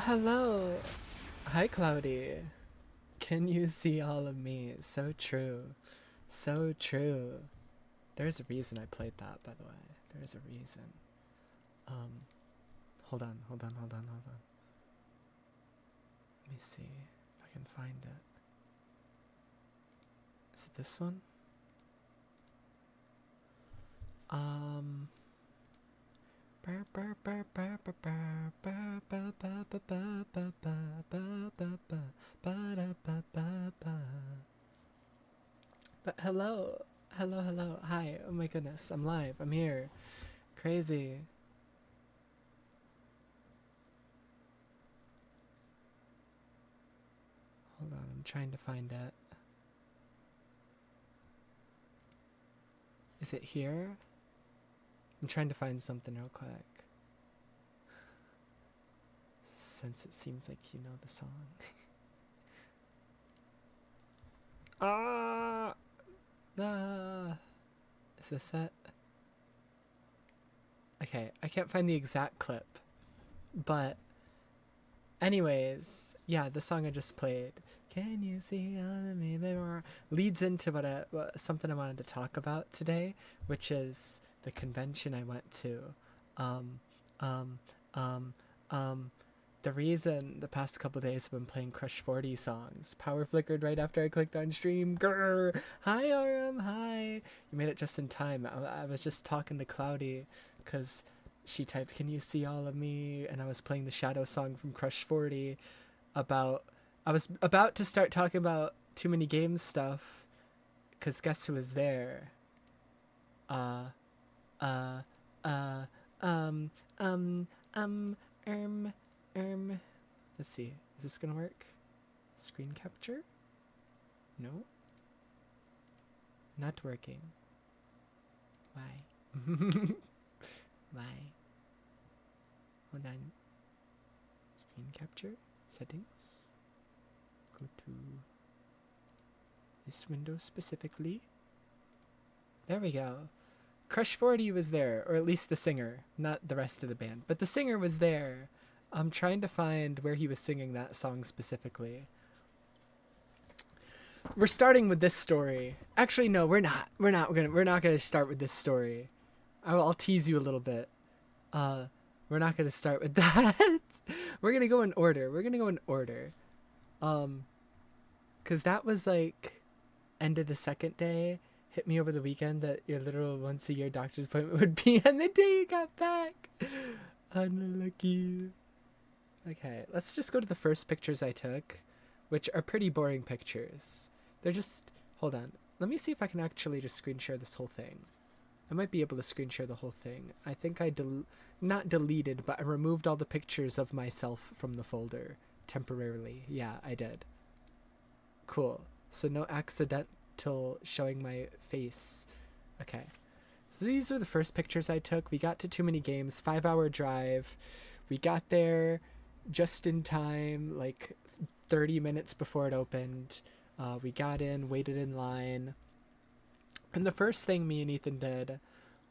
Hello. Hi, Cloudy. Can you see all of me? So true. So true. There's a reason I played that, by the way. There's a reason. Um, hold on. Let me see if I can find it. Is it this one? Um. But hello. Hi. Oh my goodness, I'm live. I'm here. Crazy. Hold on, I'm trying to find it. Is it here? I'm trying to find something real quick. Since it seems like you know the song. Ah! Is this it? Okay, I can't find the exact clip. But, anyways, yeah, the song I just played. Can you see on me? Leads into something I wanted to talk about today, which is the convention I went to. Um, um, um, um, the reason the past couple days I've been playing Crush 40 songs. Power flickered right after I clicked on stream. Grr. Hi, RM. Hi. You made it just in time. I was just talking to Cloudy because she typed, "Can you see all of me?" And I was playing the Shadow song from Crush 40 about. I was about to start talking about TooManyGames stuff because guess who was there? Uh, uh, uh, um, um, um, um, let's see. Is this gonna work? Screen capture? No. Not working. Why? Why? Hold on. Screen capture? Settings? Go to this window specifically. There we go. Crush 40 was there, or at least the singer, not the rest of the band, but the singer was there. I'm trying to find where he was singing that song specifically. We're starting with this story. Actually, no, we're not. We're not gonna start with this story. I'll tease you a little bit. Uh, we're not gonna start with that. We're gonna go in order. Cause that was like end of the second day. Hit me over the weekend that your literal once a year doctor's appointment would be on the day you got back. Unlucky. Okay, let's just go to the first pictures I took, which are pretty boring pictures. They're just... Hold on. Let me see if I can actually just screen share this whole thing. I might be able to screen share the whole thing. I think I not deleted, but I removed all the pictures of myself from the folder temporarily. Yeah, I did. Cool. So no accidental showing my face. Okay. So these are the first pictures I took. We got to TooManyGames, 5-hour drive. We got there just in time, like 30 minutes before it opened. We got in, waited in line. And the first thing me and Ethan did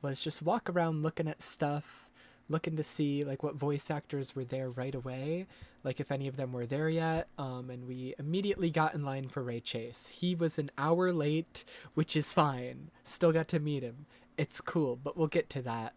was just walk around looking at stuff, looking to see like what voice actors were there right away, like if any of them were there yet. And we immediately got in line for Ray Chase. He was an hour late, which is fine. Still got to meet him. It's cool, but we'll get to that.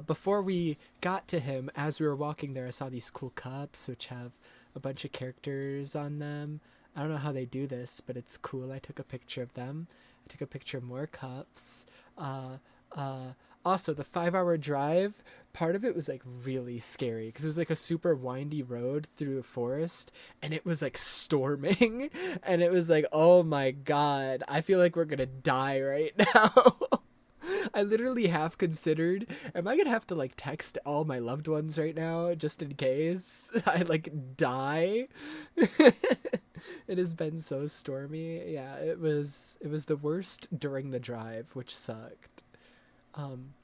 Before we got to him, as we were walking there, I saw these cool cups which have a bunch of characters on them. I don't know how they do this, but it's cool. I took a picture of them. I took a picture of more cups. Uh, uh, Also, the 5-hour drive, part of it was like really scary because it was like a super windy road through a forest and it was like storming. And it was like, oh my god, I feel like we're gonna die right now. I literally half considered, am I gonna have to like text all my loved ones right now just in case I like die? It has been so stormy. Yeah, it was the worst during the drive, which sucked. Um,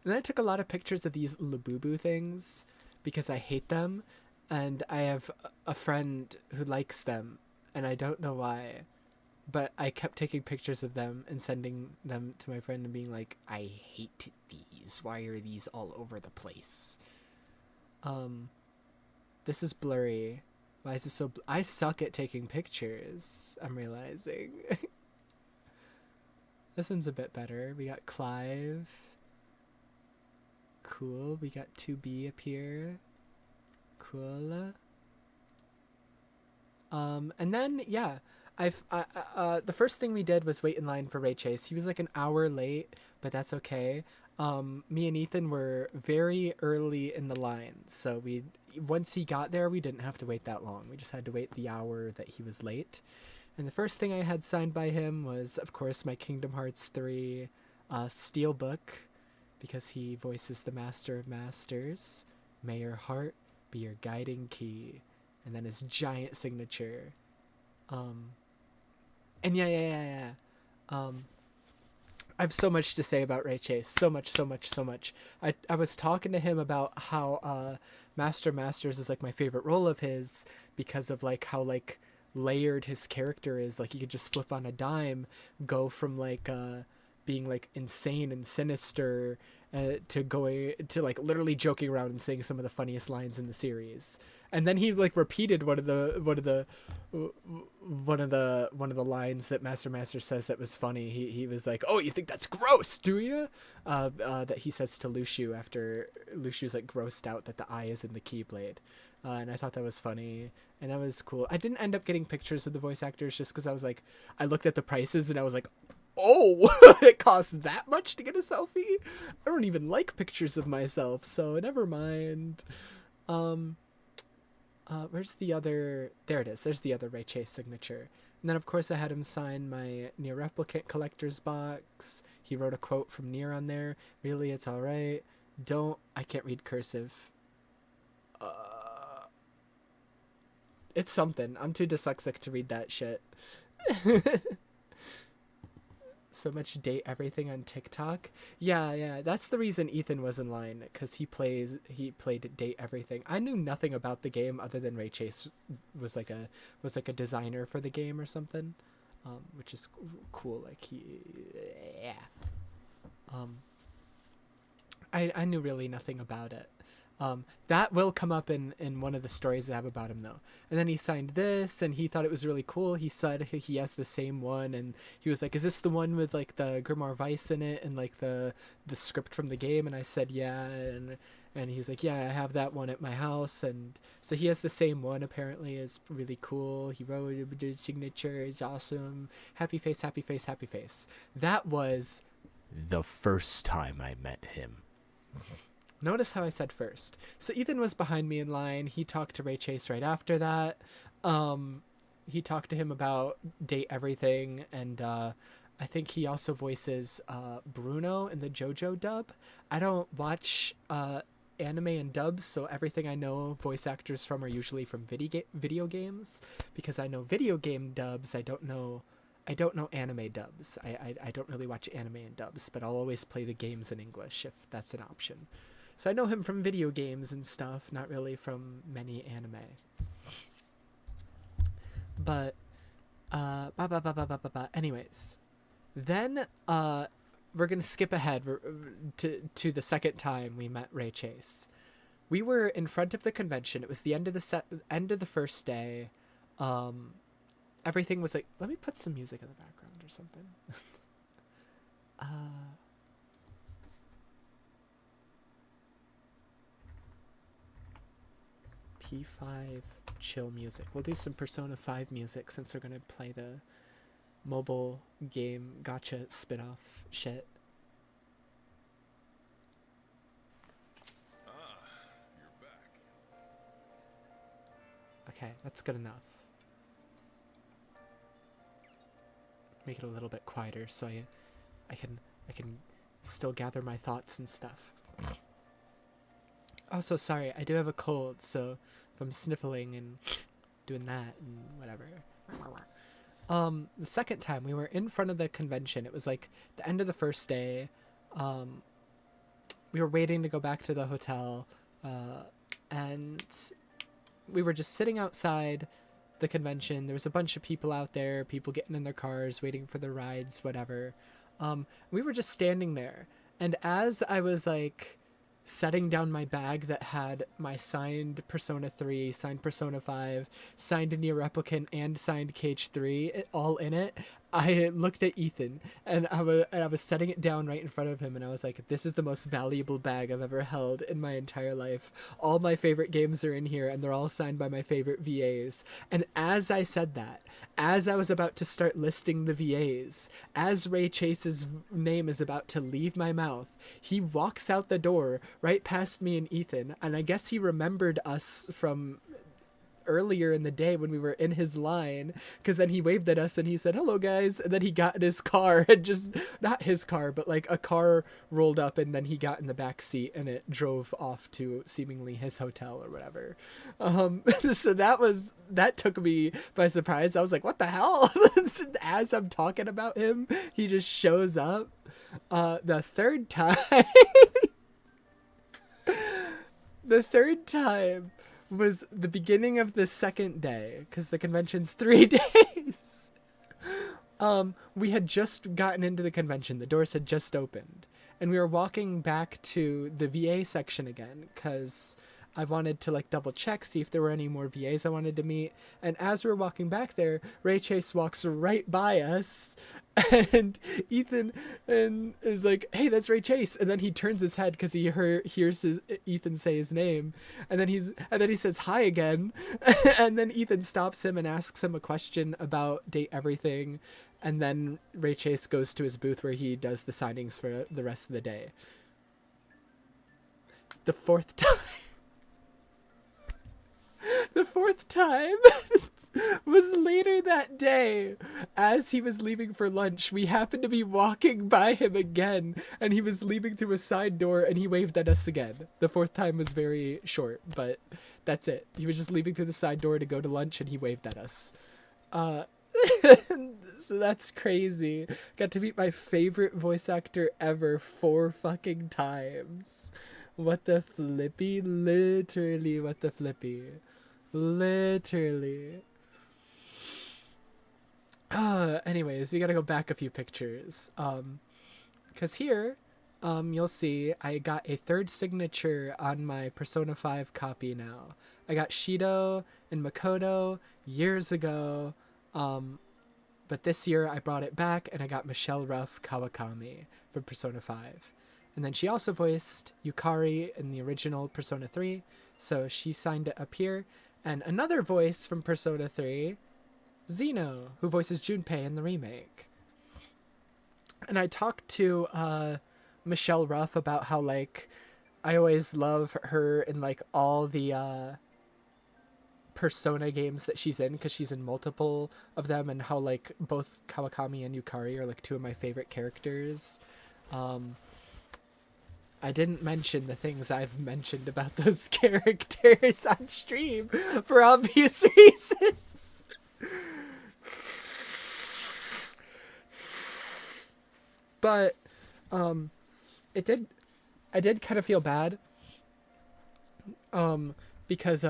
and then I took a lot of pictures of these Labubu things because I hate them, and I have a friend who likes them, and I don't know why. But I kept taking pictures of them and sending them to my friend and being like, I hate these. Why are these all over the place? Um, This is blurry. Why is this so... I suck at taking pictures, I'm realizing. This one's a bit better. We got Clive. Cool. We got 2B up here. Cool. And then, yeah. The first thing we did was wait in line for Ray Chase. He was like an hour late, but that's okay. Me and Ethan were very early in the line, so once he got there, we didn't have to wait that long. We just had to wait the hour that he was late. And the first thing I had signed by him was, of course, my Kingdom Hearts 3 Steelbook, because he voices the Master of Masters. May your heart be your guiding key. And then his giant signature. And yeah. I have so much to say about Ray Chase. So much. I was talking to him about how Master Masters is like my favorite role of his because of like how like layered his character is. Like he could just flip on a dime, go from like being like insane and sinister to going to like literally joking around and saying some of the funniest lines in the series. And then he like repeated one of the lines that Master says that was funny. He was like, "Oh, you think that's gross, do you?" That he says to Lucio after Lucio's like grossed out that the eye is in the Keyblade. And I thought that was funny, and that was cool. I didn't end up getting pictures of the voice actors just because I was like, I looked at the prices and I was like, oh, it costs that much to get a selfie? I don't even like pictures of myself, so never mind. Where's the other... There it is. There's the other Ray Chase signature. And then, of course, I had him sign my Nier Replicant collector's box. He wrote a quote from Nier on there. Really, it's alright. I can't read cursive. It's something. I'm too dyslexic to read that shit. So much date everything on TikTok. Yeah. That's the reason Ethan was in line, because he played date everything. I knew nothing about the game other than Ray Chase was like a designer for the game or something, which is cool. Like I knew really nothing about it. That will come up in one of the stories I have about him, though. And then he signed this, and he thought it was really cool. He said he has the same one, and he was like, "Is this the one with like the Grimoire Vice in it and like the script from the game?" And I said, "Yeah." And he's like, "Yeah, I have that one at my house." And so he has the same one. Apparently, is really cool. He wrote his signature. It's awesome. Happy face, happy face, happy face. That was the first time I met him. Notice how I said first. So Ethan was behind me in line. He talked to Ray Chase right after that. He talked to him about date everything, and I think he also voices Bruno in the JoJo dub. I don't watch anime and dubs, so everything I know voice actors from are usually from video games, because I know video game dubs. I don't know anime dubs. I don't really watch anime and dubs, but I'll always play the games in English if that's an option. So I know him from video games and stuff, not really from many anime. But, anyways. Then, we're gonna skip ahead to the second time we met Ray Chase. We were in front of the convention. It was the end of the first day. Everything was like... Let me put some music in the background or something. P5 chill music. We'll do some Persona 5 music since we're gonna play the mobile game gotcha spin-off shit. You're back. Okay, that's good enough. Make it a little bit quieter so I can still gather my thoughts and stuff. Also, sorry, I do have a cold, so if I'm sniffling and doing that and whatever. The second time we were in front of the convention. It was like the end of the first day. We were waiting to go back to the hotel, and we were just sitting outside the convention. There was a bunch of people out there, people getting in their cars, waiting for their rides, whatever. We were just standing there, and as I was like setting down my bag that had my signed Persona 3, signed Persona 5, signed Nier Replicant, and signed Cage 3 all in it, I looked at Ethan and I was setting it down right in front of him, and I was like, this is the most valuable bag I've ever held in my entire life. All my favorite games are in here, and they're all signed by my favorite VAs. And as I said that, as I was about to start listing the VAs, as Ray Chase's name is about to leave my mouth, he walks out the door right past me and Ethan, and I guess he remembered us from earlier in the day when we were in his line, because then he waved at us and he said, hello guys, and then he got in his car and just, not his car, but like a car rolled up, and then he got in the back seat and it drove off to seemingly his hotel or whatever. So that took me by surprise. I was like, what the hell? As I'm talking about him, he just shows up. The third time the third time was the beginning of the second day, because the convention's 3 days. We had just gotten into the convention. The doors had just opened. And we were walking back to the VA section again, because I wanted to like double check, see if there were any more VAs I wanted to meet. And as we were walking back there, Ray Chase walks right by us, and Ethan is like, hey, that's Ray Chase. And then he turns his head because he hears Ethan say his name, and then he says hi again. And then Ethan stops him and asks him a question about Date Everything, and then Ray Chase goes to his booth where he does the signings for the rest of the day. The fourth time was later that day. As he was leaving for lunch, we happened to be walking by him again, and he was leaving through a side door, and he waved at us again. The fourth time was very short, but that's it. He was just leaving through the side door to go to lunch, and he waved at us. So that's crazy. Got to meet my favorite voice actor ever 4 fucking times. What the flippy? Literally, what the flippy? Literally. Anyways, we gotta go back a few pictures. Cause here, you'll see I got a 3rd signature on my Persona 5 copy now. I got Shido and Makoto years ago, but this year I brought it back and I got Michelle Ruff Kawakami from Persona 5. And then she also voiced Yukari in the original Persona 3, so she signed it up here. And another voice from Persona 3, Zeno, who voices Junpei in the remake. And I talked to Michelle Ruff about how, like, I always love her in, like, all the Persona games that she's in, because she's in multiple of them, and how, like, both Kawakami and Yukari are, like, 2 of my favorite characters. I didn't mention the things I've mentioned about those characters on stream for obvious reasons. But I did kind of feel bad because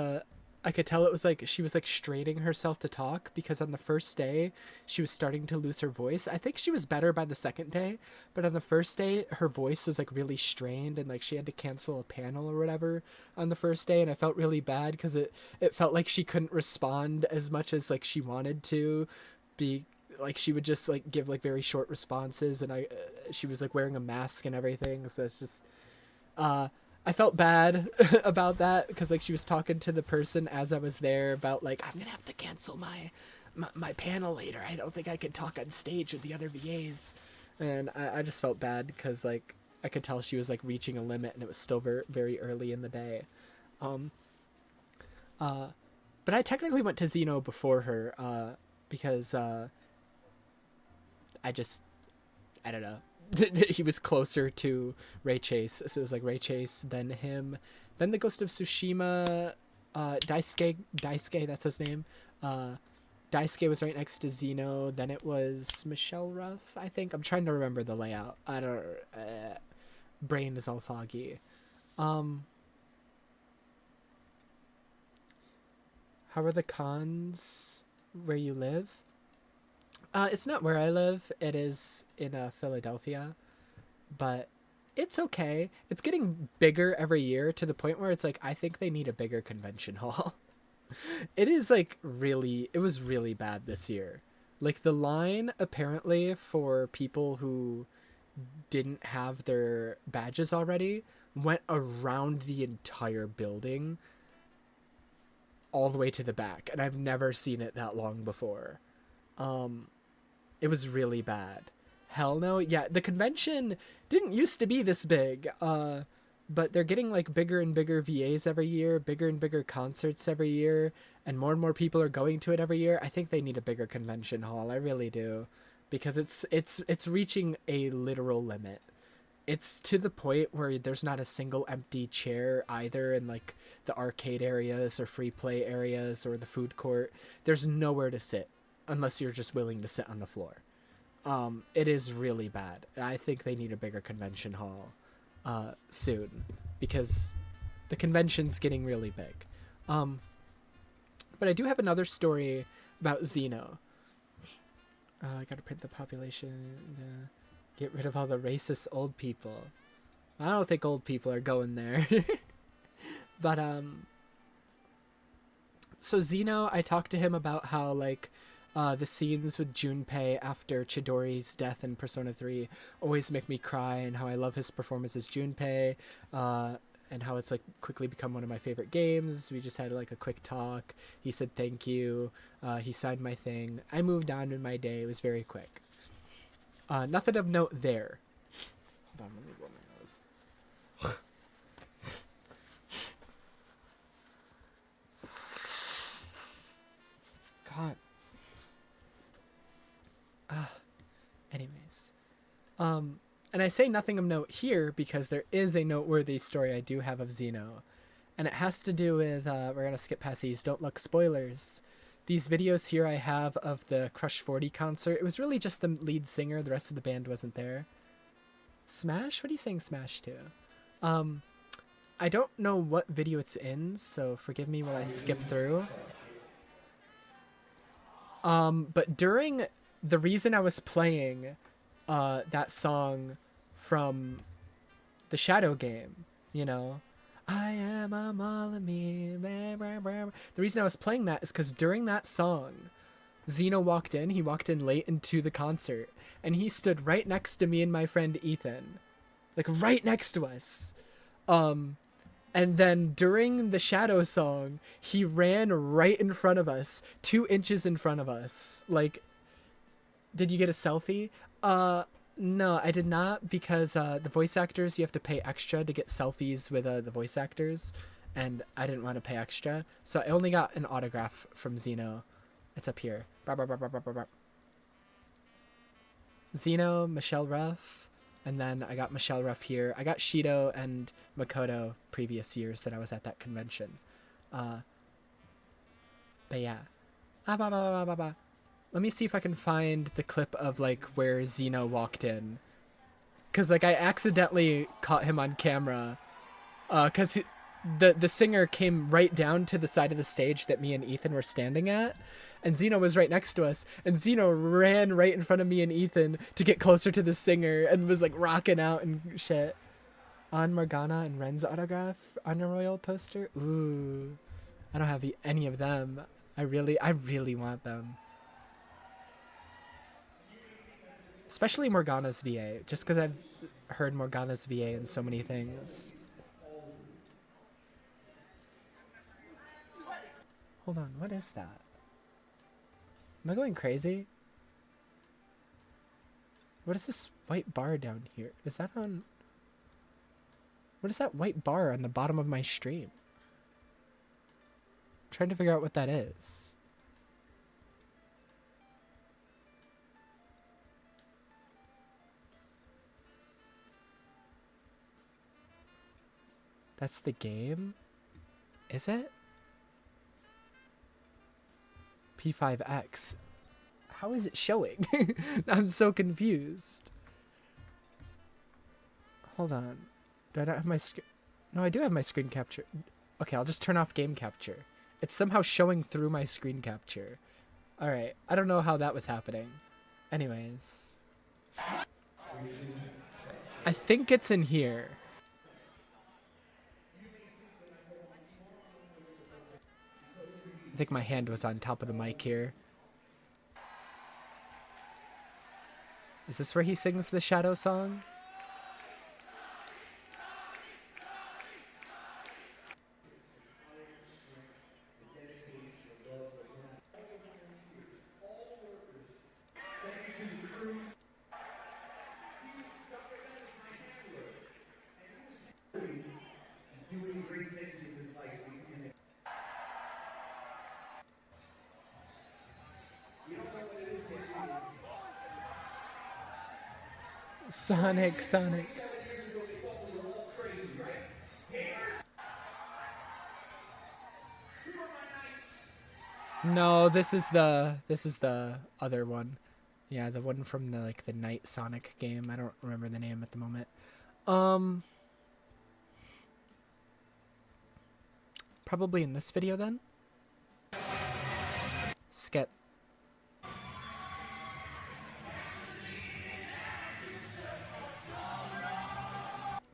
I could tell it was like she was like straining herself to talk, because on the first day she was starting to lose her voice. I think she was better by the second day, but on the first day her voice was like really strained, and like she had to cancel a panel or whatever on the first day, and I felt really bad because it felt like she couldn't respond as much as like she wanted to be. Like she would just like give like very short responses, and she was like wearing a mask and everything, so it's just I felt bad about that, because like she was talking to the person as I was there about like, I'm gonna have to cancel my panel later. I don't think I could talk on stage with the other VAs, and I just felt bad because like I could tell she was like reaching a limit, and it was still very, very early in the day. But I technically went to Xeno before her because I don't know. He was closer to Ray Chase, so it was like Ray Chase, then him, then the Ghost of Tsushima, Daisuke, that's his name. Daisuke was right next to Zeno, then it was Michelle Ruff, I think. I'm trying to remember the layout. I don't, brain is all foggy. How are the cons where you live? It's not where I live. It is in Philadelphia, but It's okay. It's getting bigger every year to the point where it's like I think they need a bigger convention hall. It is like really it was really bad this year. Like the line apparently for people who didn't have their badges already went around the entire building all the way to the back, and I've never seen it that long before. Um it was really bad. Hell no. Yeah, the convention didn't used to be this big. But they're getting like bigger and bigger VAs every year, bigger and bigger concerts every year, and more people are going to it every year. I think they need a bigger convention hall. I really do. Because it's reaching a literal limit. It's to the point where there's not a single empty chair either in like the arcade areas or free play areas or the food court. There's nowhere to sit unless you're just willing to sit on the floor. It is really bad. I think they need a bigger convention hall soon because the convention's getting really big. But I do have another story about Xeno. I gotta print the population. Get rid of all the racist old people. I don't think old people are going there. But so Xeno, I talked to him about how like the scenes with Junpei after Chidori's death in Persona 3 always make me cry, and how I love his performance as Junpei, and how it's like quickly become one of my favorite games. We just had like a quick talk. He said thank you. He signed my thing. I moved on in my day. It was very quick. Nothing of note there. Hold on, let me blow my nose. God. Anyways. And I say nothing of note here because there is a noteworthy story I do have of Xeno. And it has to do with, we're going to skip past these, don't look spoilers. These videos here I have of the Crush 40 concert. It was really just the lead singer. The rest of the band wasn't there. Smash? What are you saying Smash to? I don't know what video it's in, so forgive me while I skip through. But during the reason I was playing that song from the Shadow game, you know, I am a Malami. The reason I was playing that is because during that song, Xeno walked in. He walked in late into the concert, and he stood right next to me and my friend Ethan, like right next to us. And then during the Shadow song, he ran right in front of us, 2 inches in front of us. Like, did you get a selfie? No, I did not, because the voice actors, you have to pay extra to get selfies with the voice actors, and I didn't want to pay extra, so I only got an autograph from Xeno. It's up here. Xeno, Michelle Ruff, and then I got Michelle Ruff here. I got Shido and Makoto previous years that I was at that convention. But yeah. Let me see if I can find the clip of like where Xeno walked in, cause like I accidentally caught him on camera, cause the singer came right down to the side of the stage that me and Ethan were standing at, and Xeno was right next to us, and Xeno ran right in front of me and Ethan to get closer to the singer and was like rocking out and shit. On Morgana and Ren's autograph on a royal poster. Ooh, I don't have any of them. I really want them. Especially Morgana's VA, just because I've heard Morgana's VA in so many things. Hold on, what is that? Am I going crazy? What is this white bar down here? Is that on... What is that white bar on the bottom of my stream? I'm trying to figure out what that is. That's the game? Is it? P5X. How is it showing? I'm so confused. Hold on. Do I not have my screen? No, I do have my screen capture. Okay, I'll just turn off game capture. It's somehow showing through my screen capture. Alright, I don't know how that was happening. Anyways. I think it's in here. I think my hand was on top of the mic here. Is this where he sings the Shadow song? Sonic, Sonic. No, this is the other one. Yeah, the one from the the Night Sonic game. I don't remember the name at the moment. Probably in this video then. Skip.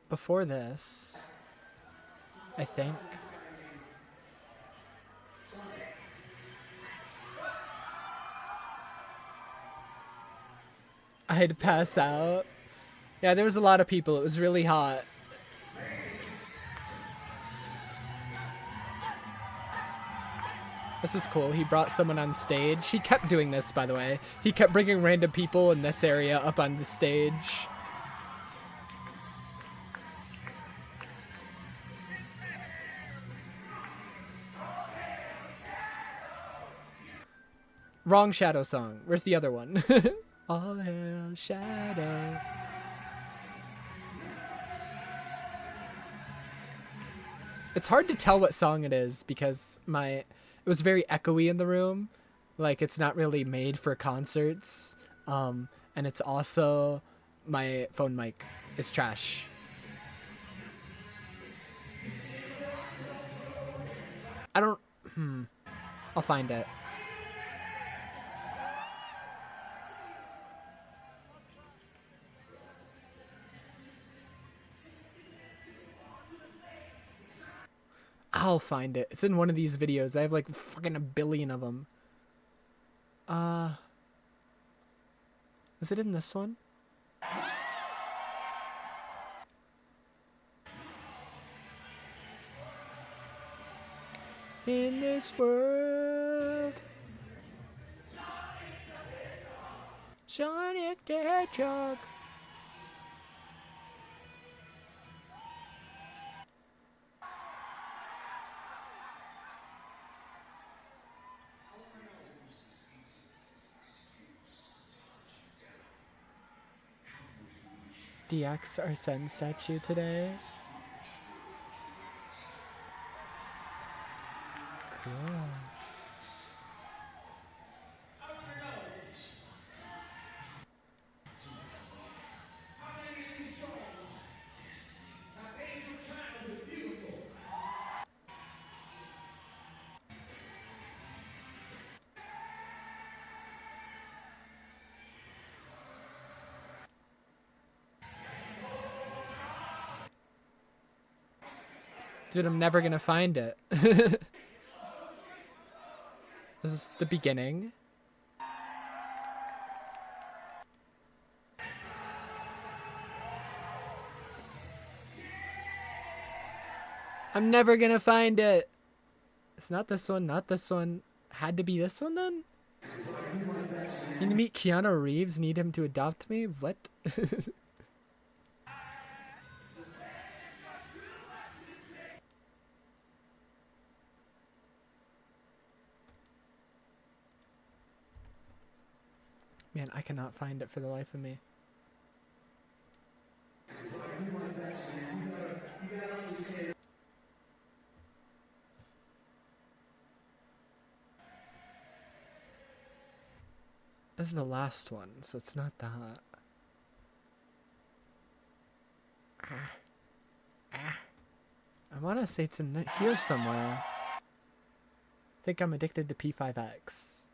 Before this, I think. I had to pass out. Yeah, there was a lot of people. It was really hot. This is cool. He brought someone on stage. He kept doing this, by the way. He kept bringing random people in this area up on the stage. Wrong Shadow song. Where's the other one? All hail Shadow. It's hard to tell what song it is because it was very echoey in the room. Like, it's not really made for concerts. And it's also, my phone mic is trash. I don't, I'll find it. I'll find it. It's in one of these videos. I have like fucking a billion of them. Is it in this one? In this world, Sonic the Hedgehog. DX our Sen statue today. Cool. Dude, I'm never gonna find it. This is the beginning. I'm never gonna find it. It's not this one, not this one. Had to be this one then? Need to meet Keanu Reeves, need him to adopt me? What? Man, I cannot find it for the life of me. This is the last one, so it's not that. I want to say it's in here somewhere. I think I'm addicted to P5X.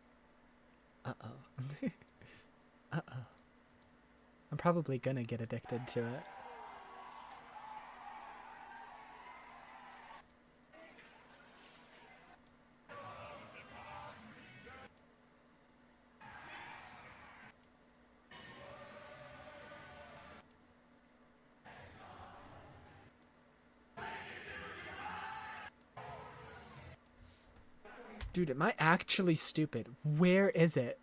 Uh-oh. Uh-oh. I'm probably gonna get addicted to it. Dude, am I actually stupid? Where is it?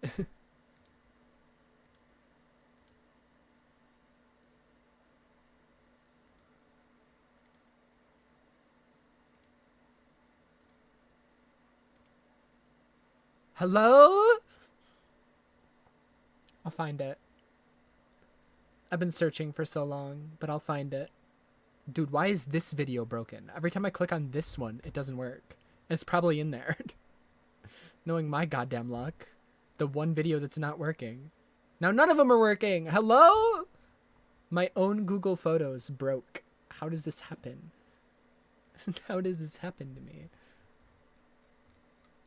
Hello? I'll find it. I've been searching for so long, but I'll find it. Dude, why is this video broken? Every time I click on this one, it doesn't work. And it's probably in there. Knowing my goddamn luck. The one video that's not working. Now none of them are working. Hello? My own Google Photos broke. How does this happen? How does this happen to me?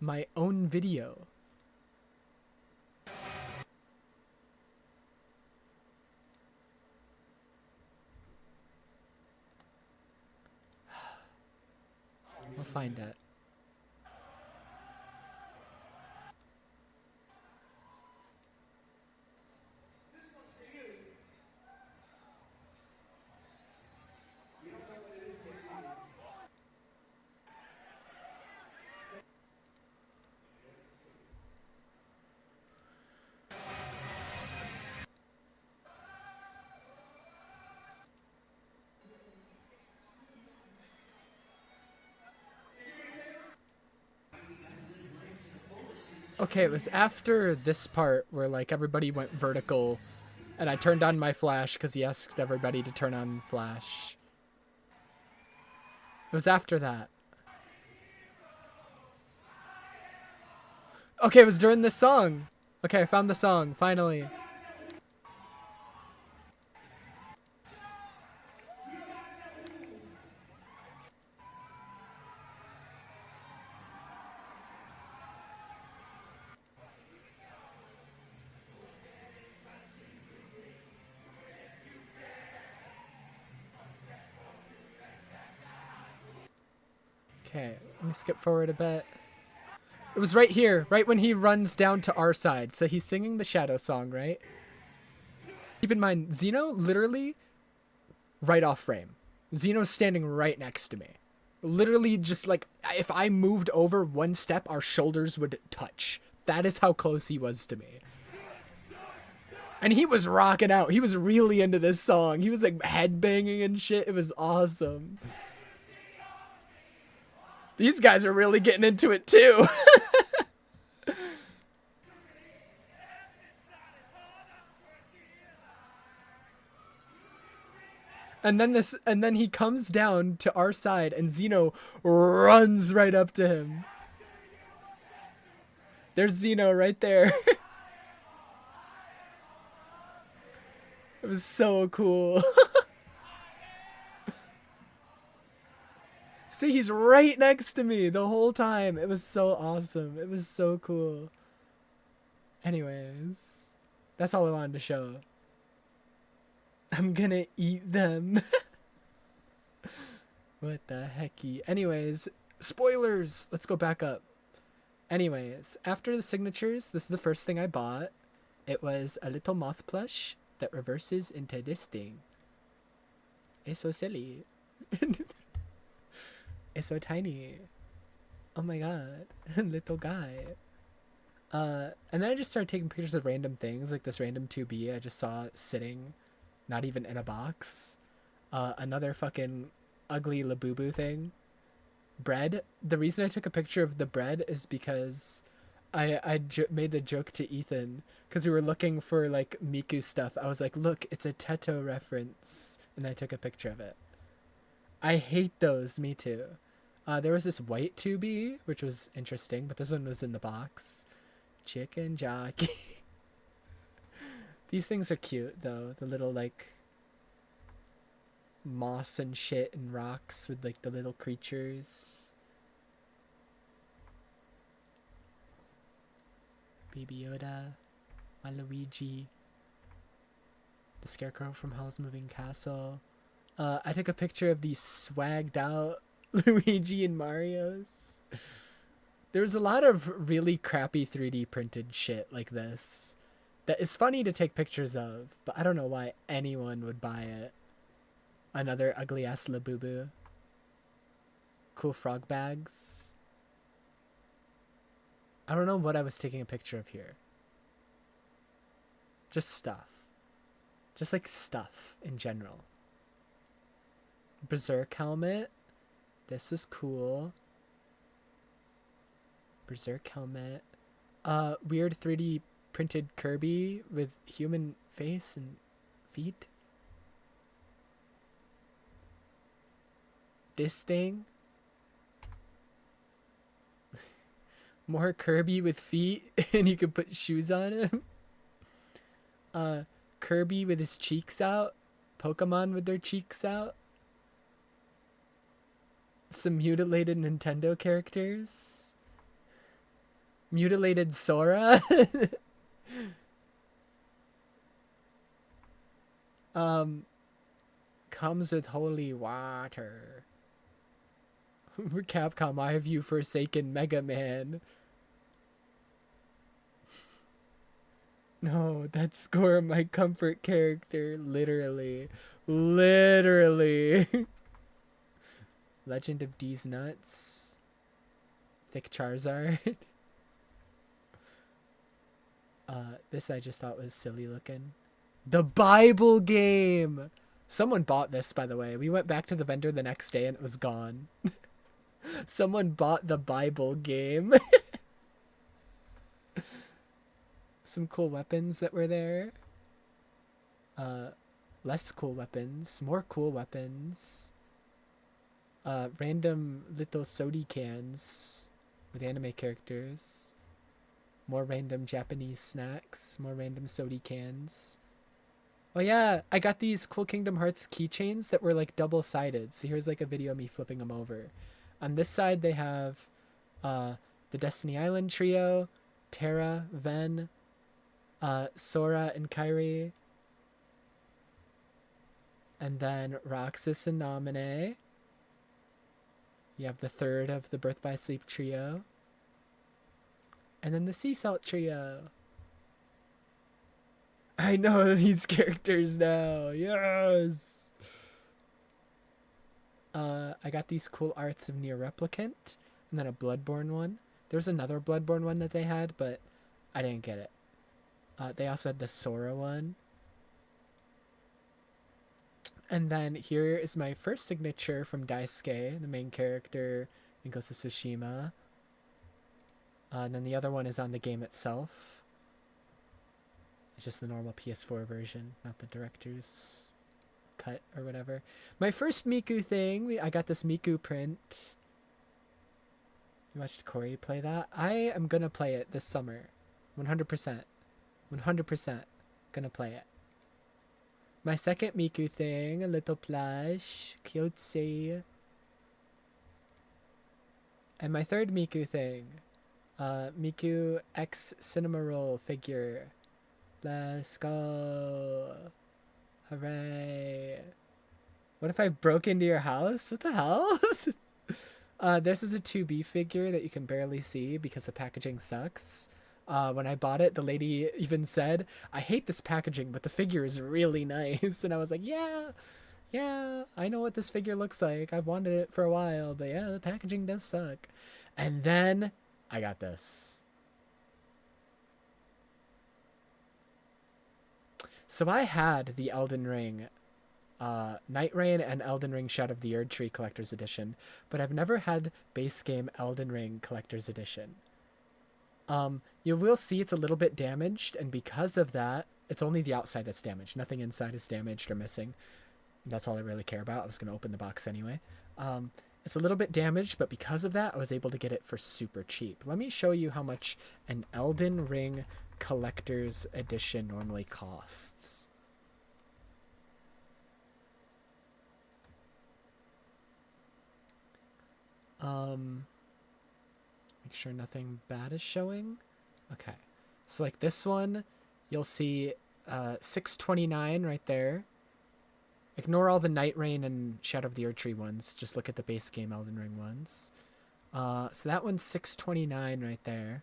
My own video. I'll find it. Okay, it was after this part where like everybody went vertical and I turned on my flash because he asked everybody to turn on flash. It was after that. Okay, it was during this song. Okay, I found the song, finally. Okay, let me skip forward a bit. It was right here, right when he runs down to our side. So he's singing the Shadow song, right? Keep in mind, Xeno literally right off frame. Xeno's standing right next to me. Literally just like, if I moved over one step, our shoulders would touch. That is how close he was to me. And he was rocking out. He was really into this song. He was like headbanging and shit. It was awesome. These guys are really getting into it too. And then he comes down to our side and Xeno runs right up to him. There's Xeno right there. It was so cool. See, he's right next to me the whole time. It was so awesome. It was so cool. Anyways, that's all I wanted to show. I'm gonna eat them. What the hecky? Anyways, spoilers. Let's go back up. Anyways, after the signatures, this is the first thing I bought. It was a little moth plush that reverses into this thing. It's so silly. It's so tiny. Oh my god. Little guy. And then I just started taking pictures of random things, like this random 2B I just saw sitting, not even in a box. Another fucking ugly Labubu thing. Bread. The reason I took a picture of the bread is because I made the joke to Ethan, because we were looking for like Miku stuff. I was like, look, it's a Teto reference. And I took a picture of it. I hate those, me too. There was this white 2B, which was interesting, but this one was in the box. Chicken jockey. These things are cute, though. The little, like, moss and shit and rocks with, like, the little creatures. Baby Yoda. Waluigi. The Scarecrow from Howl's Moving Castle. I took a picture of these swagged out Luigi and Mario's. There's a lot of really crappy 3D printed shit like this that is funny to take pictures of, but I don't know why anyone would buy it. Another ugly ass Labubu. Cool frog bags. I don't know what I was taking a picture of here. Just stuff. Just like stuff in general. Berserk helmet. This was cool. Berserk helmet. Weird 3D printed Kirby with human face and feet. This thing. More Kirby with feet and you can put shoes on him. Kirby with his cheeks out. Pokemon with their cheeks out. Some mutilated Nintendo characters. Mutilated Sora. Comes with holy water. Capcom, I have you forsaken Mega Man. No, that's Score my comfort character. Literally. Literally. Legend of D's Nuts. Thick Charizard. This I just thought was silly looking. The Bible game! Someone bought this, by the way. We went back to the vendor the next day and it was gone. Someone bought the Bible game. Some cool weapons that were there. Less cool weapons. More cool weapons. Random little soda cans with anime characters. More random Japanese snacks. More random soda cans. Oh yeah, I got these cool Kingdom Hearts keychains that were like double-sided. So here's like a video of me flipping them over. On this side they have the Destiny Island trio, Terra, Ven, Sora and Kairi, and then Roxas and Naminé. You have the third of the Birth by Sleep trio, and then the Sea Salt trio. I know these characters now. Yes. I got these cool arts of Nier Replicant, and then a Bloodborne one. There was another Bloodborne one that they had, but I didn't get it. They also had the Sora one. And then here is my first signature from Daisuke, the main character in Ghost of Tsushima. And then the other one is on the game itself. It's just the normal PS4 version, not the director's cut or whatever. My first Miku thing, I got this Miku print. You watched Corey play that? I am gonna play it this summer. 100%. 100% gonna play it. My second Miku thing, a little plush, cutesy. And my third Miku thing, Miku X Cinema Roll figure. Let's go. Hooray. What if I broke into your house? What the hell? This is a 2B figure that you can barely see because the packaging sucks. When I bought it, the lady even said, I hate this packaging, but the figure is really nice. And I was like, yeah, I know what this figure looks like. I've wanted it for a while, but yeah, the packaging does suck. And then I got this. So I had the Elden Ring, Night Rain and Elden Ring Shadow of the Erdtree Collector's Edition, but I've never had base game Elden Ring Collector's Edition. You will see it's a little bit damaged, and because of that, it's only the outside that's damaged. Nothing inside is damaged or missing. That's all I really care about. I was going to open the box anyway. It's a little bit damaged, but because of that, I was able to get it for super cheap. Let me show you how much an Elden Ring Collector's Edition normally costs. Make sure nothing bad is showing. Okay, so like this one, you'll see $6.29 right there. Ignore all the Night Rain and Shadow of the Erdtree ones. Just look at the base game Elden Ring ones. So that one's $6.29 right there.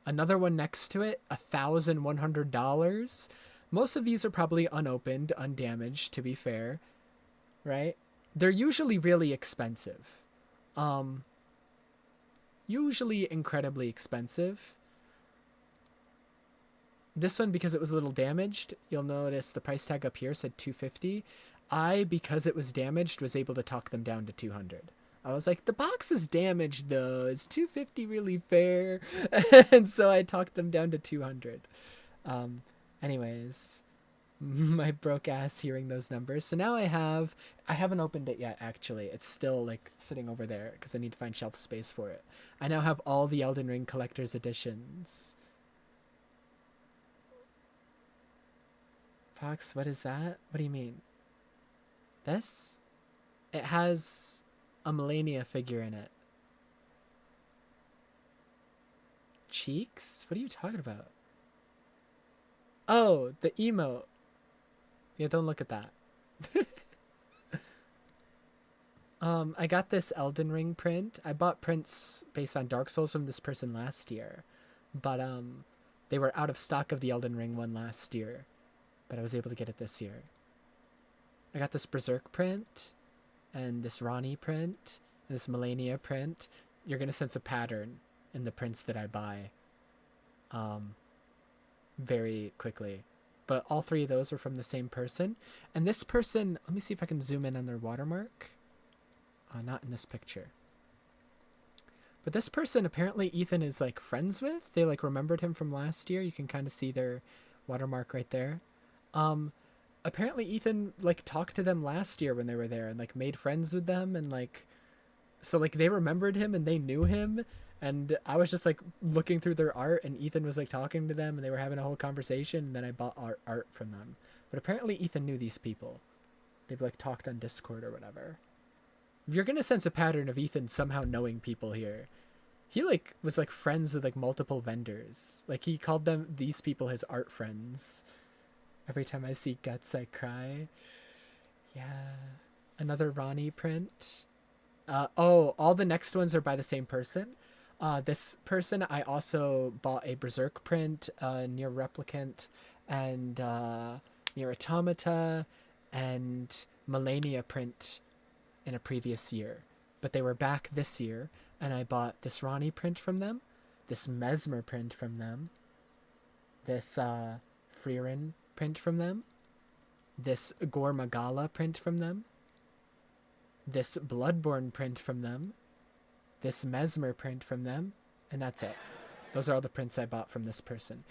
Another one next to it, $1,100. Most of these are probably unopened, undamaged, to be fair, right? They're usually really expensive. Usually incredibly expensive. this one, because it was a little damaged, you'll notice the price tag up here said 250. Because it was damaged, was able to talk them down to 200. I was like, the box is damaged though. Is 250 really fair? And so I talked them down to 200. Anyways, my broke ass hearing those numbers. So now I haven't opened it yet actually. It's still like sitting over there because I need to find shelf space for it. I now have all the Elden Ring collector's editions. Fox, what is that? What do you mean? This? It has a Melania figure in it. Cheeks? What are you talking about? Oh, the emote. Yeah, don't look at that. I got this Elden Ring print. I bought prints based on Dark Souls from this person last year. But they were out of stock of the Elden Ring one last year. But I was able to get it this year. I got this Berserk print, and this Ronnie print, and this Melania print. You're going to sense a pattern in the prints that I buy very quickly. But all three of those were from the same person. And this person, let me see if I can zoom in on their watermark. Not in this picture. But this person, apparently Ethan is like friends with. They like remembered him from last year. You can kind of see their watermark right there. Apparently Ethan like talked to them last year when they were there and like made friends with them, and like so like they remembered him and they knew him, and I was just like looking through their art and Ethan was like talking to them and they were having a whole conversation, and then I bought art from them. But apparently Ethan knew these people. They've like talked on Discord or whatever. You're gonna sense a pattern of Ethan somehow knowing people here. He like was like friends with like multiple vendors. Like he called them, these people, his art friends. Every time I see guts, I cry. Yeah. Another Ronnie print. All the next ones are by the same person. This person, I also bought a Berserk print, Near Replicant, and Near Automata, and Melania print in a previous year. But they were back this year, and I bought this Ronnie print from them, this Mesmer print from them, this Frieren print from them, this Gormagala print from them, this Bloodborne print from them, this Mesmer print from them, and that's it. Those are all the prints I bought from this person.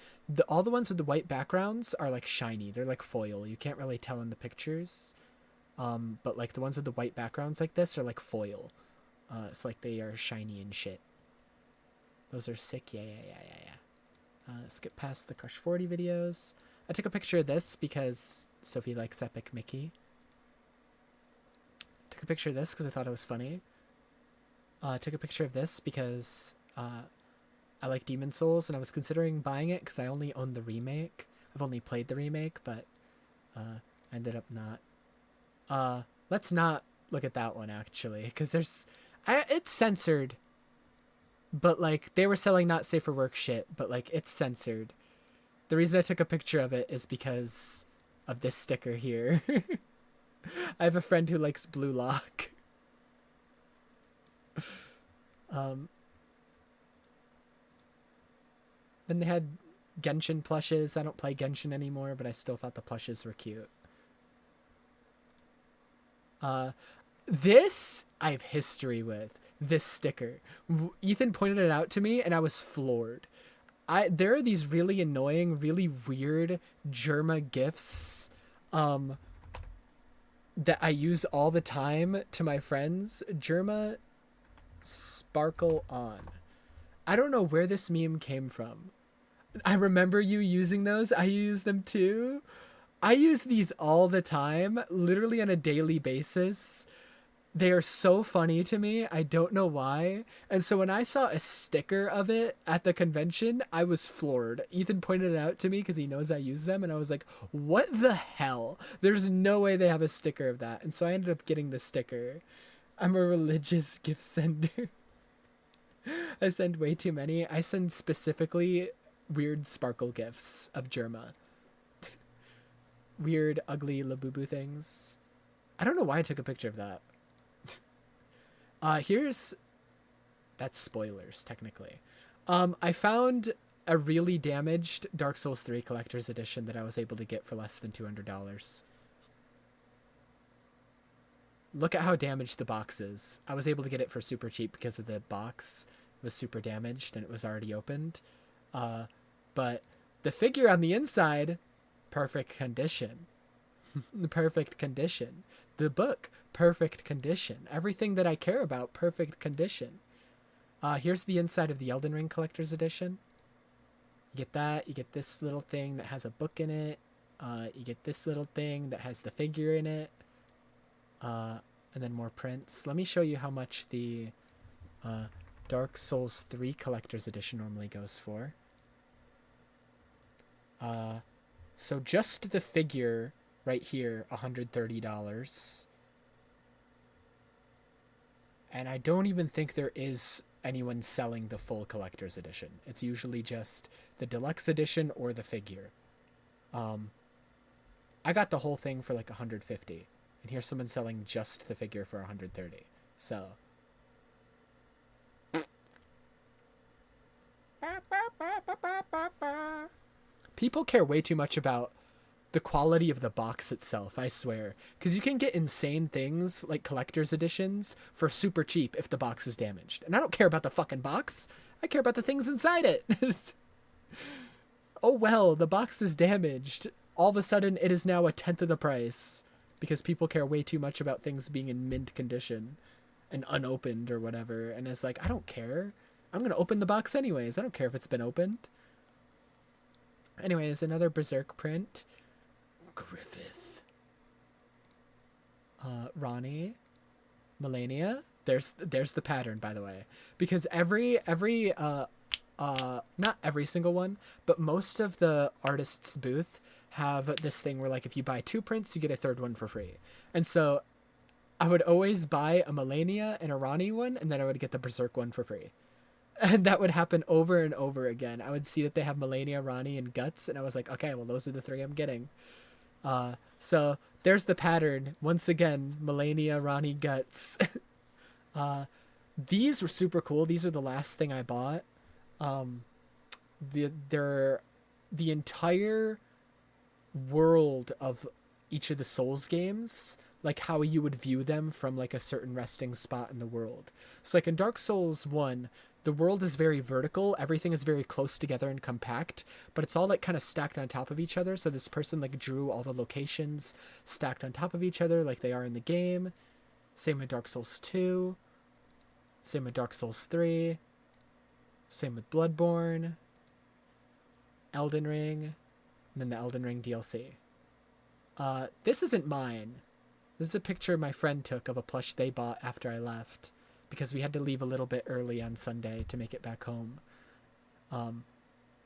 All the ones with the white backgrounds are like shiny. They're like foil. You can't really tell in the pictures. But like the ones with the white backgrounds like this are like foil. It's like they are shiny and shit. Those are sick. Yeah. Skip past the Crush 40 videos. I took a picture of this because Sophie likes Epic Mickey. Took a picture of this because I thought it was funny. Took a picture of this because I like Demon Souls and I was considering buying it because I only own the remake. I've only played the remake, but I ended up not. Let's not look at that one actually, because it's censored. But like they were selling not safe for work shit, but like it's censored. The reason I took a picture of it is because of this sticker here. I have a friend who likes Blue Lock. Then they had Genshin plushes. I don't play Genshin anymore, but I still thought the plushes were cute. This I have history with. This sticker. Ethan pointed it out to me and I was floored. There are these really annoying, really weird Germa gifs that I use all the time to my friends. Germa Sparkle On. I don't know where this meme came from. I remember you using those. I use them too. I use these all the time, literally on a daily basis. They are so funny to me. I don't know why. And so when I saw a sticker of it at the convention, I was floored. Ethan pointed it out to me because he knows I use them. And I was like, what the hell? There's no way they have a sticker of that. And so I ended up getting the sticker. I'm a religious gift sender. I send way too many. I send specifically weird sparkle gifts of Germa. Weird, ugly Labubu things. I don't know why I took a picture of that. That's spoilers, technically. I found a really damaged Dark Souls 3 collector's edition that I was able to get for less than $200. Look at how damaged the box is. I was able to get it for super cheap because of the box was super damaged and it was already opened. But the figure on the inside, perfect condition. Perfect condition. The book, perfect condition. Everything that I care about, perfect condition. Here's the inside of the Elden Ring Collector's Edition. You get that. You get this little thing that has a book in it. You get this little thing that has the figure in it. And then more prints. Let me show you how much the Dark Souls 3 Collector's Edition normally goes for. So just the figure right here, $130. And I don't even think there is anyone selling the full Collector's Edition. It's usually just the Deluxe Edition or the figure. I got the whole thing for like $150. And here's someone selling just the figure for $130. So. People care way too much about the quality of the box itself, I swear. Because you can get insane things like collector's editions for super cheap if the box is damaged. And I don't care about the fucking box. I care about the things inside it. Oh well, the box is damaged. All of a sudden, it is now 1/10 of the price. Because people care way too much about things being in mint condition and unopened or whatever. And it's like, I don't care. I'm going to open the box anyways. I don't care if it's been opened. Anyways, another Berserk print. Griffith. Ronnie. Melania. There's the pattern, by the way. Because not every single one, but most of the artist's booth have this thing where, like, if you buy 2 prints, you get a 3rd one for free. And so I would always buy a Melania and a Ronnie one, and then I would get the Berserk one for free. And that would happen over and over again. I would see that they have Melania, Ronnie, and Guts, and I was like, okay, well, those are the 3 I'm getting. So there's the pattern. Once again, Melania, Ronnie, Guts. These were super cool. These are the last thing I bought. They're the entire world of each of the Souls games, like how you would view them from like a certain resting spot in the world. So like in Dark Souls 1, the world is very vertical, everything is very close together and compact, but it's all like kind of stacked on top of each other. So this person like drew all the locations stacked on top of each other like they are in the game. Same with Dark Souls 2, same with Dark Souls 3, same with Bloodborne, Elden Ring, and then the Elden Ring DLC. This isn't mine. This is a picture my friend took of a plush they bought after I left, because we had to leave a little bit early on Sunday to make it back home. So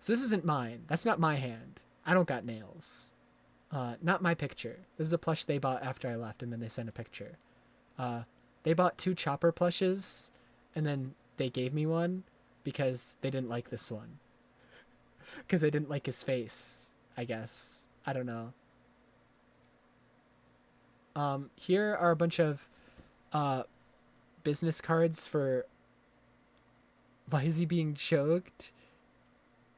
this isn't mine. That's not my hand. I don't got nails. Not my picture. This is a plush they bought after I left, and then they sent a picture. They bought 2 Chopper plushes, and then they gave me one because they didn't like this one. Because they didn't like his face, I guess. I don't know. Here are a bunch of business cards for... Why is he being choked?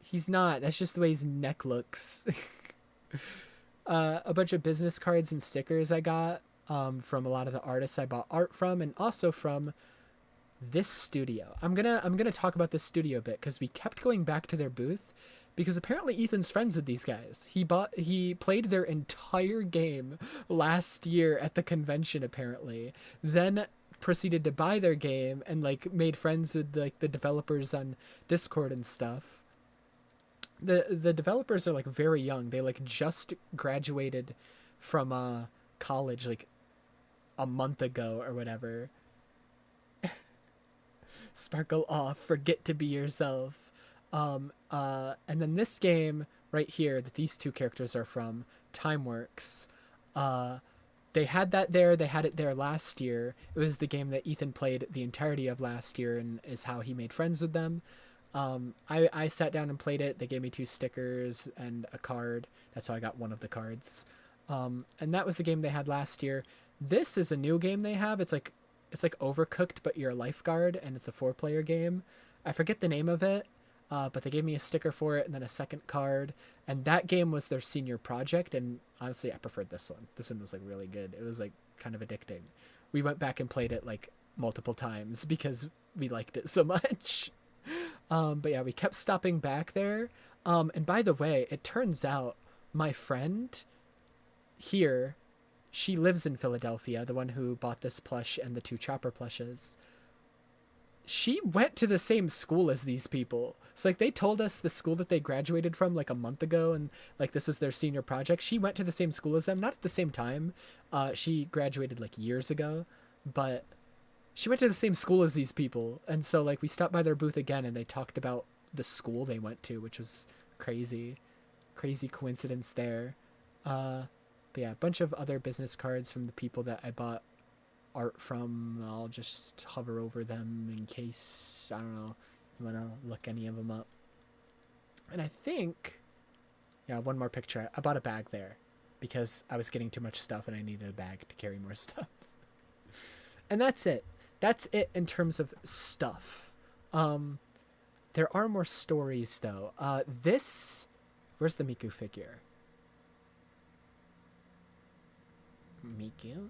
He's not. That's just the way his neck looks. A bunch of business cards and stickers I got from a lot of the artists I bought art from, and also from this studio. I'm gonna talk about this studio a bit because we kept going back to their booth because apparently Ethan's friends with these guys. He played their entire game last year at the convention apparently, then proceeded to buy their game and like made friends with like the developers on Discord and stuff. The developers are like very young. They like just graduated from college like a month ago or whatever. Sparkle off, forget to be yourself. And then this game right here that these 2 characters are from, Timeworks, they had that there. They had it there last year. It was the game that Ethan played the entirety of last year and is how he made friends with them. I sat down and played it. They gave me 2 stickers and a card. That's how I got one of the cards. And that was the game they had last year. This is a new game they have. It's like Overcooked, but you're a lifeguard, and it's a 4-player game. I forget the name of it. But they gave me a sticker for it and then a second card. And that game was their senior project. And honestly, I preferred this one. This one was like really good. It was like kind of addicting. We went back and played it like multiple times because we liked it so much. But yeah, we kept stopping back there. And by the way, it turns out my friend here, she lives in Philadelphia, the one who bought this plush and the two Chopper plushes. She went to the same school as these people. So like they told us the school that they graduated from like a month ago, and like this was their senior project. She went to the same school as them, not at the same time. She graduated like years ago, but she went to the same school as these people. And so like we stopped by their booth again and they talked about the school they went to, which was crazy. Crazy coincidence there. But yeah, a bunch of other business cards from the people that I bought art from. I'll just hover over them in case, I don't know, you want to look any of them up. And I think, yeah, one more picture. I bought a bag there because I was getting too much stuff and I needed a bag to carry more stuff. And that's it. That's it in terms of stuff. There are more stories though. Where's the Miku figure? Miku?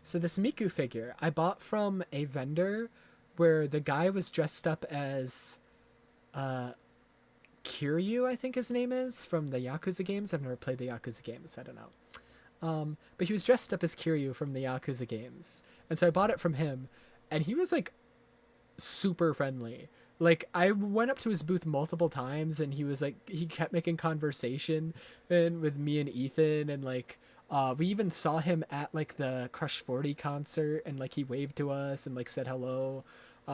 So this Miku figure I bought from a vendor where the guy was dressed up as Kiryu, I think his name is, from the Yakuza games. I've never played the Yakuza games, so I don't know. But he was dressed up as Kiryu from the Yakuza games. And so I bought it from him, and he was like super friendly. Like I went up to his booth multiple times and he was like, he kept making conversation and with me and Ethan, and like we even saw him at like the Crush 40 concert and like he waved to us and like said hello.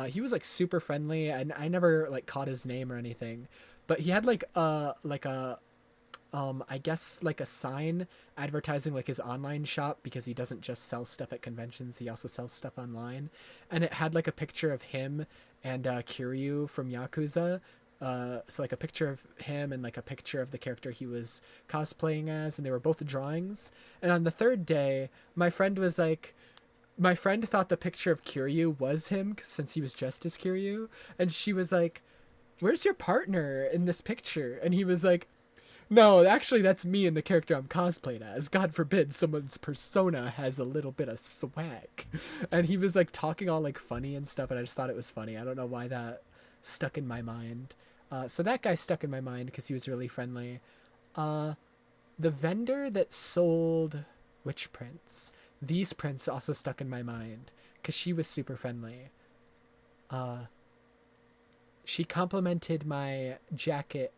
He was like super friendly, and I never like caught his name or anything, but he had like a I guess like a sign advertising like his online shop, because he doesn't just sell stuff at conventions, he also sells stuff online. And it had like a picture of him and Kiryu from Yakuza. So like a picture of him and like a picture of the character he was cosplaying as, and they were both drawings. And on the third day, my friend thought the picture of Kiryu was him since he was dressed as Kiryu, and she was like, "Where's your partner in this picture?" And he was like, "No, actually, that's me and the character I'm cosplayed as. God forbid someone's persona has a little bit of swag." And he was like talking all like funny and stuff, and I just thought it was funny. I don't know why that stuck in my mind. So that guy stuck in my mind because he was really friendly. The vendor that sold which prints? These prints also stuck in my mind because she was super friendly. She complimented my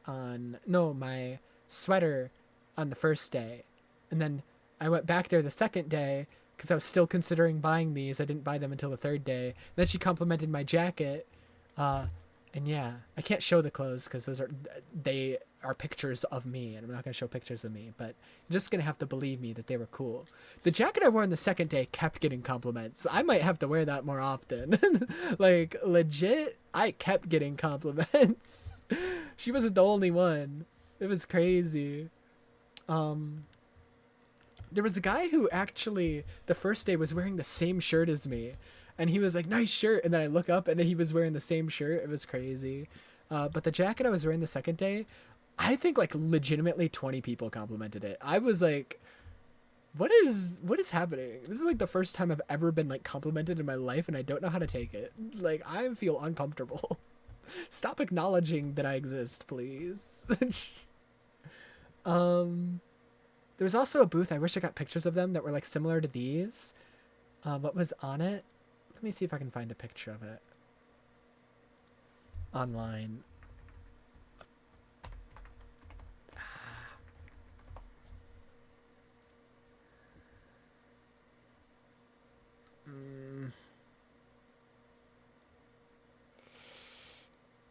my sweater on the first day, and then I went back there the second day because I was still considering buying these. I didn't buy them until the third day. And then she complimented my jacket, and yeah, I can't show the clothes because they are pictures of me, and I'm not gonna show pictures of me, but you're just gonna have to believe me that they were cool. The jacket I wore on the second day kept getting compliments. I might have to wear that more often. Like legit, I kept getting compliments. She wasn't the only one. It was crazy. There was a guy who actually the first day was wearing the same shirt as me, and he was like, "Nice shirt," and then I look up and he was wearing the same shirt. It was crazy. But the jacket I was wearing the second day, I think like legitimately 20 people complimented it. I was like, what is happening? This is like the first time I've ever been like complimented in my life, and I don't know how to take it. Like I feel uncomfortable. Stop acknowledging that I exist, please. There was also a booth, I wish I got pictures of them, that were like similar to these. What was on it? Let me see if I can find a picture of it online.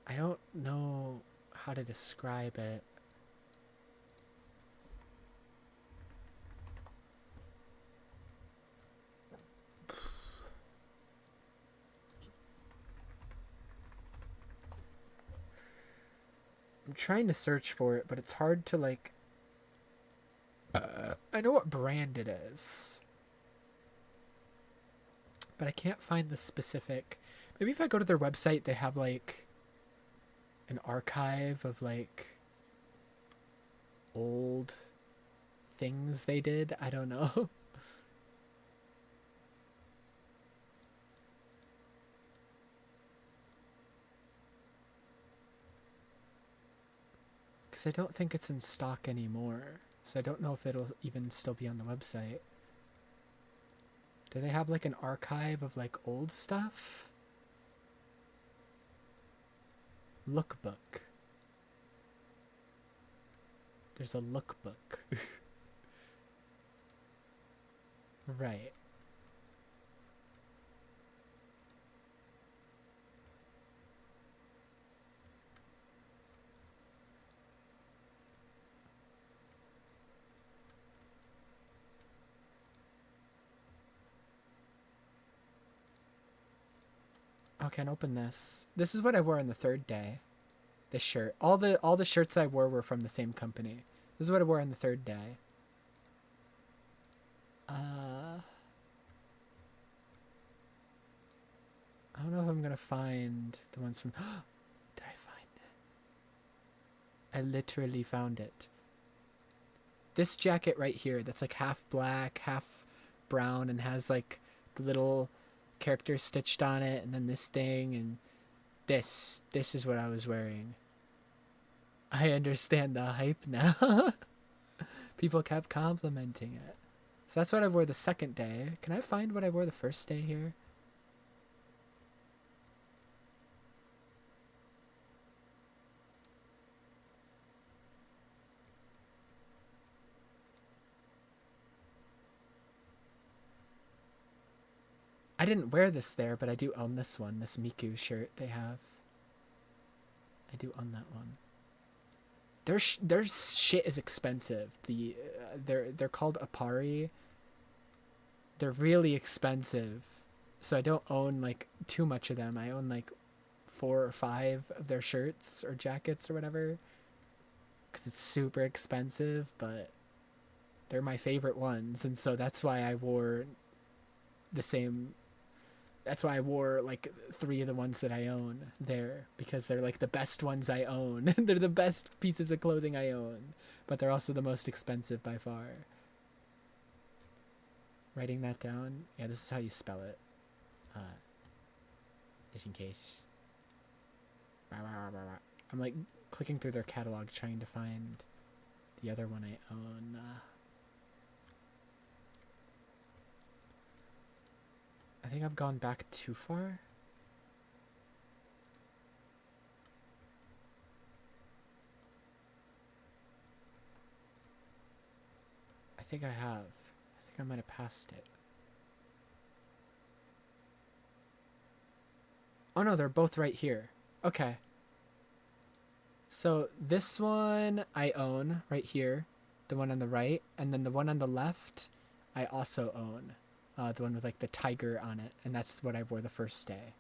I don't know how to describe it. I'm trying to search for it, but it's hard to like... I know what brand it is, but I can't find the specific... Maybe if I go to their website, they have like an archive of like old things they did. I don't know. Because I don't think it's in stock anymore. So I don't know if it'll even still be on the website. Do they have like an archive of like old stuff? Lookbook. There's a lookbook. Right. Oh, can't open this. This is what I wore on the third day. This shirt. All the shirts I wore were from the same company. This is what I wore on the third day. I don't know if I'm gonna find the ones from. Did I find it? I literally found it. This jacket right here, that's like half black, half brown, and has like the little characters stitched on it, and then this thing, and this is what I was wearing. I understand the hype now. People kept complimenting it. So that's what I wore the second day. Can I find what I wore the first day here? I didn't wear this there, but I do own this one, this Miku shirt they have. I do own that one. Their shit is expensive. They're called Apari. They're really expensive. So I don't own like too much of them. I own like 4 or 5 of their shirts or jackets or whatever. Cuz it's super expensive, but they're my favorite ones, and so that's why I wore the same. That's why I wore like 3 of the ones that I own there, because they're like the best ones I own. They're the best pieces of clothing I own, but they're also the most expensive by far. Writing that down. Yeah, this is how you spell it. Just in case. I'm like clicking through their catalog trying to find the other one I own. I think I've gone back too far. I think I have. I think I might have passed it. Oh no, they're both right here. Okay. So this one I own right here. The one on the right. And then the one on the left I also own. The one with like the tiger on it. And that's what I wore the first day.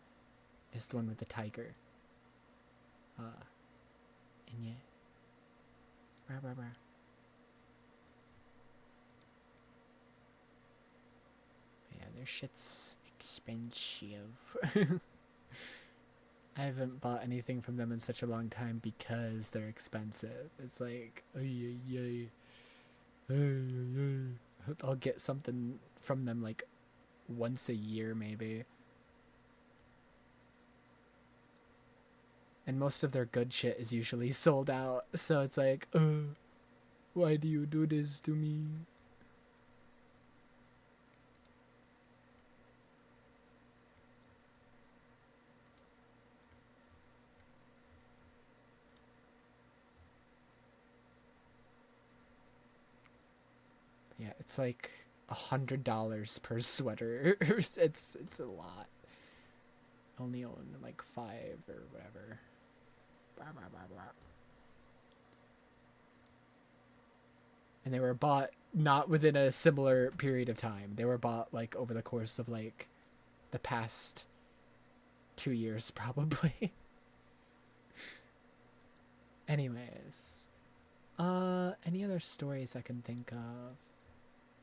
Is the one with the tiger. And yeah. Yeah, their shit's expensive. I haven't bought anything from them in such a long time because they're expensive. It's like, I'll get something from them like once a year maybe. And most of their good shit is usually sold out. So it's like, why do you do this to me? Yeah, it's like $100 per sweater. it's a lot. Only own like 5 or whatever. And they were bought not within a similar period of time. They were bought like over the course of like the past 2 years probably. Anyways, any other stories I can think of?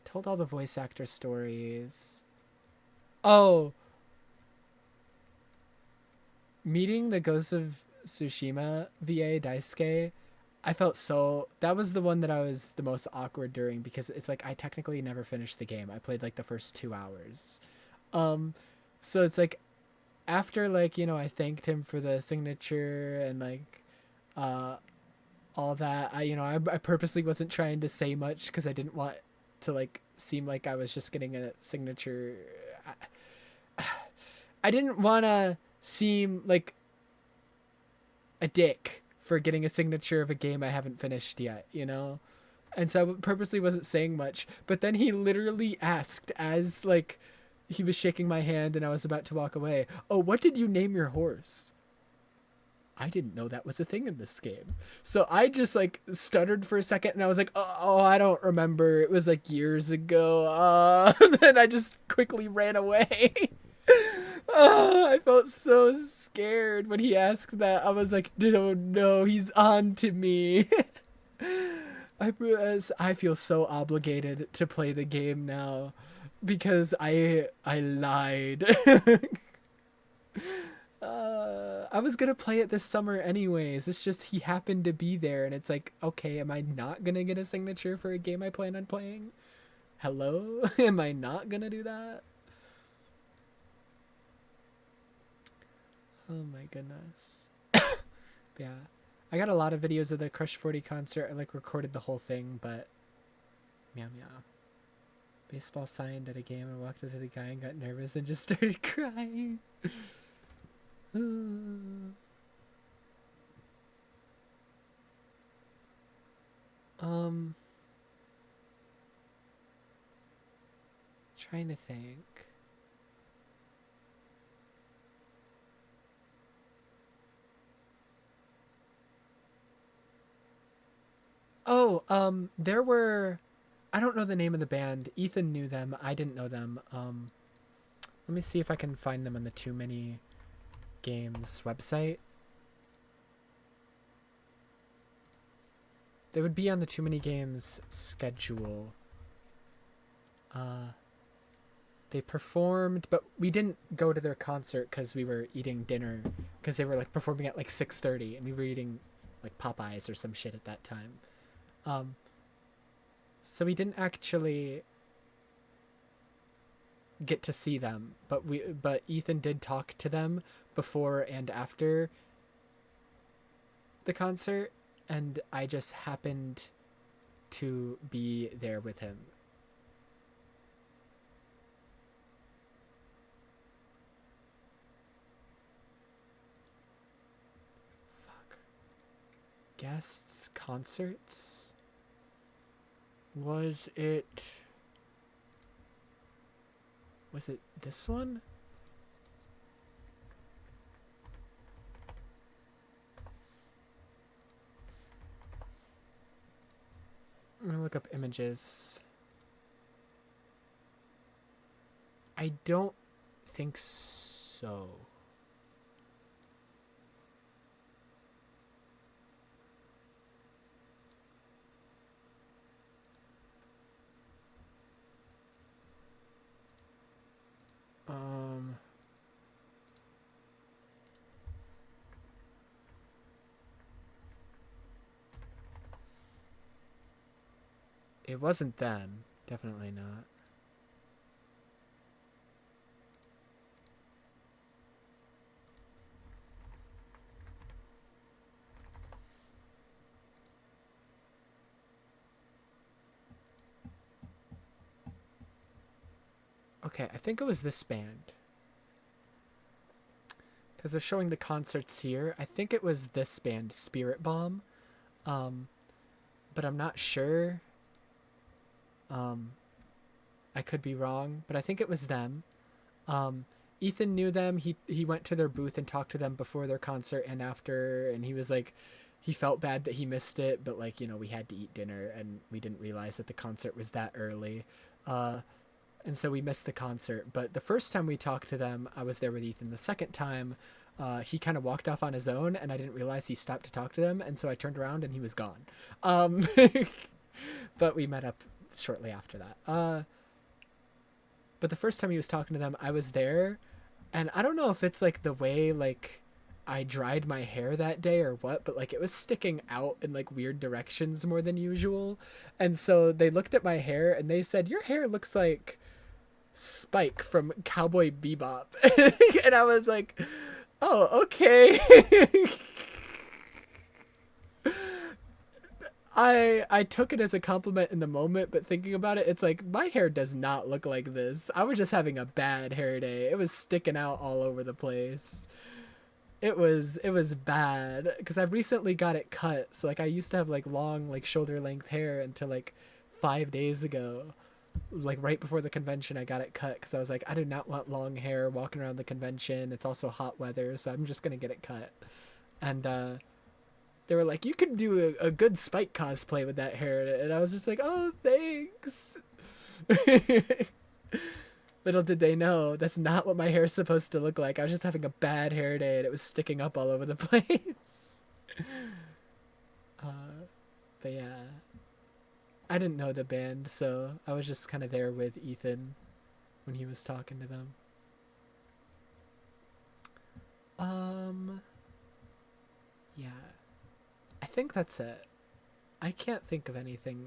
Told all the voice actor stories. Oh, Meeting the Ghost of Tsushima VA Daisuke, I felt so, that was the one that I was the most awkward during, because it's like I technically never finished the game. I played like the first 2 hours. Um, so it's like after, like, I thanked him for the signature and like uh all that. I purposely wasn't trying to say much because I didn't want to like seem like I was just getting a signature. I didn't want to seem like a dick for getting a signature of a game I haven't finished yet. And so I purposely wasn't saying much. But then he literally asked, as like he was shaking my hand and I was about to walk away, "Oh, what did you name your horse?" I didn't know that was a thing in this game. So I just like stuttered for a second and I was like, "Oh, I don't remember. It was like years ago." Then I just quickly ran away. I felt so scared when he asked that. I was like, "Oh no, he's on to me." I feel so obligated to play the game now because I lied. I was gonna play it this summer anyways. It's just he happened to be there, and it's like, okay, am I not gonna get a signature for a game I plan on playing? Hello? Am I not gonna do that? Oh my goodness. Yeah. I got a lot of videos of the Crush 40 concert. I like recorded the whole thing, but meow meow. Baseball signed at a game. I walked up to the guy and got nervous and just started crying. Trying to think. Oh, there were, I don't know the name of the band. Ethan knew them. I didn't know them. Let me see if I can find them on the Too Many Games website. They would be on the Too Many Games schedule. They performed, but we didn't go to their concert because we were eating dinner, because they were like performing at like 6:30 and we were eating like Popeyes or some shit at that time. Um, so we didn't actually get to see them, but Ethan did talk to them before and after the concert, and I just happened to be there with him. Fuck. Guests, concerts? Was it this one? I'm gonna look up images. I don't think so. It wasn't them. Definitely not. Okay, I think it was this band. Because they're showing the concerts here. I think it was this band, Spirit Bomb. But I'm not sure. I could be wrong, but I think it was them. Ethan knew them. He went to their booth and talked to them before their concert and after, and he was like, he felt bad that he missed it, but like, we had to eat dinner and we didn't realize that the concert was that early. And so we missed the concert. But the first time we talked to them, I was there with Ethan. The second time, he kind of walked off on his own, and I didn't realize he stopped to talk to them, and so I turned around and he was gone. But we met up shortly after that. But the first time he was talking to them, I was there, and I don't know if it's like the way like I dried my hair that day or what, but like it was sticking out in like weird directions more than usual. And so they looked at my hair and they said, "Your hair looks like Spike from Cowboy Bebop." And I was like, "Oh, okay." I took it as a compliment in the moment, but thinking about it, it's like my hair does not look like this. I was just having a bad hair day. It was sticking out all over the place. It was bad because I've recently got it cut. So like I used to have like long like shoulder length hair until like 5 days ago. Like right before the convention, I got it cut because I was like, I do not want long hair walking around the convention. It's also hot weather, so I'm just gonna get it cut. And they were like, you could do a good Spike cosplay with that hair, and I was just like, oh, thanks. Little did they know that's not what my hair's supposed to look like. I was just having a bad hair day and it was sticking up all over the place. But yeah, I didn't know the band, so I was just kind of there with Ethan when he was talking to them. Yeah, I think that's it. I can't think of anything.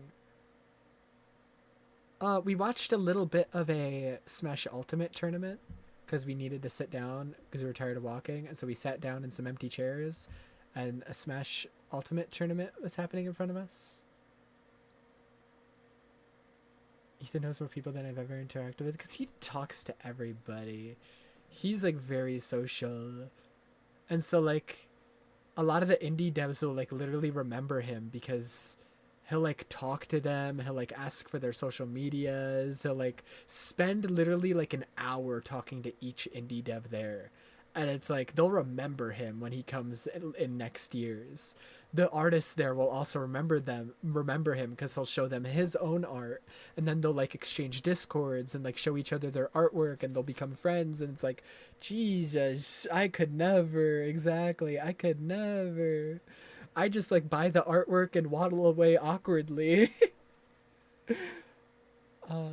We watched a little bit of a Smash Ultimate tournament because we needed to sit down because we were tired of walking, and so we sat down in some empty chairs, and a Smash Ultimate tournament was happening in front of us. Ethan knows more people than I've ever interacted with because he talks to everybody. He's like very social, and so like a lot of the indie devs will like literally remember him because he'll like talk to them, he'll like ask for their social medias, he'll like spend literally like an hour talking to each indie dev there, and it's like they'll remember him when he comes in next year's. The artists there will also remember him because he'll show them his own art, and then they'll like exchange discords and like show each other their artwork, and they'll become friends. And it's like, Jesus, I could never. Exactly, I could never. I just like buy the artwork and waddle away awkwardly. uh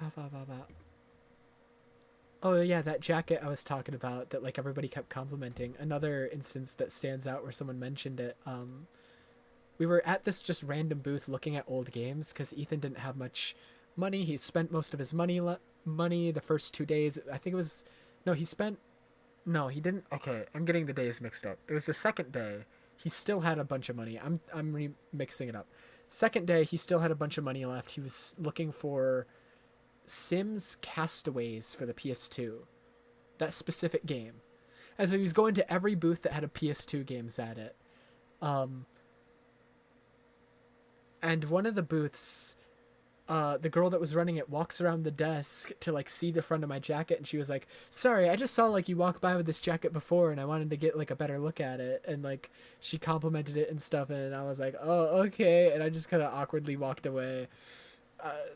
ba, ba, ba, ba. Oh yeah, that jacket I was talking about that like everybody kept complimenting. Another instance that stands out where someone mentioned it. We were at this just random booth looking at old games because Ethan didn't have much money. He spent most of his money the first 2 days. I think it was no, he spent no, he didn't. Okay, I'm getting the days mixed up. It was the second day. He still had a bunch of money. I'm remixing it up. Second day, he still had a bunch of money left. He was looking for Sims Castaways for the PS2. That specific game. And so he was going to every booth that had a PS2 games at it. And one of the booths, the girl that was running it walks around the desk to like see the front of my jacket, and she was like, sorry, I just saw like you walk by with this jacket before and I wanted to get like a better look at it. And like she complimented it and stuff, and I was like, oh, okay. And I just kind of awkwardly walked away.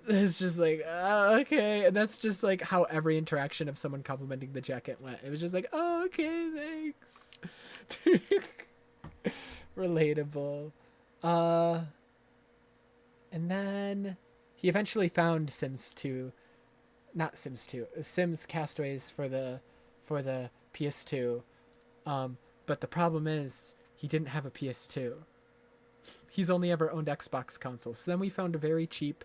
It's just like, okay. And that's just like how every interaction of someone complimenting the jacket went. It was just like, oh, okay, thanks. Relatable. And then he eventually found Sims 2, not Sims 2, Sims Castaways for the PS2. But the problem is he didn't have a PS2. He's only ever owned Xbox consoles. So then we found a very cheap,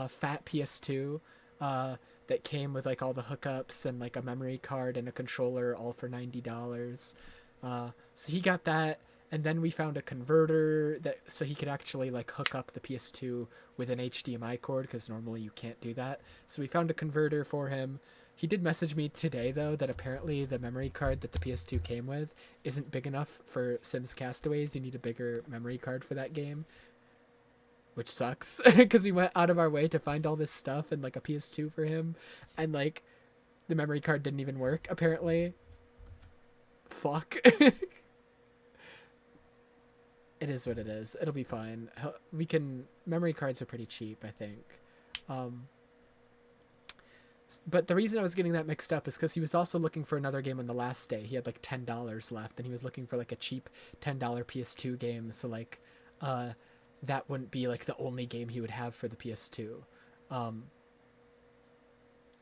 fat PS2 that came with like all the hookups and like a memory card and a controller, all for $90. So he got that, and then we found a converter that so he could actually like hook up the PS2 with an HDMI cord because normally you can't do that. So we found a converter for him. He did message me today though that apparently the memory card that the PS2 came with isn't big enough for Sims Castaways. You need a bigger memory card for that game, which sucks because we went out of our way to find all this stuff and like a PS2 for him, and like the memory card didn't even work apparently. Fuck. It is what it is. It'll be fine. We can. Memory cards are pretty cheap, I think. But the reason I was getting that mixed up is because he was also looking for another game on the last day. He had like $10 left, and he was looking for like a cheap $10 PS2 game. So like, that wouldn't be like the only game he would have for the PS2.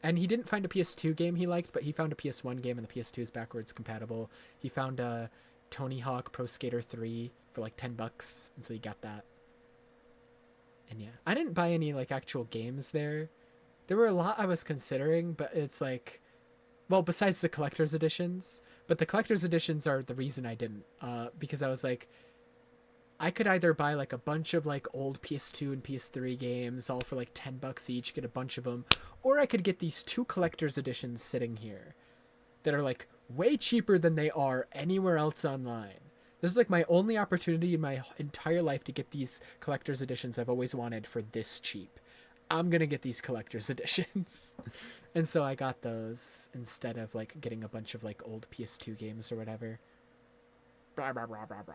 And he didn't find a PS2 game he liked, but he found a PS1 game, and the PS2 is backwards compatible. He found a Tony Hawk Pro Skater 3 for like $10, and so he got that. And yeah, I didn't buy any like actual games there. There were a lot I was considering, but it's like, well, besides the collector's editions, but the collector's editions are the reason I didn't, because I was like, I could either buy like a bunch of like old PS2 and PS3 games, all for like $10 each, get a bunch of them, or I could get these 2 collector's editions sitting here that are like way cheaper than they are anywhere else online. This is like my only opportunity in my entire life to get these collector's editions I've always wanted for this cheap. I'm gonna get these collector's editions. And so I got those instead of like getting a bunch of like old PS2 games or whatever. Blah, blah, blah, blah, blah.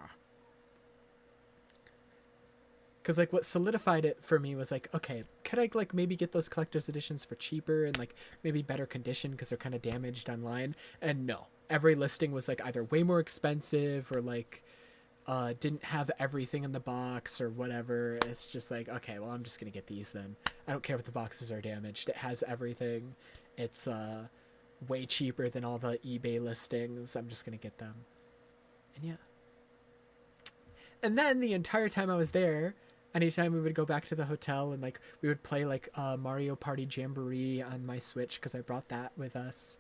Because like what solidified it for me was like, okay, could I like maybe get those collector's editions for cheaper and like maybe better condition because they're kind of damaged online? And no, every listing was like either way more expensive or like didn't have everything in the box or whatever. It's just like, okay, well, I'm just gonna get these then. I don't care if the boxes are damaged. It has everything. It's way cheaper than all the eBay listings. I'm just gonna get them. And yeah. And then the entire time I was there, anytime we would go back to the hotel and like we would play like Mario Party Jamboree on my Switch because I brought that with us.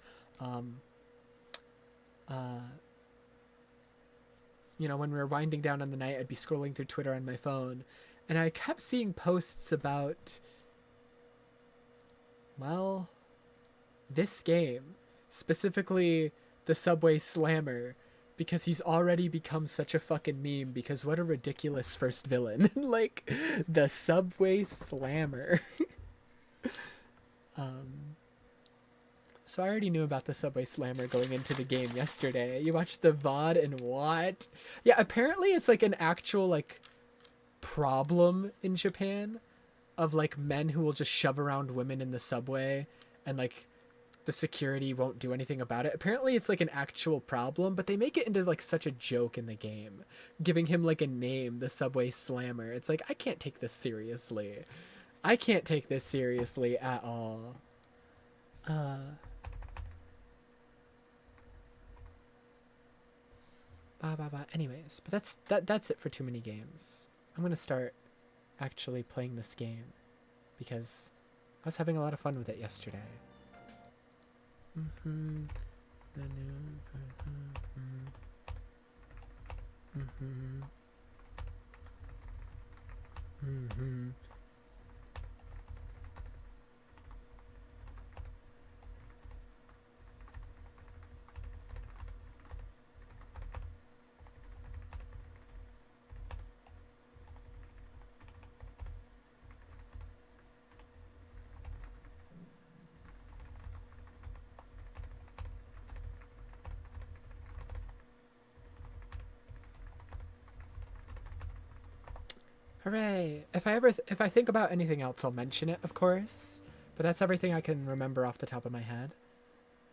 You know, when we were winding down on the night, I'd be scrolling through Twitter on my phone, and I kept seeing posts about, well, this game, specifically the Subway Slammer, because he's already become such a fucking meme, because what a ridiculous first villain. Like, the Subway Slammer. So I already knew about the Subway Slammer going into the game yesterday. You watched the VOD and what? Yeah, apparently it's like an actual like problem in Japan of like men who will just shove around women in the subway and like the security won't do anything about it. Apparently it's like an actual problem, but they make it into like such a joke in the game, giving him like a name, the Subway Slammer. It's like, I can't take this seriously. I can't take this seriously at all. Anyways, but that's it for Too Many Games. I'm gonna start actually playing this game because I was having a lot of fun with it yesterday. Hooray! If I think about anything else, I'll mention it, of course. But that's everything I can remember off the top of my head.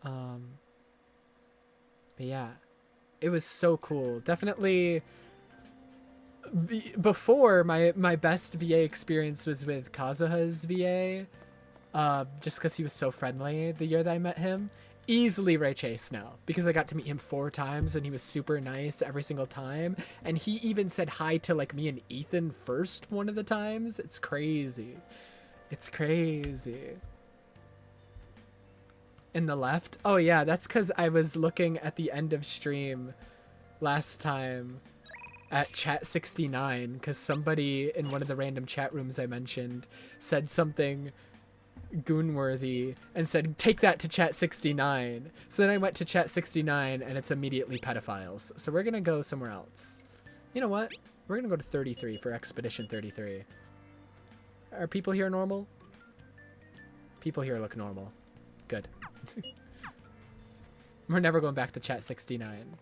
But yeah, it was so cool. Definitely. Before my best VA experience was with Kazuha's VA, just because he was so friendly the year that I met him. Easily Ray Chase now, because I got to meet him 4 times and he was super nice every single time, and he even said hi to like me and Ethan first one of the times. It's crazy. It's crazy. In the left? Oh yeah, that's because I was looking at the end of stream last time at chat 69 because somebody in one of the random chat rooms I mentioned said something goonworthy and said, take that to chat 69. So then I went to chat 69 and it's immediately pedophiles. So we're gonna go somewhere else. You know what? We're gonna go to 33 for Expedition 33. Are people here normal? People here look normal. Good. We're never going back to chat 69.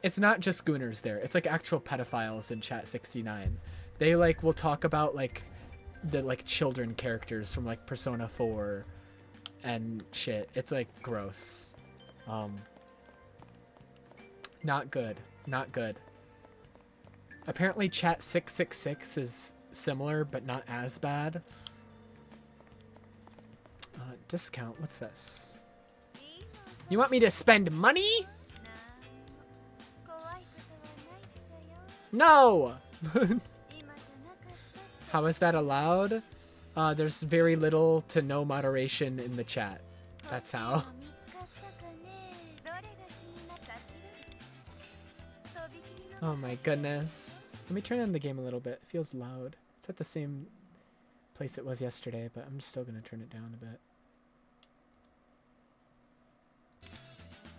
It's not just gooners there. It's like actual pedophiles in chat 69. They like will talk about like the like children characters from like Persona 4 and shit. It's like gross. Not good. Not good. Apparently chat 666 is similar but not as bad. Discount? What's this? You want me to spend money? No! How is that allowed? There's very little to no moderation in the chat. That's how. Oh my goodness. Let me turn on the game a little bit. It feels loud. It's at the same place it was yesterday, but I'm still gonna turn it down a bit.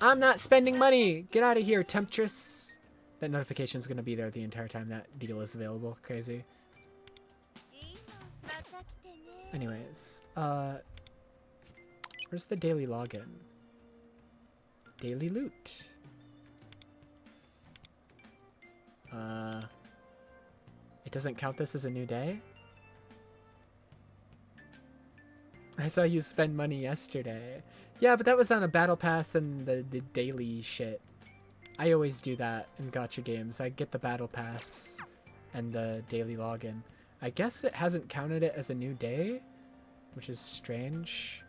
I'm not spending money! Get out of here, temptress! That notification's gonna be there the entire time that deal is available. Crazy. Anyways, where's the daily login? Daily loot. It doesn't count this as a new day? I saw you spend money yesterday. Yeah, but that was on a battle pass and the daily shit. I always do that in gacha games. I get the battle pass and the daily login. I guess it hasn't counted it as a new day, which is strange.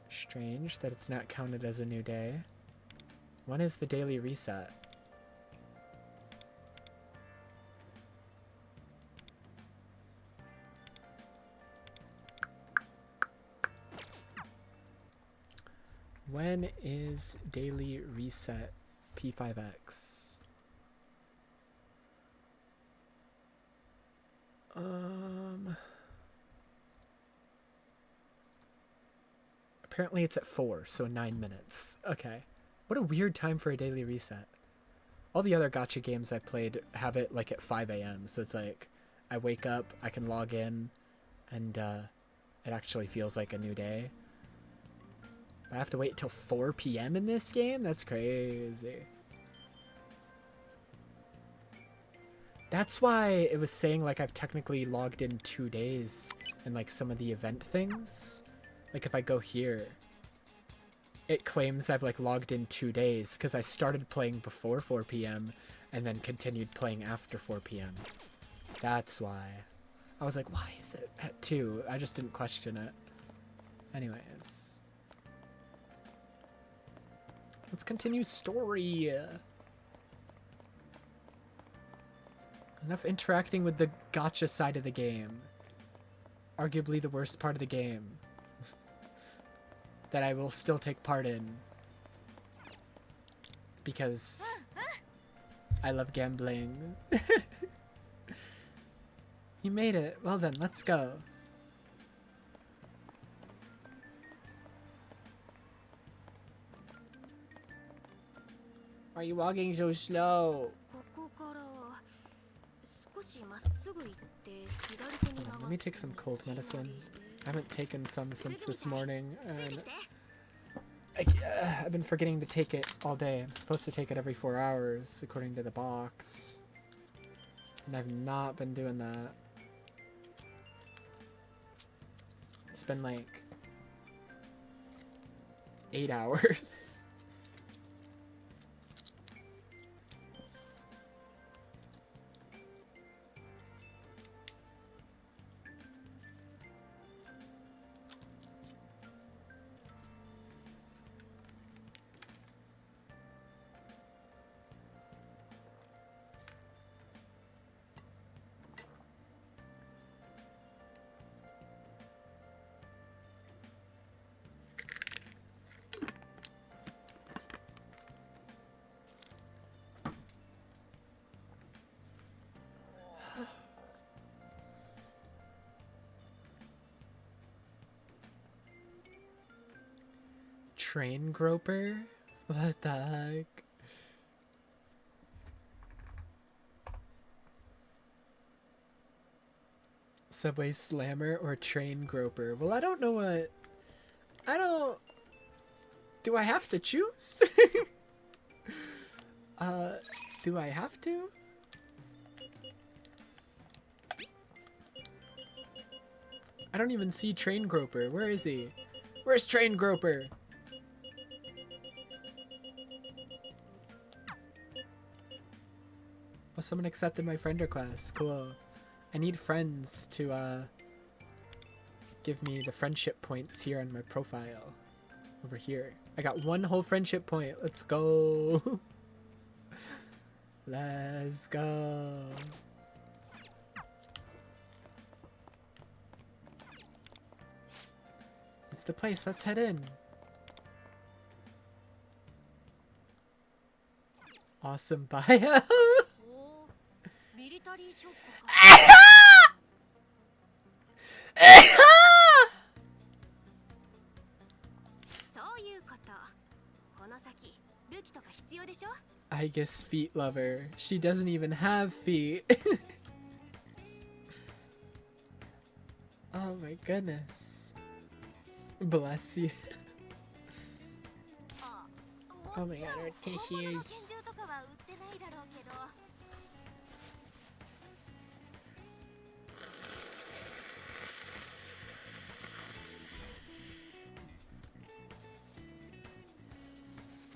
Strange that it's not counted as a new day. When is the daily reset? When is daily reset P5X? Apparently it's at 4, so 9 minutes. Okay. What a weird time for a daily reset. All the other gacha games I've played have it like at 5 a.m. So it's like I wake up, I can log in, and it actually feels like a new day. I have to wait till 4 p.m. in this game? That's crazy. That's why it was saying like I've technically logged in 2 days in like some of the event things. Like if I go here, it claims I've like logged in 2 days because I started playing before 4 p.m. and then continued playing after 4 p.m. That's why. I was like, why is it at 2? I just didn't question it. Anyways. Let's continue story. Enough interacting with the gacha side of the game. Arguably the worst part of the game. That I will still take part in. Because I love gambling. You made it. Well then, let's go. Why are you walking so slow? Let me take some cold medicine. I haven't taken some since this morning, and I've been forgetting to take it all day. I'm supposed to take it every 4 hours, according to the box. And I've not been doing that. It's been like 8 hours. Train groper? What the heck? Subway slammer or train groper? Well, I don't know what... Do I have to choose? Do I have to? I don't even see train groper. Where is he? Where's train groper? Oh, someone accepted my friend request. Cool. I need friends to give me the friendship points here on my profile. Over here. I got 1 whole friendship point. Let's go. Let's go. It's the place. Let's head in. Awesome bio. I guess feet lover. She doesn't even have feet. Oh my goodness. Bless you. Oh my god, our tissues.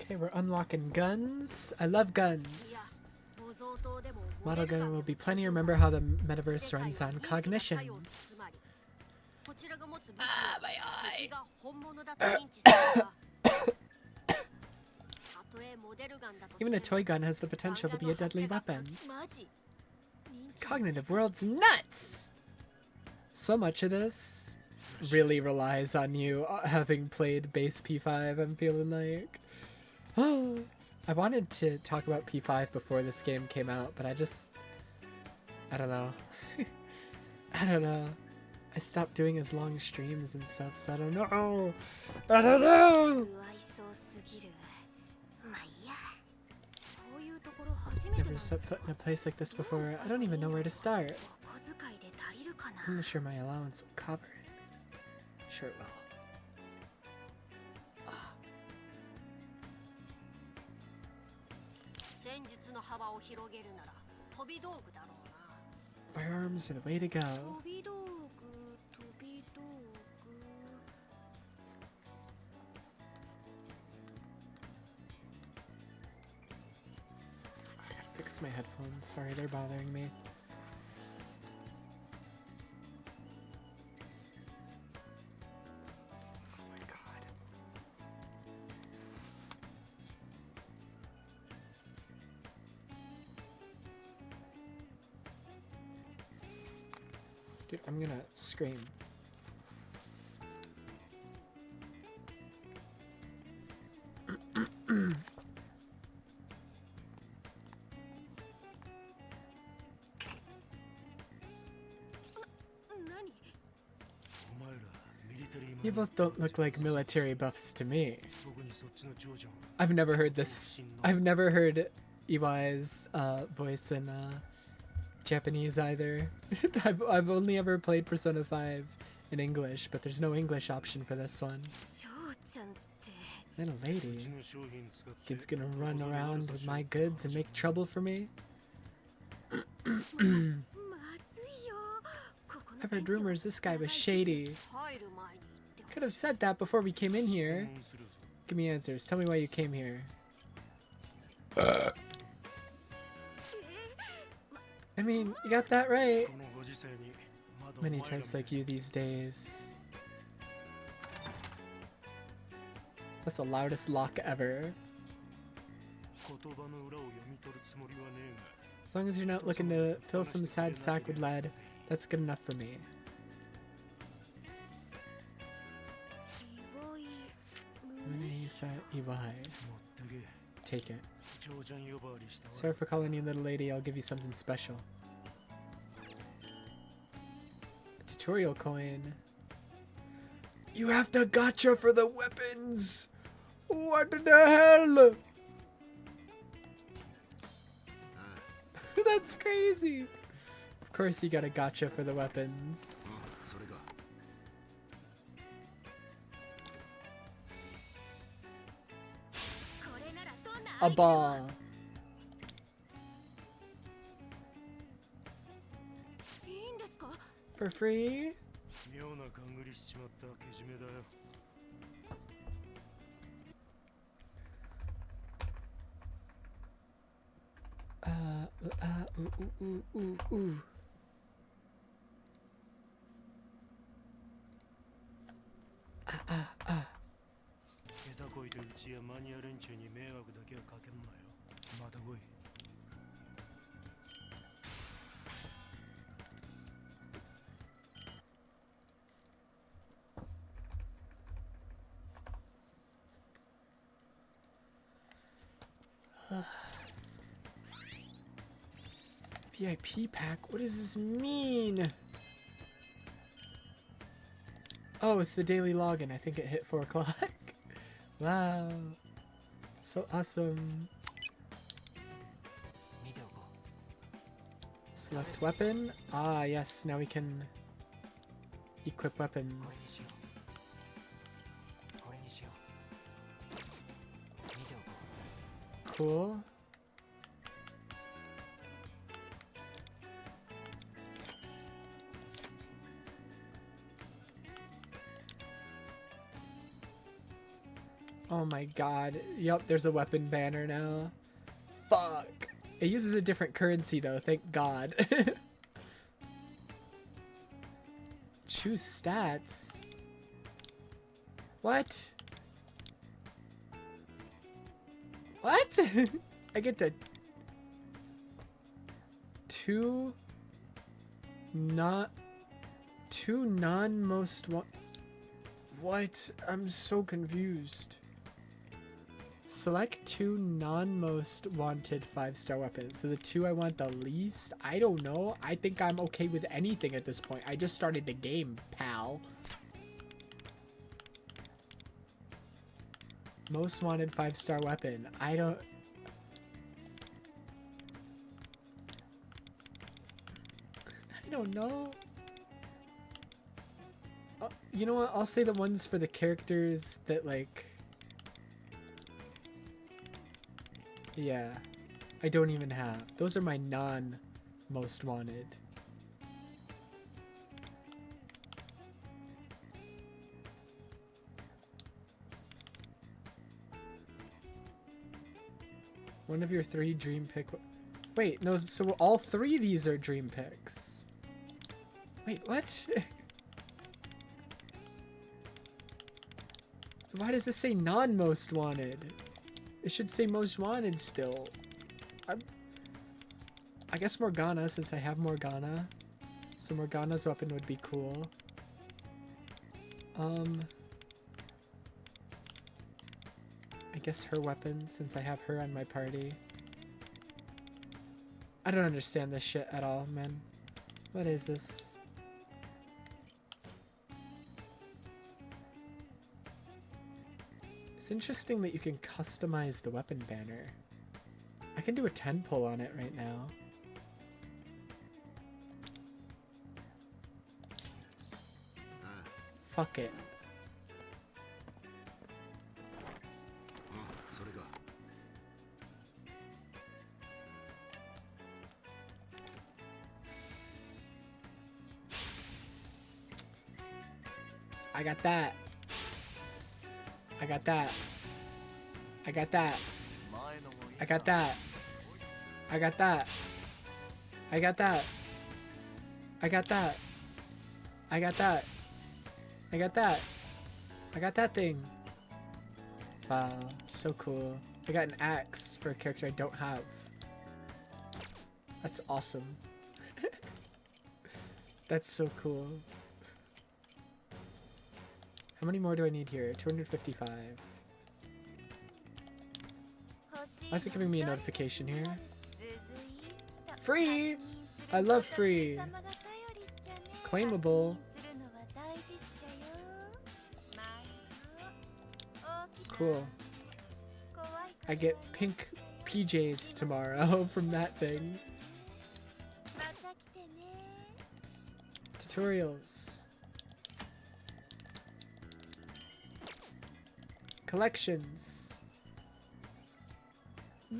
Okay, we're unlocking guns. I love guns. Model gun will be plenty. Remember how the metaverse runs on cognitions. Ah, my eye. Even a toy gun has the potential to be a deadly weapon. Cognitive world's nuts! So much of this really relies on you having played base P5, I'm feeling like. I wanted to talk about P5 before this game came out, but I don't know. I don't know. I stopped doing as long streams and stuff, so I don't know. I don't know! Never set foot in a place like this before. I don't even know where to start. I'm not sure my allowance will cover it. Sure it will. Firearms are the way to go. I gotta fix my headphones. Sorry, they're bothering me. Dude, I'm gonna scream. You both don't look like military buffs to me. I've never heard this. I've never heard Iwai's voice in Japanese either. I've only ever played Persona 5 in English, but there's no English option for this one. Little lady. Kid's gonna run around with my goods and make trouble for me? I've heard rumors this guy was shady. Could have said that before we came in here. Give me answers. Tell me why you came here. I mean, you got that right. Many types like you these days. That's the loudest lock ever. As long as you're not looking to fill some sad sack with lead, that's good enough for me. Iwai. Take it. Sorry for calling you little lady, I'll give you something special. A tutorial coin. You have to gotcha for the weapons! What the hell? That's crazy! Of course you got a gotcha for the weapons. A ball. For free? Ooh. VIP pack? What does this mean? Oh, it's the daily login. I think it hit 4 o'clock. Wow. So awesome. Select weapon. Ah, yes. Now we can equip weapons. Cool. Oh my god. Yep, there's a weapon banner now. Fuck. It uses a different currency though, thank god. Choose stats. What? What? I get to two non most what? I'm so confused. Select 2 non-most wanted 5-star weapons. So the 2 I want the least? I don't know. I think I'm okay with anything at this point. I just started the game, pal. Most wanted 5-star weapon. I don't know. You know what? I'll say the ones for the characters that like... Yeah, I don't even have. Those are my non-most wanted. One of your 3 dream pick. Wait, no, so all 3 of these are dream picks. Wait, what? Why does this say non-most wanted? It should say most wanted still. I guess Morgana, since I have Morgana. So Morgana's weapon would be cool. I guess her weapon, since I have her on my party. I don't understand this shit at all, man. What is this? It's interesting that you can customize the weapon banner. I can do a 10 pull on it right now. Fuck it. I got that. I got that. I got that. I got that. I got that. I got that. I got that. I got that. I got that. I got that thing. Wow, so cool. I got an axe for a character I don't have. That's awesome. That's so cool. How many more do I need here? 255. Why is it giving me a notification here? Free! I love free. Claimable. Cool. I get pink PJs tomorrow from that thing. Tutorials. Collections.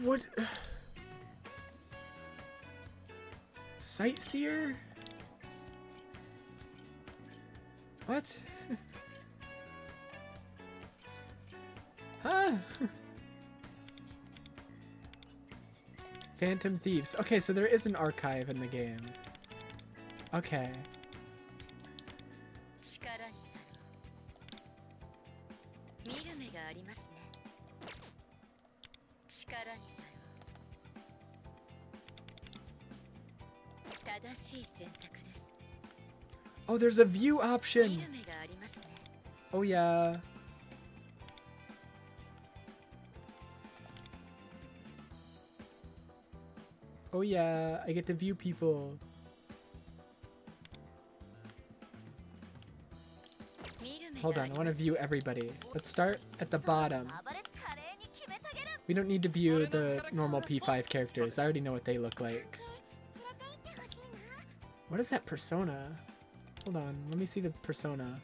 What? Sightseer? What? Huh? Phantom Thieves. Okay, so there is an archive in the game. Okay. Oh, there's a view option. Oh yeah. Oh yeah, I get to view people. Hold on, I want to view everybody. Let's start at the bottom. We don't need to view the normal P5 characters. I already know what they look like. What is that persona? Hold on, let me see the persona.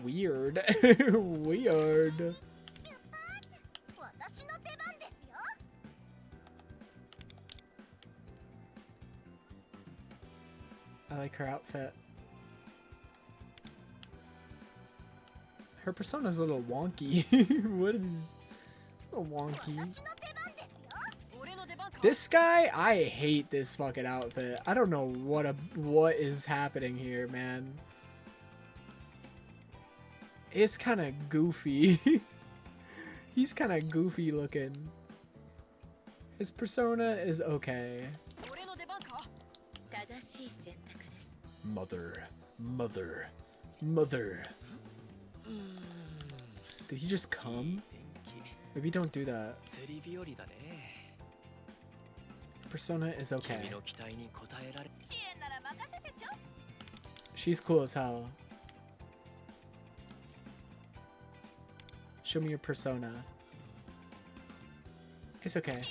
Weird. Weird. I like her outfit. Her persona's a little wonky. What is a wonky? This guy, I hate this fucking outfit. I don't know what is happening here, man. It's kind of goofy. He's kind of goofy looking. His persona is okay. Mother. Did he just come? Maybe don't do that. Persona is okay. She's cool as hell. Show me your persona. It's okay.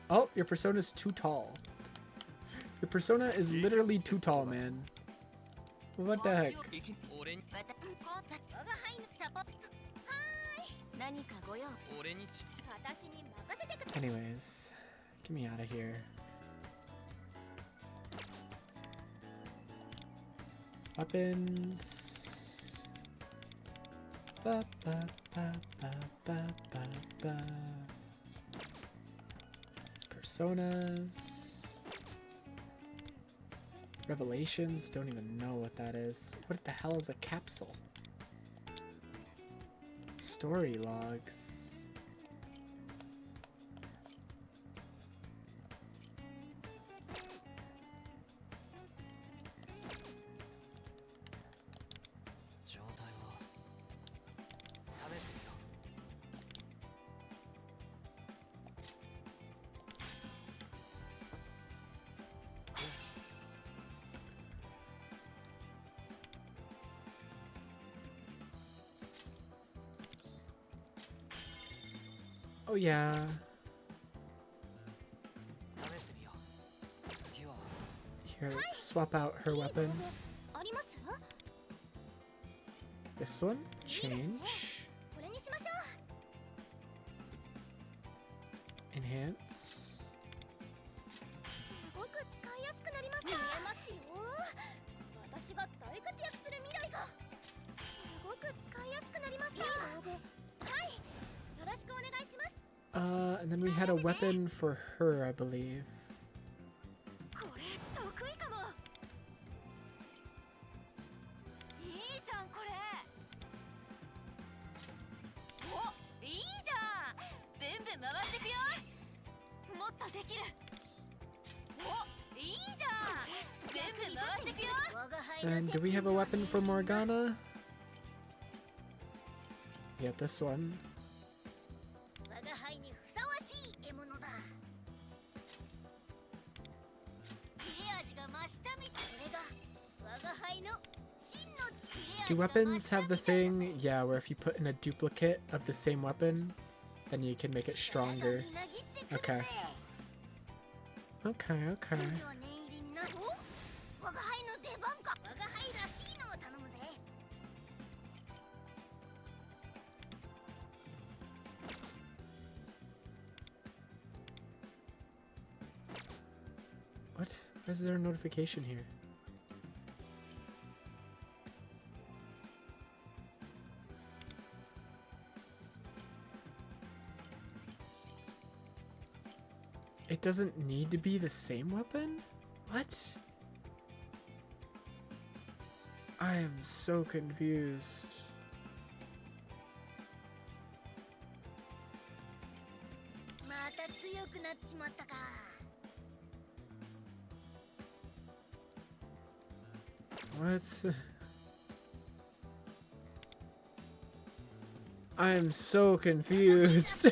Oh, your persona's too tall. Your persona is literally too tall, man. What the heck? Anyways, get me out of here. Weapons. Ba, ba, ba, ba, ba, ba, ba. Personas. Revelations, don't even know what that is. What the hell is a capsule? Story logs. Oh yeah. Here, let's swap out her weapon. This one? Change. Enhance. And then we had a weapon for her, I believe. And do we have a weapon for Morgana? Yeah, this one. Do weapons have the thing, yeah, where if you put in a duplicate of the same weapon, then you can make it stronger? Okay. Okay. What? Why is there a notification here? It doesn't need to be the same weapon? What? I am so confused. What? I am so confused.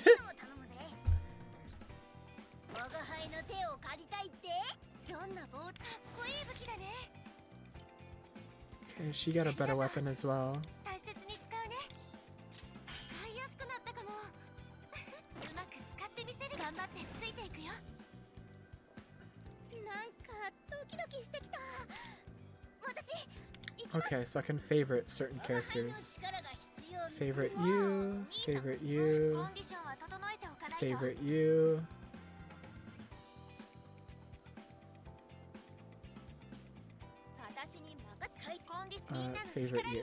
Okay, she got a better weapon as well. Okay, so I can favorite certain characters. Favorite you, favorite you, favorite you. Favorite you.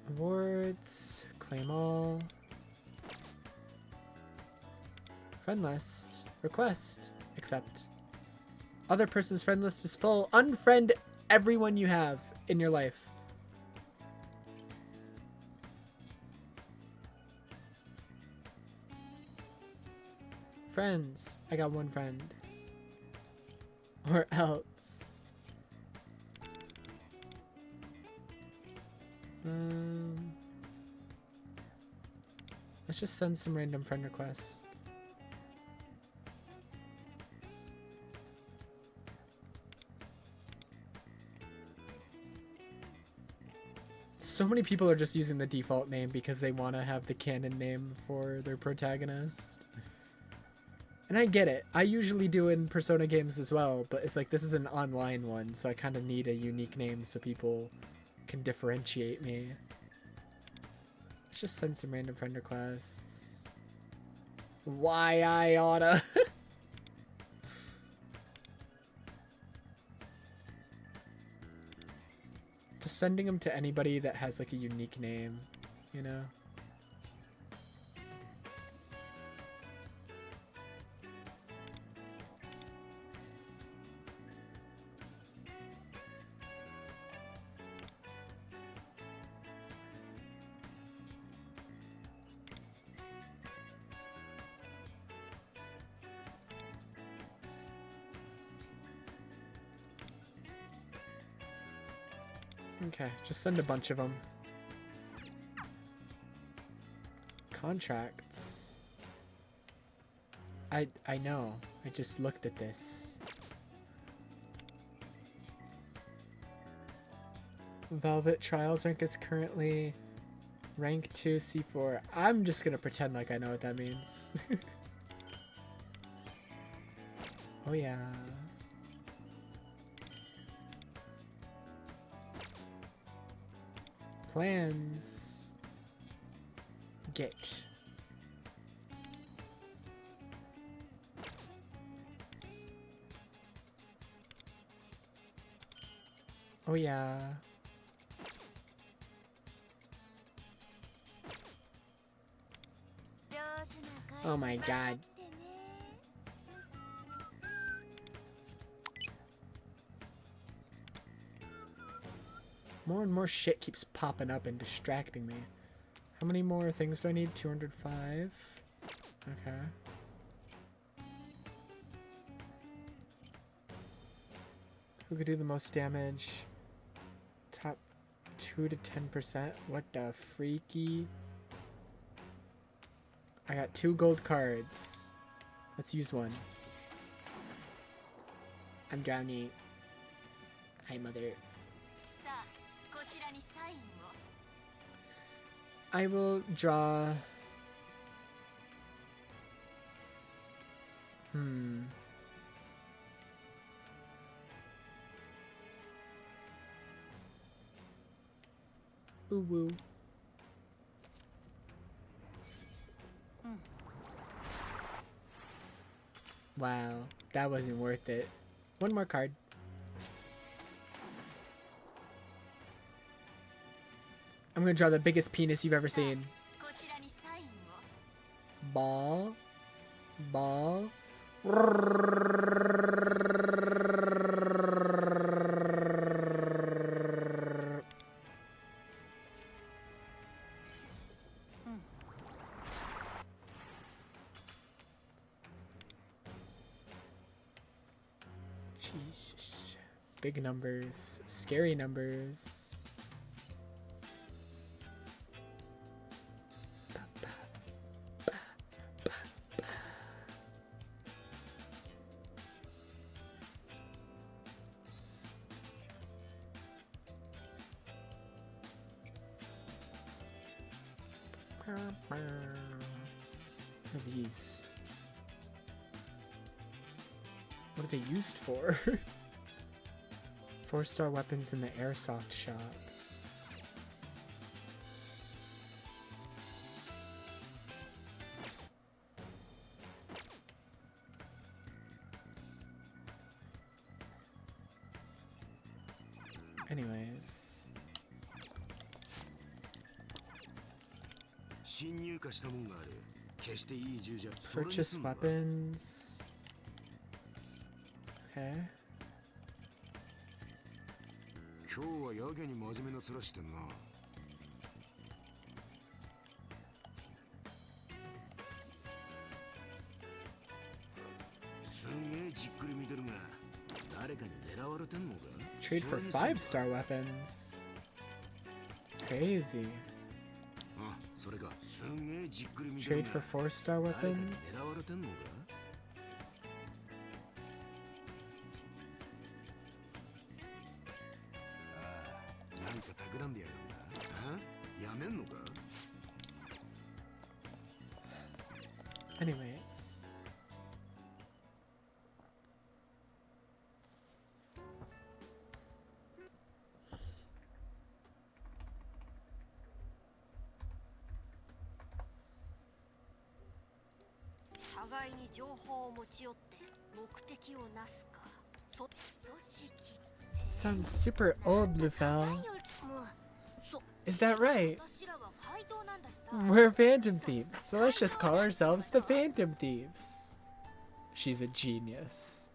Awards, claim all. Friend list, request, accept. Other person's friend list is full. Unfriend everyone you have in your life. Friends. I got one friend. Or else. Let's just send some random friend requests. So many people are just using the default name because they want to have the canon name for their protagonist. And I get it. I usually do in Persona games as well, but it's like this is an online one, so I kind of need a unique name so people can differentiate me. Let's just send some random friend requests. Why I oughta. Just sending them to anybody that has like a unique name, you know? Okay, just send a bunch of them. Contracts. I know. I just looked at this. Velvet Trials rank is currently rank 2 C4. I'm just gonna pretend like I know what that means. Oh yeah. Plans. Get. Oh yeah. Oh my god. More and more shit keeps popping up and distracting me. How many more things do I need? 205. Okay. Who could do the most damage? Top 2 to 10%? What the freaky? I got 2 gold cards. Let's use one. I'm drowning. Hi, mother. I will draw... Ooh woo. Wow, that wasn't worth it. One more card. I'm gonna draw the biggest penis you've ever seen. Ball. Ball. Jesus. Big numbers. Scary numbers. What are these? What are they used for? 4-star weapons in the airsoft shop. Anyways. Purchase weapons. Okay. Trade for 5-star weapons. Crazy. Trade for 4-star weapons. Anyways. Sounds super old, Lufel. Is that right? We're Phantom Thieves, so let's just call ourselves the Phantom Thieves. She's a genius.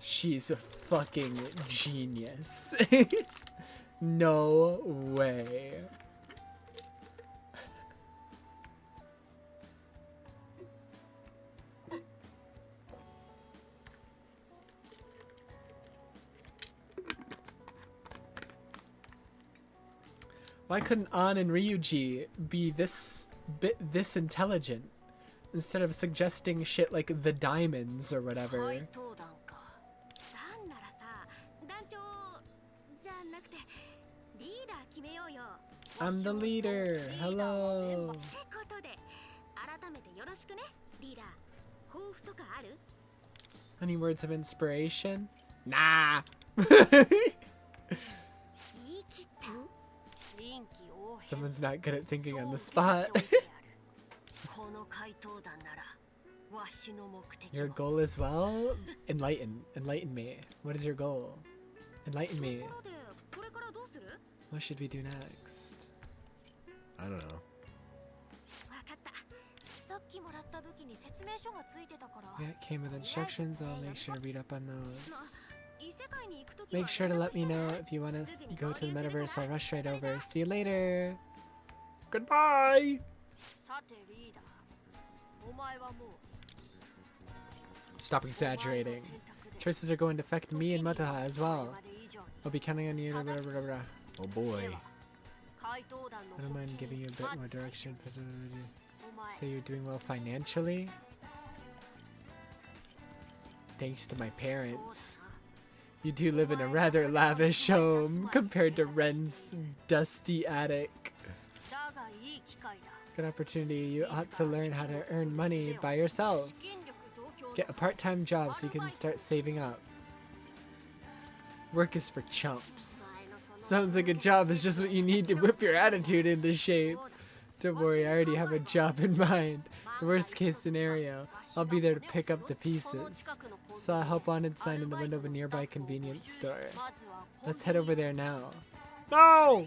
She's a fucking genius. No way. Why couldn't An and Ryuji be this intelligent instead of suggesting shit like the diamonds or whatever? I'm the leader. Hello. Any words of inspiration? Nah. Someone's not good at thinking on the spot. Your goal as well? Enlighten me. What is your goal? Enlighten me. What should we do next? I don't know. Yeah, it came with instructions. I'll make sure to read up on those. Make sure to let me know if you want to go to the metaverse. I'll rush right over. See you later. Goodbye. Stop exaggerating. Choices are going to affect me and Mataha as well. I'll be counting on you. Oh boy. I don't mind giving you a bit more direction. Say you're doing well financially. Thanks to my parents. You do live in a rather lavish home compared to Ren's dusty attic. Good opportunity. You ought to learn how to earn money by yourself. Get a part-time job so you can start saving up. Work is for chumps. Sounds like a job is just what you need to whip your attitude into shape. Don't worry, I already have a job in mind. The worst case scenario, I'll be there to pick up the pieces. Saw a help wanted sign in the window of a nearby convenience store. Let's head over there now. No!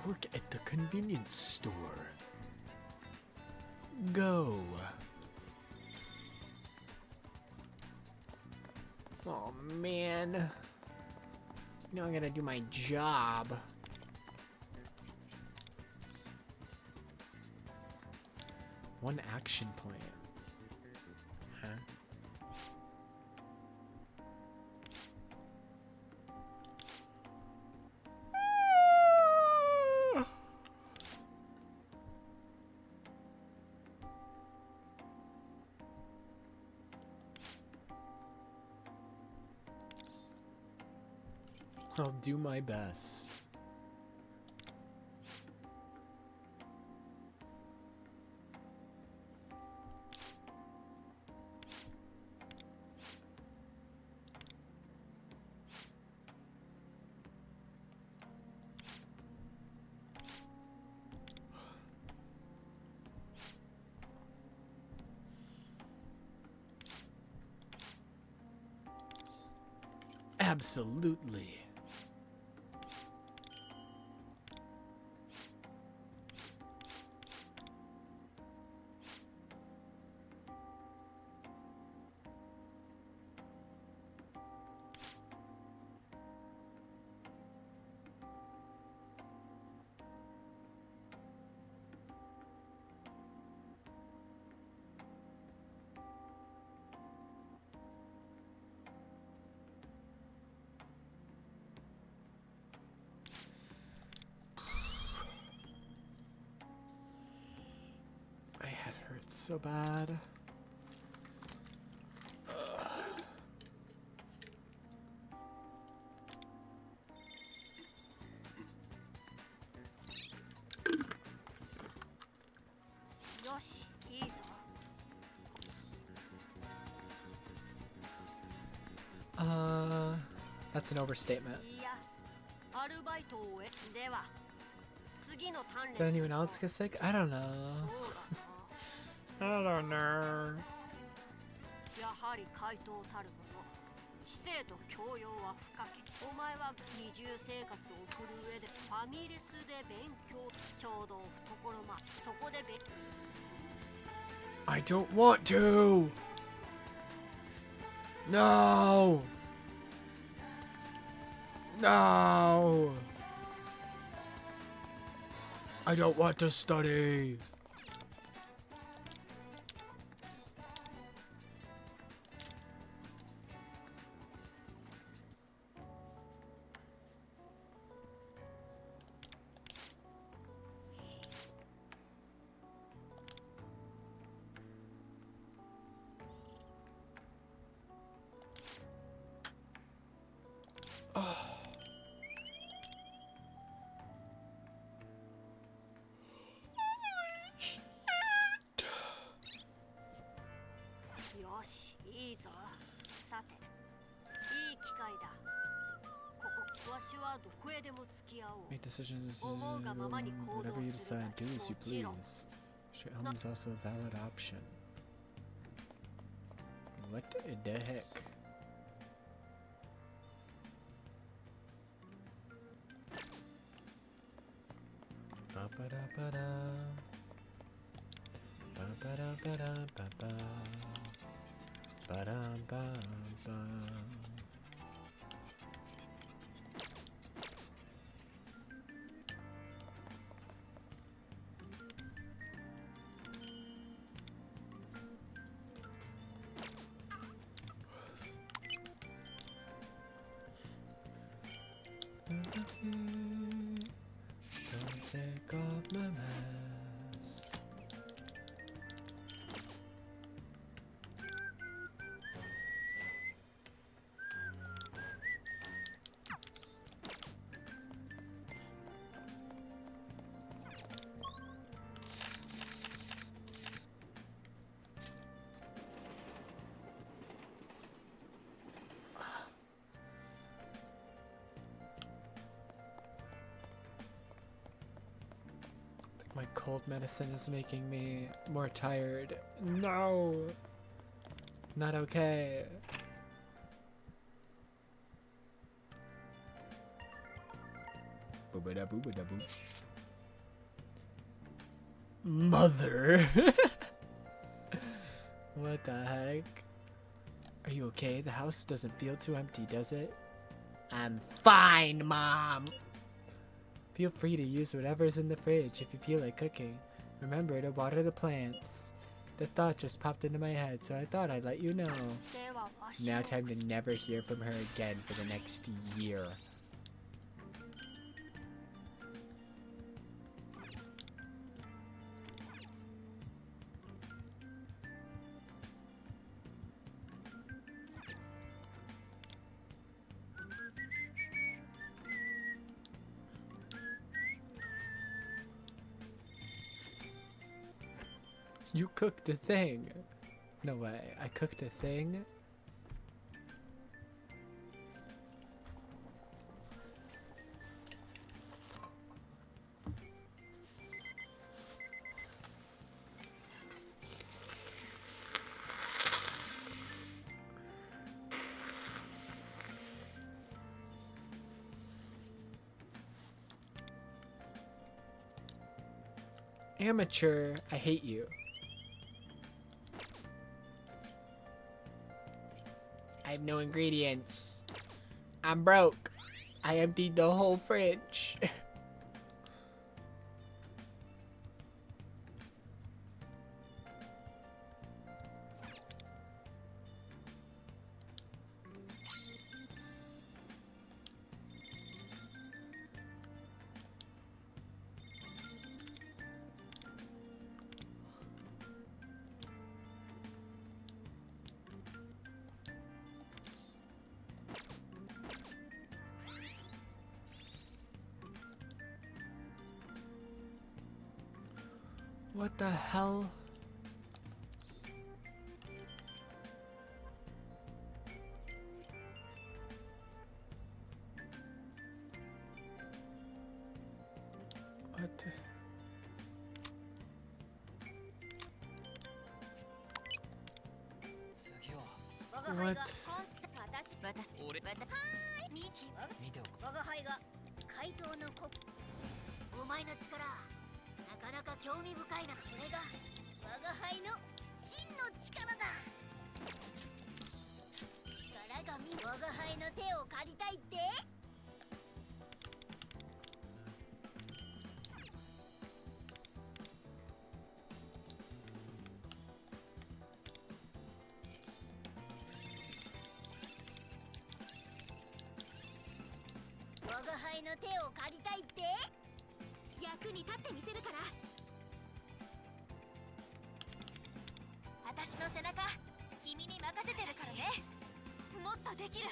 Work at the convenience store. Go. Oh man. Now I gotta do my job. One action point. Huh? I'll do my best. Absolutely. My head hurts so bad. That's an overstatement. Did anyone else get sick? I don't know. I don't know. やはり怪盗たるもの知性と教養は不可欠お前は二重生活を送る上でファミレスで勉強ちょうど懐間そこで勉 I don't want to. No. No. I don't want to study. Make decisions whatever you decide. Do as you please. Straight home is also a valid option. What the heck? Ba-ba-da-ba-da. Ba-ba-da-ba-da-ba-ba. Ba-da-ba-ba. Don't take off my mask. My cold medicine is making me more tired. No! Not okay. Boobada boobada boo. Mother. What the heck? Are you okay? The house doesn't feel too empty, does it? I'm fine, Mom. Feel free to use whatever's in the fridge if you feel like cooking. Remember to water the plants. The thought just popped into my head, so I thought I'd let you know. ではわし Now も time to never hear from her again for the next year. You cooked a thing. No way. I cooked a thing? Amateur, I hate you. I have no ingredients. I'm broke. I emptied the whole fridge. What the hell? What the... What? 我が輩が怪盗の子お前の力なかなか興味深いな。それが我が輩の真の力だ。力が我が輩の手を借りたいって。我が輩の手を借りたいって。役に立ってみせるから。私の背中君に任せてるからね。もっとできる。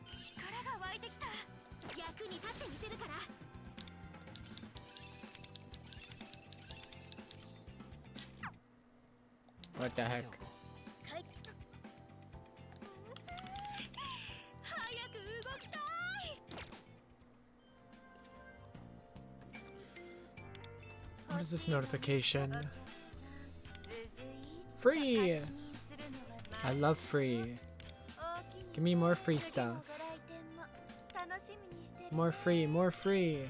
力が湧いてきた。役に立ってみせるから。 What the heck? 早く動きたい。 What is this notification? Free! I love free. Give me more free stuff. More free, more free.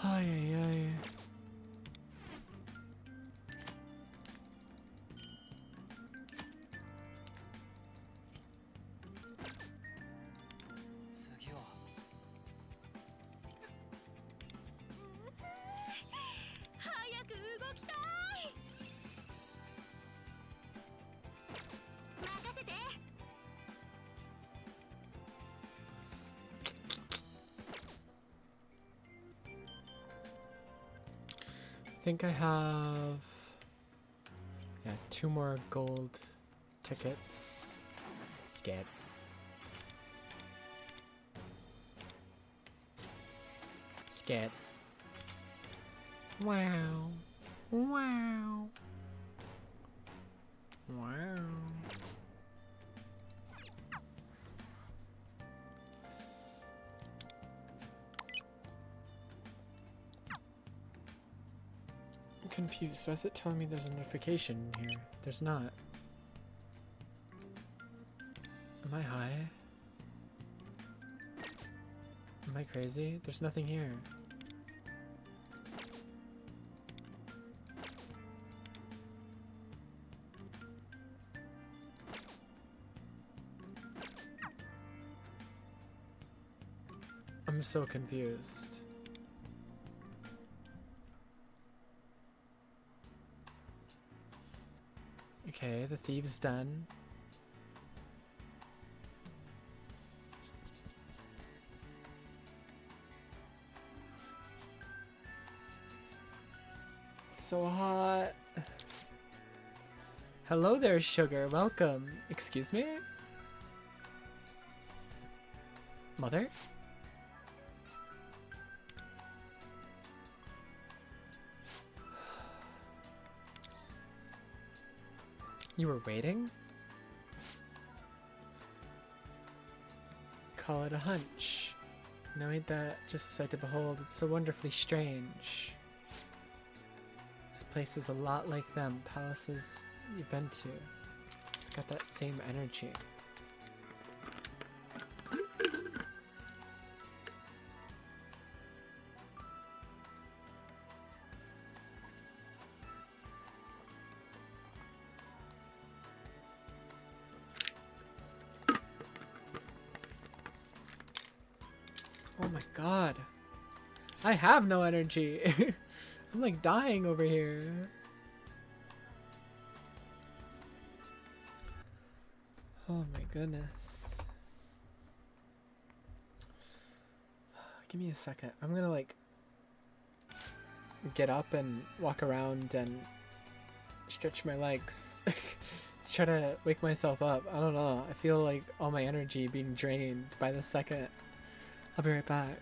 Ay, ay, ay. I think I have 2 more gold tickets. Skip. Skip. Wow. Wow. Wow. I'm confused. Why is it telling me there's a notification here? There's not. Am I high? Am I crazy? There's nothing here. I'm so confused. Okay, the thieves done. So hot. Hello there, sugar. Welcome. Excuse me? Mother? You were waiting? Call it a hunch. No, ain't that just a sight to behold? It's so wonderfully strange. This place is a lot like them palaces you've been to. It's got that same energy. Oh my god. I have no energy. I'm like dying over here. Oh my goodness. Give me a second. I'm gonna like get up and walk around and stretch my legs. Try to wake myself up. I don't know. I feel like all my energy being drained by the second. I'll be right back.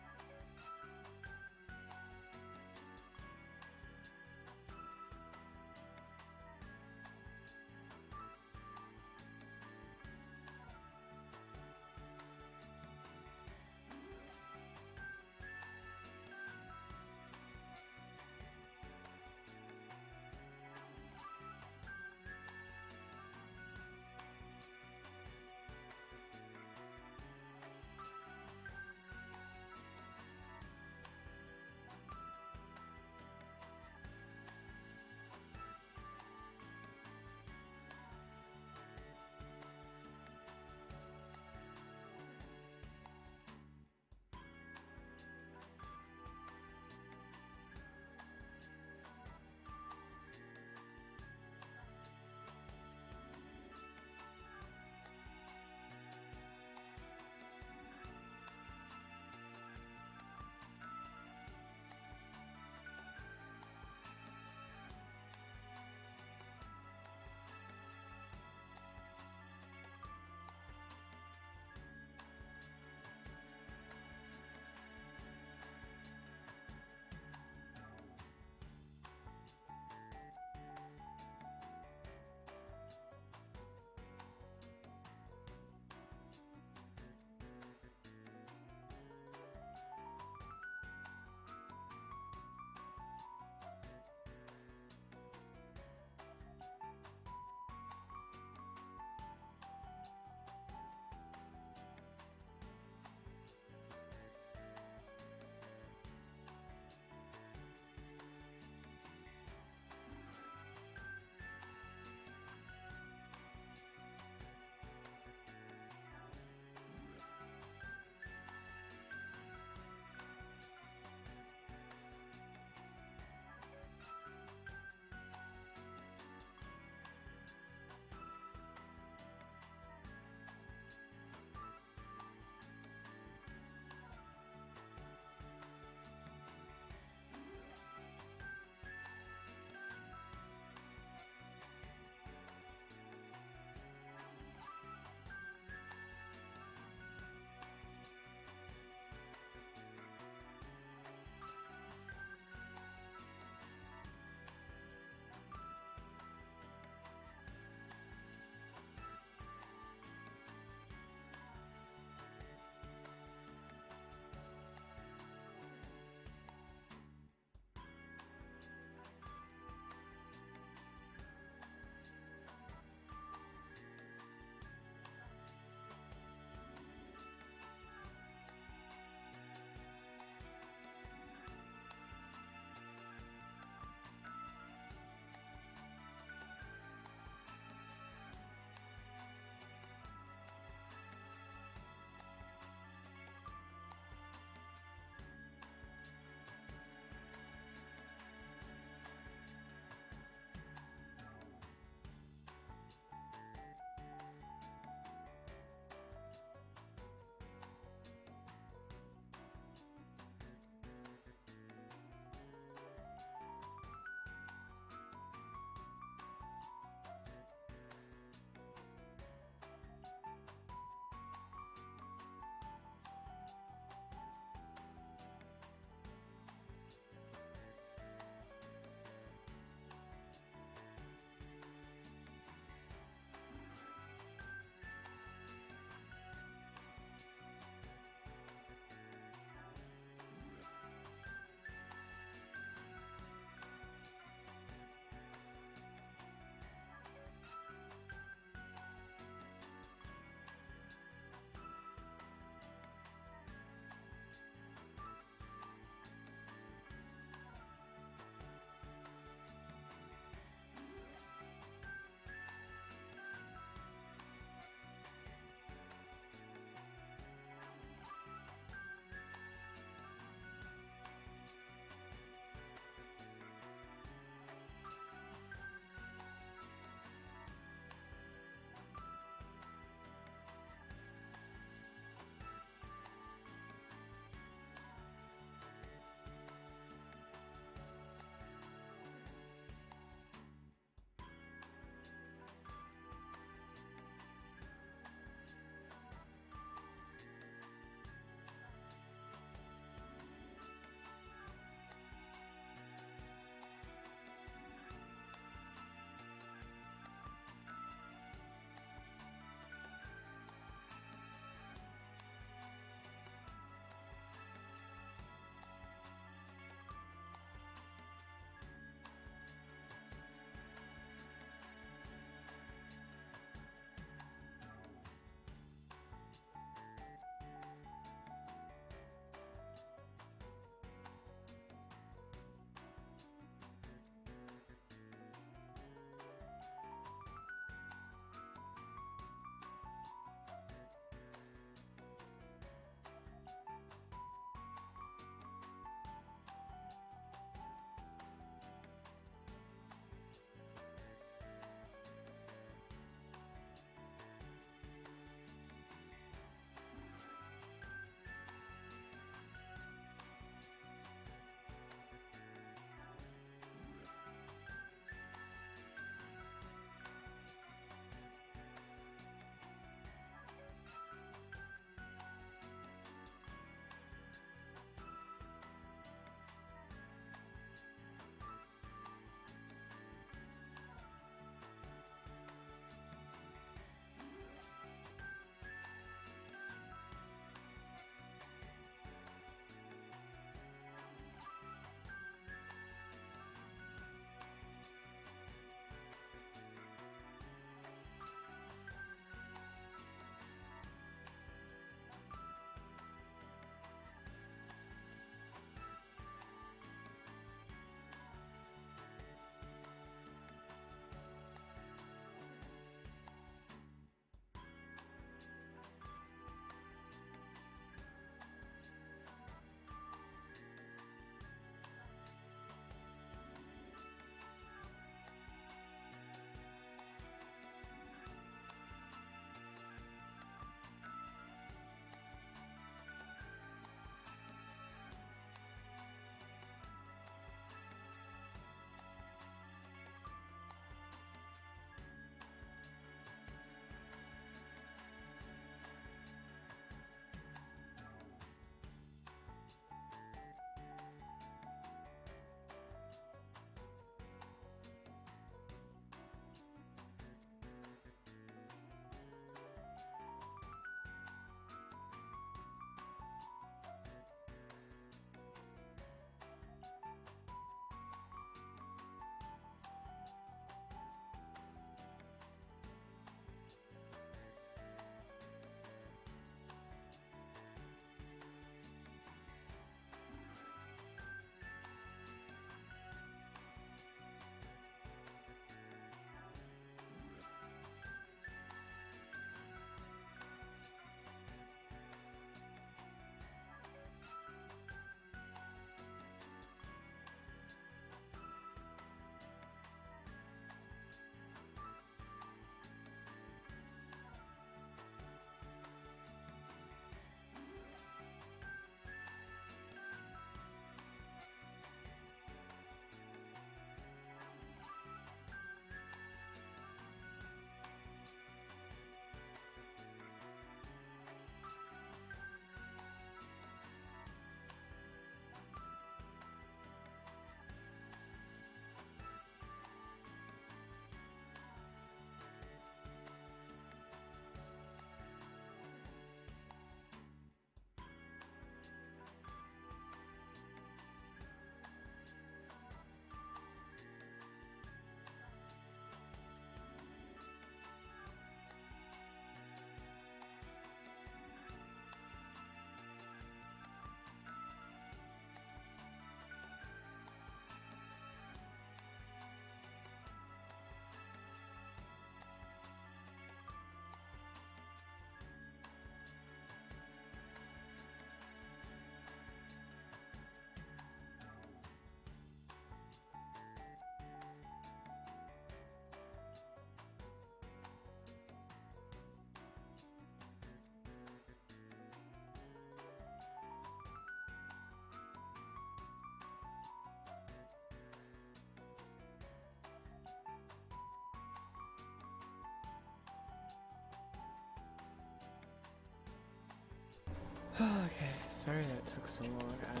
Okay, sorry that took so long. I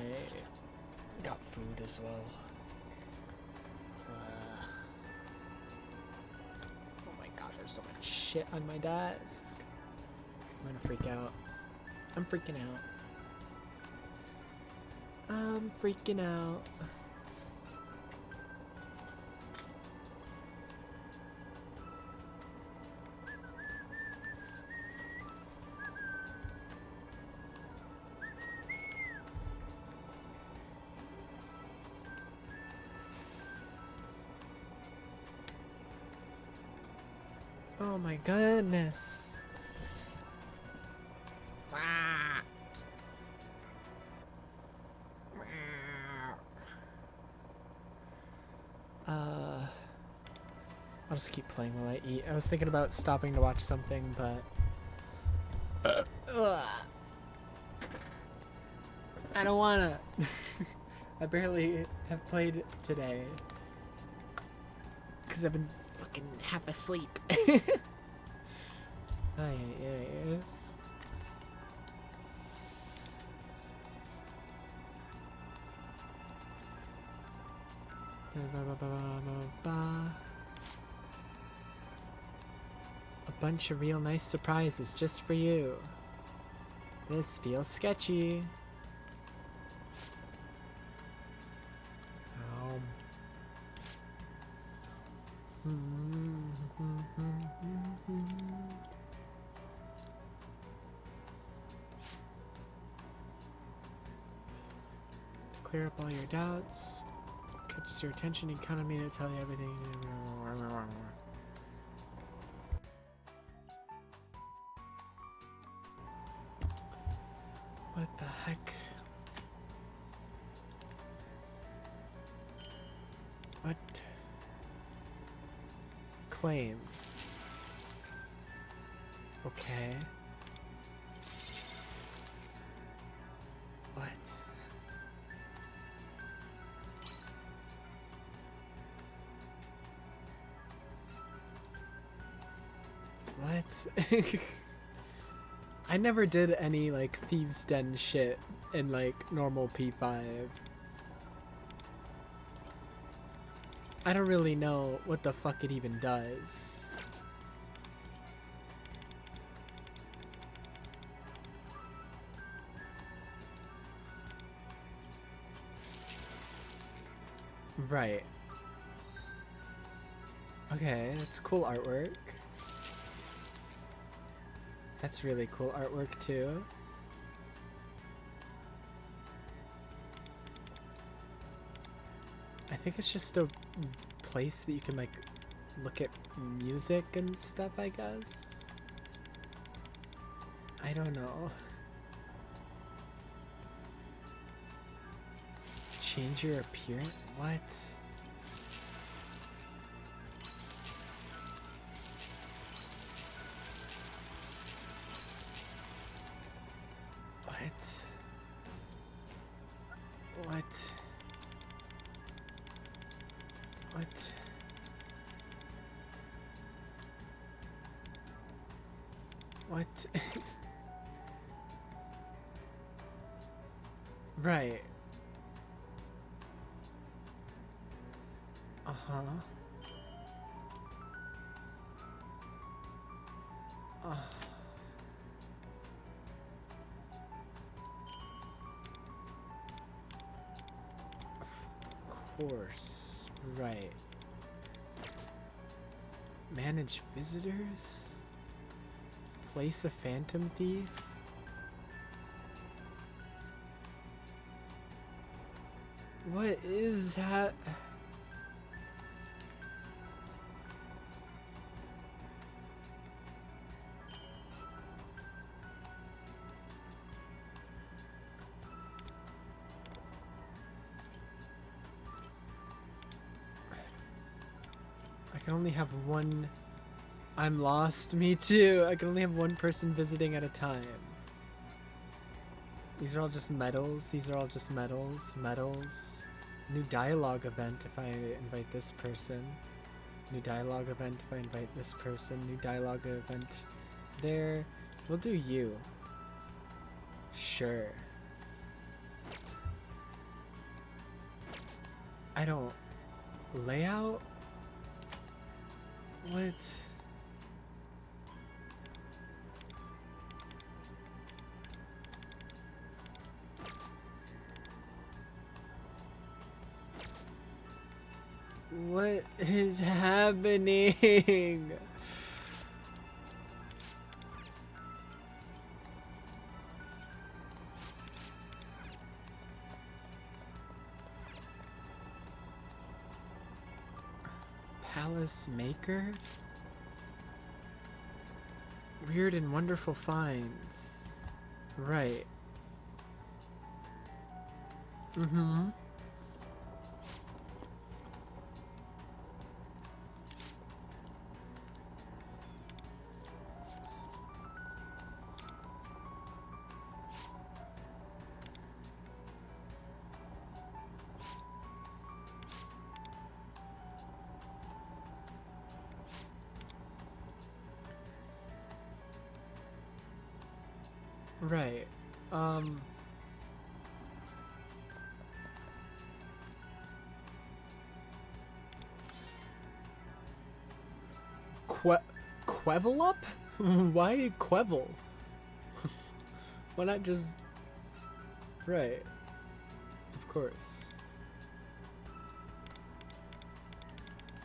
got food as well. Oh my god, there's so much shit on my desk. I'm gonna freak out. I'm freaking out. I'm freaking out. Oh my goodness. Ah. I'll just keep playing while I eat. I was thinking about stopping to watch something, but I don't wanna. I barely have played today because I've been fucking half asleep. Ay, ay, ay. A bunch of real nice surprises just for you. This feels sketchy. Clear up all your doubts. Catches your attention and count on me to tell you everything. What the heck? What? Claim. Okay. What? What? I never did any like Thieves' Den shit in like normal P5. I don't really know what the fuck it even does. Right. Okay, that's cool artwork. That's really cool artwork too. I think it's just a place that you can like look at music and stuff, I guess. I don't know. Change your appearance? What? What? What? What? Right. Uh-huh. Of course. Right. Manage visitors? Place a phantom thief? What is that? I can only have one. I'm lost. Me too. I can only have one person visiting at a time. These are all just medals. These are all just medals. Medals. New dialogue event if I invite this person. New dialogue event if I invite this person. New dialogue event there. We'll do you. Sure. I don't... Layout? What? What is happening? Palace Maker? Weird and wonderful finds. Right. Mm-hmm. Right. Quevel up? Why Quevel? Why not just... Right. Of course.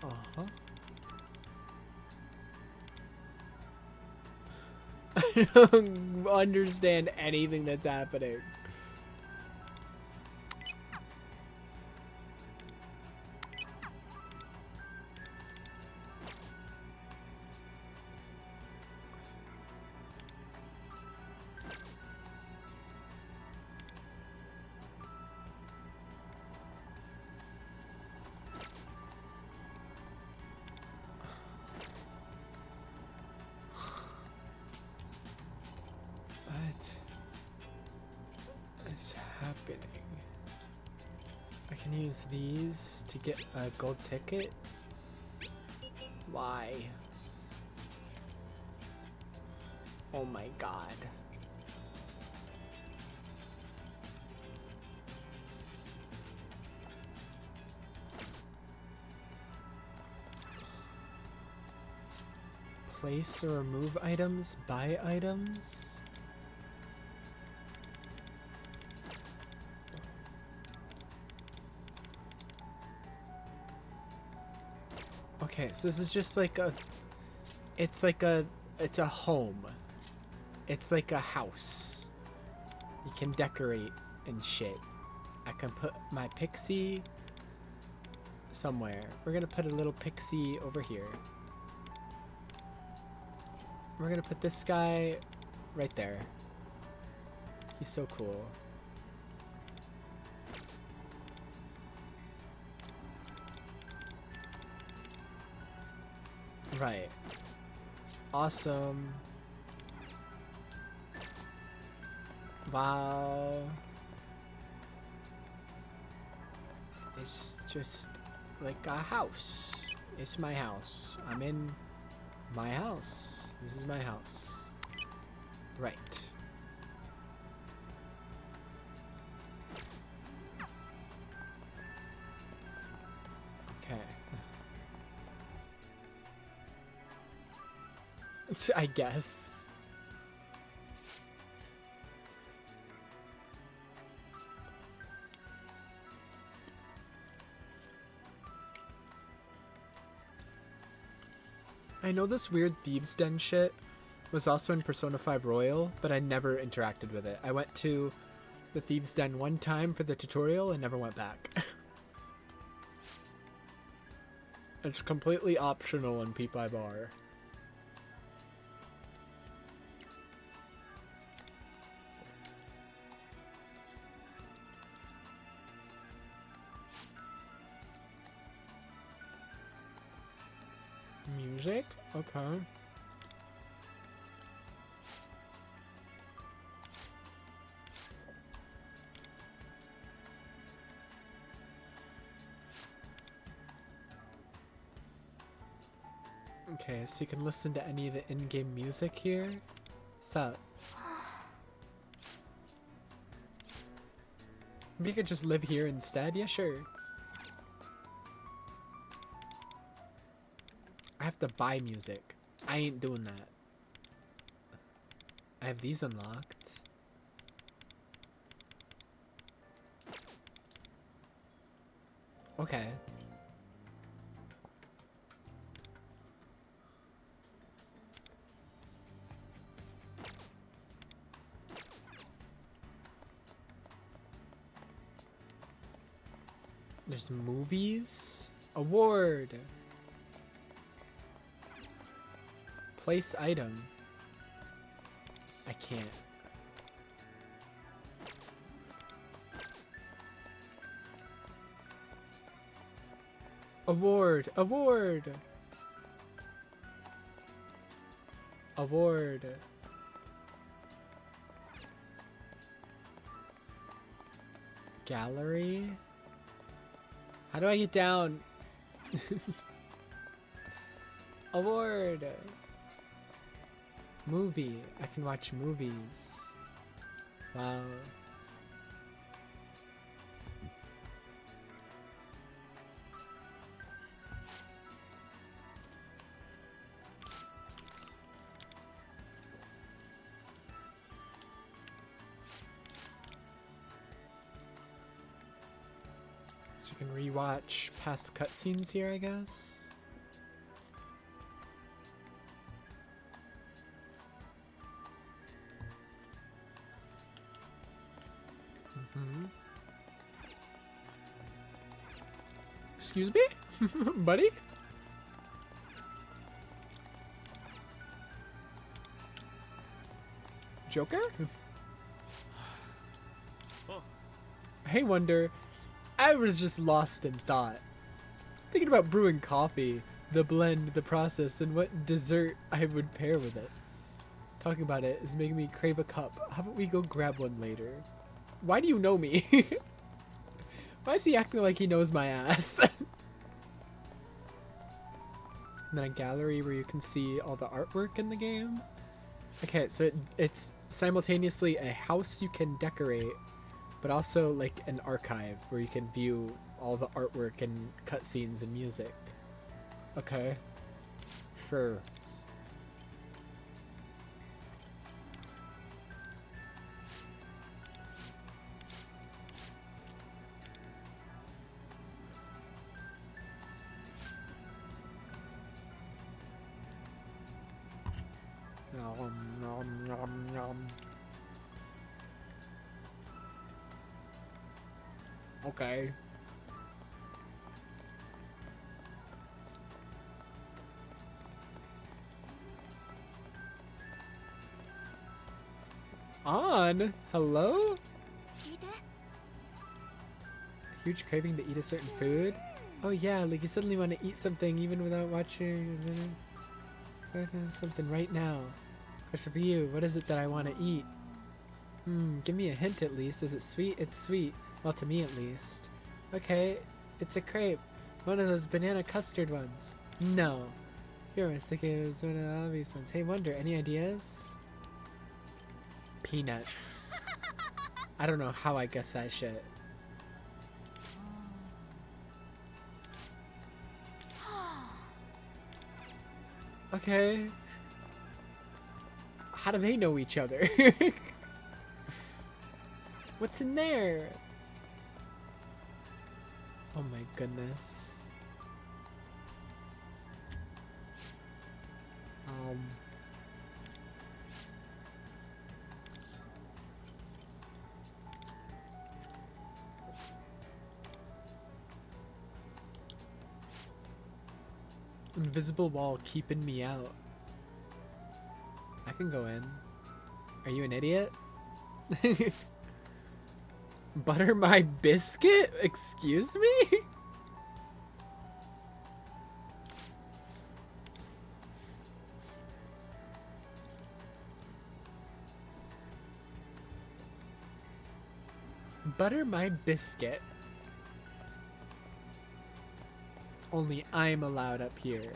Uh-huh. I don't understand anything that's happening. Happening. I can use these to get a gold ticket. Why? Oh my god. Place or remove items, buy items. Okay, so this is just like a... It's like a... It's a home. It's like a house. You can decorate and shit. I can put my pixie somewhere. We're gonna put a little pixie over here. We're gonna put this guy right there. He's so cool. Right. Awesome. Wow. It's just like a house. It's my house. I'm in my house. This is my house. Right. Okay. I guess. I know this weird Thieves' Den shit was also in Persona 5 Royal, but I never interacted with it. I went to the Thieves' Den one time for the tutorial and never went back. It's completely optional in P5R. Music? Okay. Okay, so you can listen to any of the in-game music here. What's up? Maybe I could just live here instead. Yeah, sure. I have to buy music. I ain't doing that. I have these unlocked. Okay. There's movies. Award. Place item. I can't. Award. Award. Award. Gallery. How do I get down? Award. Movie. I can watch movies. Wow. So you can rewatch past cutscenes here, I guess. Excuse me? Buddy? Joker? Hey, Wonder. I was just lost in thought. Thinking about brewing coffee, the blend, the process, and what dessert I would pair with it. Talking about it is making me crave a cup. How about we go grab one later? Why do you know me? Why is he acting like he knows my ass? And then a gallery where you can see all the artwork in the game. Okay, so it's simultaneously a house you can decorate, but also like an archive where you can view all the artwork and cutscenes and music. Okay. Sure. Nom, nom, nom, nom. Okay. On? Hello? Huge craving to eat a certain food? Oh yeah, like you suddenly want to eat something even without watching something right now. Question for you, what is it that I want to eat? Give me a hint at least. Is it sweet? It's sweet. Well, to me at least. Okay, it's a crepe. One of those banana custard ones. No. Here, I was thinking it was one of the obvious ones. Hey, Wonder, any ideas? Peanuts. I don't know how I guessed that shit. Okay. How do they know each other? What's in there? Oh my goodness. Invisible wall keeping me out. I can go in. Are you an idiot? Butter my biscuit? Excuse me? Butter my biscuit. Only I'm allowed up here.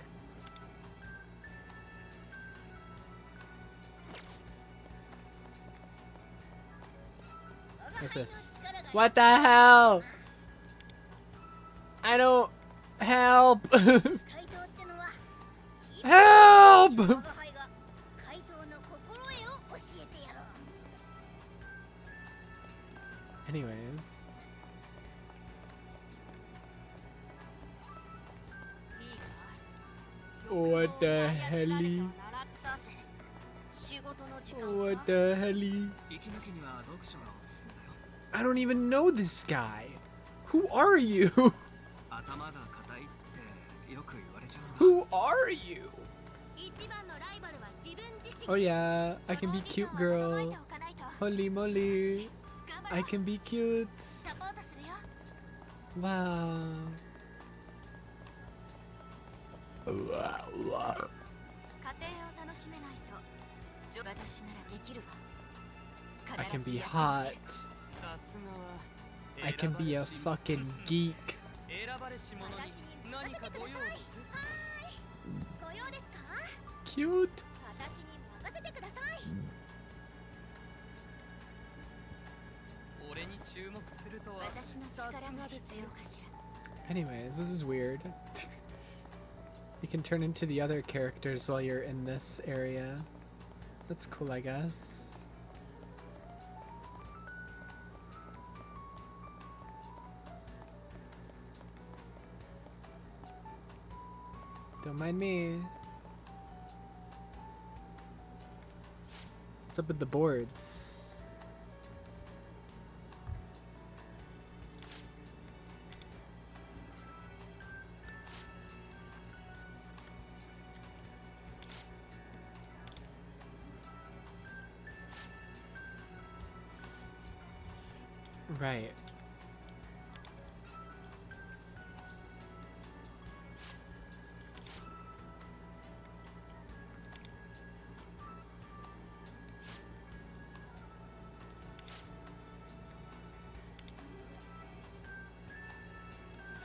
What's this? What the hell? I don't... Help! Help! Anyways. What the helly? What the helly? I don't even know this guy. Who are you? Who are you? Oh yeah, I can be cute, girl. Holy moly. I can be cute. Wow. I can be hot. I can be a fucking geek. Cute. Anyways, this is weird. You can turn into the other characters while you're in this area. That's cool, I guess. Don't mind me. What's up with the boards? Right.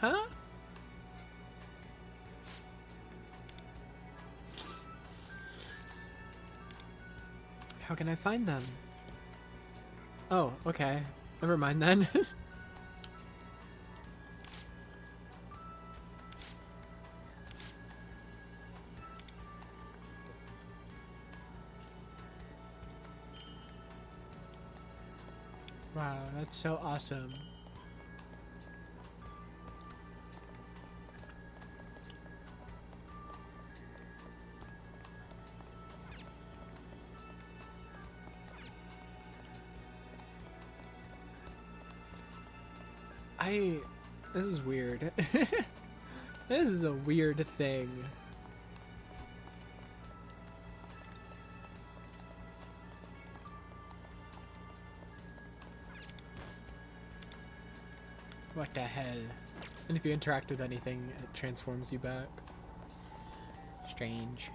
Huh? How can I find them? Oh, okay. Never mind then. Wow, that's so awesome. This is weird. This is a weird thing. What the hell? And if you interact with anything, it transforms you back. Strange.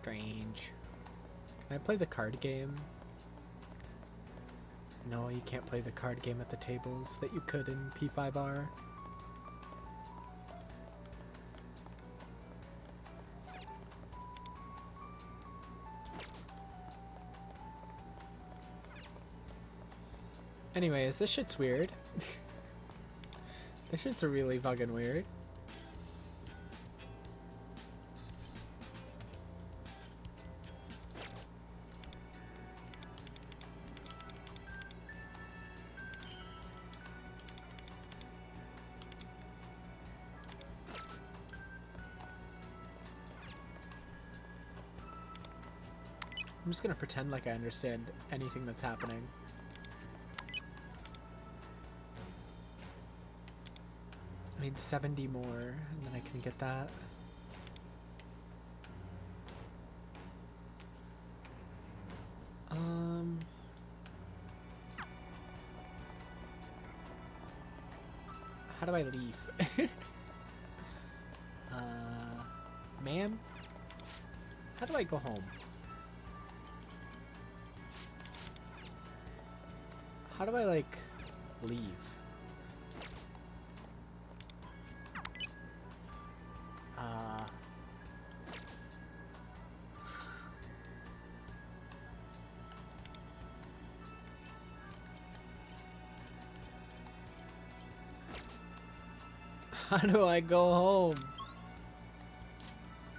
Strange. Can I play the card game? No, you can't play the card game at the tables that you could in P5R. Anyways, this shit's weird. This shit's really fucking weird. I'm just gonna pretend like I understand anything that's happening. I need 70 more, and then I can get that. How do I leave? Ma'am? How do I go home? How do I, like, leave? How do I go home?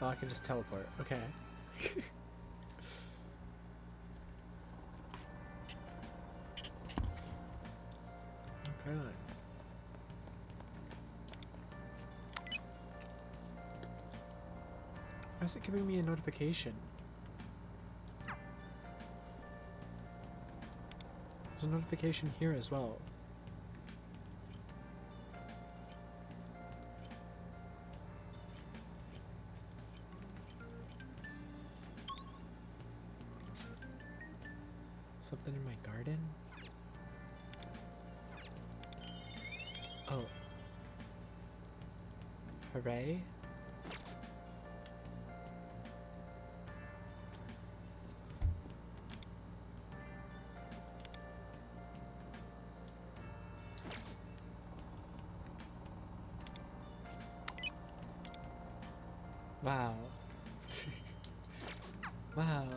Oh, I can just teleport. Okay. Okay. Why is it giving me a notification? There's a notification here as well. Something in my garden? Oh. Hooray. Wow. Wow.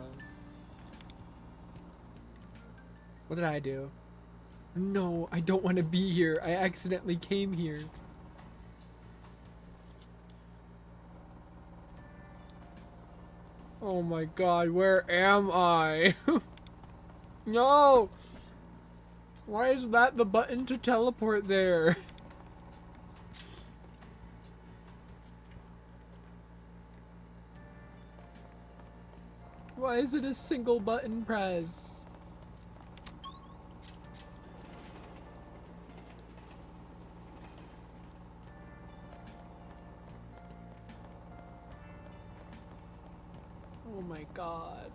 What did I do? No, I don't want to be here. I accidentally came here. Oh my god, where am I? No! Why is that the button to teleport there? Why is it a single button press? Oh my god.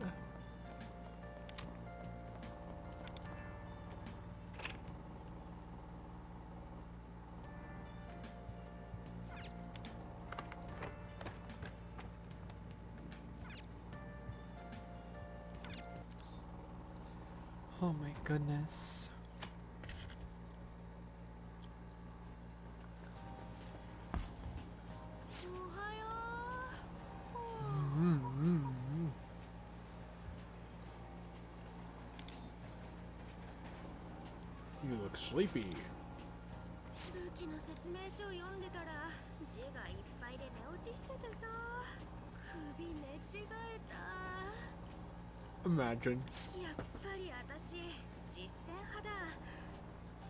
Oh my goodness. You look sleepy. 武器の説明書を読んでたら字がいっぱいで寝落ちしててさ首寝違えた Imagine. やっぱり私実践派だ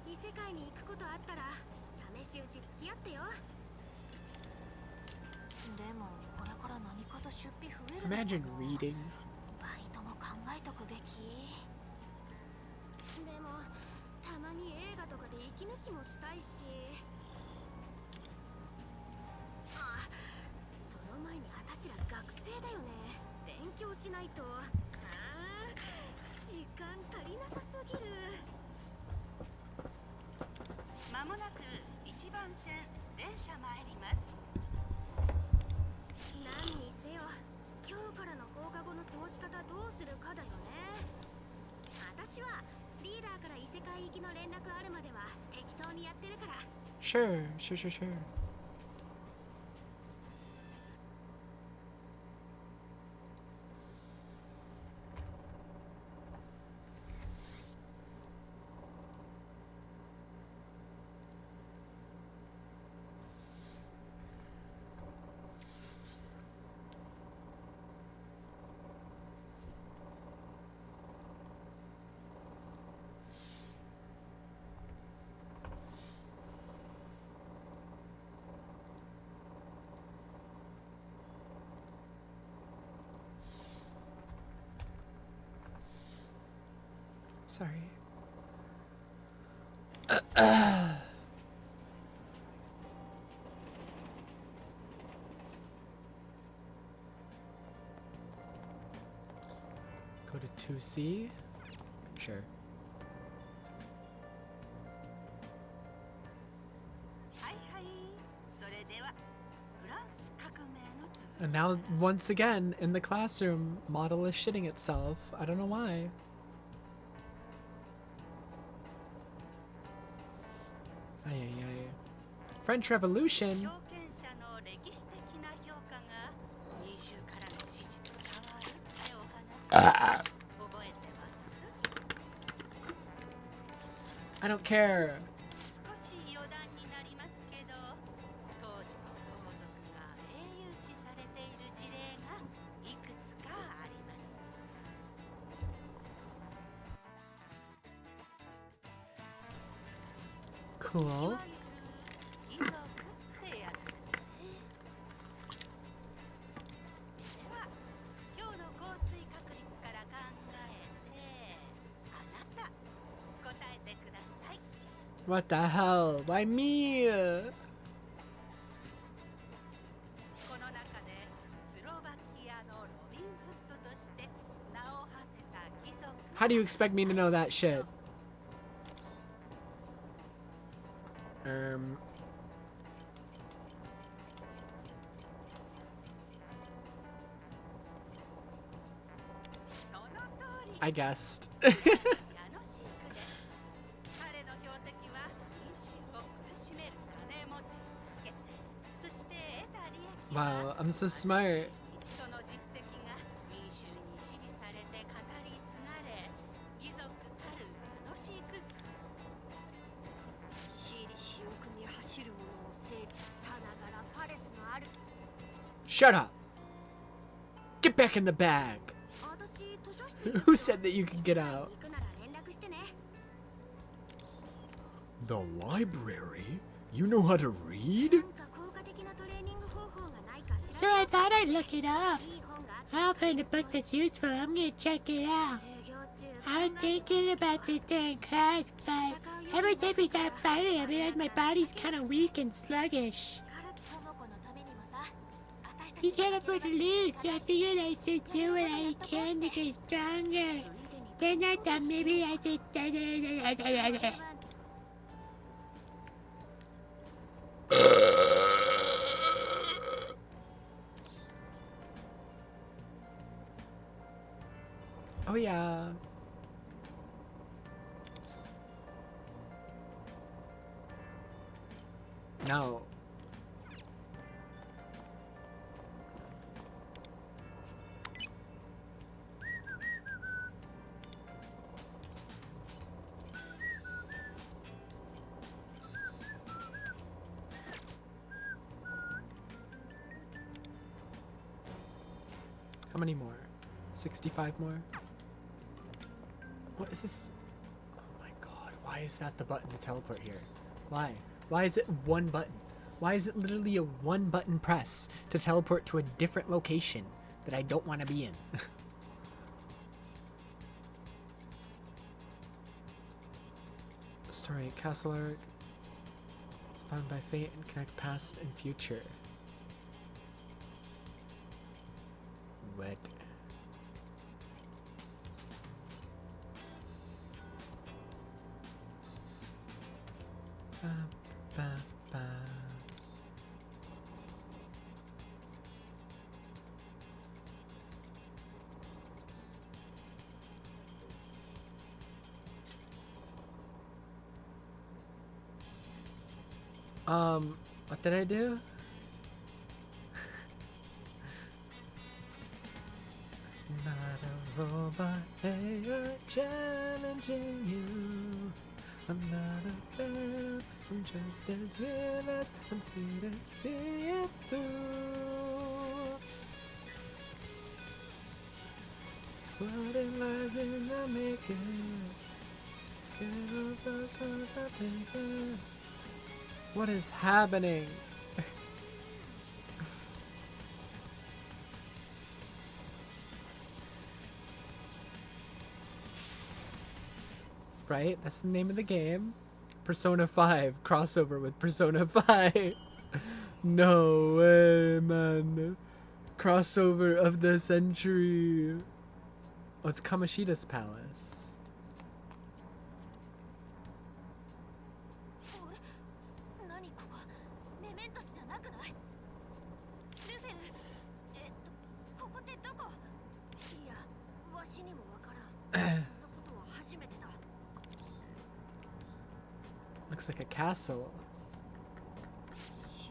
異世界に行くことあったら試し打ち付き合ってよでもこれから何かと出費増えるのかな Imagine reading. バイトも考えとくべきでもたまに映画とかで息抜きもしたいしあその前に私ら学生だよね勉強しないと時間足りなさすぎるまもなく1番線電車参ります何にせよ今日からの放課後の過ごし方どうするかだよね私はリーダーから異世界行きの連絡あるまでは適当にやってるから Sure. Sorry. Go to 2C? Sure. はいはいそれではフランス革命の続き And now, once again, in the classroom, model is shitting itself. I don't know why. Ay, ay, ay. French Revolution? 表見者の歴史的な評価が民衆からの支持で変わるってお話覚えてます I don't care. 少し余談になりますけど Cool. 貴族ってやつですね。では今日の降水確率から考えてあなた答えてください。 What the hell? Why me? この中でスロバキアのロビン・フットとして名を馳せた貴族 How do you expect me to know that shit? I guessed. 彼の飼育で彼の標的は民衆を苦しめる金持ちだけ。そして得た利益は Wow, I'm so smart. その実績が民衆に支持されて語り継がれ、貴族たる名の飼育私利私欲に走る者を制御さながらパレスのある Shut up. Get back in the bag. 私図書室 Who said that you could get out? 行くなら連絡してね。 The library? You know how to read? なんか効果的なトレーニング方法がないかし So ら。 I thought I'd look it up. いい本があった I'll find a book that's useful. I'm gonna check it out. 授業中 I was thinking about this during class, but ever since we started fighting, I realized my body's kind of weak and sluggish. カルトモコのためにもさ、私た You ち can't afford to lose, so I figured I should do what I can to get stronger. Then I thought maybe I should... Oh yeah. No. How many more? 65 more? What is this? Oh my god, why is that the button to teleport here? Why? Why is it one button? Why is it literally a one button press to teleport to a different location that I don't want to be in? Story Castle Arc. Spawned by fate and connect past and future. What? Ba, ba, ba. What did I do? Not a robot, AI challenging you. I'm not a fan, I'm just as real as I'm here to see it through. So what it lies in the making. Get all those for the taking. What is happening? Right? That's the name of the game. Persona 5 crossover with Persona 5. No way, man. Crossover of the century. Oh, it's Kamoshida's palace. 何ここメメントスじゃなくない？ルフェル、ここってどこ？いや、わしにもわからん。そんなことは初めてだ。 Looks like a castle. 城っ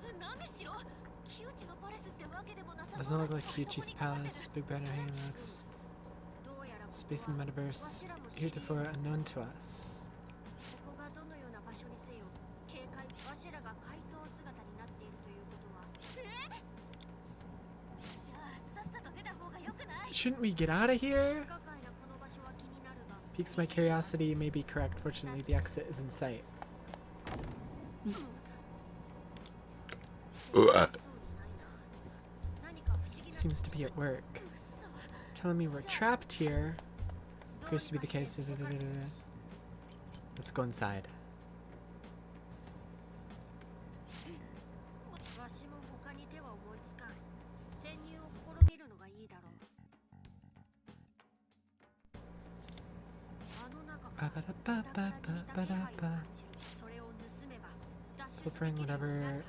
てなんで城？キウチのパレスってわけでもなさ Doesn't そうだ look し like Kyuchi's palace. Big banner hammocks. どうやらここは Space in the metaverse. わしらも知り得る Heretofore unknown to us. ここがどのような場所にせよ、警戒わしらが怪盗姿になっているということは。じゃあさっさと出た方がよくない？ Shouldn't we get out of here? 不可解なこの場所は気になるが。Piques my curiosity, you may be correct. Fortunately, the exit is in sight. Seems to be at work. Telling me we're trapped here. Appears to be the case. Let's go inside. Pilfering whatever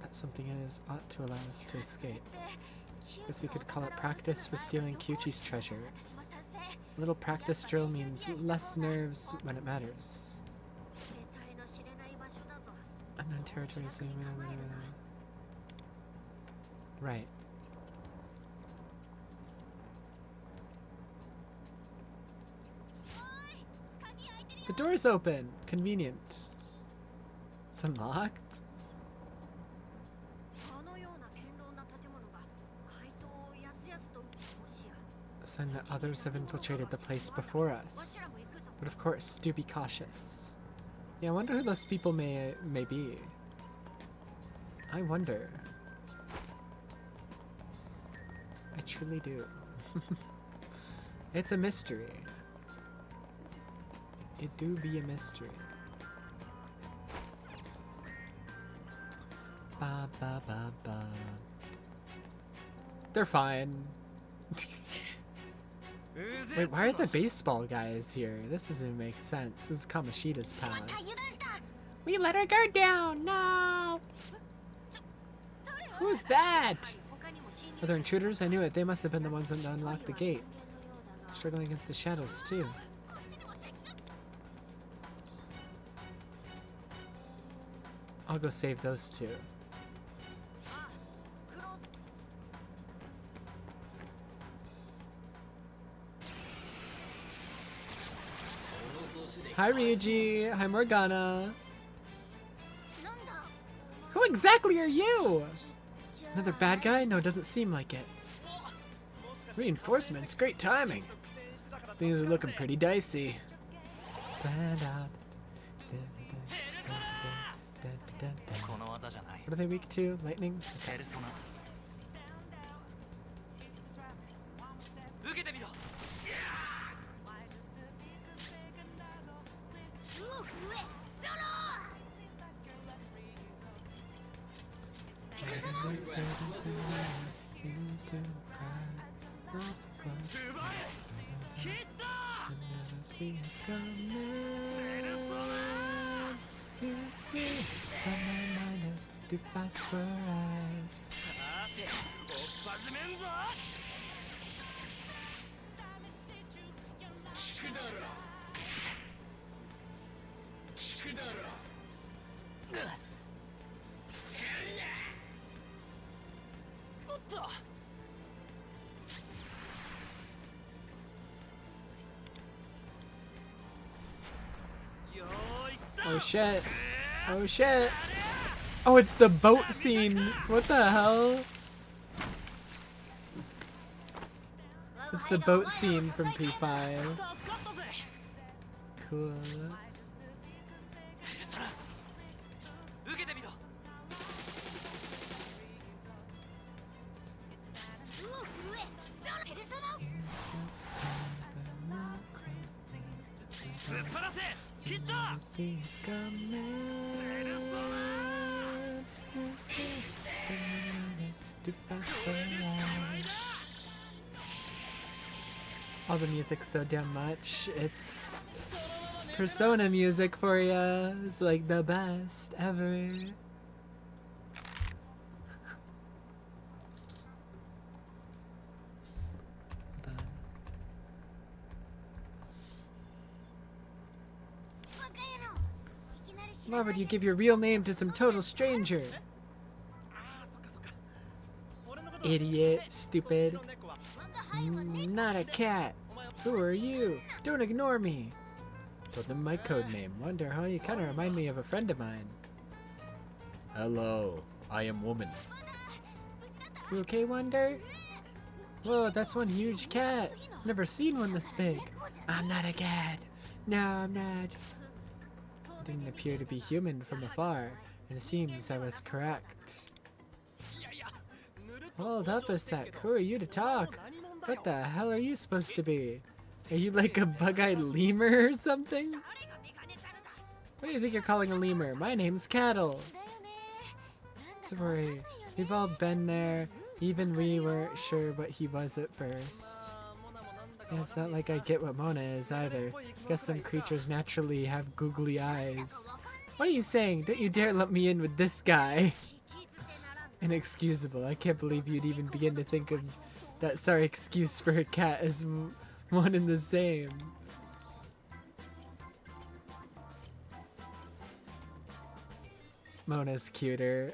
that something is ought to allow us to escape. Guess you could call it practice for stealing Kyuchi's treasure. A little practice drill means less nerves when it matters. Unknown territory zoom in. Right. The door's open. Convenient. It's unlocked. A sign that others have infiltrated the place before us. But of course, do be cautious. Yeah, I wonder who those people may be. I wonder. I truly do. It's a mystery. It do be a mystery. Ba ba ba ba. They're fine. Wait, why are the baseball guys here? This doesn't make sense. This is Kamoshida's palace. We let our guard down. No. Who's that? Are there intruders? I knew it. They must have been the ones that unlocked the gate. Struggling against the shadows, too. I'll go save those two. Hi Ryuji, hi Morgana. Who exactly are you? Another bad guy? No, it doesn't seem like it. Reinforcements, great timing. Things are looking pretty dicey. What are they weak to? Lightning? Okay. To phosphorize. Oh shit. Oh shit. Oh, it's the boat scene. What the hell? It's the boat scene from P5. Cool. All the music's so damn much. It's Persona music for ya. It's like the best ever. Why would you give your real name to some total stranger? Idiot, stupid. Not a cat. Who are you? Don't ignore me. Told them my code name. Wonder how you kind of remind me of a friend of mine. Hello, I am woman. You okay, Wonder? Whoa, that's one huge cat. Never seen one this big. I'm not a cat. No, I'm not. It didn't appear to be human from afar, and it seems I was correct. Hold up a sec. Who are you to talk? What the hell are you supposed to be? Are you like a bug-eyed lemur or something? What do you think you're calling a lemur? My name's Cattle. Don't worry. We've all been there. Even we weren't sure what he was at first. Yeah, it's not like I get what Mona is either. Guess some creatures naturally have googly eyes. What are you saying? Don't you dare let me in with this guy. Inexcusable. I can't believe you'd even begin to think of that sorry excuse for a cat as one and the same. Mona's cuter.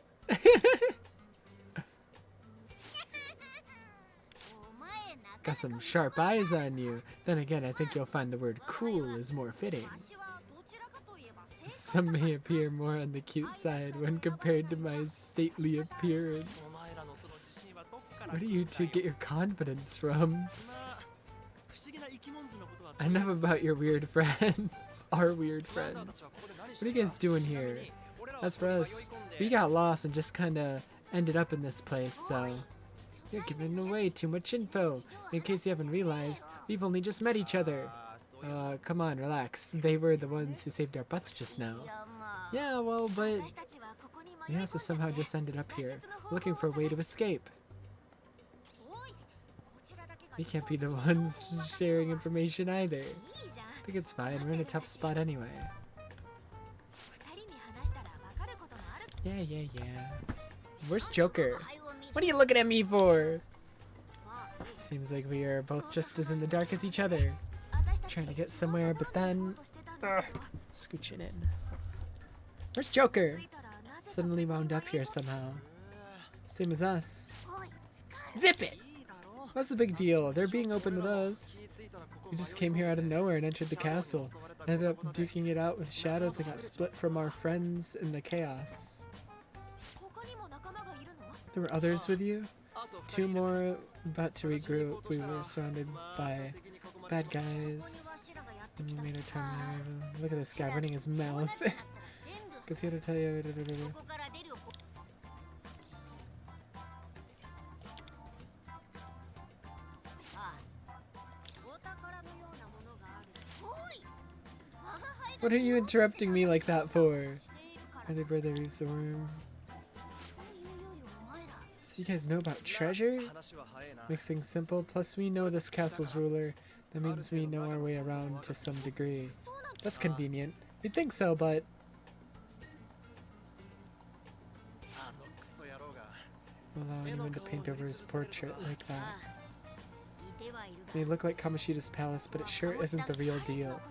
Got some sharp eyes on you. Then again, I think you'll find the word cool is more fitting. Some may appear more on the cute side when compared to my stately appearance. Where do you two get your confidence from? Enough about your weird friends. Our weird friends. What are you guys doing here? As for us, we got lost and just kinda ended up in this place, so... You're giving away too much info. In case you haven't realized, we've only just met each other. Come on, relax. They were the ones who saved our butts just now. Yeah, well, but... We also somehow just ended up here, looking for a way to escape. We can't be the ones sharing information either. I think it's fine, we're in a tough spot anyway. Yeah. Where's Joker? What are you looking at me for? Seems like we are both just as in the dark as each other. Trying to get somewhere, but then... scooching in. Where's Joker? Suddenly wound up here somehow. Same as us. Zip it! What's the big deal? They're being open with us. We just came here out of nowhere and entered the castle. Ended up duking it out with shadows and got split from our friends in the chaos. There were others with you? 2 more about to regroup. We were surrounded by bad guys. And you made a turn. Look at this guy running his mouth. Cause he had to tell you. What are you interrupting me like that for? Are they brother use the worm? So you guys know about treasure? Makes things simple. Plus we know this castle's ruler. That means we know our way around to some degree. That's convenient. You'd think so, but... allow anyone to paint over his portrait like that. It may look like Kamoshida's palace, but it sure isn't the real deal.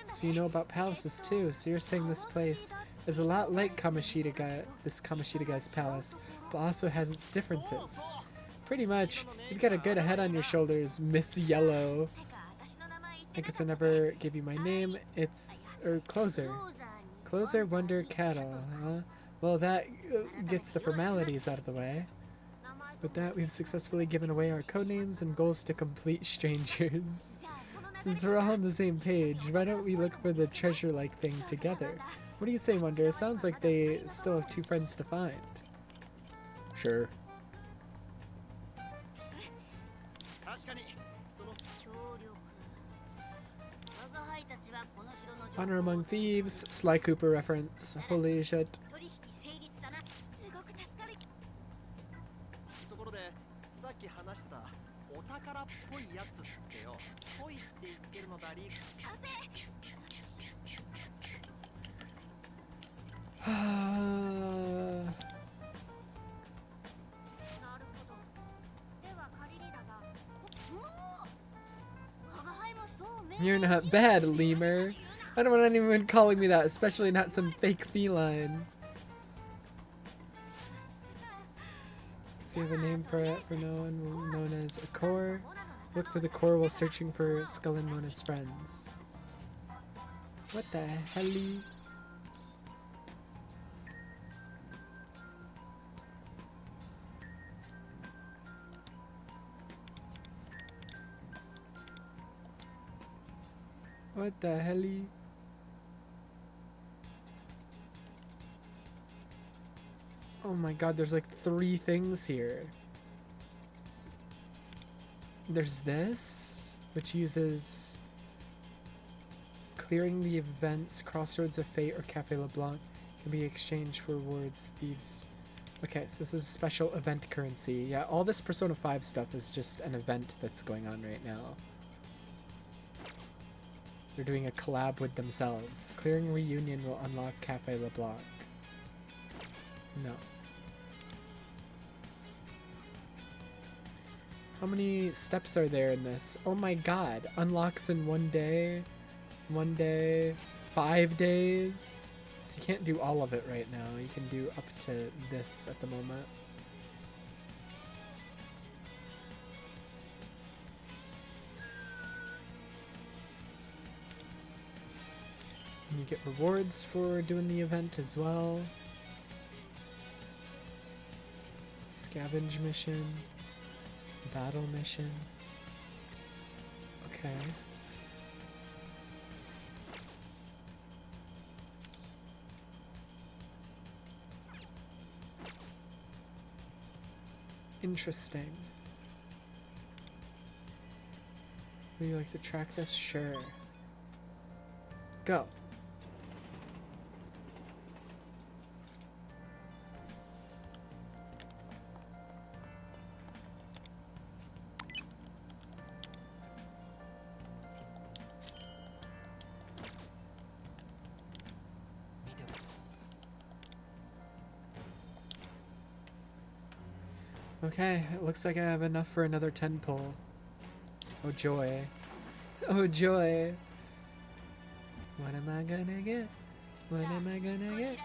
So you know about palaces too, so you're saying this place is a lot like this Kamoshida guy's palace, but also has its differences. Pretty much, you've got a good head on your shoulders, Miss Yellow. I guess I never gave you my name. It's... Closer. Closer Wonder Cattle, huh? Well, that gets the formalities out of the way. With that, we've successfully given away our codenames and goals to complete strangers. Since we're all on the same page, why don't we look for the treasure-like thing together? What do you say, Wonder? It sounds like they still have 2 friends to find. Sure. Honor among thieves, Sly Cooper reference. Holy shit. You're not bad, lemur. I don't want anyone calling me that, especially not some fake feline. So you have a name for it, for no one known as a core. Look for the core while searching for Skull and Mona's friends. What the hell? What the hell? Oh my god, there's like 3 things here. There's this, which uses clearing the events, Crossroads of Fate, or Cafe LeBlanc can be exchanged for rewards. Thieves. Okay, so this is special event currency. Yeah, all this Persona 5 stuff is just an event that's going on right now. They're doing a collab with themselves. Clearing Reunion will unlock Cafe LeBlanc. No. How many steps are there in this? Oh my god. Unlocks in 1 day. 1 day. 5 days. So you can't do all of it right now. You can do up to this at the moment. And you get rewards for doing the event as well. Scavenge mission. Battle mission. Okay. Interesting. Would you like to track this? Sure. Go. Okay, it looks like I have enough for another 10 pull. Oh joy. Oh joy. What am I gonna get? What am I gonna get?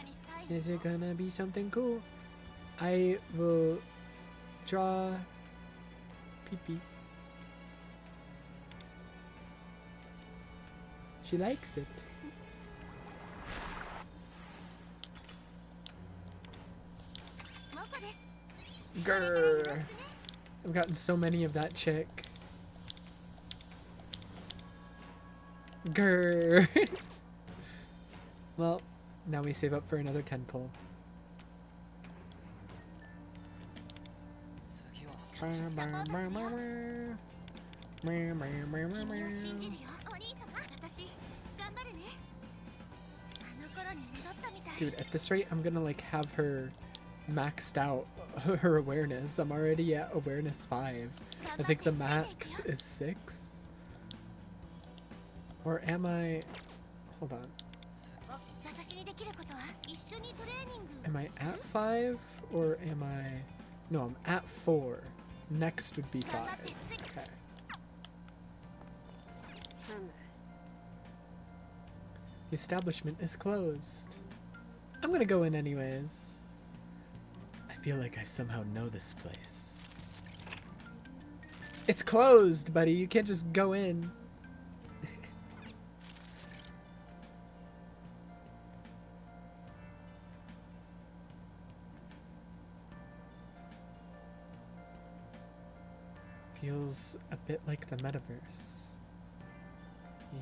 Is it gonna be something cool? I will draw pee-pee. She likes it. Grrr. I've gotten so many of that chick. Grrr. Well, now we save up for another 10 pull. Dude, at this rate, I'm gonna like have her maxed out her awareness. I'm already at awareness 5. I think the max is 6. Or am I... Hold on. Am I at 5? Or am I... No, I'm at 4. Next would be 5. Okay. The establishment is closed. I'm gonna go in anyways. I feel like I somehow know this place. It's closed, buddy. You can't just go in. Feels a bit like the metaverse,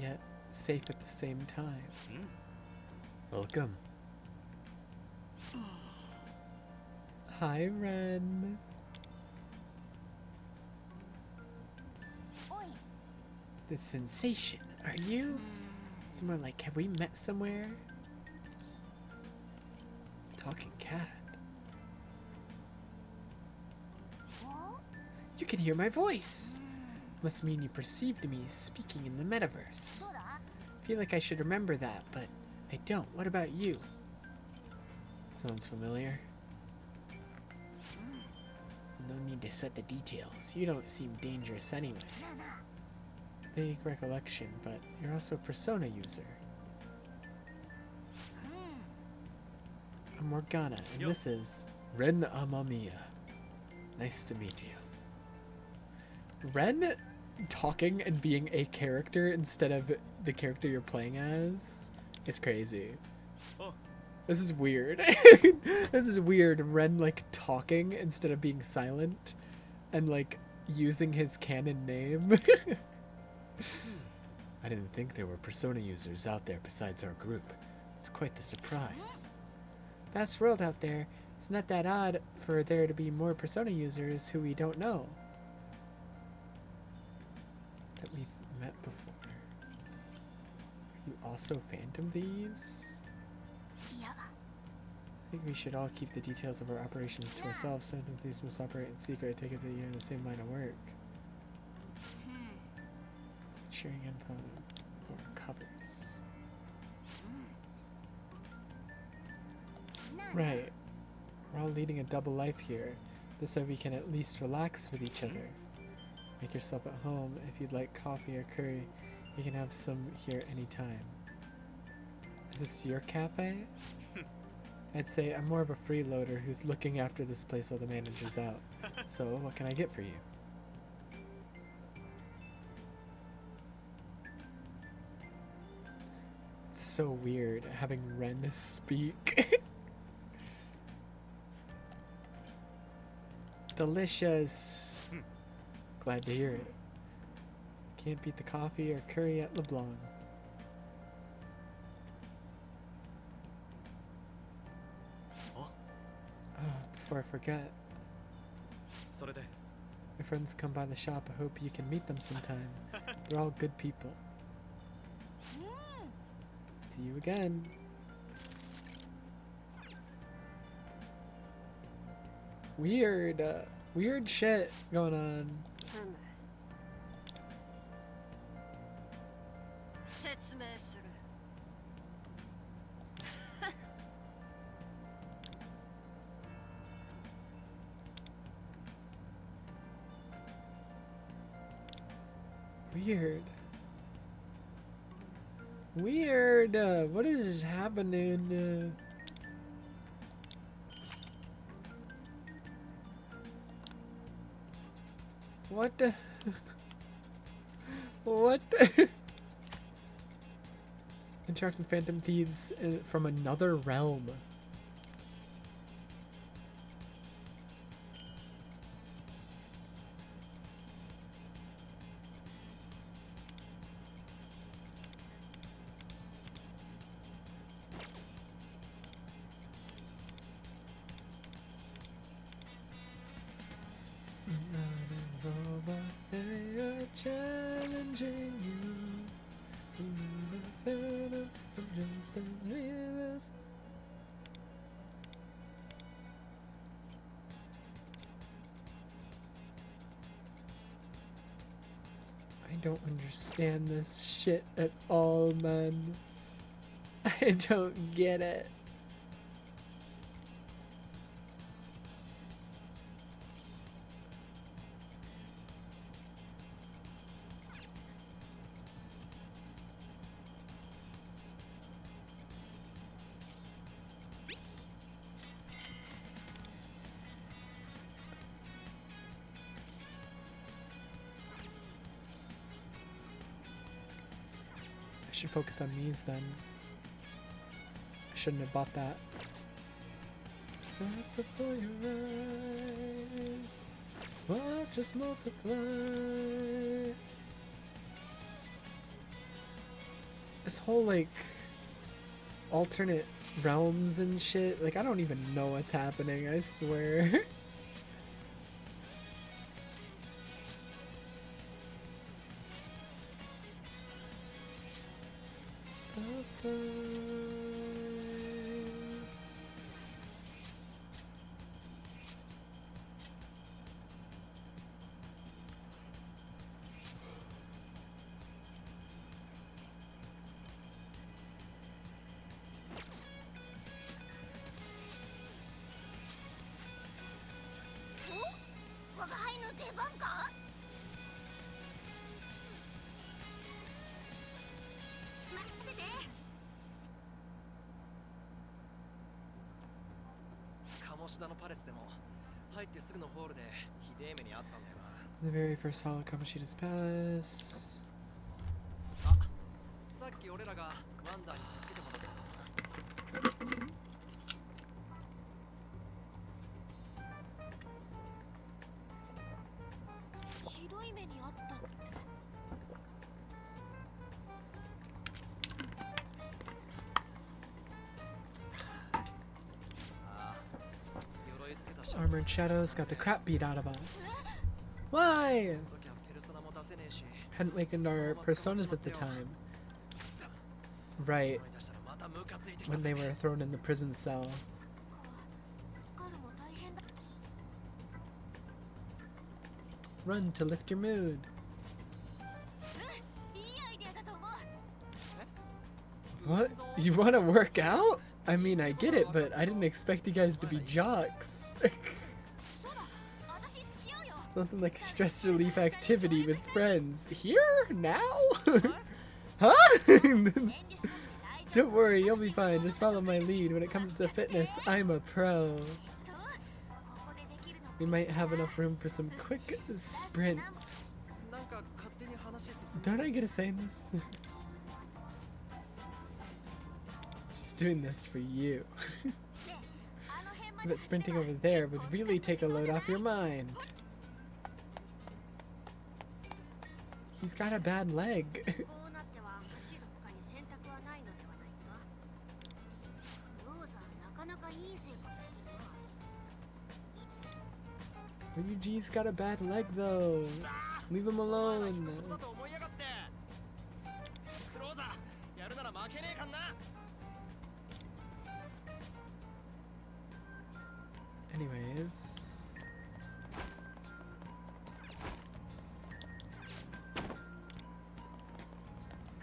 yet safe at the same time. Welcome. Hi, Ren. The sensation, are you? It's more like, have we met somewhere? Talking cat. You can hear my voice. Must mean you perceived me speaking in the metaverse. Feel like I should remember that, but I don't. What about you? Sounds familiar. No need to sweat the details. You don't seem dangerous anyway. Vague recollection, but you're also a Persona user. I'm Morgana, and this is Ren Amamiya. Nice to meet you. Ren talking and being a character instead of the character you're playing as is crazy. This is weird. This is weird. Ren like talking instead of being silent and like using his canon name. I didn't think there were Persona users out there besides our group. It's quite the surprise. Vast world out there. It's not that odd for there to be more Persona users who we don't know. That we've met before. Are you also Phantom Thieves? いや I think we should all keep the details of our operations to ourselves. Phantom Thieves must operate in secret. I take it that you're in the same line of work. Sharing info or covers. Right. We're all leading a double life here. This way we can at least relax with each other. Make yourself at home. If you'd like coffee or curry, you can have some here anytime. Is this your cafe? I'd say I'm more of a freeloader who's looking after this place while the manager's out. So, what can I get for you? It's so weird having Ren speak. Delicious. Glad to hear it. Can't beat the coffee or curry at LeBlanc. Before I forget, それで my friends come by the shop. I hope you can meet them sometime. They're all good people. See you again. Weird, weird shit going on. ふむ説明する Weird. Weird. What is happening? What the? What? Interacting Phantom Thieves from another realm. Challenging you. Just as real as I don't understand this shit at all, man. I don't get it. I should focus on these then. I shouldn't have bought that. Right before your eyes, watch us multiply. This whole like alternate realms and shit, like I don't even know what's happening, I swear. Stop time. The very first hall of Kamoshida's palace. さっき俺らがワンダーに助けてもらってひどい目にあったって Armored Shadows got the crap beat out of us. Why? 時はペルソナも出せねえし Hadn't wakened our personas at the time. Right, 思い出したらまたムカついてきた when they were thrown in the prison cell. スカルも大変だ Run to lift your mood. いいアイデアだと思う What? You want to work out? I mean, I get it, but I didn't expect you guys to be jocks. そうだ私付き合うよ Nothing like a stress relief activity with friends. Here? Now? Huh? 遠慮しなくて大丈夫 Don't worry, you'll be fine. Just follow my lead. When it comes to fitness, I'm a pro. とここでできるの We might have enough room for some quick sprints. なんか勝手に話進んで Don't I get a say in this? She's doing this for you. であの辺まで But sprinting over there would really take a load off your mind. He's got a bad leg. こうなっては走る他に選択はないのではないかローザなかなかいい生活してるな Ryuji's got a bad leg though. Leave him alone. だと思いやがってクローザーやるなら負けねえかんな Anyways.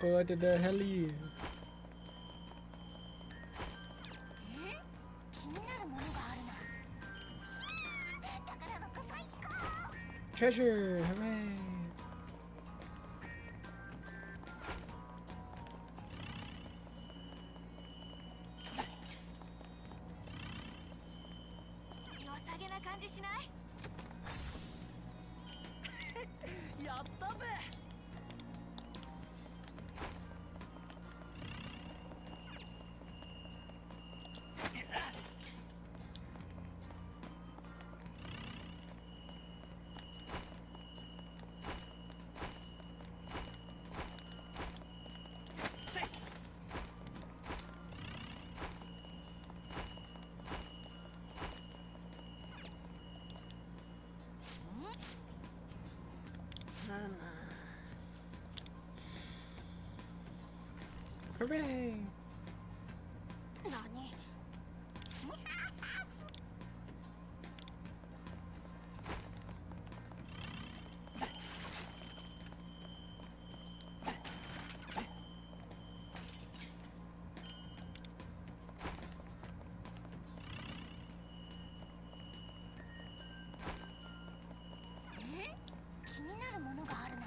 What the hell? 気になるものがあるな宝箱最高 Treasure! Hooray! 良さげな感じしないやったぜ Hooray! 何 気になるものがあるな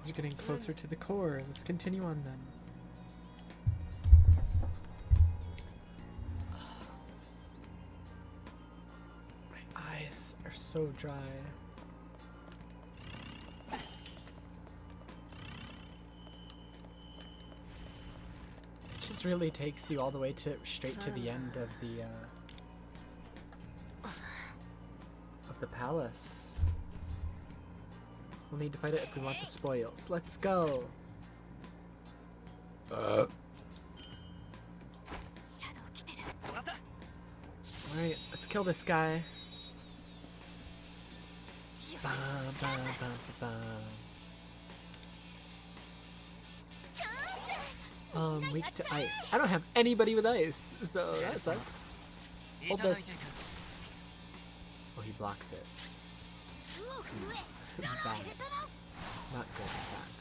They're getting closer to the core. Let's continue on then. My eyes are so dry. It just really takes you all the way to straight to the end of the palace. We'll need to fight it if we want the spoils. Let's go. シャドウ来てる 分かった Alright, let's kill this guy. よし Bum, bum, bum, bum, bum. Weak to ice. I don't have anybody with ice, so that sucks. Hold this. Oh, he blocks it. うお震え Bad. ペルソナ Not good, in fact.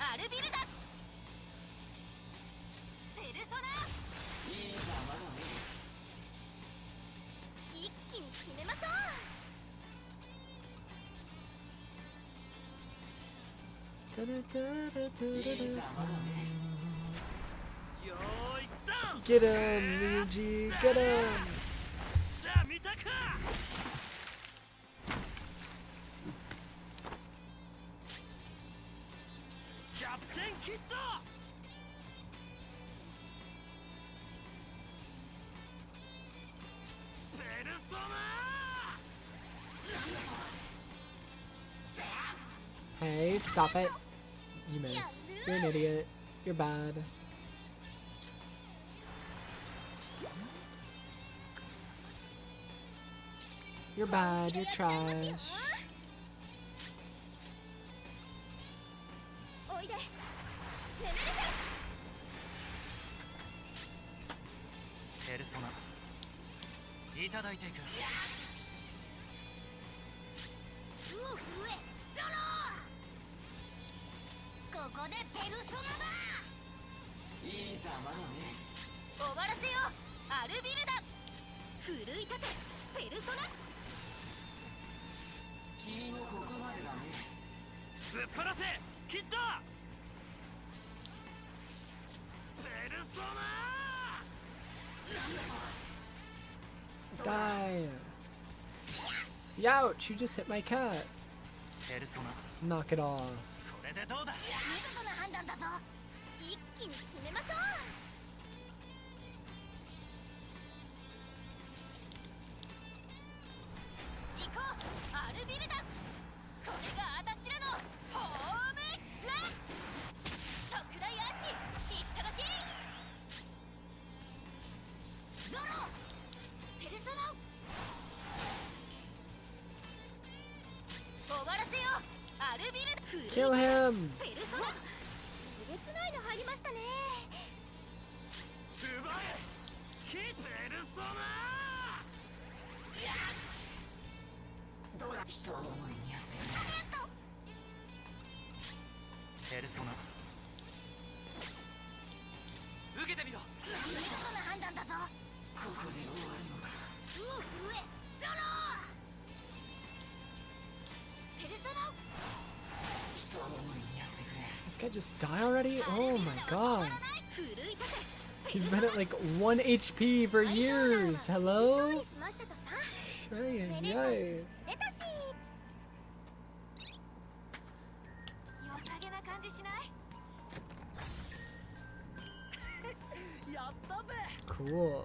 アルビルだペルソナ一気に決めましょう よーいダウン Get him, Ryuji, get him! しゃあ見たかキャプテンキッド。ペルソナ。 Hey, stop it. You missed. You're an idiot. You're bad. You're bad. You're trash. おいで。ねねねペルソナいただいていく。う上ドロー。ここでペルソナだ。いいざまだね。終わらせよアルビルダ。奮い立てペルソナ。君もここまでだね。ぶっ放せキッド。ペルソナ。 Die. Youch, you just hit my cat. ペルソナ Knock it off. これでどうだ。見事な判断だぞ。一気に決めましょう。行こうアルビルダ。これが私らのホームラン。特大アーチいっただき。ゾロペルソナ。終わらせよアルビルダ。 Kill him. ペルソナ。えげつないの入りましたね。奪えキペルソナ。 どうだ人思いにやってる。ペルソナ受けてみろ。見事な判断だぞ。ここで終わるのか。上ドロー。ペルソナ。人思いにやってくれ。 This guy just died already? Oh my god. 奮い立て。 He's been at like 1 HP for years. 勝 Hello? 利しましたとさ。 Ay, め ay, で ay. たし。良さげな感じしない？やったぜ。 Cool.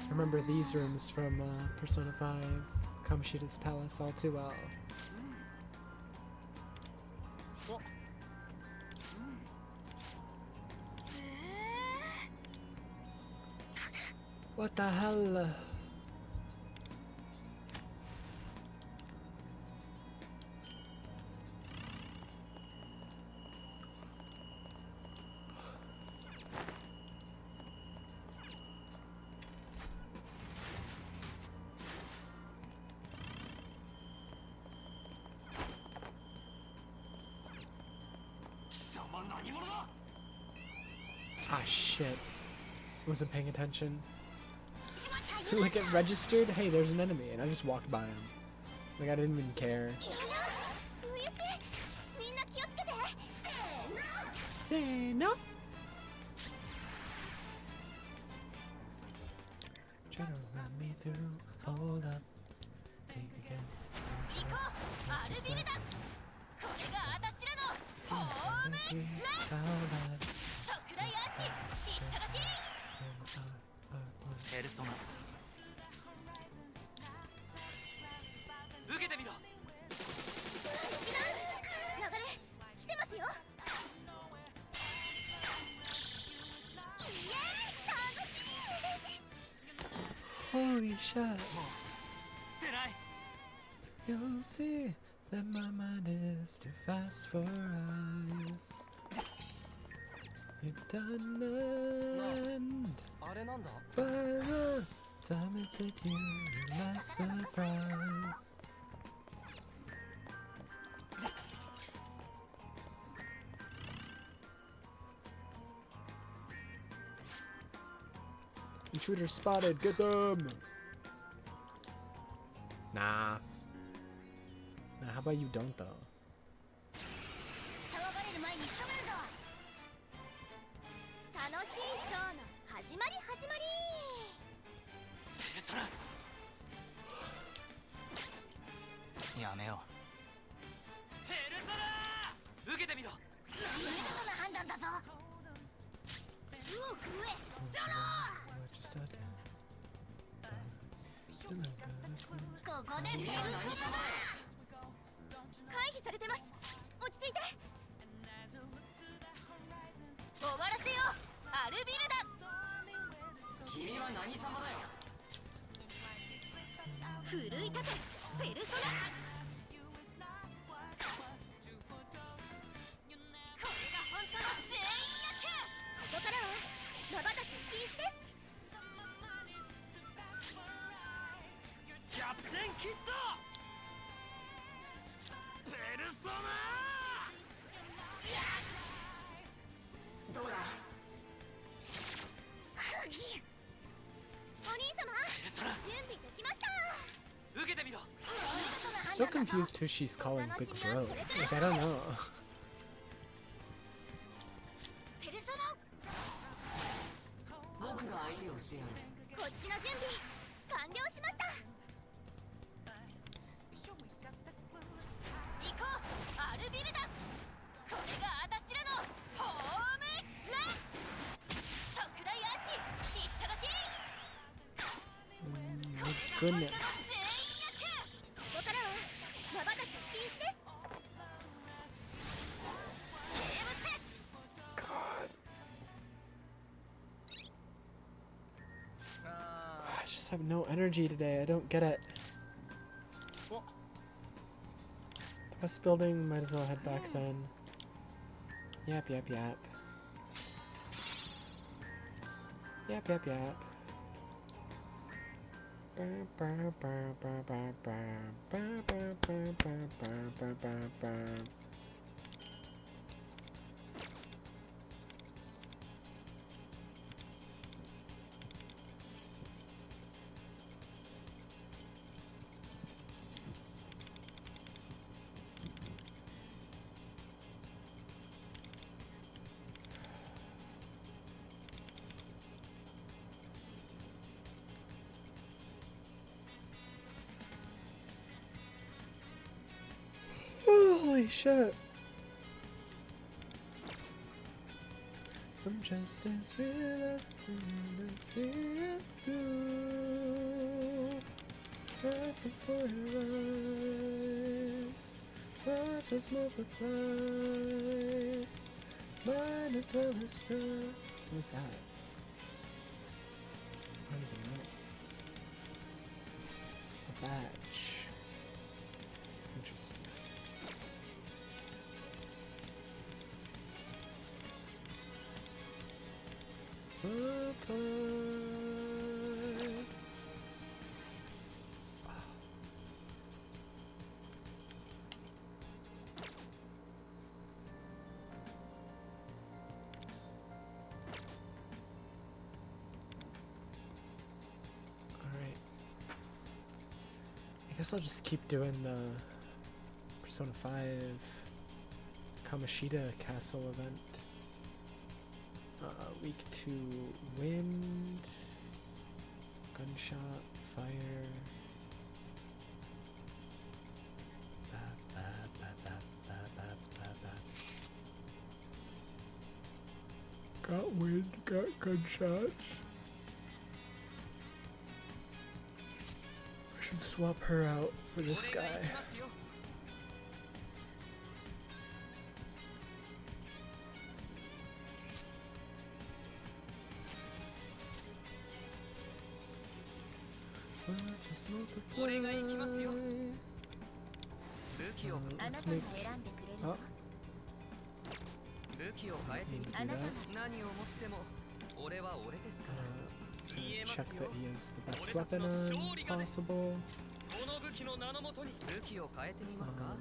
I remember these rooms from Persona 5 Kamoshida's Palace all too well. What the hell? Ah, shit. Wasn't paying attention. Like, it registered, hey, there's an enemy, and I just walked by him. Like, I didn't even care. 不意打ち。みんな気をつけて。せーの。 Say no. Try to run me through. Hold up. Think again. 行こうアルビルダ。これが私らのホームラン。 How 特大アーチいっただき。 ペルソナ受けてみろ。流れ来てますよ。イエーイ楽しい。 Holy shit. 捨てない。 You'll see that my mind is too fast for us. You're done and あれなんだ。 by the time it's at you, my surprise. Intruder spotted, get them! Nah. Nah, how about you don't though? 騒がれる前に仕留めるぞ。こでペルソナだ。回避されてます。落ち着いて。終わらせようアルビルダ。君は何様だよ。奮い立てペルソナ。これが本当の全員野球。ここからはまばたき禁止です。キャプテンキッドペルソナどうだ。お兄様準備できました。受けてみろ。 Still confused who she's calling Big Bro. Like, I don't know. ペルソナ。僕が相手をしてやる。こっちの準備完了しました。行こうアルビルダ。これが私らのホームラン。特大アーチいっただき。これが本当の Goodness. 全員野球。ここからはまばたき禁止です。ゲームセット。 God. I just have no energy today. I don't get it. The West building, might as well head back then. Yap, yap, yap. Yap, yap, yap. Holy shit. I'm just as real as I see it through. Right before your eyes, watch us multiply. Might as well as strong. What's that? I don't even know. A badge. Interesting. Alright. I guess I'll just keep doing the Persona 5 Kamoshida Castle event. Week 2 wind, gunshot, fire. Got wind, got gunshots. I should swap her out for this guy. Just multiply. 俺が行きますよ。武器を あな Let's たが make 選んでくれる oh, わ。武器を変えてみ do る。あなた that. が何を持っても俺は俺ですから。 Just gonna check that he has the best weapon on possible. この武器の名のもとに武器を変えてみますか。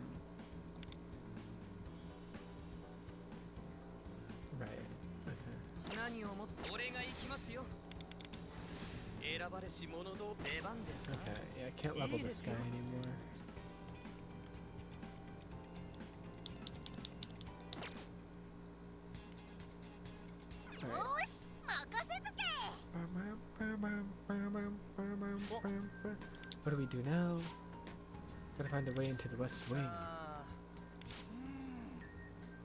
Right. Okay. 何を持って俺が行きますよ。選ばれし者の出番ですか。 Okay. Yeah, I can't level this guy anymore. Alright. よし任せとけ。 What do we do now? Gotta find a way into the west wing. あ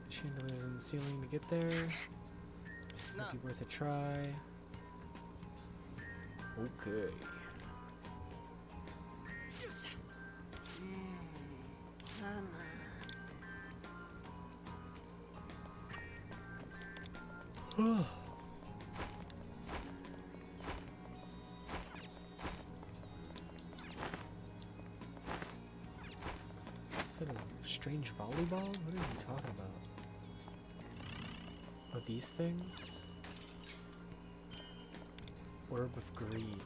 Chandeliers in the ceiling to get there. Might be worth a try. Okay. Is that a strange volleyball? What is he talking about? Oh, these things? Orb of Greed.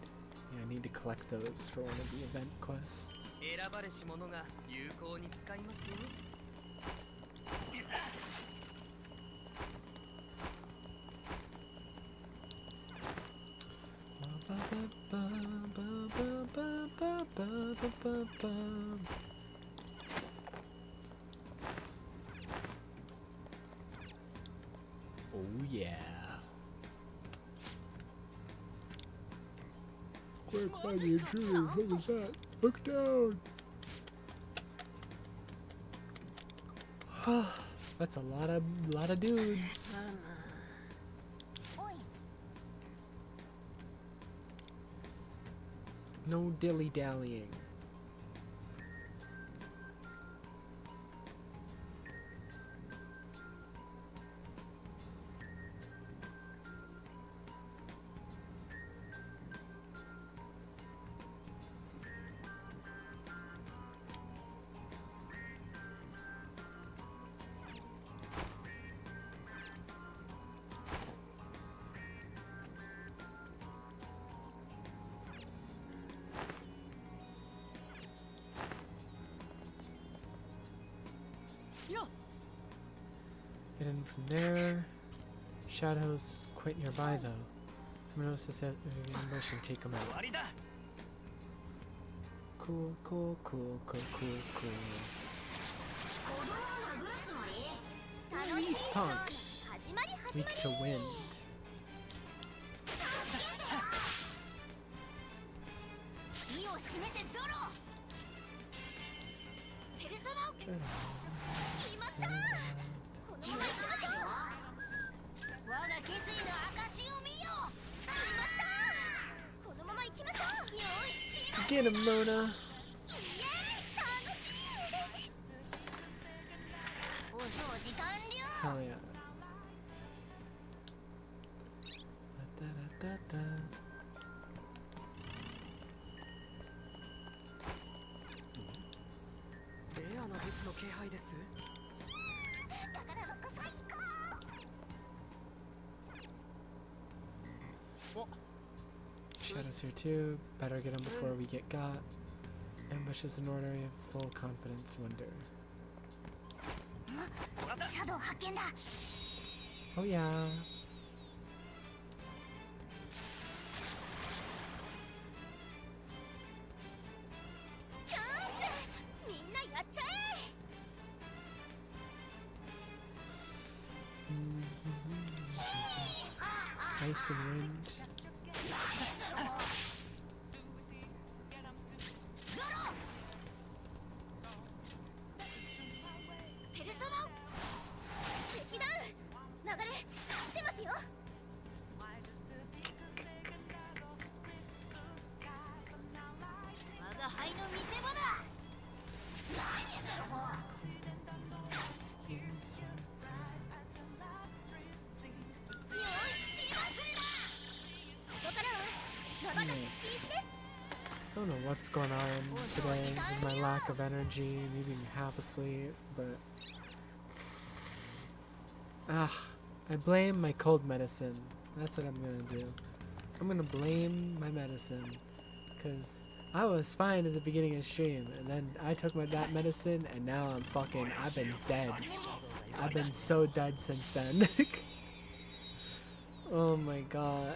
Yeah, I need to collect those for one of the event quests. 選ばれし者が有効に使いますよ。Oh yeah. Quick, find the intruder. What was that? Look down. That's a lot of dudes. No dilly-dallying. Get in from there. Shadows quite nearby though. I'm gonna notice this ambush and take them out. 終わりだ。 Cool, cool, cool, cool, cool, cool. These punks. Weak to wind. Get him, Mona. Hell yeah. Da, da, da, da. レアな物の気配です。 Shadows here too. Better get him before we get got. Ambushes in order. Full confidence. Wonder. Oh yeah. Ice and wind. I don't know what's going on today with my lack of energy, maybe I'm half asleep, but I blame my cold medicine. That's what I'm gonna do. I'm gonna blame my medicine, because I was fine at the beginning of the stream, and then I took that medicine, and now I've been dead. I've been so dead since then. Oh my god.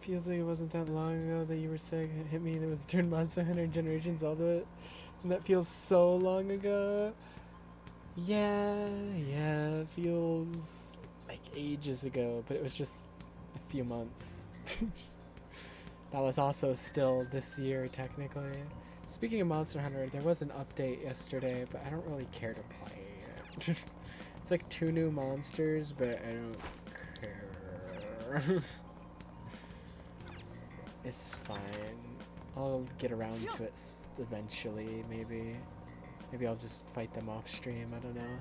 Feels like it wasn't that long ago that you were sick. It hit me. There was turned Monster Hunter Generations Zelda, and that feels so long ago. Yeah, it feels like ages ago, but it was just a few months. That was also still this year, technically. Speaking of Monster Hunter, there was an update yesterday, but I don't really care to play it. It's like 2 new monsters, but I don't care. It's fine. I'll get around to it eventually, maybe. Maybe I'll just fight them off stream, I don't know.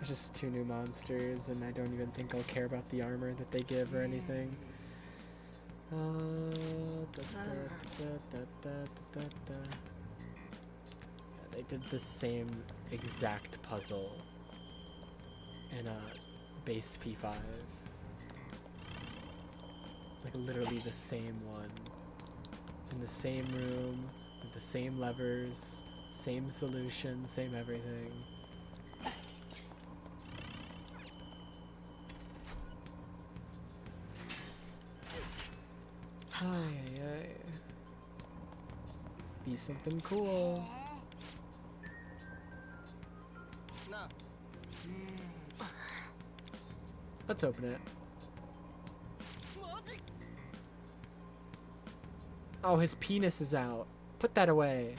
It's just 2 new monsters, and I don't even think I'll care about the armor that they give or anything. Yeah, they did the same exact puzzle in a base P5. Like literally the same one. In the same room, with the same levers, same solution, same everything. Ay. Be something cool. Let's open it. Oh, his penis is out. Put that away.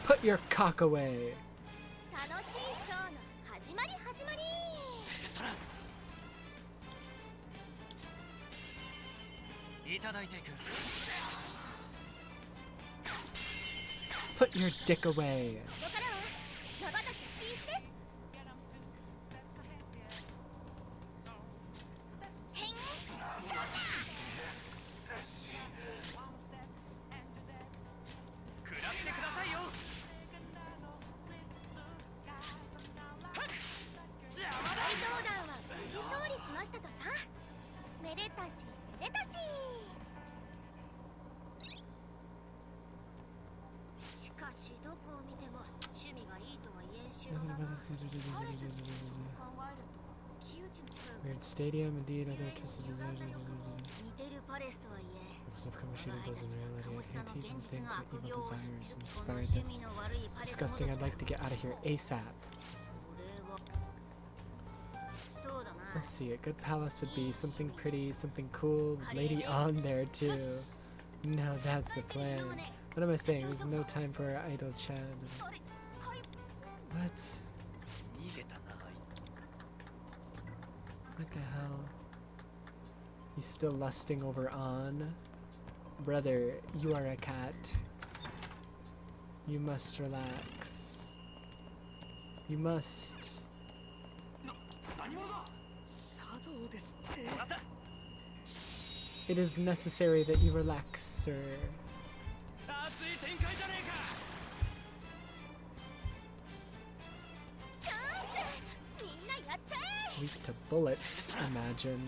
Put your cock away. 楽しいショーの始まり始まり。いただいていく。 Put your dick away. ここからは瞬き禁止です。へん、そんな。食らってくださいよ。邪魔だ。大相談は無事勝利しましたとさ。めでたしめでたし。しかしどこを見ても趣味がいいとは言えん城だな。パレスってそう考えると木内の分 Weird stadium, indeed, other twisted design. 似てるパレスとはいえ。 Some machine does in reality. Antique and think what evil desires この inspired 趣 this. 味の悪いパレス Disgusting, I'd like to get out of here ASAP. そうだな。 Let's see, a good palace would be something pretty, something cool, with lady on there too. Now that's a plan. What am I saying? There's no time for our idle chat. What? 逃げたな。 What the hell? He's still lusting over on? Brother, you are a cat. You must relax. You must. 何者だ。シャドウですって。また。 It is necessary that you relax, sir. 熱い展開じゃねえか。チャンス。みんなやっちゃえ。 Weak to bullets, imagine.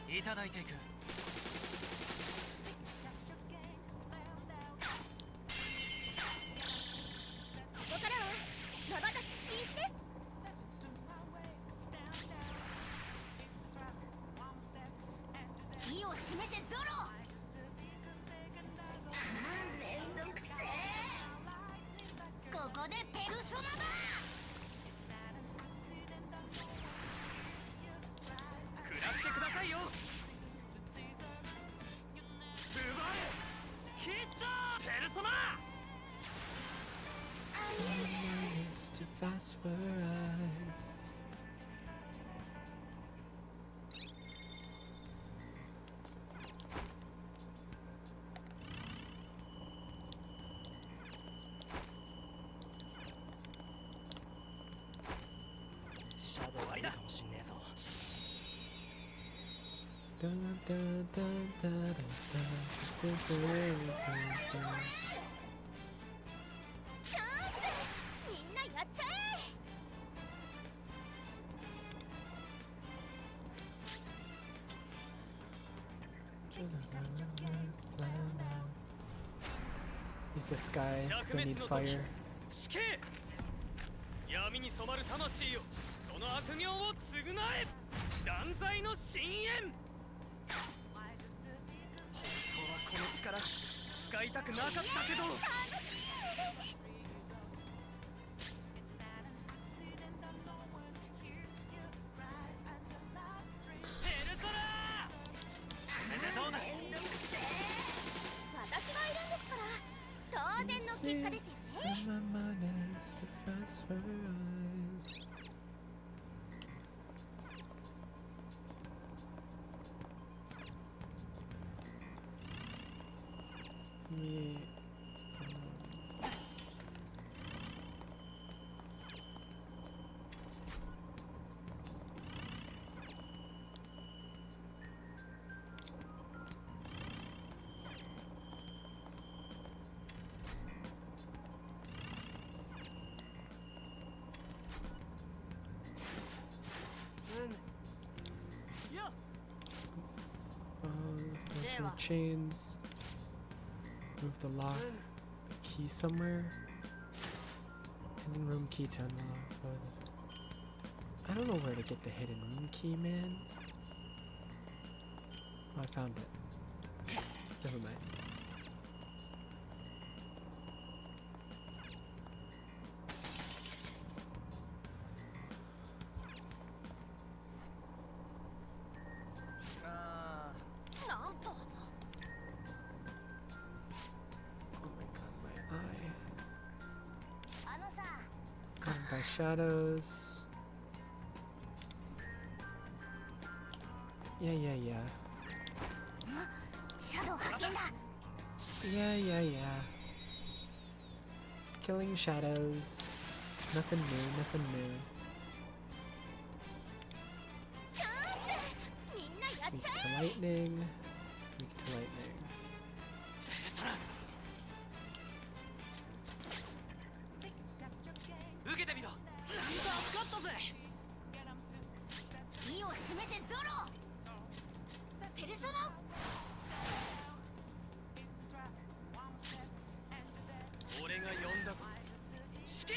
いただいていく。ここからは瞬き禁止です。意を示せゾロ。めんどくせえ。ここでペルソナだ。食らってくださいよ。奪え。ヒット。ペルソナ。 It's too fast for us. Da, da, da, da, da, da, da, da, da. チャンス。みんなやっちゃえ。 Use the sky because I need fire. 死刑。闇に染まる魂よ。そその悪行を償え断罪の深淵。本当はこの力使いたくなかったけど、ペルソナどうだ。私がいるんですから当然の結果ですよね。 My money's the first for us. Me. There's some chains. Move the lock. Key somewhere. Hidden room key to unlock. But I don't know where to get the hidden room key, man. Oh, I found it. Never mind. Oh my god, my eye. Caught by shadows. Yeah. Yeah. Killing shadows. Nothing new. Weak to lightning. 受けてみろ。助かったぜ。意を示せゾロ。ペルソナ。俺が呼んだぞ。死刑。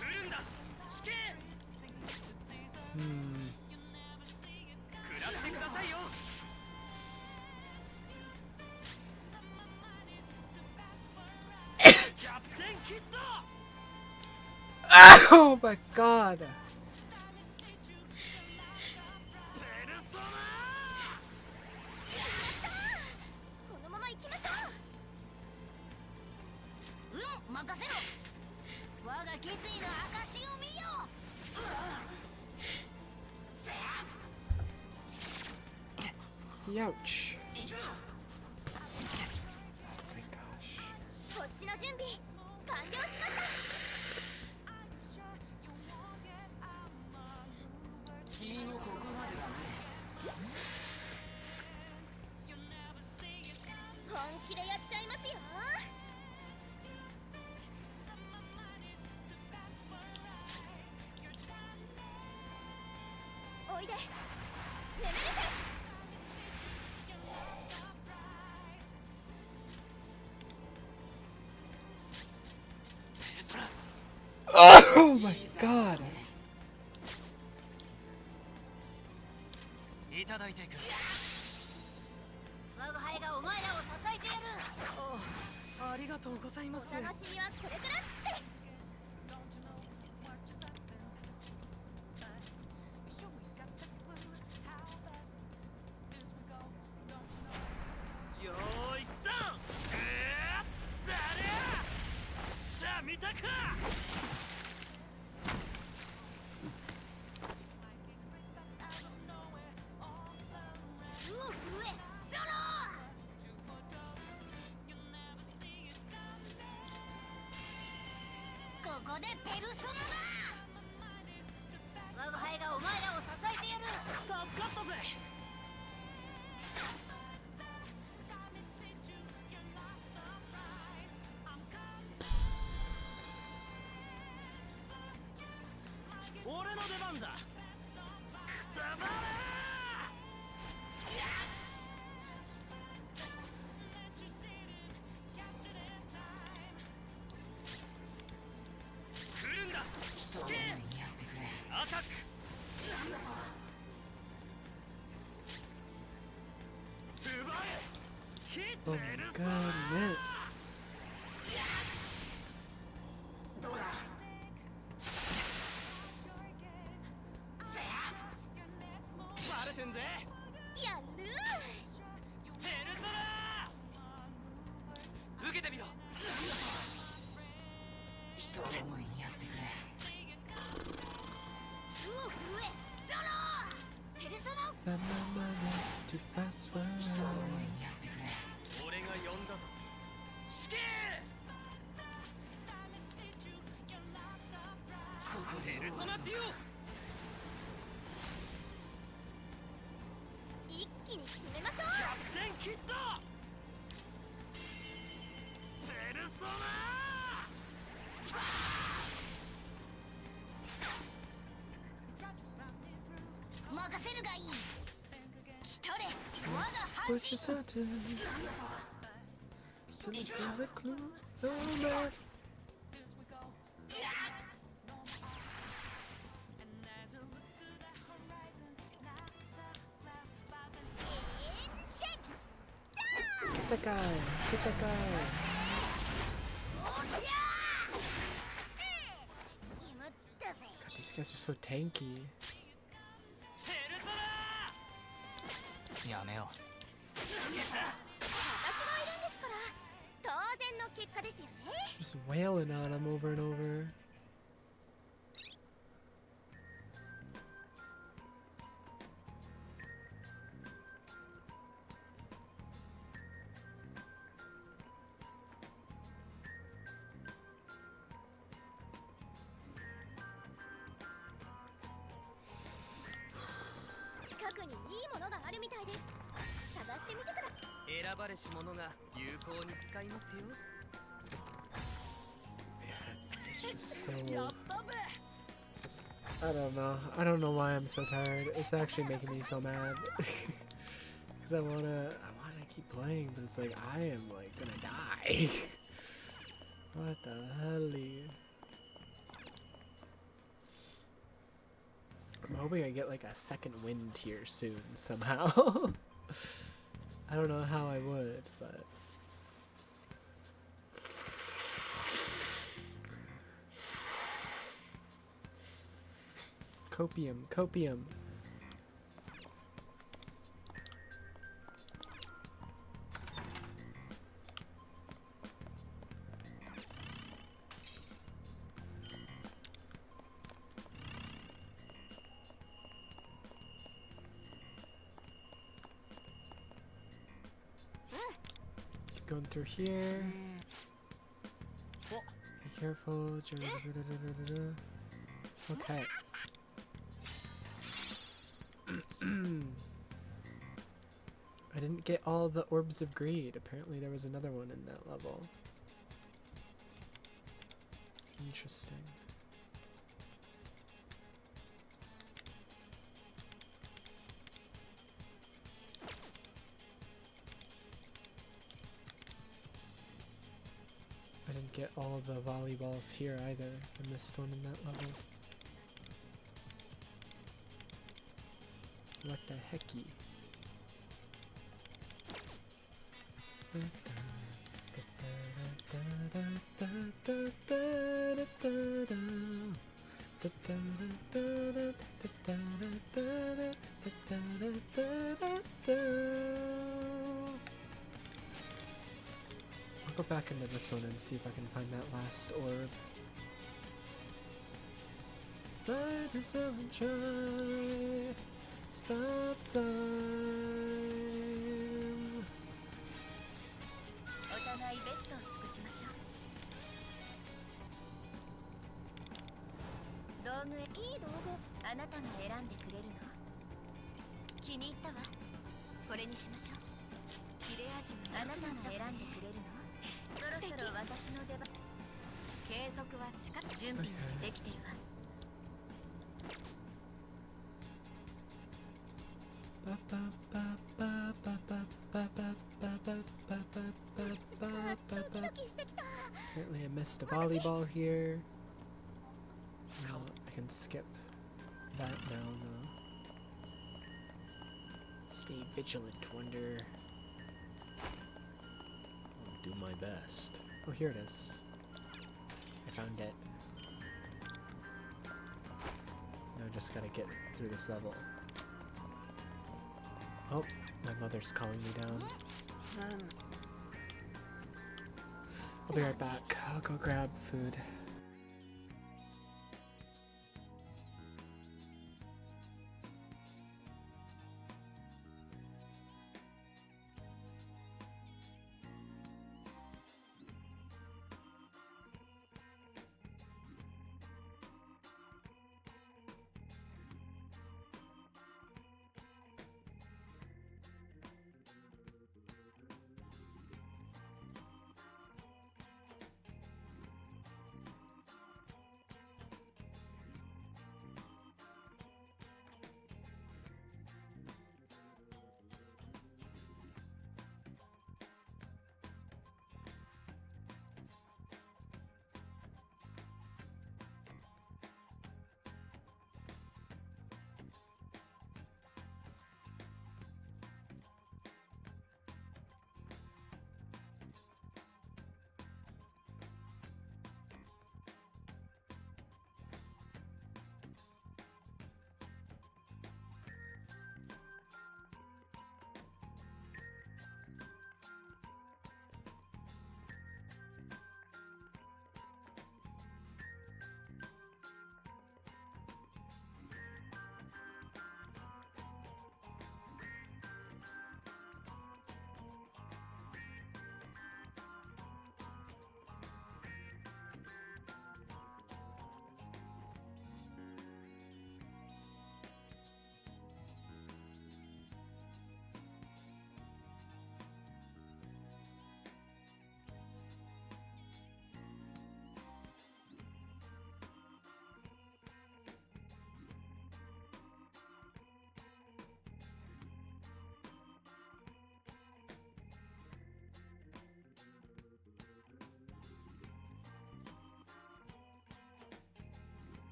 来るんだ。死刑。食らってくださいよ。キャプテンキッド。Oh my god! ペルソナ。このまま行きましょう。任せろ。我が決意の証を見よ。Youch. Oh my gosh. こっちの準備完了しました。君もここまでだね。本気でやっちゃいますよ。おいで。眠れて。Oh my god! いただいていく。我が輩がお前らを支えてやる。ありがとうございます。お楽しみはこれからって。よーいドン。誰や。しゃ見たか。ここでペルソナだ。我が輩がお前らを支えてやる。助かったぜ。俺の出番だ。くたばれ。アタック Oh my goodness. バレてんぜやるペルソナ受けてみろ人を思いにやってくれゾロペルソナ That my mind is too fast for 人を思い us. にやってくれ俺が呼んだぞ死刑ここでペルソナデュ一気に決めましょうオ100点キットペルソナ任せるがいい来たれ我が半 But 身 you're certain. Still feel a clue. Oh man. シェイ Get that guy. Get that guy. おりゃー決まったぜ God, these guys are so tanky. ペルソナやめよ私がいるんですから当然の結果ですよね Just wailing on him over and over. u 近くにいいものがあるみたいです探してみてください選ばれし者が有効に使いますよ It's just や so. ったぜ I don't know. I don't know why I'm so tired. It's actually making me so mad. Because I wanna keep playing, but it's like I am like gonna die. What the hell? I'm hoping I get like a second wind here soon somehow. I don't know how I would, but. Copium, copium. Keep going through here. Be careful. Okay. I didn't get all the orbs of greed. Apparently there was another one in that level. Interesting. I didn't get all the volleyballs here either. I missed one in that level. What the hecky? I'll go back into this one and see if I can find that last orb. Might as well try. Stop time. お互いベストを尽くしましょう道具いい道具あなたが選んでくれるの気に入ったわこれにしましょう切れ味もあなたが選んでくれるのそろそろ私の出番継続は近く準備ができてるわ Apparently I missed a volleyball here. No, I can skip. that now, though. Stay vigilant, Wonder. I'll do my best. Oh, here it is. I found it. Now I just gotta get through this level. Oh, my mother's calling me down. I'll be right back. I'll go grab food.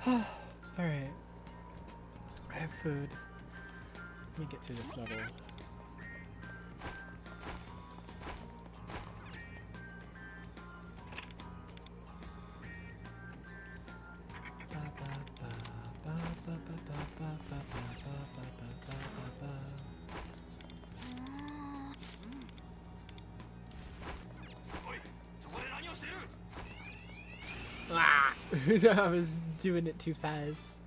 Alright. I have food. Let me get through this level. Ah! I was doing it too fast.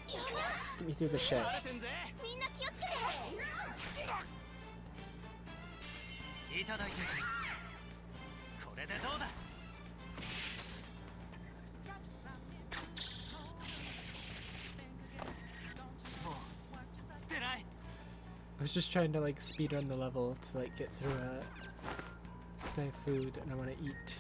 Let's get me through the shit. みんな気をつけて。いただいてこれでどうだ。もう捨てない。 I was just trying to like speed run the level to like get through it. Cause I have food and I want to eat.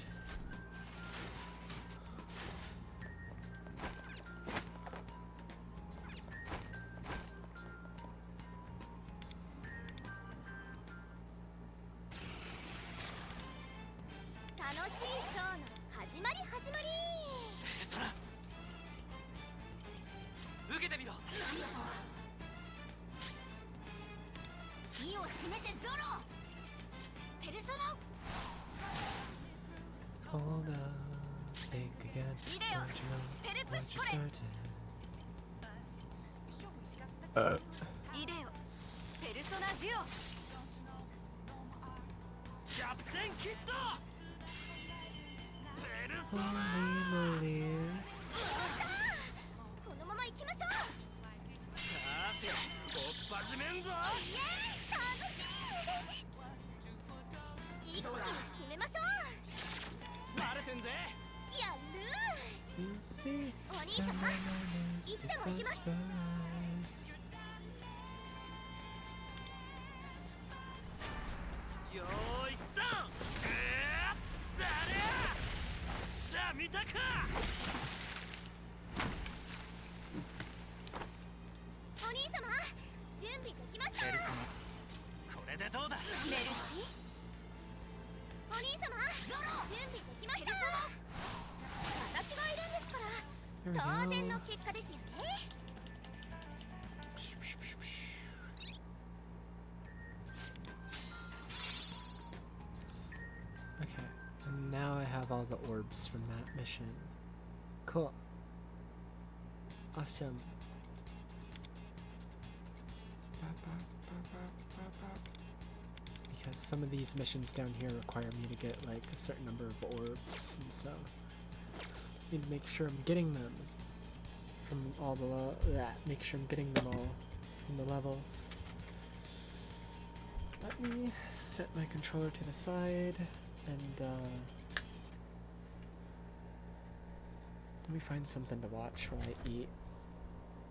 楽しいショーの始まり始まり。そら受けてみろ。意を示せゾロ。ペルソナ Hold on, think again. Video. Don't you know? Pere Once push you kore. started. イデオ。ペルソナデュオ。キャプテンキッド。ペルソナ。 Holy moly. このまま行きましょう。さておっ始めんぞ。イエーイ楽しい。一気に決めましょう。バレてんぜ。やる You see, お兄 the 様 man is いつでも行きます fast for us. よーいドン。誰や。しゃあ見たか。お兄様準備できました。ペルソナ。これでどうだ。メルシーお兄様ゾロ準備できました。私がいるんですから There we 当然 go. の結果ですよね。 Okay, and now I have all the orbs from that mission. Cool. Awesome. Because some of these missions down here require me to get like a certain number of orbs, and so I need to make sure I'm getting them from all the make sure I'm getting them all from the levels. Let me set my controller to the side and let me find something to watch while I eat.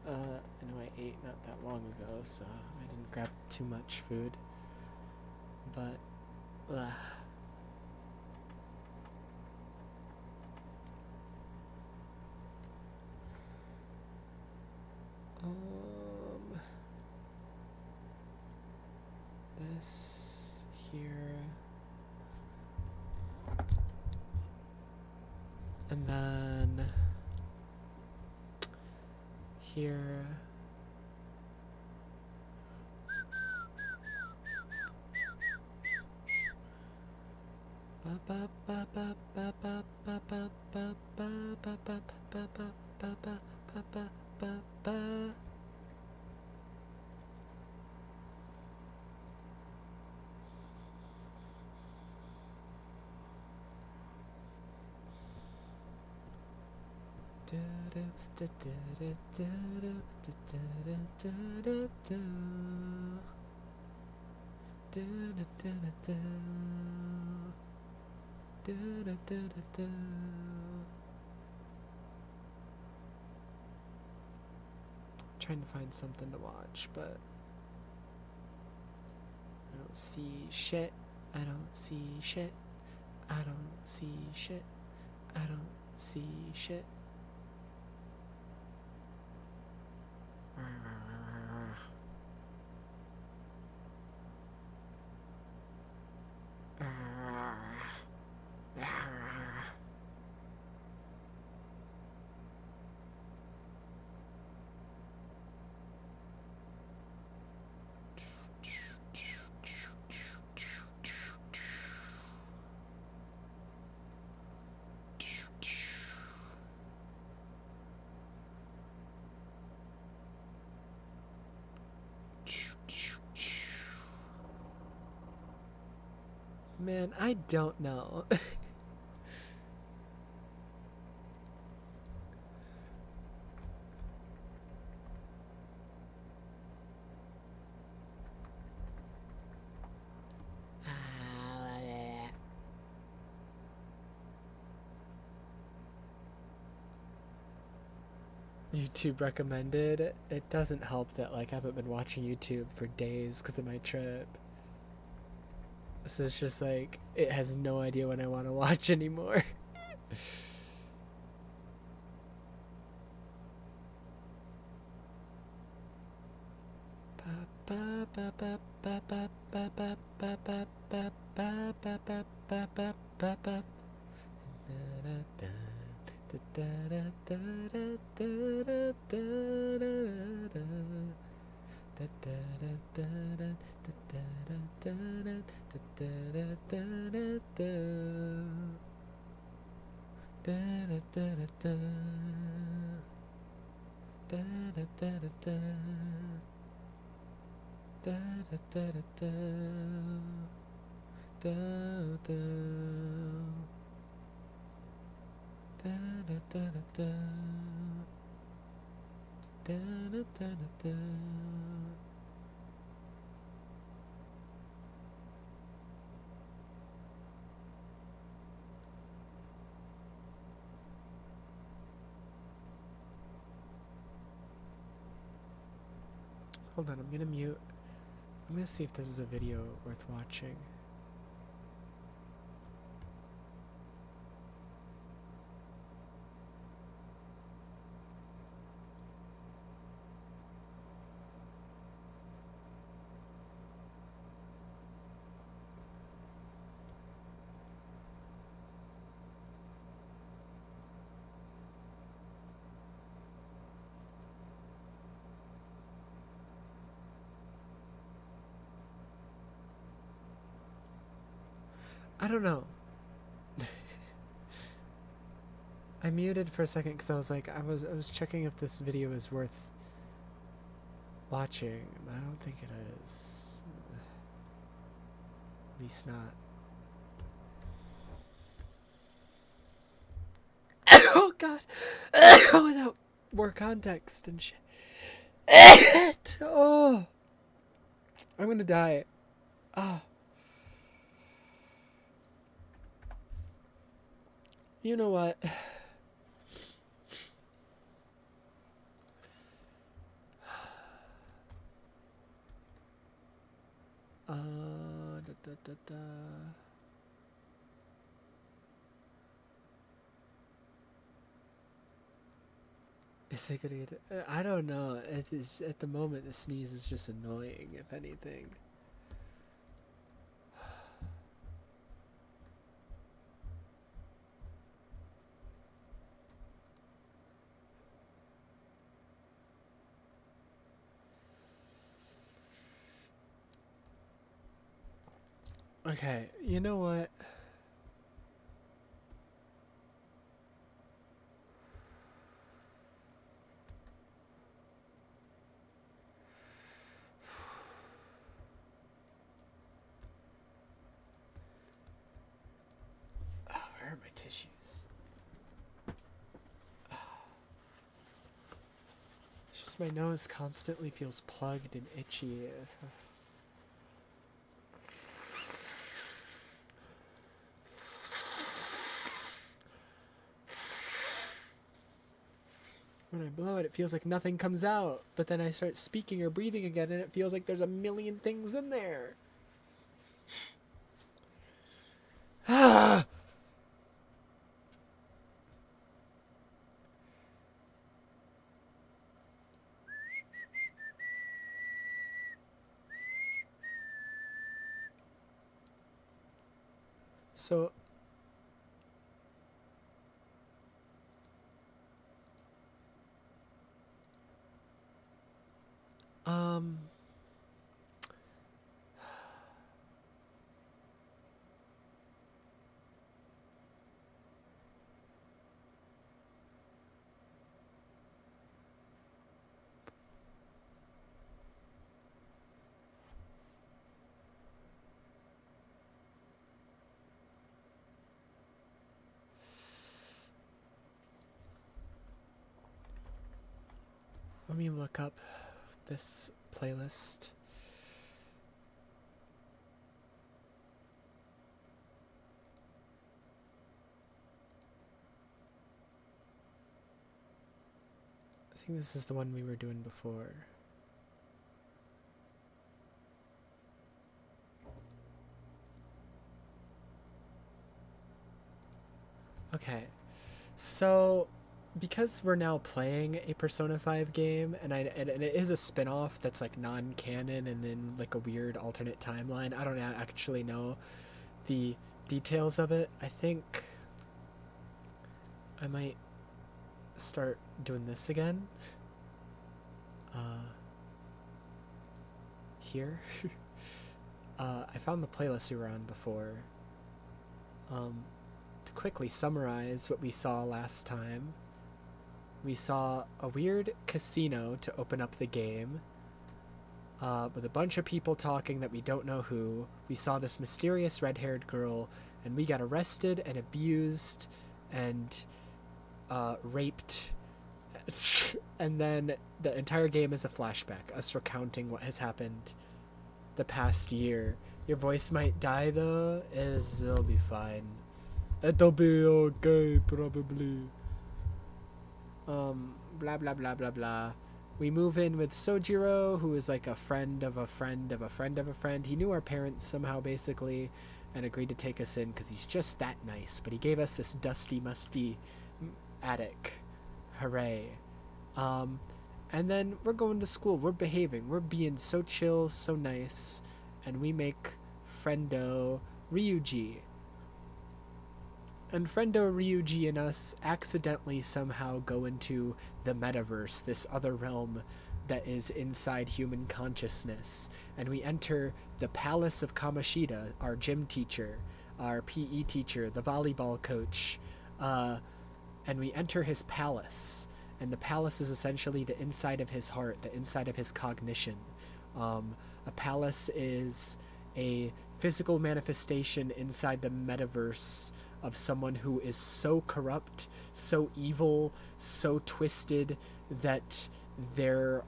I know I ate not that long ago, so I didn't grab too much food. But, this here, and then here. Trying to find something to watch, but I don't see shit. I don't see shit. I don't see shit. I don't see shit. Man, I don't know. YouTube recommended. It doesn't help that like I haven't been watching YouTube for days because of my trip. So it's just like it has no idea when I want to watch anymore. Hold on, I'm gonna mute. I'm gonna see if this is a video worth watching. I don't know. I muted for a second because I was like, I was checking if this video is worth watching, but I don't think it is. At least not. Oh God! Without more context and shit. Oh, I'm gonna die. Ah. You know what? Da, da, da. Is it gonna get? I don't know. It is at the moment. The sneeze is just annoying, if anything. Okay, you know what? Oh, where are my tissues? It's just my nose constantly feels plugged and itchy. When I blow it, it feels like nothing comes out. But then I start speaking or breathing again, and it feels like there's a million things in there. Ah! So... Let me look up this playlist. I think this is the one we were doing before. Okay, so because we're now playing a Persona 5 game, and it is a spin-off that's like non-canon and in like a weird alternate timeline. I don't actually know the details of it. I think I might start doing this again. Here. I found the playlist we were on before. To quickly summarize what we saw last time, we saw a weird casino to open up the game, with a bunch of people talking that we don't know who. We saw this mysterious red-haired girl, and we got arrested and abused and raped. And then the entire game is a flashback, us recounting what has happened the past year. Your voice might die though, it'll be fine. It'll be okay, probably. Blah blah blah blah blah. We move in with Sojiro, who is like a friend of a friend of a friend of a friend. He knew our parents somehow, basically, and agreed to take us in because he's just that nice. But he gave us this dusty, musty attic. Hooray. And then we're going to school. We're behaving. We're being so chill, so nice. And we make friendo Ryuji. And friendo Ryuji and us accidentally somehow go into the metaverse, this other realm that is inside human consciousness. And we enter the palace of Kamoshida, our gym teacher, our PE teacher, the volleyball coach. And we enter his palace. And the palace is essentially the inside of his heart, the inside of his cognition. A palace is a physical manifestation inside the metaverse of someone who is so corrupt, so evil, so twisted that their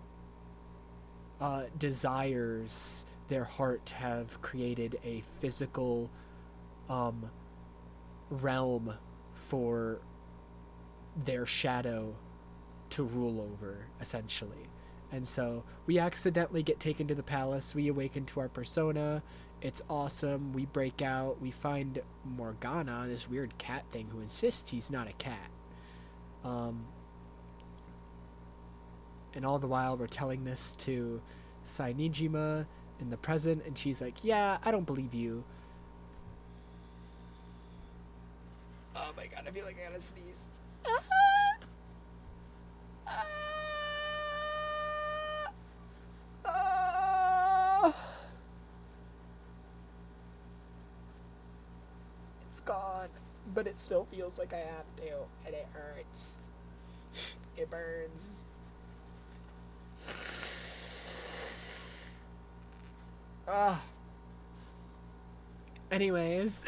desires, their heart, have created a physical realm for their shadow to rule over, essentially. And so we accidentally get taken to the palace. We awaken to our persona. It's awesome. We break out. We find Morgana, this weird cat thing, who insists he's not a cat. And all the while we're telling this to Sainijima in the present, and she's like, yeah, I don't believe you. Oh my god, I feel like I gotta sneeze. It's gone, but it still feels like I have to, and it hurts. It burns. Anyways,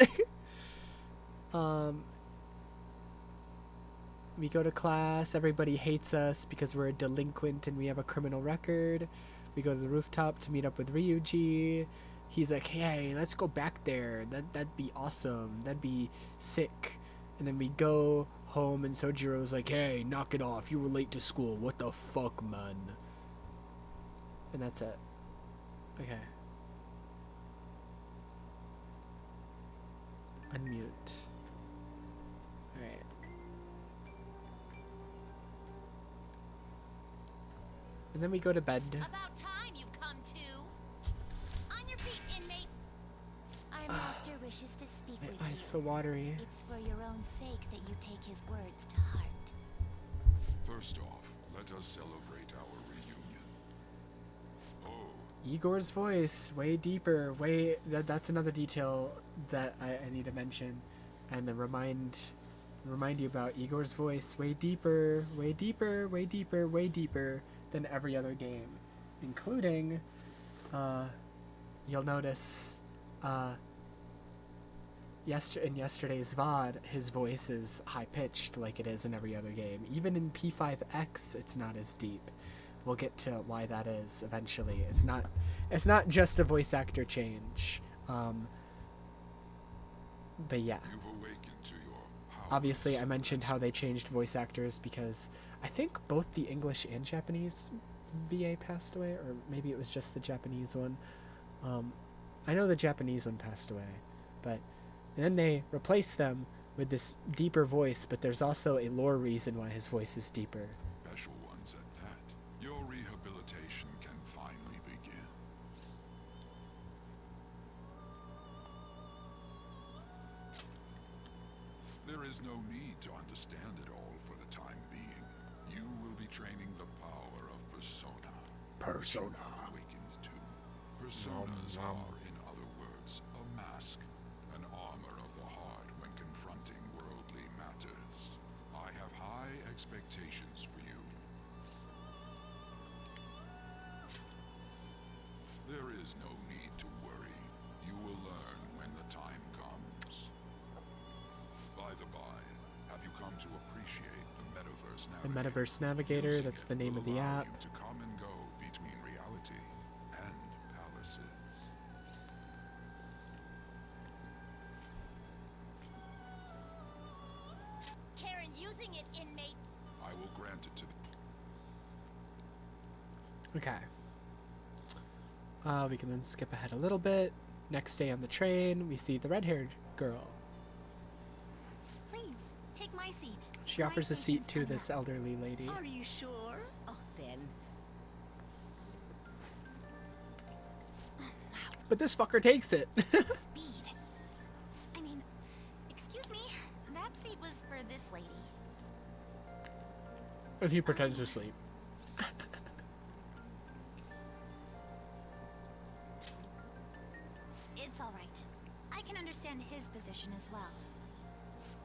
we go to class. Everybody hates us because we're a delinquent and we have a criminal record. We go to the rooftop to meet up with Ryuji. He's like, hey, let's go back there. That'd be awesome. That'd be sick. And then we go home and Sojiro's like, hey, knock it off. You were late to school. What the fuck, man? And that's it. Okay. Unmute. Alright. And then we go to bed. About time you've come to. On your feet, inmate. Our master wishes to speak with My you. eyes so watery. It's for your own sake that you take his words to heart. First off, let us celebrate our reunion. Oh, Igor's voice, way deeper, that's another detail that I need to mention and remind you about. Igor's voice, way deeper, way deeper, way deeper, way deeper than every other game, including, you'll notice, in yesterday's VOD, his voice is high-pitched like it is in every other game. Even in P5X, it's not as deep. we'll get to why that is eventually. It's not just a voice actor change. But yeah. You've awakened to your power. Obviously, I mentioned how they changed voice actors because I think both the English and Japanese VA passed away, or maybe it was just the Japanese one. I know the Japanese one passed away, but then they replaced them with this deeper voice, but there's also a lore reason why his voice is deeper. Special ones at that. Your rehabilitation can finally begin. There is no need to understand it all for the time being. You will be training the power of persona. Persona. Which you have awakened to. Personas are, in other words, a mask, an armor of the heart when confronting worldly matters. I have high expectations for you. There is no need to worry. You will learn when the time comes. By the by, have you come to appreciate the Metaverse The Navigator? Metaverse Navigator, Using that's it the name will of the allow app. you to come and go between reality and palaces. Karen using it, inmate. I will grant it to the Okay. We can then skip ahead a little bit. Next day on the train, we see the red-haired girl. Please, take my seat. She My offers a seat station's to coming this up. elderly lady. Are you sure? Oh, then. But this fucker takes it. Speed. I mean, excuse me, that seat was for this lady. And he pretends to sleep. It's all right. I can understand his position as well.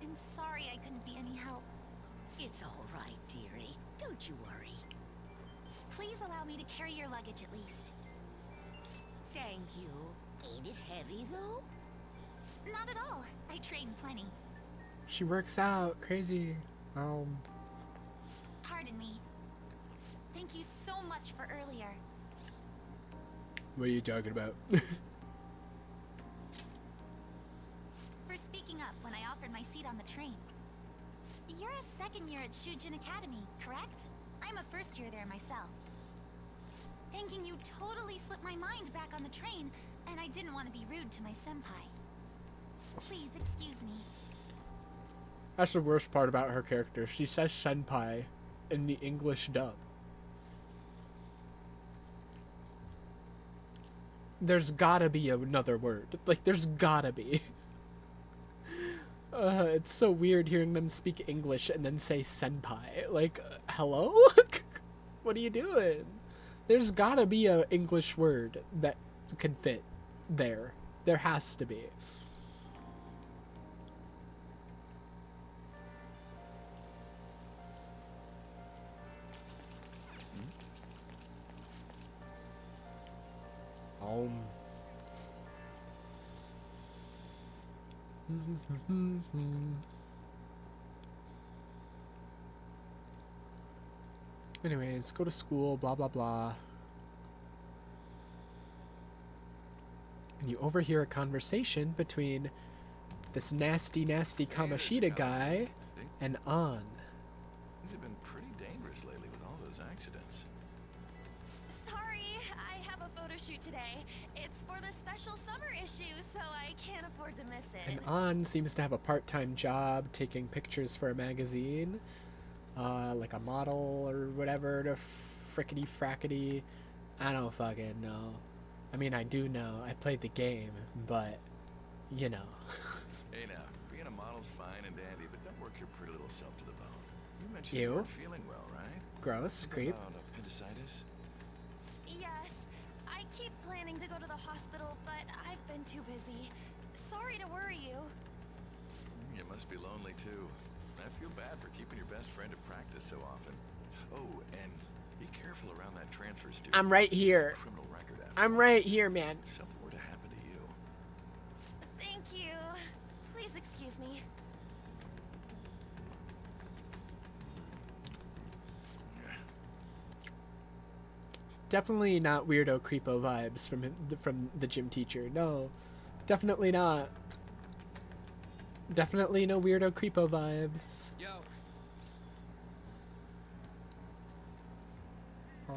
I'm sorry I couldn't be any help. It's all right, dearie. Don't you worry. Please allow me to carry your luggage at least. Thank you. Ain't it heavy, though? Not at all. I train plenty. She works out. Crazy. Pardon me. Thank you so much for earlier. What are you talking about? For speaking up when I offered my seat on the train. You're a second year at Shujin Academy, correct? I'm a first year there myself. Thinking you totally slipped my mind back on the train, and I didn't want to be rude to my senpai. Please excuse me. That's the worst part about her character. She says senpai in the English dub. There's gotta be another word. Like, there's gotta be. It's so weird hearing them speak English and then say senpai. Like, hello? What are you doing? There's gotta be an English word that can fit there. There has to be. Anyways, go to school, blah blah blah. And you overhear a conversation between this nasty Kamoshida guy and An. Things have been pretty dangerous lately with all those accidents. Sorry, I have a photo shoot today. It's for the special summer issue, so I can't afford to miss it. And An seems to have a part-time job taking pictures for a magazine. Like a model or whatever, to frickety frackety. I don't fucking know. I mean, I do know. I played the game, but, you know. Hey now, being a model's fine and dandy, but don't work your pretty little self to the bone. You mentioned You? you weren't feeling well, right? Gross, Something creep. about appendicitis? Yes, I keep planning to go to the hospital, but I've been too busy. Sorry to worry you. You must be lonely too. I feel bad for keeping your best friend at practice so often. Oh, and be careful around that transfer student. I'm right here. Criminal record after I'm right here, man. if something were to happen to you. Thank you. Please excuse me. Definitely not weirdo creepo vibes from the gym teacher. No, definitely not. Definitely no weirdo creepo vibes. Yo. I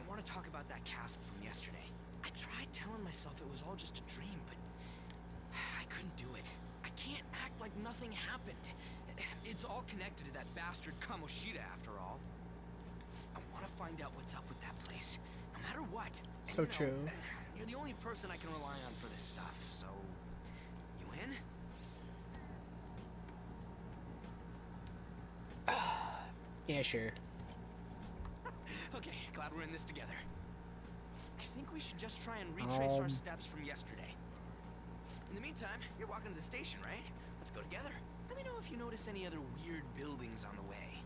want to talk about that castle from yesterday. I tried telling myself it was all just a dream, but I couldn't do it. I can't act like nothing happened. It's all connected to that bastard Kamoshida after all. I want to find out what's up with that place, no matter what. And, So you know, true. You're the only person I can rely on for this stuff, so... You in? Yeah, sure. Okay, glad we're in this together. I think we should just try and retrace our steps from yesterday. In the meantime, you're walking to the station, right? Let's go together. Let me know if you notice any other weird buildings on the way.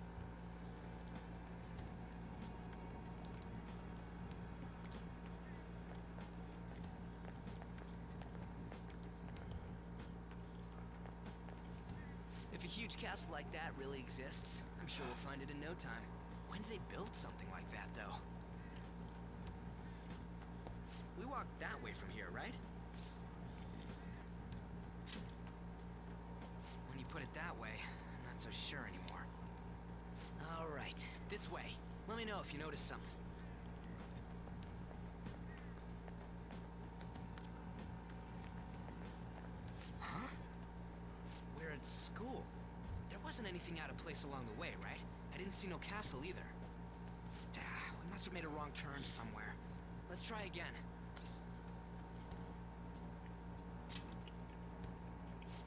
If a huge castle like that really exists, I'm sure we'll find it in no time. When did they build something like that, though? We walk that way from here, right? When you put it that way, I'm not so sure anymore. All right, this way. Let me know if you notice something. Huh? We're at school. There wasn't anything out of place along the way, right? I didn't see no castle either. We must have made a wrong turn somewhere. Let's try again.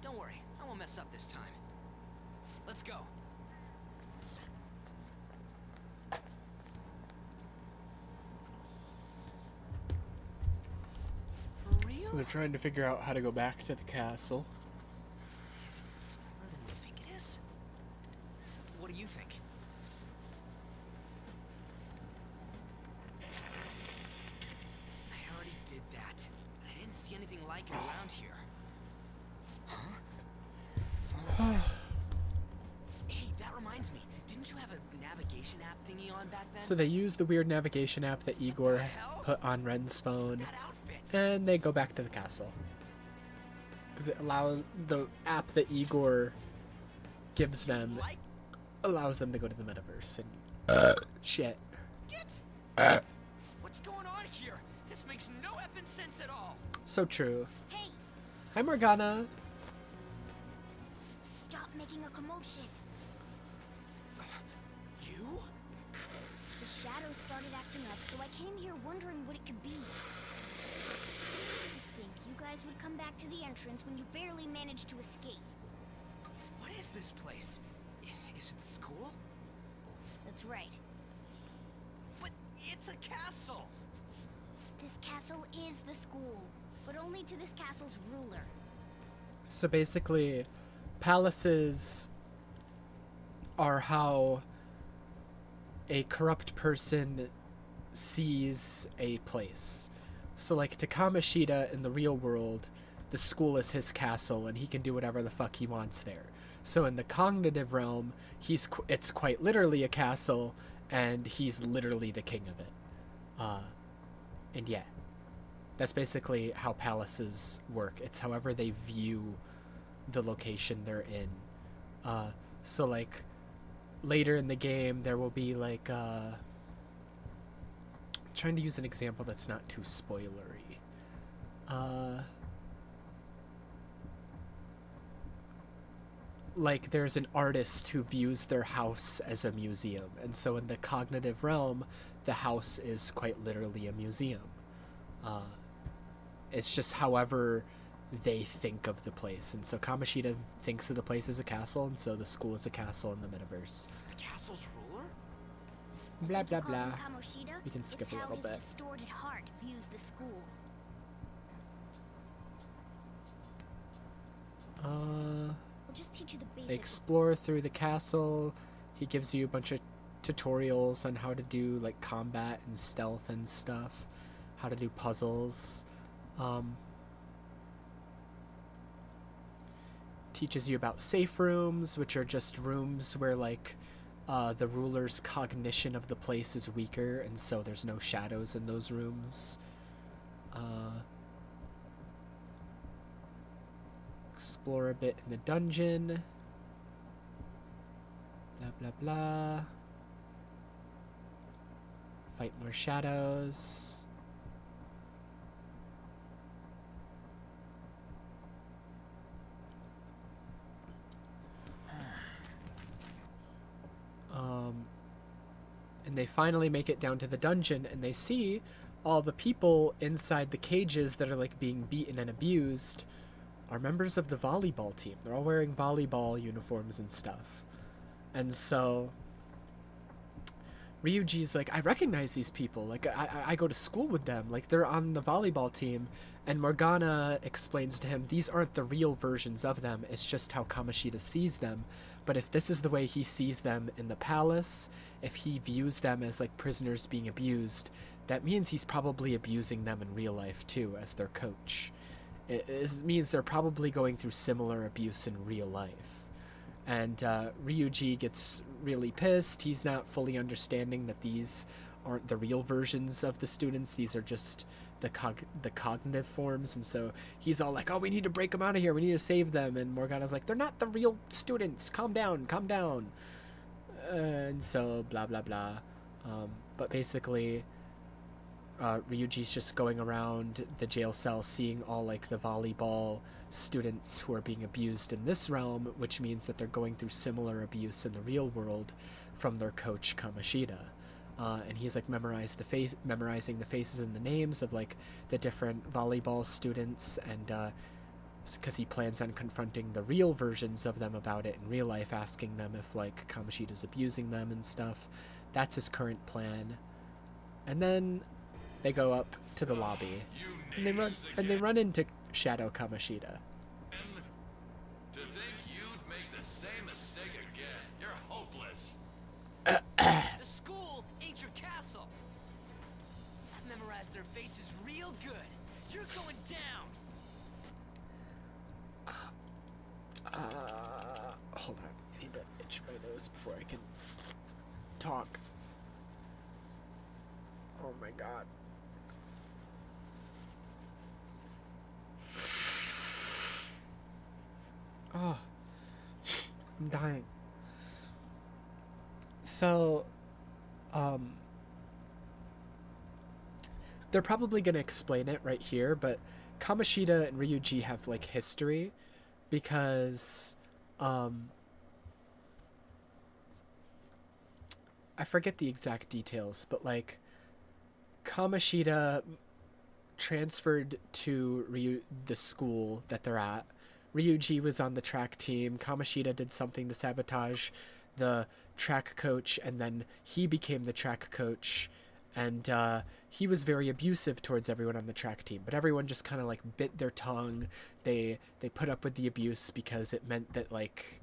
Don't worry, I won't mess up this time. Let's go. For real? So they're trying to figure out how to go back to the castle. Is it smaller than we think it is? What do you think? I already did that. I didn't see anything like it around here. Huh? Hey, that reminds me. Didn't you have a navigation app thingy on back then? So they use the weird navigation app that Igor put on Ren's phone, That outfit. and they go back to the castle. Because it allows the app that Igor gives them Like allows them to go to the metaverse and shit. it? What's going on here? This makes no effing sense at all. So true. Hey, Hi Morgana. stop making a commotion. You? The shadow started acting up, so I came here wondering what it could be. To think you guys would come back to the entrance when you barely managed to escape. What is this place? Is it the school? That's right. But it's a castle. This castle is the school, but only to this castle's ruler. So basically, palaces are how a corrupt person sees a place. So like to Kamoshida in the real world, the school is his castle and he can do whatever the fuck he wants there. So in the cognitive realm, it's quite literally a castle and he's literally the king of it. And yeah, that's basically how palaces work. It's however they view the location they're in. So like later in the game there will be like trying to use an example that's not too spoilery. Like there's an artist who views their house as a museum, and so in the cognitive realm the house is quite literally a museum. It's just however they think of the place, and so Kamoshida thinks of the place as a castle, and so the school is a castle in the metaverse. The castle's ruler? Blah blah You call him blah. Kamoshida? We can skip It's a how little his bit. distorted heart views the school. We'll just teach you the They basics. explore through the castle. He gives you a bunch of tutorials on how to do like combat and stealth and stuff, how to do puzzles. Teaches you about safe rooms, which are just rooms where like the ruler's cognition of the place is weaker, and so there's no shadows in those rooms. Explore a bit in the dungeon. Blah, blah, blah. Fight more shadows. And they finally make it down to the dungeon, and they see all the people inside the cages that are like being beaten and abused are members of the volleyball team. They're all wearing volleyball uniforms and stuff. And so Ryuji's like, I recognize these people. Like, I go to school with them. Like, they're on the volleyball team. And Morgana explains to him, these aren't the real versions of them. It's just how Kamoshida sees them. But if this is the way he sees them in the palace, if he views them as, like, prisoners being abused, that means he's probably abusing them in real life, too, as their coach. It means they're probably going through similar abuse in real life. And Ryuji gets really pissed. He's not fully understanding that these aren't the real versions of the students. These are just the cognitive forms. And so he's all like, oh, we need to break them out of here. We need to save them. And Morgana's like, they're not the real students. Calm down, calm down. And so blah, blah, blah. But basically, Ryuji's just going around the jail cell seeing all like the volleyball students who are being abused in this realm, which means that they're going through similar abuse in the real world from their coach Kamoshida. And he's like memorizing the faces and the names of like the different volleyball students, and because he plans on confronting the real versions of them about it in real life, asking them if like Kamoshida's abusing them and stuff. That's his current plan. And then they go up to the lobby, and they run into Shadow Kamoshida. To think you'd make the same mistake again. You're hopeless. The school ain't your castle. I've memorized their faces real good. You're going down. Hold on. I need to itch my nose before I can talk. Oh my god. Oh, I'm dying. So, they're probably going to explain it right here, but Kamoshida and Ryuji have, like, history, because, I forget the exact details, but, like, Kamoshida transferred to the school that they're at. Ryuji was on the track team. Kamoshida did something to sabotage the track coach, and then he became the track coach, and he was very abusive towards everyone on the track team, but everyone just kind of like bit their tongue. They put up with the abuse because it meant that like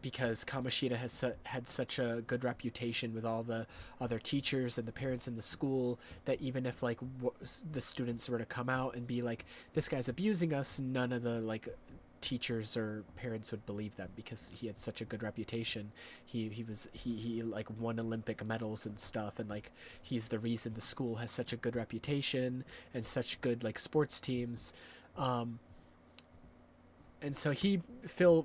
because Kamoshida had such a good reputation with all the other teachers and the parents in the school, that even if like the students were to come out and be like, this guy's abusing us, none of the like teachers or parents would believe them, because he had such a good reputation. He like won Olympic medals and stuff, and like he's the reason the school has such a good reputation and such good like sports teams. And so he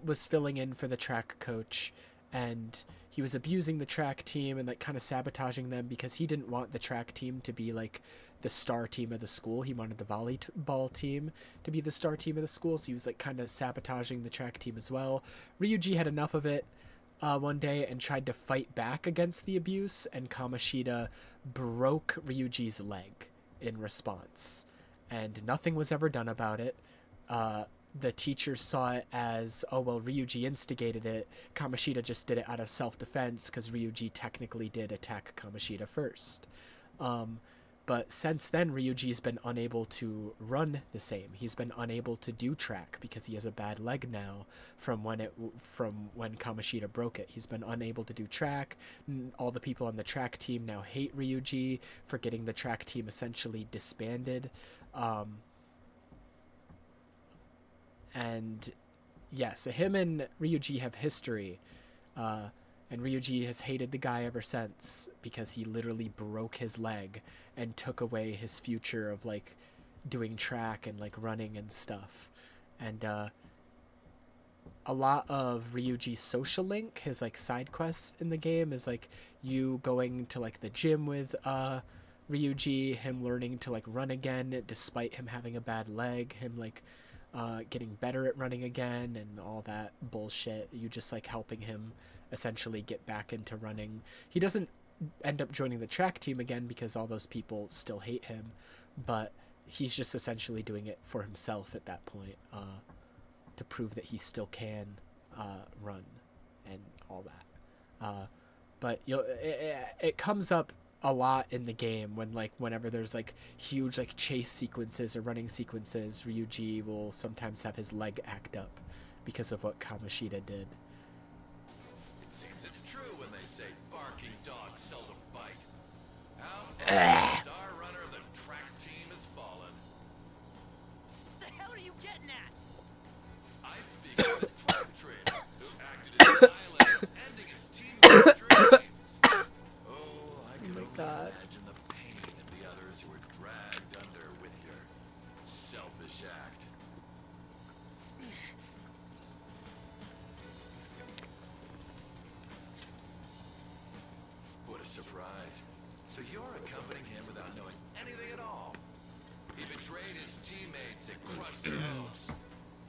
was filling in for the track coach, and he was abusing the track team and like kind of sabotaging them, because he didn't want the track team to be like the star team of the school. He wanted the volleyball team to be the star team of the school, so he was like kind of sabotaging the track team as well. Ryuji had enough of it one day and tried to fight back against the abuse, and Kamoshida broke Ryuji's leg in response, and nothing was ever done about it. The teachers saw it as, oh, well, Ryuji instigated it. Kamoshida just did it out of self-defense, because Ryuji technically did attack Kamoshida first. But since then, Ryuji's been unable to run the same. He's been unable to do track because he has a bad leg now from when Kamoshida broke it. He's been unable to do track. All the people on the track team now hate Ryuji for getting the track team essentially disbanded. And yeah, so him and Ryuji have history. And Ryuji has hated the guy ever since because he literally broke his leg and took away his future of like doing track and like running and stuff. And a lot of Ryuji's social link, his like side quests in the game, is like you going to like the gym with Ryuji, him learning to like run again despite him having a bad leg, him like getting better at running again and all that bullshit. You just like helping him essentially get back into running. He doesn't end up joining the track team again because all those people still hate him, but he's just essentially doing it for himself at that point, to prove that he still can run and all that. But it comes up a lot in the game when like whenever there's like huge like chase sequences or running sequences, Ryuji will sometimes have his leg act up because of what Kamoshida did. It seems it's true when they say barking dogs seldom bite. How the star runner of the track team has fallen. The hell are you getting at? I speak of the track trainer who acted as silence, ending his teammates' dreams. Oh, I can only imagine the pain of the others who were dragged under with your selfish act. What a surprise. So you're accompanying him without knowing anything at all. He betrayed his teammates and crushed their hopes.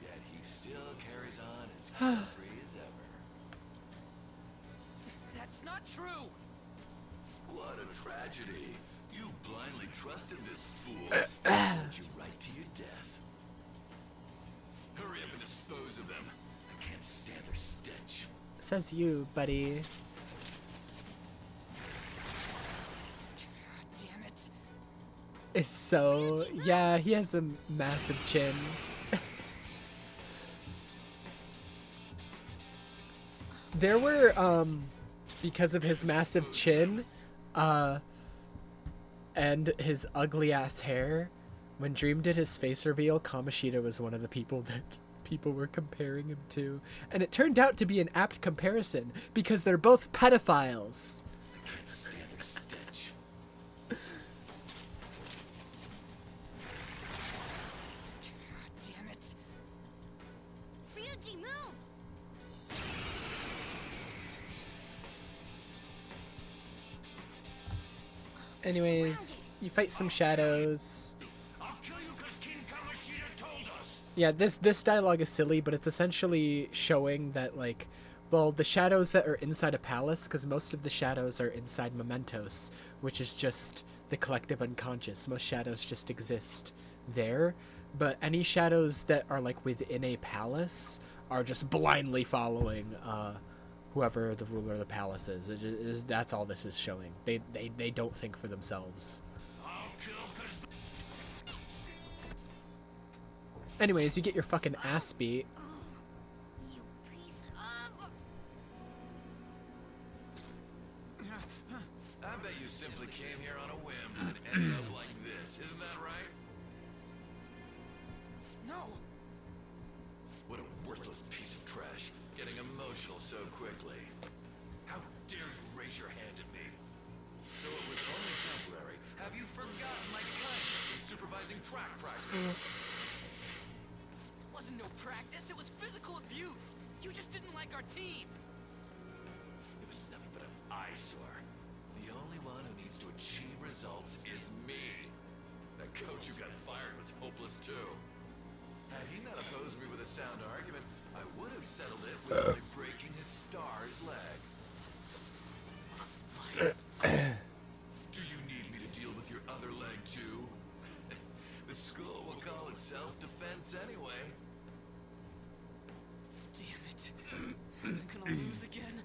Yet he still carries on as free as ever. That's not true. What a tragedy. You blindly trusted this fool. He led you right to your death. Hurry up and dispose of them. I can't stand their stench. Says you, buddy. Damn it. It's so... Yeah, he has a massive chin. There were, because of his massive chin, and his ugly ass hair, when Dream did his face reveal, Kamoshida was one of the people that people were comparing him to. And it turned out to be an apt comparison, because they're both pedophiles. I can't stand their stench. Damn it. Ryuji, move! Anyways, you fight some shadows. I'll kill you because King Kamoshida told us. Yeah, this dialogue is silly, but it's essentially showing that, like, well, the shadows that are inside a palace, because most of the shadows are inside Mementos, which is just the collective unconscious. Most shadows just exist there, but any shadows that are, like, within a palace are just blindly following whoever the ruler of the palace is. That's all this is showing. They don't think for themselves. Anyways, you get your fucking ass beat. You piece of... I bet you simply came here on a whim and ended up like this. Isn't that right? No. What a worthless piece of trash. Getting emotional so quickly. How dare you raise your hand at me? Though it was only temporary, have you forgotten my kindness in supervising track practice? It wasn't no practice, it was physical abuse. You just didn't like our team. It was nothing but an eyesore. The only one who needs to achieve results is me. That coach who got fired was hopeless too. Had he not opposed me with a sound argument, I would have settled it without him breaking his star's leg. Do you need me to deal with your other leg too? The school will call it self-defense anyway. Damn it. I'm gonna lose again?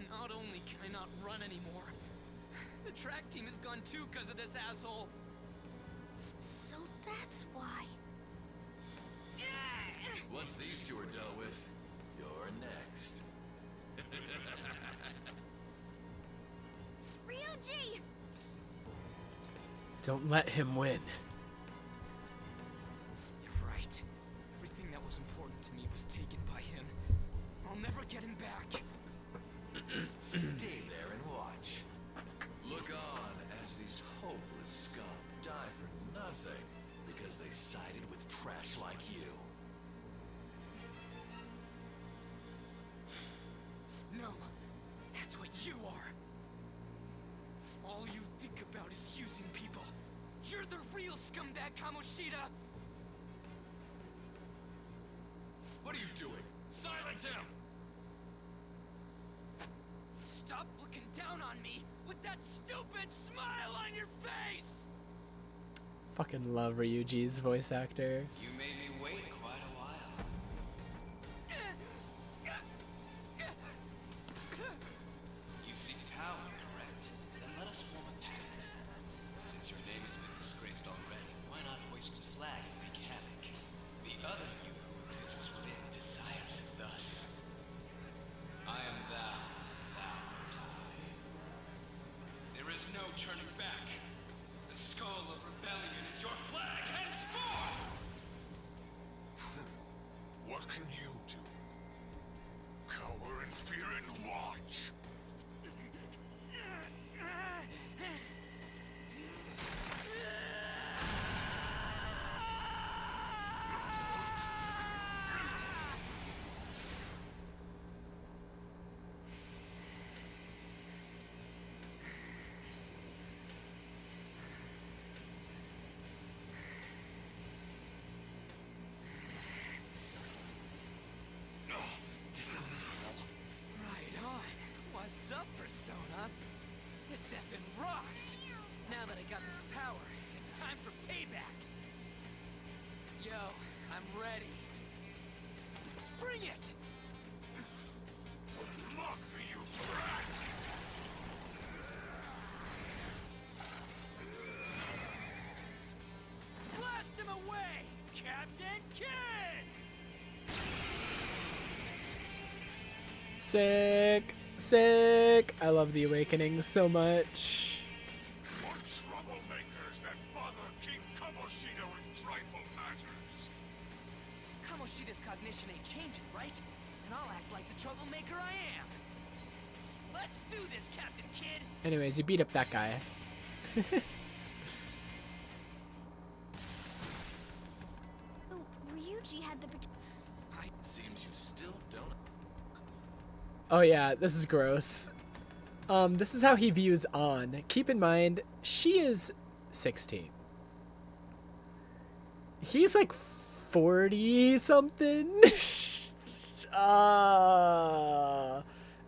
Not only can I not run anymore, the track team is gone too because of this asshole. So that's why. Once these two are dealt with, you're next. Ryuji! Don't let him win. You're right. Everything that was important to me was taken by him. I'll never get him back. nothing, because they sided with trash like you. No, that's what you are. All you think about is using people. You're the real scumbag, Kamoshida! What are you doing? Silence him! Stop looking down on me with that stupid smile on your face! Fucking love Ryuji's voice actor. You made me wait quite a while. You seek power, correct? Then let us form a pact. Since your name has been disgraced already, why not hoist the flag and wreak havoc? The other you who exists within desires it thus. I am thou, thou art I. There is no turning back. The skull of rebellion is your flag henceforth! What can you do? Cower in fear and watch. Right on. What's up, Persona? This effing rocks! Now that I got this power, it's time for payback! Yo, I'm ready. Bring it! Mock me, you brat! Blast him away, Captain Kid! Sick, sick. I love the Awakening so much. What troublemakers that bother King Kamoshida with trifle matters? Kamoshida's cognition ain't changing, right? And I'll act like the troublemaker I am. Let's do this, Captain Kid! Anyways, you beat up that guy. Oh, Ryuji had the Seems you still don't. Oh yeah, this is gross. This is how he views An. Keep in mind, she is 16. He's like 40 something.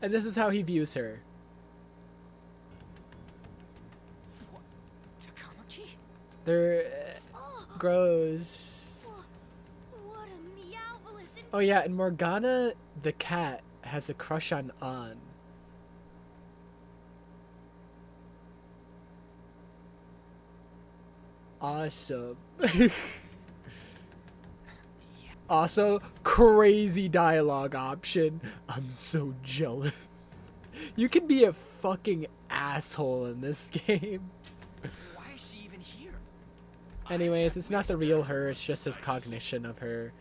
And this is how he views her. What? Takamaki? They're gross. What a meowvelous and Oh yeah, and Morgana the cat has a crush on An. Awesome. Also, crazy dialogue option. I'm so jealous. You can be a fucking asshole in this game. Why is she even here? Anyways, it's not the real her, it's just his cognition of her.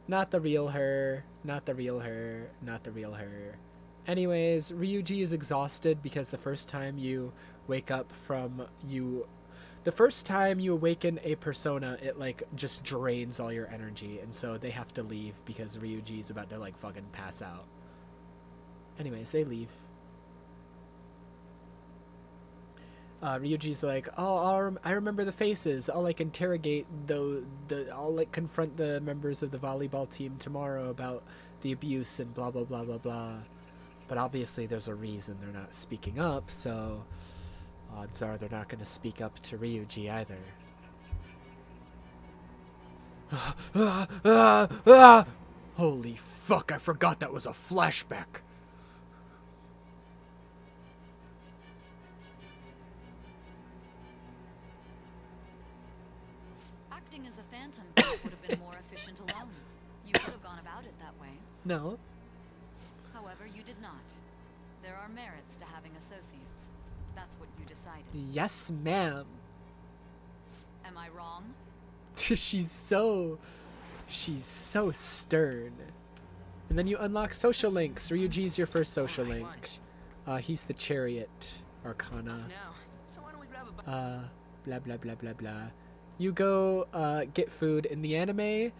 Not the real her, not the real her, not the real her. Anyways, Ryuji is exhausted because the first time you wake up from the first time you awaken a persona, it like just drains all your energy, and so they have to leave because Ryuji is about to like fucking pass out. Anyways, they leave. Ryuji's like, oh, I remember the faces. I'll like interrogate I'll like confront the members of the volleyball team tomorrow about the abuse and blah blah blah blah blah. But obviously there's a reason they're not speaking up, so odds are they're not going to speak up to Ryuji either. Holy fuck, I forgot that was a flashback. Acting as a phantom would have been more efficient alone. You could have gone about it that way. No. However, you did not. There are merits to having associates. That's what you decided. Yes, ma'am. Am I wrong? she's so stern. And then you unlock social links. Ryuji's your first social link. He's the chariot arcana. blah blah blah blah blah. You go get food. In the anime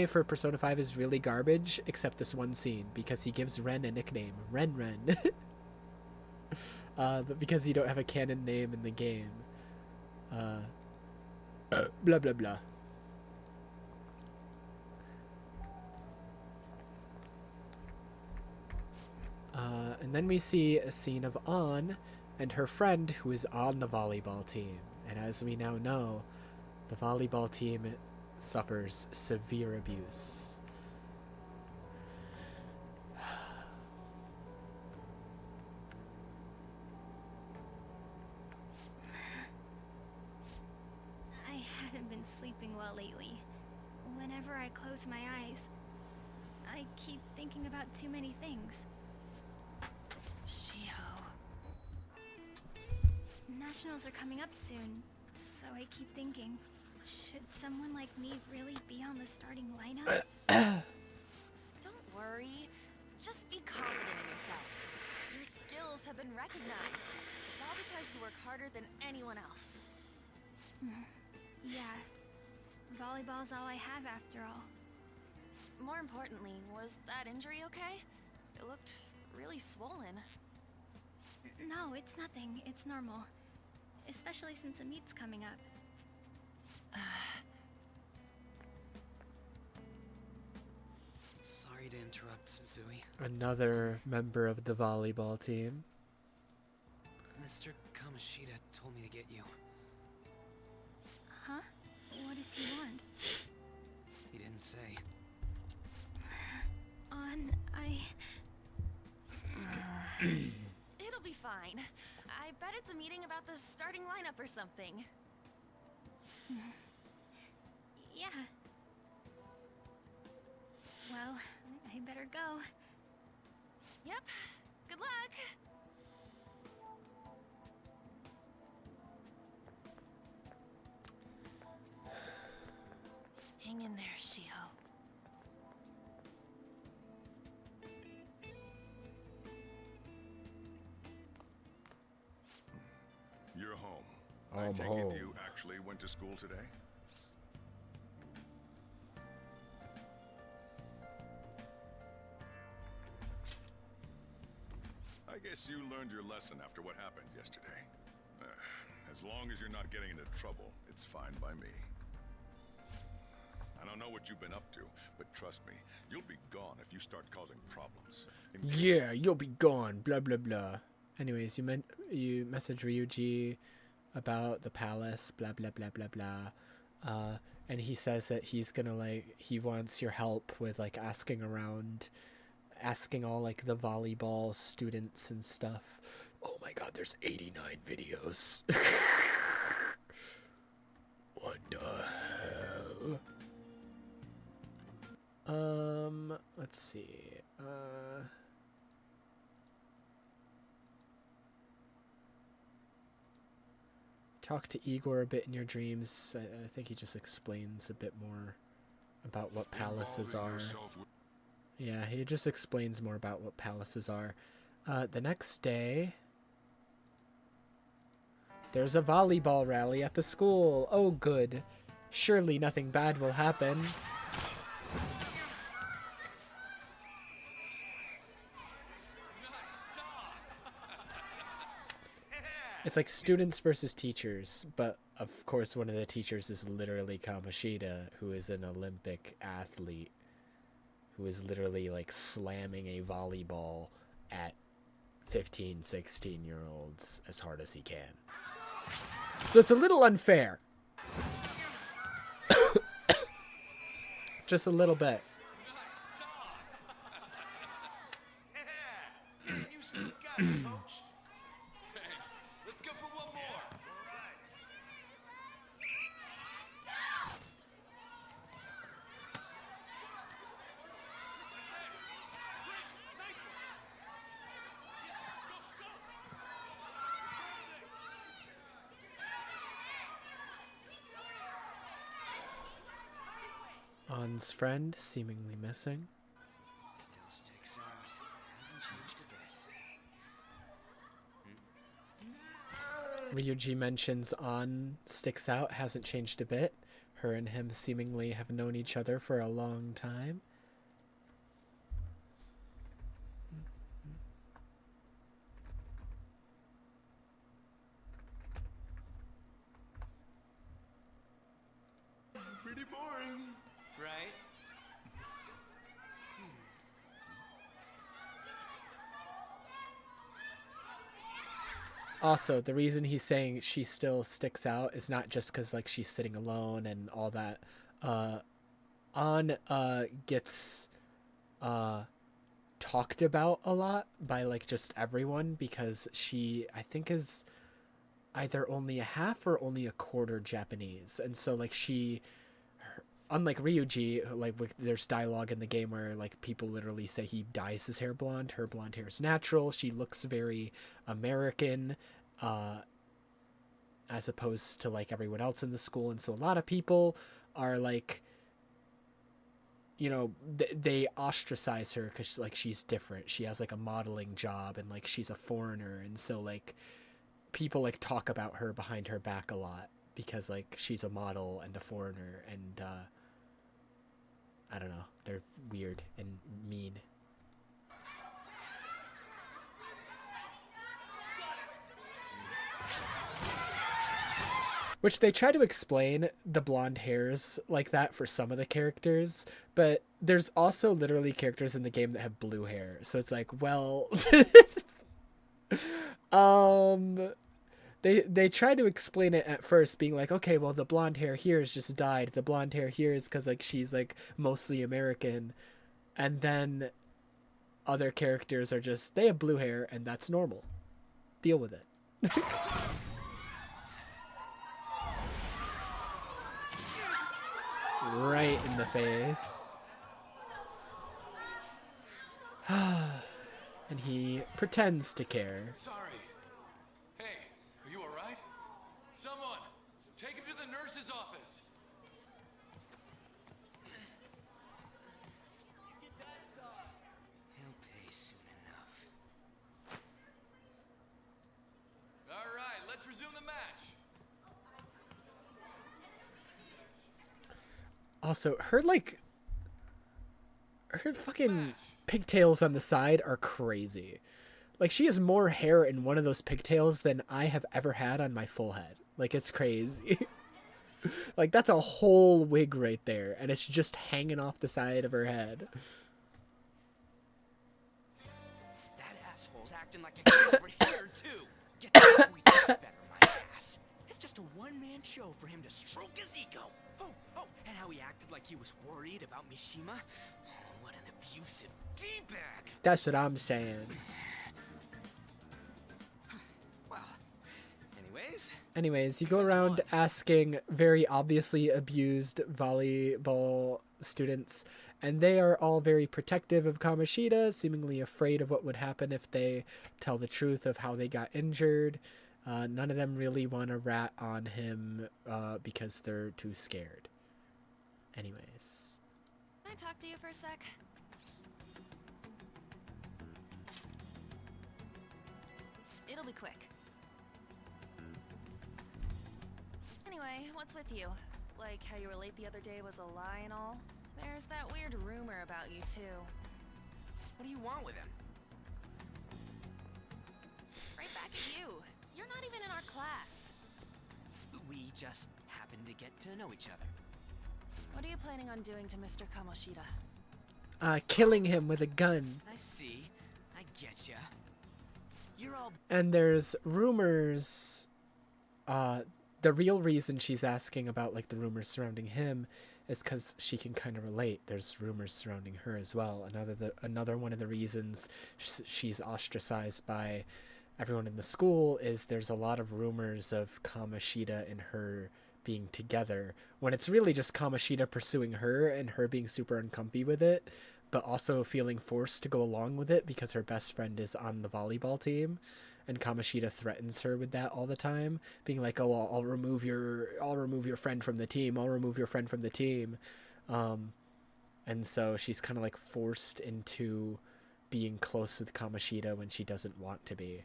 for Persona 5 is really garbage, except this one scene, because he gives Ren a nickname, Ren. But because you don't have a canon name in the game, blah blah blah. And then we see a scene of An and her friend who is on the volleyball team. And as we now know, the volleyball team suffers severe abuse. I haven't been sleeping well lately. Whenever I close my eyes, I keep thinking about too many things. Shiho. Nationals are coming up soon, so I keep thinking, should someone like me really be on the starting lineup? Don't worry. Just be confident in yourself. Your skills have been recognized. It's all because you work harder than anyone else. Yeah. Volleyball's all I have after all. More importantly, was that injury okay? It looked really swollen. No, it's nothing. It's normal. Especially since a meet's coming up. Sorry to interrupt, Suzui. Another member of the volleyball team. Mr. Kamoshida told me to get you. Huh? What does he want? He didn't say. It'll be fine. I bet it's a meeting about the starting lineup or something. Yeah. Well, I better go. Yep. Good luck. Hang in there, Shiho. You're home. I'm I take home. it you actually went to school today? I guess you learned your lesson after what happened yesterday. As long as you're not getting into trouble, it's fine by me. I don't know what you've been up to, but trust me, you'll be gone if you start causing problems. Yeah, you'll be gone, blah blah blah. Anyways, you message Ryuji about the palace, blah blah blah blah blah. And he says that he's gonna he wants your help with asking around, asking all the volleyball students and stuff. Oh my god, there's 89 videos. What the hell? Let's see. Talk to Igor a bit in your dreams. I think he just explains a bit more about what palaces are. Yeah, he just explains more about what palaces are. The next day, there's a volleyball rally at the school. Oh, good. Surely nothing bad will happen. It's like students versus teachers, but of course one of the teachers is literally Kamoshida, who is an Olympic athlete, who is literally slamming a volleyball at 15, 16-year-olds as hard as he can. So it's a little unfair. Just a little bit. You still got it, coach. Thanks. Let's go for one more. An's friend seemingly missing. Still sticks out. Hasn't changed a bit. Ryuji mentions on sticks out hasn't changed a bit. Her and him seemingly have known each other for a long time. Pretty boring, right? Also, the reason he's saying she still sticks out is not just because like she's sitting alone and all that. An gets talked about a lot by like just everyone because she I think is either only a half or only a quarter Japanese, and so like unlike Ryuji, like there's dialogue in the game where like people literally say he dyes his hair blonde. Her blonde hair is natural. She looks very American, as opposed to like everyone else in the school. And so a lot of people are like, you know, they ostracize her because like she's different. She has like a modeling job and like she's a foreigner, and so like people like talk about her behind her back a lot because like she's a model and a foreigner, and I don't know, they're weird and mean. Which they try to explain the blonde hairs like that for some of the characters, but there's also literally characters in the game that have blue hair. So it's like, well, They try to explain it at first, being like, okay, well, the blonde hair here is just dyed. The blonde hair here is because like she's like mostly American, and then other characters are just they have blue hair and that's normal. Deal with it. Right in the face. And he pretends to care. Sorry. Hey, are you alright? Someone, take him to the nurse's office. He'll pay soon enough. Alright, let's resume the match. Also, her fucking pigtails on the side are crazy. Like, she has more hair in one of those pigtails than I have ever had on my full head. Like, it's crazy. Like, that's a whole wig right there, and it's just hanging off the side of her head. That asshole's acting like a kid over here, too. Get that better, my ass. It's just a one-man show for him to stroke his ego. Oh, and how he acted like he was worried about Mishima. Oh, what an abusive D-bag. That's what I'm saying. Well, Anyways, you go around asking very obviously abused volleyball students, and they are all very protective of Kamoshida, seemingly afraid of what would happen if they tell the truth of how they got injured. None of them really want to rat on him because they're too scared. Anyways. Can I talk to you for a sec? It'll be quick. Anyway, what's with you? Like how you were late the other day was a lie and all? There's that weird rumor about you too. What do you want with him? Right back at you. You're not even in our class. We just happen to get to know each other. What are you planning on doing to Mr. Kamoshida? Killing him with a gun. I see. I get ya. You're all... And there's rumors. The real reason she's asking about like the rumors surrounding him is because she can kind of relate. There's rumors surrounding her as well. Another one of the reasons she's ostracized by everyone in the school is there's a lot of rumors of Kamoshida and her being together when it's really just Kamoshida pursuing her and her being super uncomfy with it, but also feeling forced to go along with it because her best friend is on the volleyball team, and Kamoshida threatens her with that all the time, being like, "Oh, I'll remove your friend from the team. I'll remove your friend from the team," and so she's kind of like forced into being close with Kamoshida when she doesn't want to be.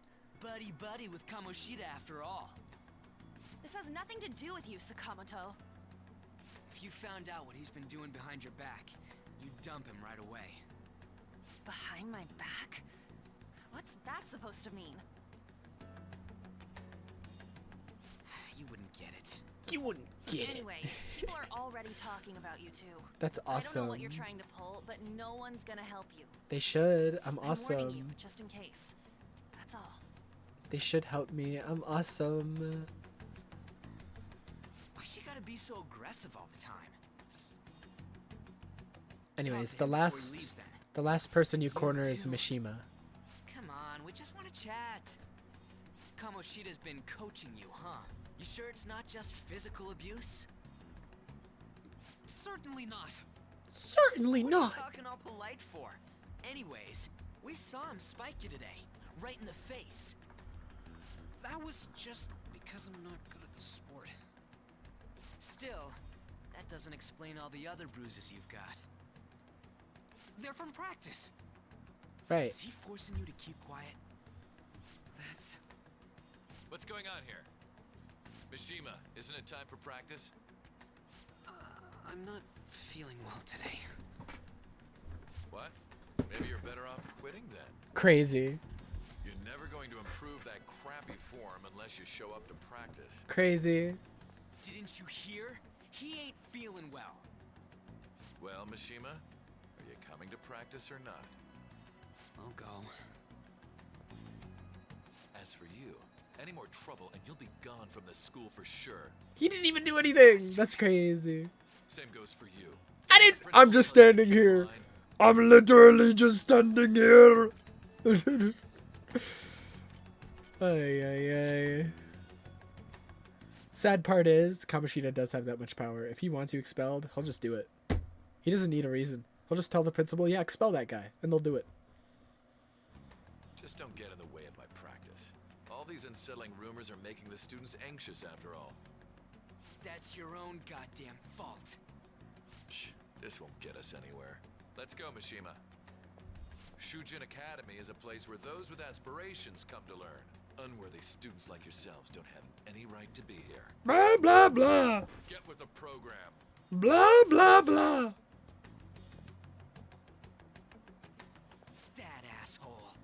Buddy with Kamoshida after all. This has nothing to do with you, Sakamoto. If you found out what he's been doing behind your back, you'd dump him right away. Behind my back? What's that supposed to mean? You wouldn't get it. You wouldn't get Anyway, people are already talking about you two. That's I don't know awesome. what you're trying to pull, but no one's gonna help you. They should. I'm warning you, awesome. just in case. That's all. They should help me. I'm awesome. Why's she gotta be so aggressive all the time? Anyways, Talk to him before he leaves, then. the last person you corner is Mishima. Come on, we just want to chat. Kamoshida's been coaching you, huh? You sure it's not just physical abuse? Certainly not. Certainly what not. What are you talking all polite for? Anyways, we saw him spike you today, right in the face. That was just because I'm not good at the sport. Still, that doesn't explain all the other bruises you've got. They're from practice. Right. Is he forcing you to keep quiet? That's... What's going on here? Mishima, isn't it time for practice? I'm not feeling well today. What? Maybe you're better off quitting then. Crazy. You're never going to improve that crappy form unless you show up to practice. Crazy. Didn't you hear? He ain't feeling well. Well, Mishima, are you coming to practice or not? I'll go. As for you, any more trouble and you'll be gone from this school for sure. He didn't even do anything. That's crazy. Same goes for you. I'm just standing here. I'm literally just standing here. Ay, ay, ay. Sad part is, Kamoshida does have that much power. If he wants you expelled, he'll just do it. He doesn't need a reason. He'll just tell the principal, yeah, expel that guy, and they'll do it. Just don't get in the way of my practice. All these unsettling rumors are making the students anxious after all. That's your own goddamn fault. This won't get us anywhere. Let's go, Mishima. Shujin Academy is a place where those with aspirations come to learn. Unworthy students like yourselves don't have any right to be here. Blah, blah, blah. Get with the program. Blah, blah, blah. That asshole.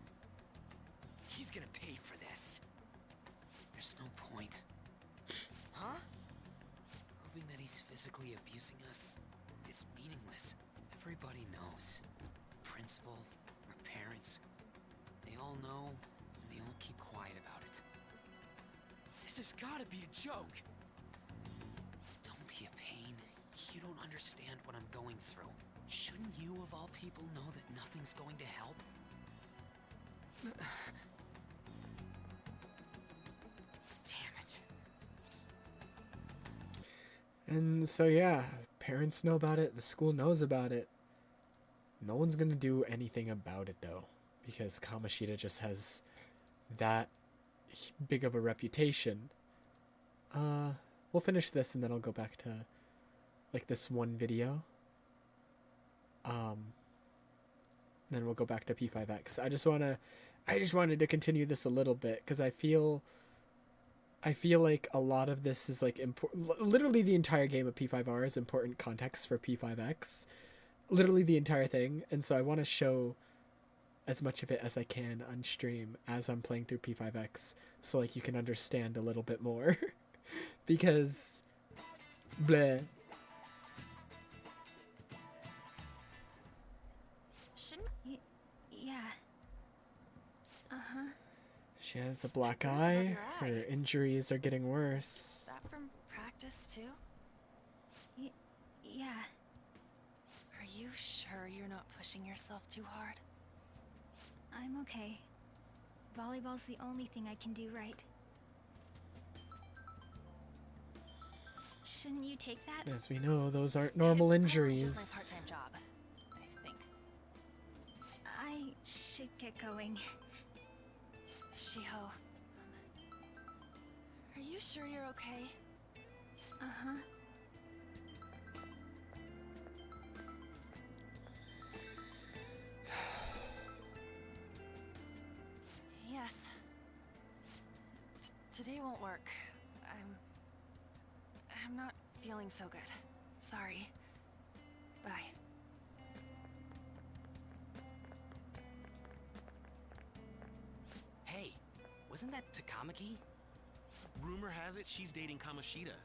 He's gonna pay for this. There's no point. Huh? Proving that he's physically abusing us is meaningless. Everybody knows. Principal, our parents, they all know, and they all keep quiet about it. This has gotta be a joke. Don't be a pain. You don't understand what I'm going through. Shouldn't you, of all people, know that nothing's going to help? Damn it. And so, yeah, parents know about it. The school knows about it. No one's going to do anything about it, though, because Kamoshida just has that big of a reputation. We'll finish this, and then I'll go back to, like, this one video. Then we'll go back to P5X. I just wanted to continue this a little bit, because I feel like a lot of this is, like, literally the entire game of P5R is important context for P5X. Literally the entire thing, and so I want to show as much of it as I can on stream as I'm playing through P5X, so like you can understand a little bit more. Because bleh. Yeah. Uh-huh. She has a black eye. Her injuries are getting worse. Is that from practice too? Yeah. Are you sure you're not pushing yourself too hard? I'm okay. Volleyball's the only thing I can do right. Shouldn't you take that? As we know, those aren't normal injuries. Just my part-time job, I think. I should get going. Shiho, are you sure you're okay? Uh-huh. Yes. Today won't work. I'm I'm not feeling so good. Sorry. Bye. Hey, wasn't that Takamaki? Rumor has it she's dating Kamoshida.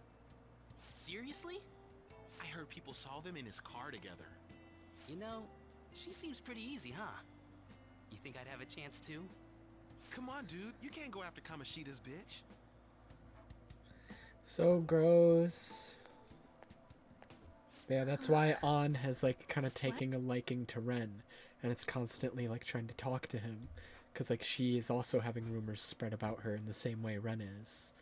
Seriously? I heard people saw them in his car together. You know, she seems pretty easy, huh? You think I'd have a chance too? Come on, dude. You can't go after Kamoshida's bitch. So gross. Yeah, that's why An has like kind of taking a liking to Ren, and it's constantly like trying to talk to him, because like she is also having rumors spread about her in the same way Ren is.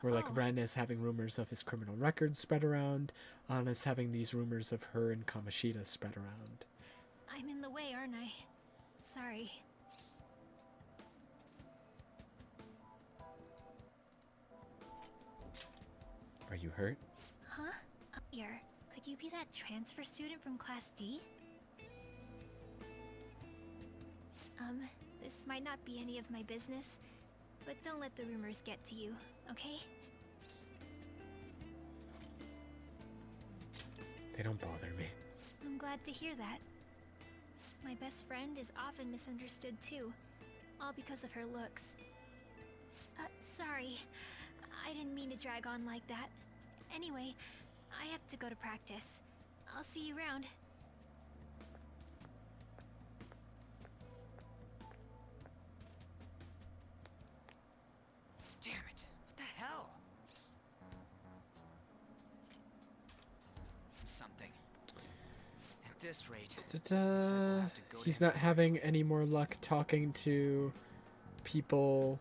Where like Ren is having rumors of his criminal records spread around, An is having these rumors of her and Kamoshida spread around. I'm in the way, aren't I? Sorry. Are you hurt? Huh? Could you be that transfer student from Class D? This might not be any of my business, but don't let the rumors get to you, okay? They don't bother me. I'm glad to hear that. My best friend is often misunderstood too, all because of her looks. Sorry. I didn't mean to drag on like that. Anyway, I have to go to practice. I'll see you around. Damn it. What the hell? Something. At this rate, He's not having any more luck talking to people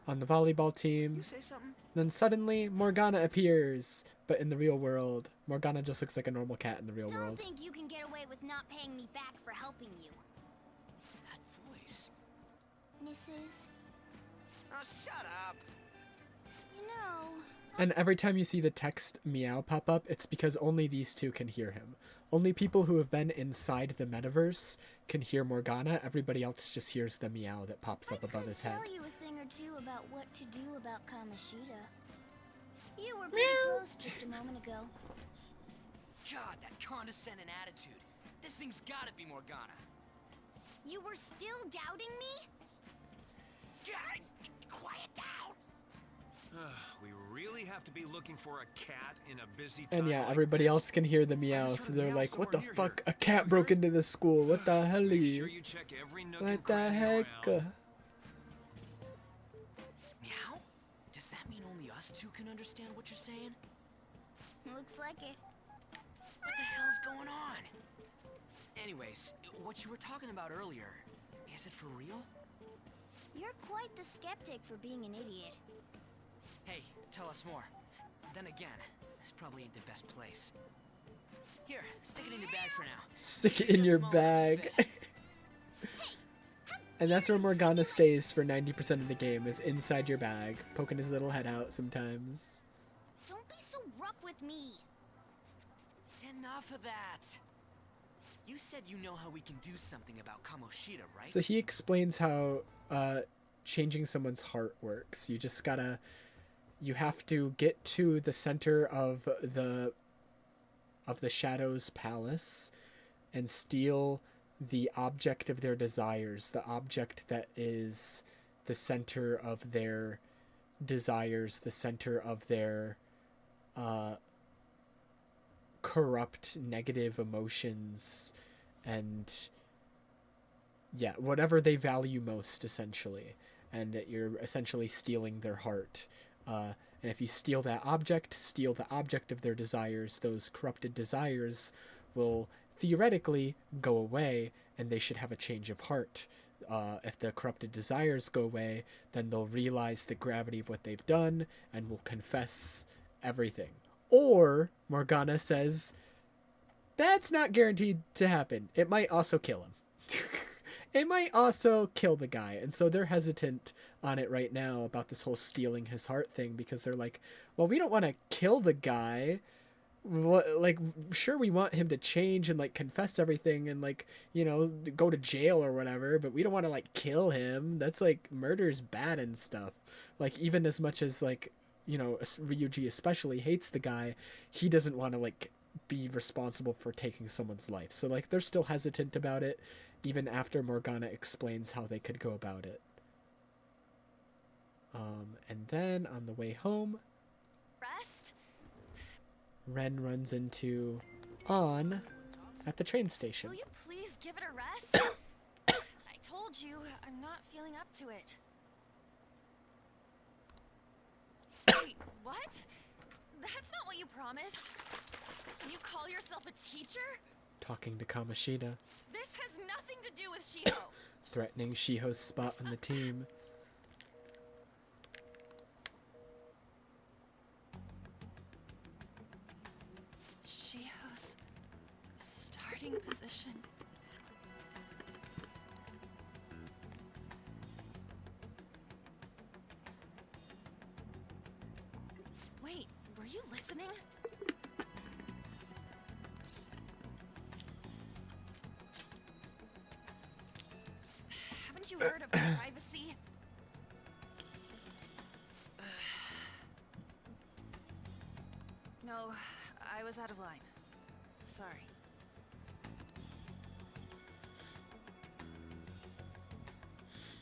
on the volleyball team. You say something? Then suddenly Morgana appears, but in the real world, Morgana just looks like a normal cat in the real world. Don't think you can get away with not paying me back for helping you. That voice. Mrs. Oh, shut up. You know... And every time you see the text meow pop up, it's because only these two can hear him. Only people who have been inside the metaverse can hear Morgana. Everybody else just hears the meow that pops up above his head. I could tell you a thing or two about what to do about Kamoshida. You were pretty close just a moment ago. God, that condescending attitude. This thing's gotta be Morgana. You were still doubting me? God, quiet down! We really have to be looking for a cat in a busy time. And yeah, everybody else can hear the meow, so they're like, what the fuck? A cat broke into the school. What the hell? What the heck? Meow? Does that mean only us two can understand what you're saying? Looks like it. What the hell's going on? Anyways, what you were talking about earlier, is it for real? You're quite the skeptic for being an idiot. Hey, tell us more. Then again, this probably ain't the best place. Here, stick it in your bag for now. Stick it in your bag. And that's where Morgana stays for 90% of the game, is inside your bag, poking his little head out sometimes. Don't be so rough with me. Enough of that. You said you know how we can do something about Kamoshida, right? So he explains how changing someone's heart works. You have to get to the center of the Shadow's palace and steal the object of their desires, the object that is the center of their desires, the center of their corrupt negative emotions, and yeah, whatever they value most, essentially. And you're essentially stealing their heart. And if you steal that object, steal the object of their desires, those corrupted desires will theoretically go away, and they should have a change of heart. If the corrupted desires go away, then they'll realize the gravity of what they've done and will confess everything. Or, Morgana says, that's not guaranteed to happen. It might also kill him. It might also kill the guy. And so they're hesitant on it right now about this whole stealing his heart thing, because they're like, well, we don't want to kill the guy. Like, sure, we want him to change and like confess everything and like, you know, go to jail or whatever, but we don't want to like kill him. That's like, murder's bad and stuff. Like, even as much as like you know, Ryuji especially hates the guy, he doesn't want to like be responsible for taking someone's life. So like they're still hesitant about it even after Morgana explains how they could go about it. And then on the way home, Rest? Ren runs into An at the train station. Will you please give it a rest? I told you, I'm not feeling up to it. Wait, what? That's not what you promised. Can you call yourself a teacher? Talking to Kamoshida, This has nothing to do with Shiho. threatening Shiho's spot on the team. Shiho's starting position. Wait, were you listening? Haven't you heard of privacy? No, I was out of line. Sorry.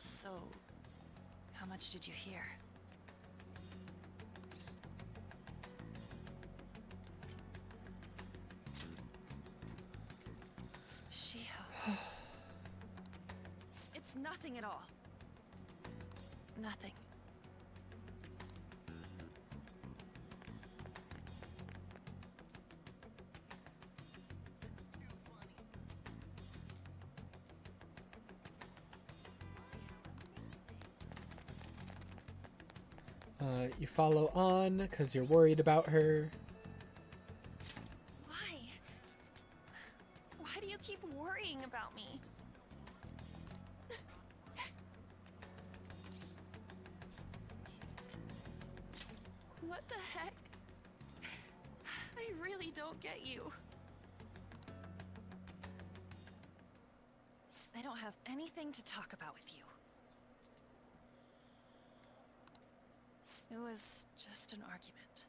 So, how much did you hear? Shiho. It's nothing at all. Nothing. You follow on because you're worried about her. Why? Why do you keep worrying about me? What the heck? I really don't get you. I don't have anything to talk about with you. It was just an argument.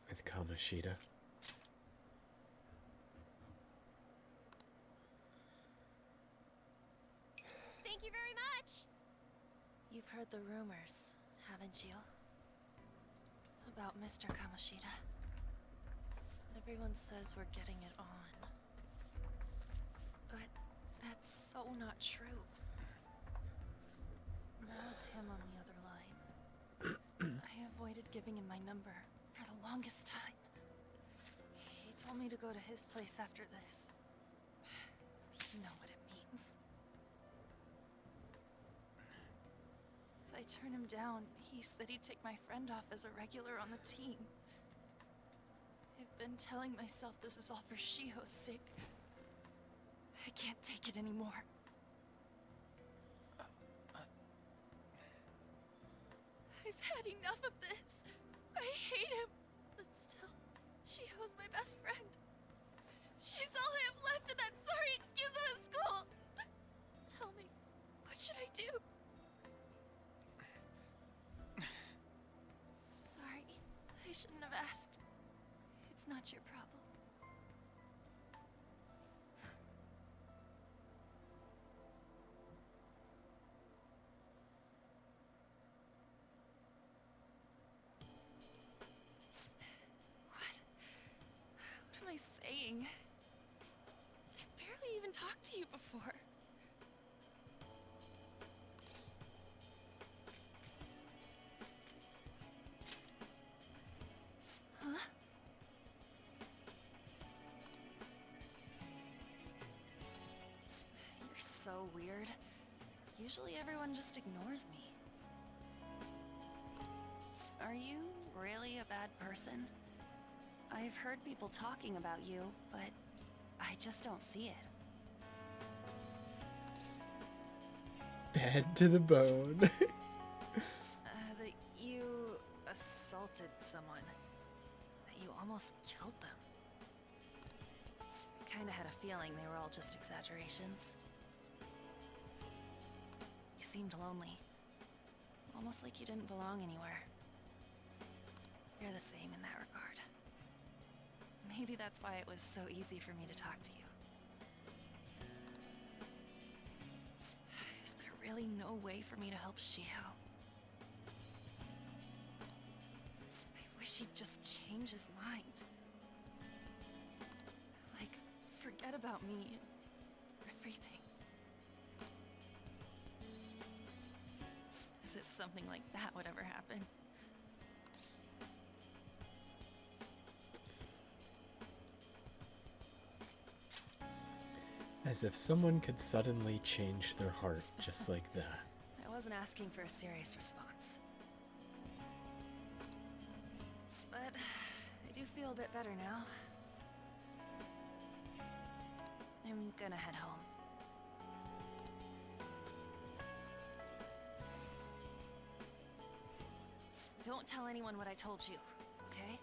With Kamoshida. Thank you very much! You've heard the rumors, haven't you? About Mr. Kamoshida. Everyone says we're getting it on. But that's so not true. That was him on the other line. I avoided giving him my number for the longest time. He told me to go to his place after this. You know what it means. If I turn him down, he said he'd take my friend off as a regular on the team. I've been telling myself this is all for Shiho's sake. I can't take it anymore. I've had enough of this. I hate him. But still, Shiho's my best friend. She's all I have left in that sorry excuse of a school. Tell me, what should I do? Sorry, I shouldn't have asked. It's not your problem. What am I saying? I've barely even talked to you before. Huh? You're so weird. Usually everyone just ignores me. Are you really a bad person? I've heard people talking about you, but I just don't see it. Bad to the bone. That you assaulted someone. That you almost killed them. Kinda had a feeling they were all just exaggerations. You seemed lonely. Almost like you didn't belong anywhere. You're the same in that regard. Maybe that's why it was so easy for me to talk to you. Is there really no way for me to help Shio? I wish he'd just change his mind. Like, forget about me and everything. As if something like that would ever happen. As if someone could suddenly change their heart just like that. I wasn't asking for a serious response. But I do feel a bit better now. I'm gonna head home. Don't tell anyone what I told you, okay?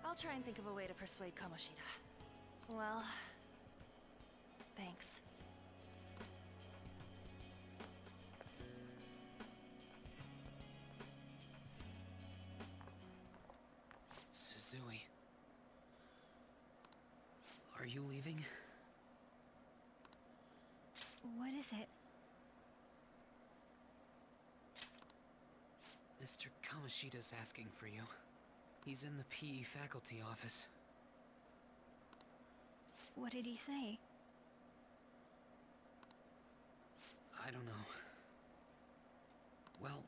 I'll try and think of a way to persuade Kamoshida. Well, thanks. Suzui. Are you leaving? What is it? Mr. Kamoshida's asking for you. He's in the PE faculty office. What did he say? I don't know. Well,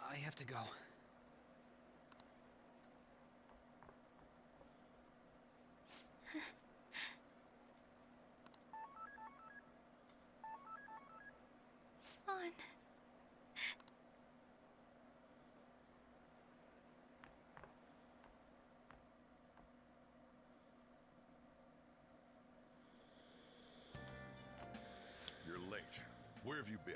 I have to go. On. You're late. Where have you been?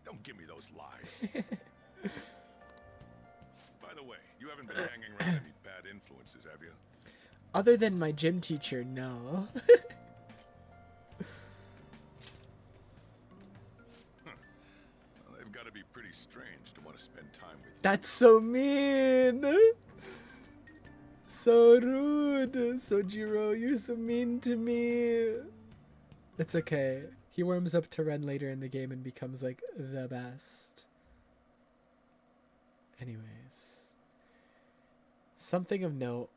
Don't give me those lies. By the way, you haven't been hanging around any bad influences, have you? Other than my gym teacher, no. Well, they've got to be pretty strange to want to spend time with you. That's so mean. So rude. Sojiro, you're so mean to me. It's okay. He warms up to Ren later in the game and becomes like the best. Anyways. Something of note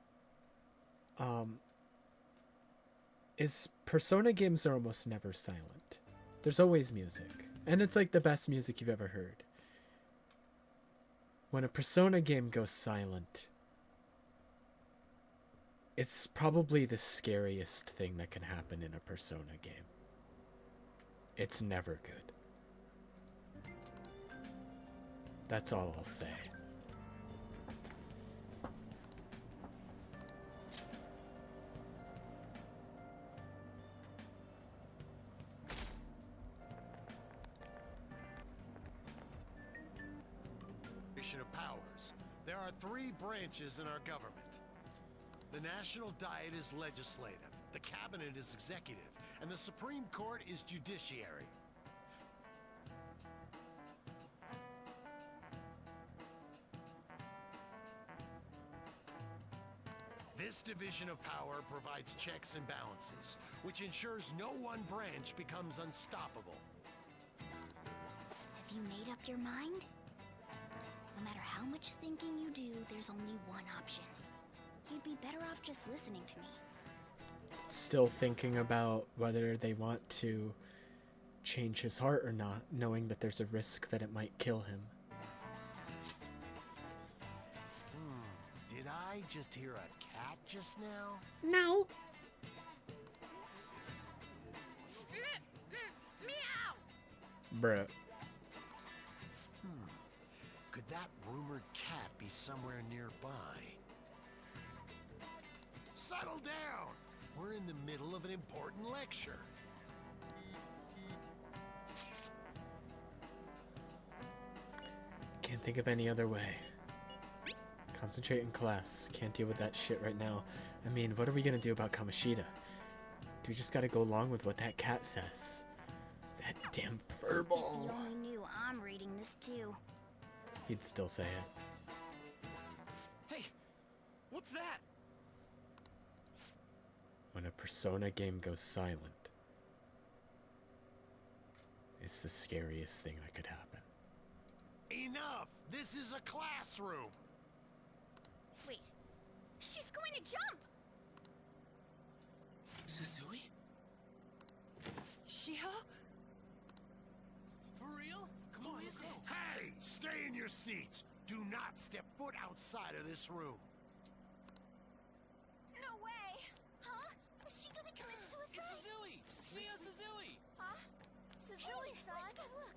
is Persona games are almost never silent. There's always music. And it's like the best music you've ever heard. When a Persona game goes silent, it's probably the scariest thing that can happen in a Persona game. It's never good. That's all I'll say. Of powers. There are 3 branches in our government. The National Diet is legislative, the Cabinet is executive, and the Supreme Court is judiciary. This division of power provides checks and balances, which ensures no one branch becomes unstoppable. Have you made up your mind? No matter how much thinking you do, there's only one option. You'd be better off just listening to me. Still thinking about whether they want to change his heart or not, knowing that there's a risk that it might kill him. Did I just hear a cat just now? No. Meow! Bruh. Could that rumored cat be somewhere nearby? Settle down! We're in the middle of an important lecture. Can't think of any other way. Concentrate in class. Can't deal with that shit right now. I mean, what are we gonna do about Kamoshida? We just gotta go along with what that cat says. That damn furball. If you only knew I'm reading this too. He'd still say it. Hey, what's that? When a Persona game goes silent, it's the scariest thing that could happen. Enough! This is a classroom! Wait, she's going to jump! Suzui? Shiho? For real? Come on, let's go. Hey! Stay in your seats! Do not step foot outside of this room. No way! Huh? Is she gonna commit suicide? It's Suzui! Shia Suzui! Huh? Suzui-san? Let's go look.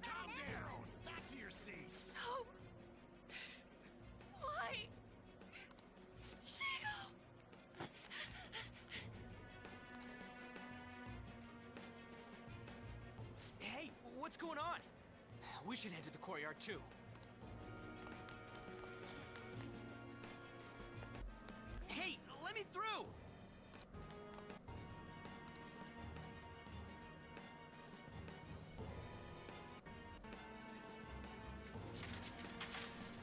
Calm down! Back to your seats! No! Why? Shiho! Hey, what's going on? We should head to the courtyard too. Hey, let me through!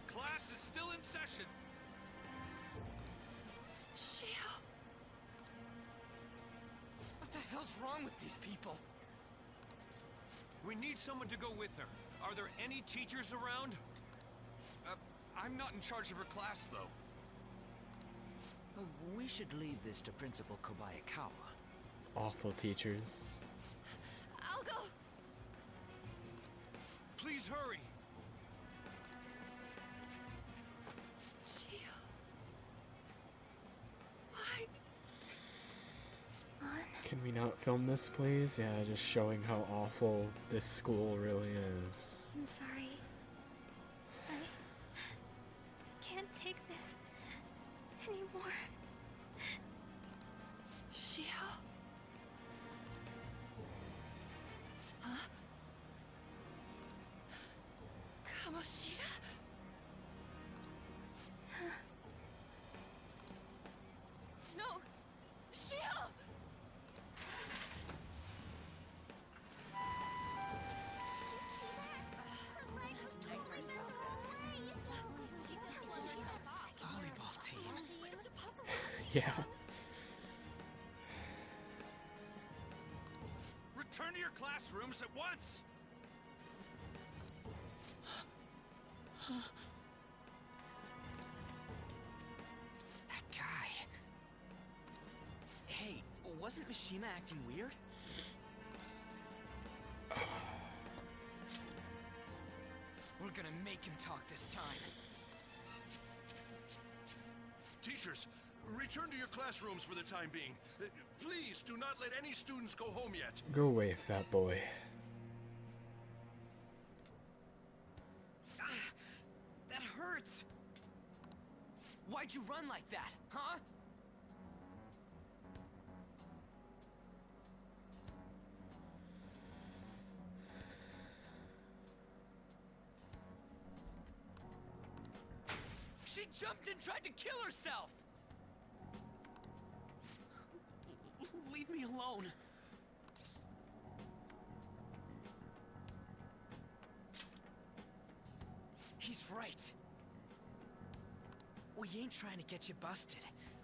Class is still in session. Shiho! What the hell's wrong with these people? We need someone to go with her. Are there any teachers around? I'm not in charge of her class, though. We should leave this to Principal Kobayakawa. Awful teachers. I'll go! Please hurry. Shiho. Why? Can we not film this, please? Yeah, just showing how awful this school really is. I'm sorry. I can't take this anymore. Shiho? Huh? Kamoshida? No! Shiho! Volleyball team. Yeah. Return to your classrooms at once! That guy. Hey, wasn't Mishima acting weird? We're gonna make him talk this time. Teachers, return to your classrooms for the time being. Please do not let any students go home yet. Go away, fat boy. That hurts! Why'd you run like that, huh? She jumped and tried to kill herself! Leave me alone. He's right. We ain't trying to get you busted.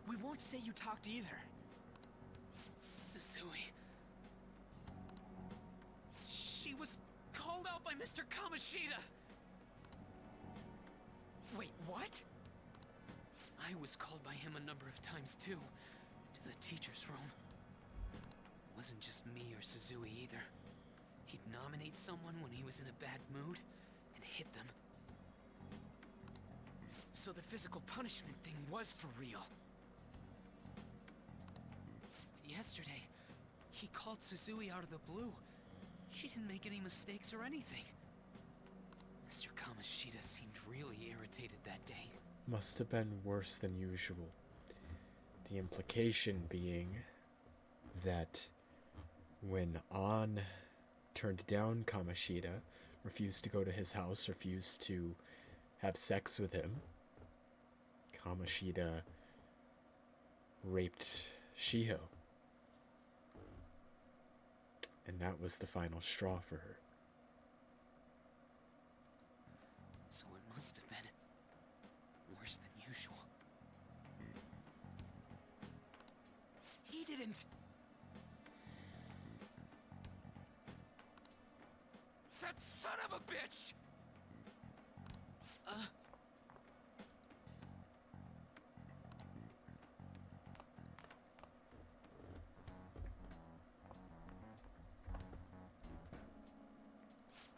We won't say you talked either. Suzui. She was called out by Mr. Kamoshida. Wait, what? I was called by him a number of times too, to the teacher's room. It wasn't just me or Suzui either. He'd nominate someone when he was in a bad mood and hit them. So the physical punishment thing was for real. Yesterday, he called Suzui out of the blue. She didn't make any mistakes or anything. irritated that day. Must have been worse than usual. The implication being that when An turned down Kamoshida, refused to go to his house, refused to have sex with him, Kamoshida raped Shiho. And that was the final straw for her. So it must have been worse than usual. He didn't. That son of a bitch!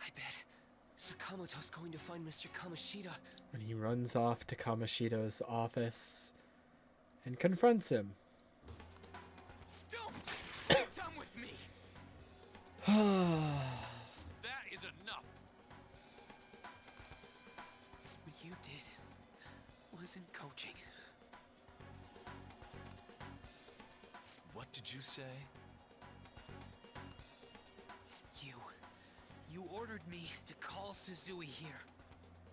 I bet Sakamoto's going to find Mr. Kamoshida. And he runs off to Kamoshida's office and confronts him. Don't! Done with me! That is enough! What you did wasn't coaching. What did you say? You ordered me to call Suzui here.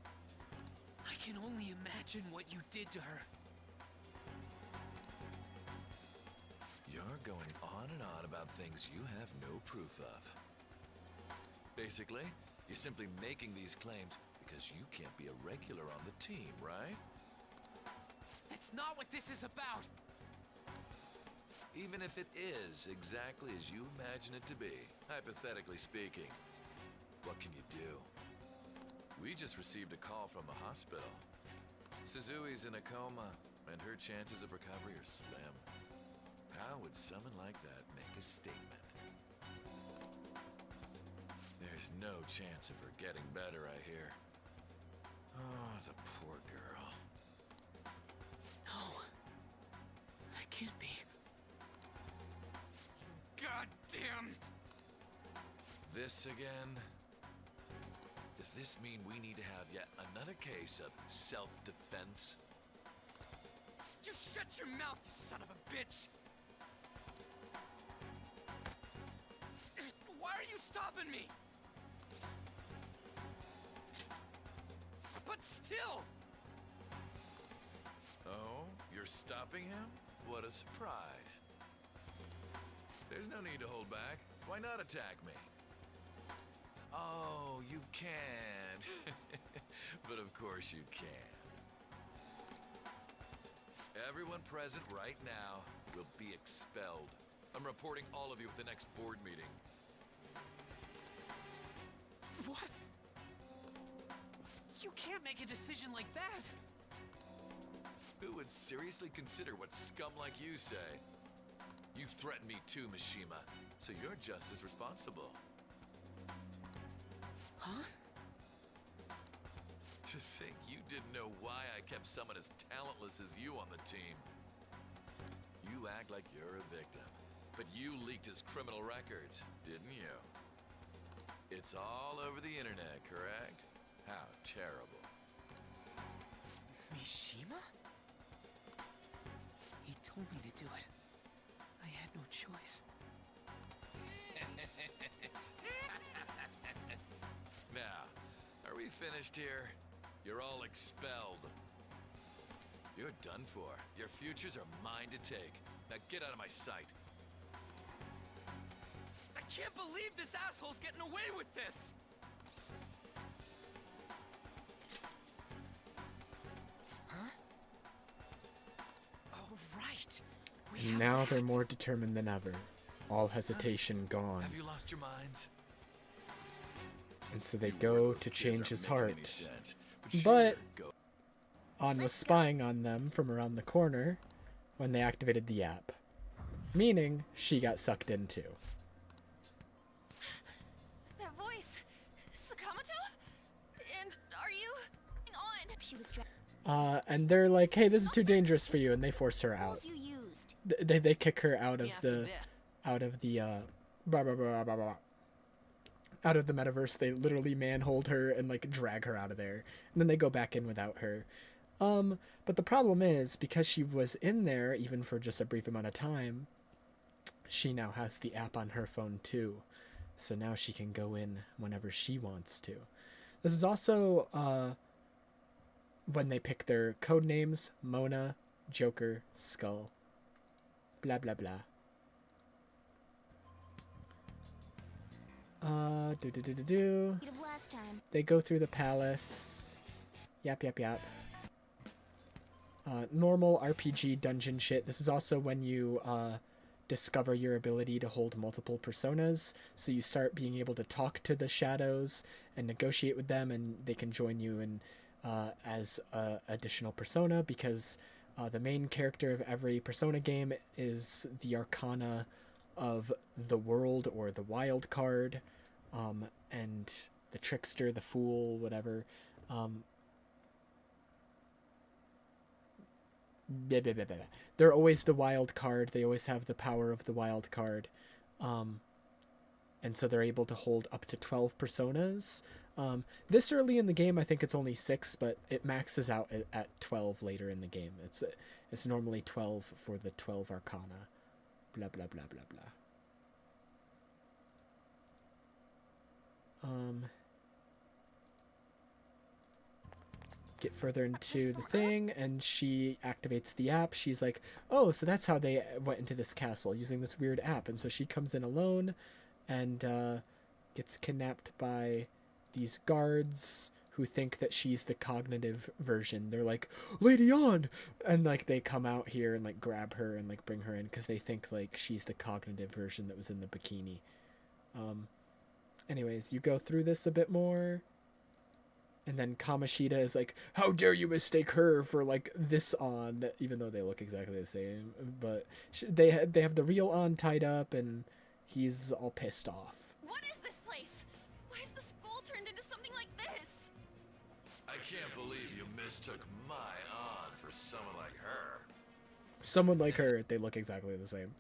I can only imagine what you did to her. You're going on and on about things you have no proof of. Basically, you're simply making these claims because you can't be a regular on the team, right? That's not what this is about! Even if it is exactly as you imagine it to be, hypothetically speaking, what can you do? We just received a call from the hospital. Suzui's in a coma, and her chances of recovery are slim. How would someone like that make a statement? There's no chance of her getting better, I hear. Oh, the poor girl. No. That can't be. Goddamn! This again? Does this mean we need to have yet another case of self-defense? You shut your mouth, you son of a bitch! Why are you stopping me? But still! Oh, you're stopping him? What a surprise. There's no need to hold back. Why not attack me? Oh, you can. But of course you can. Everyone present right now will be expelled. I'm reporting all of you at the next board meeting. What? You can't make a decision like that! Who would seriously consider what scum like you say? You threatened me too, Mishima, so you're just as responsible. Huh? To think you didn't know why I kept someone as talentless as you on the team. You act like you're a victim, but you leaked his criminal records, didn't you? It's all over the internet, correct? How terrible. Mishima? He told me to do it. I had no choice. Now, are we finished here? You're all expelled. You're done for. Your futures are mine to take. Now get out of my sight. I can't believe this asshole's getting away with this! Huh? Oh, right. And now they're more determined than ever. All hesitation gone. Have you lost your minds? And so they go to change his heart. Sense, But An was spying on them from around the corner when they activated the app. Meaning, she got sucked in too. That voice! Sakamoto? And are you on? She was And they're like, hey, this is too dangerous for you, and they force her out. You used. They kick her out of the blah, blah, blah, blah, blah. out of the metaverse. They literally manhold her and like drag her out of there, and then they go back in without her. But the problem is, because she was in there even for just a brief amount of time, she now has the app on her phone too. So now she can go in whenever she wants to. This is also when they pick their code names: Mona, Joker, Skull, blah blah blah. They go through the palace. Yap yap yap. Normal RPG dungeon shit. This is also when you discover your ability to hold multiple personas. So you start being able to talk to the shadows and negotiate with them, and they can join you in as a additional persona, because the main character of every Persona game is the Arcana of the world, or the wild card, and the trickster, the fool, whatever. They're always the wild card. They always have the power of the wild card. And so they're able to hold up to 12 personas. This early in the game, I think it's only 6, but it maxes out at 12 later in the game. It's normally 12 for the 12 Arcana. Blah, blah, blah, blah, blah. Get further into the thing, and she activates the app. She's like, oh, so that's how they went into this castle, using this weird app. And so she comes in alone and gets kidnapped by these guards who think that she's the cognitive version. They're like, Lady On! And like they come out here and like grab her and like bring her in because they think like she's the cognitive version that was in the bikini. Anyways, you go through this a bit more. And then Kamoshida is like, how dare you mistake her for, like, this On, even though they look exactly the same. But they have the real On tied up, and he's all pissed off. What is this place? Why is the school turned into something like this? I can't believe you mistook my aunt for someone like her. Someone like her, they look exactly the same.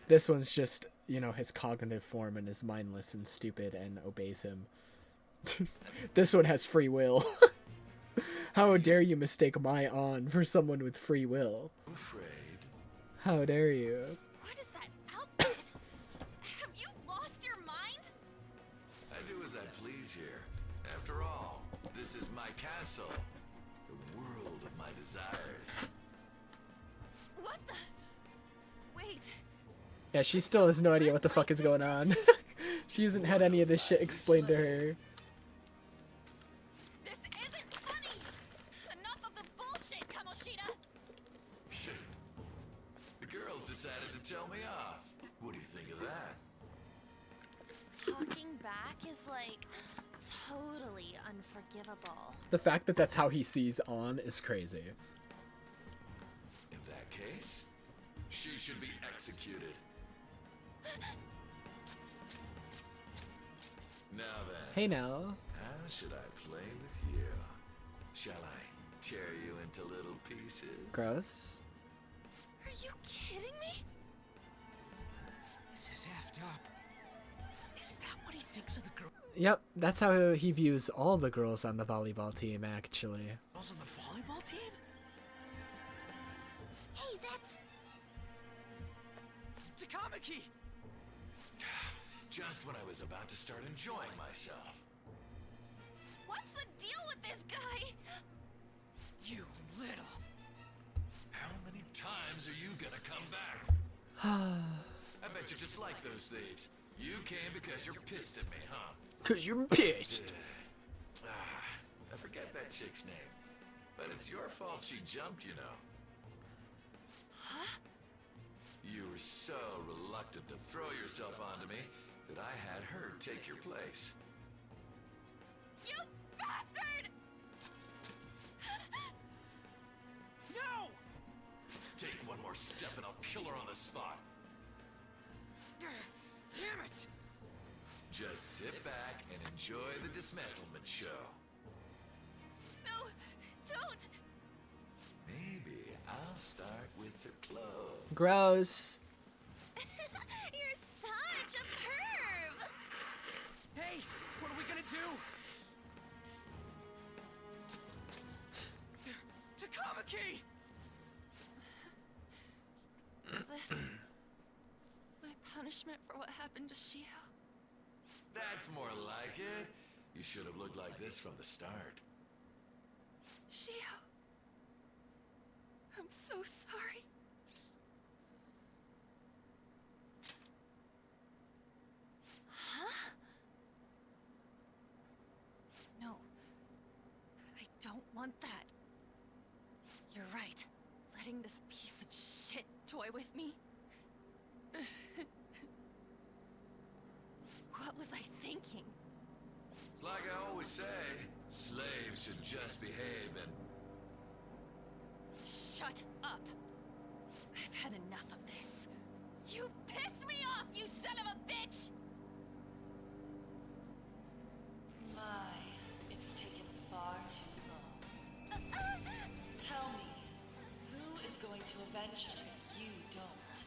This one's just, you know, his cognitive form and is mindless and stupid and obeys him. This one has free will. How dare you mistake my On for someone with free will? I'm afraid. How dare you? What is that outfit? Have you lost your mind? I do as I please here. After all, this is my castle. The world of my desires. What the? Wait. Yeah, she still has no idea what the fuck is going on. She hasn't had any of this shit explained to her. Decided to tell me off. What do you think of that? Talking back is like totally unforgivable. The fact that that's how he sees On is crazy. In that case, she should be executed. Now then. Hey now. How should I play with you? Shall I tear you into little pieces? Gross. Are you kidding me? This is effed up. Is that what he thinks of the girl? Yep, that's how he views all the girls on the volleyball team, actually. Girls on the volleyball team? Hey, that's... Takamaki! Just when I was about to start enjoying myself. What's the deal with this guy? You little... How many times are you gonna come back? I bet you just like those thieves. You came because you're pissed at me, huh? 'Cause you're pissed. I forget that chick's name. But it's your fault she jumped, you know. Huh? You were so reluctant to throw yourself onto me that I had her take your place. You bastard! No! Take one more step and I'll kill her on the spot. Damn it! Just sit back and enjoy the dismantlement show. No, don't! Maybe I'll start with the clothes. Gross. You're such a perv! punishment for what happened to Shio? That's more like it. You should have looked like this from the start. Shio. I'm so sorry. Huh? No. I don't want that. You're right. Letting this piece of shit toy with me. What was I thinking? It's like I always say, slaves should just behave and... Shut up! I've had enough of this. You piss me off, you son of a bitch! My, it's taken far too long. Tell me, who is going to avenge him if you don't?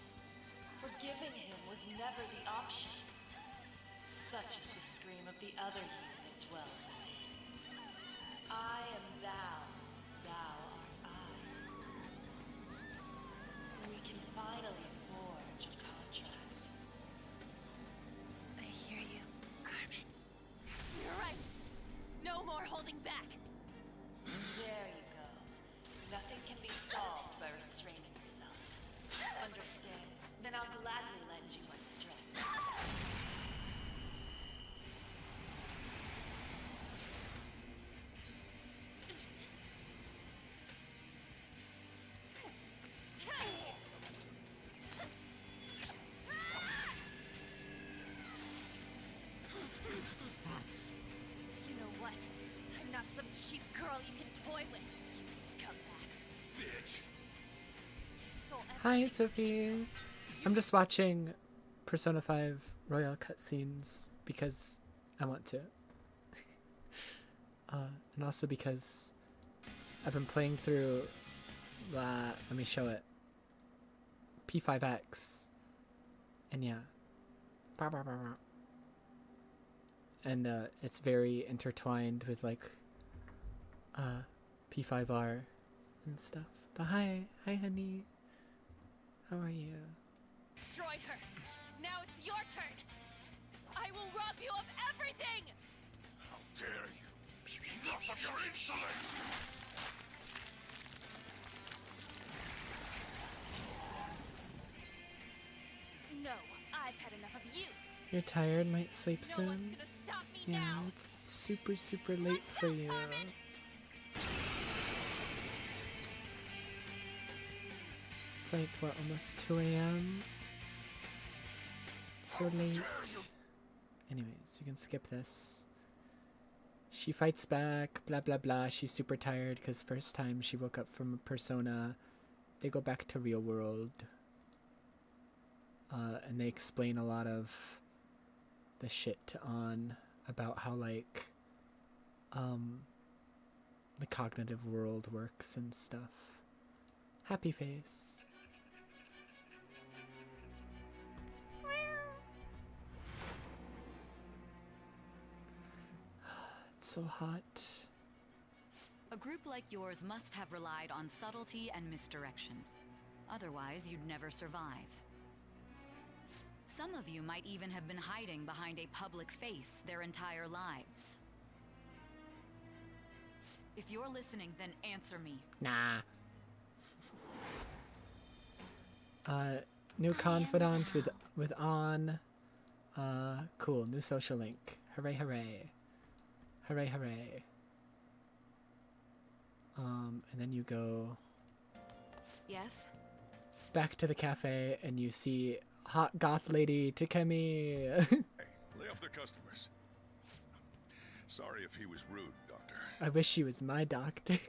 Forgiving him was never the option. Such is the scream of the other you that dwells within. I am thou, thou art I. We can finally forge a contract. I hear you, Carmen. You're right. No more holding back. There you go. Nothing can be solved by restraining yourself. Understand? Then I'll gladly lend you my strength. You know what? I'm not some cheap girl you can toy with, you scumbag. Bitch! You stole Hi, Sophie. I'm just watching Persona 5 Royal cutscenes because I want to. And also because I've been playing through, let me show it, P5X. And yeah. And it's very intertwined with like P5R and stuff. But hi honey. How are you? Destroyed her. Now it's your turn. I will rob you of everything. How dare you! Enough of your insolence! No, I've had enough of you. You're tired, might sleep No soon. one's gonna stop me Yeah, now. it's super late for you. It's like, what, almost 2 a.m.? It's so late. Anyways, you can skip this. She fights back, blah blah blah. She's super tired because first time she woke up from a persona. They go back to real world. And they explain a lot of the shit to An about how, like, the cognitive world works and stuff. Happy face. It's so hot. A group like yours must have relied on subtlety and misdirection. Otherwise, you'd never survive. Some of you might even have been hiding behind a public face their entire lives. If you're listening, then answer me. Nah. New confidant with An. Cool, new social link. Hooray, hooray. Hooray, hooray. And then you go Yes? back to the cafe and you see hot goth lady Takemi. Lay off the customers. Sorry if he was rude, Doctor. I wish she was my doctor.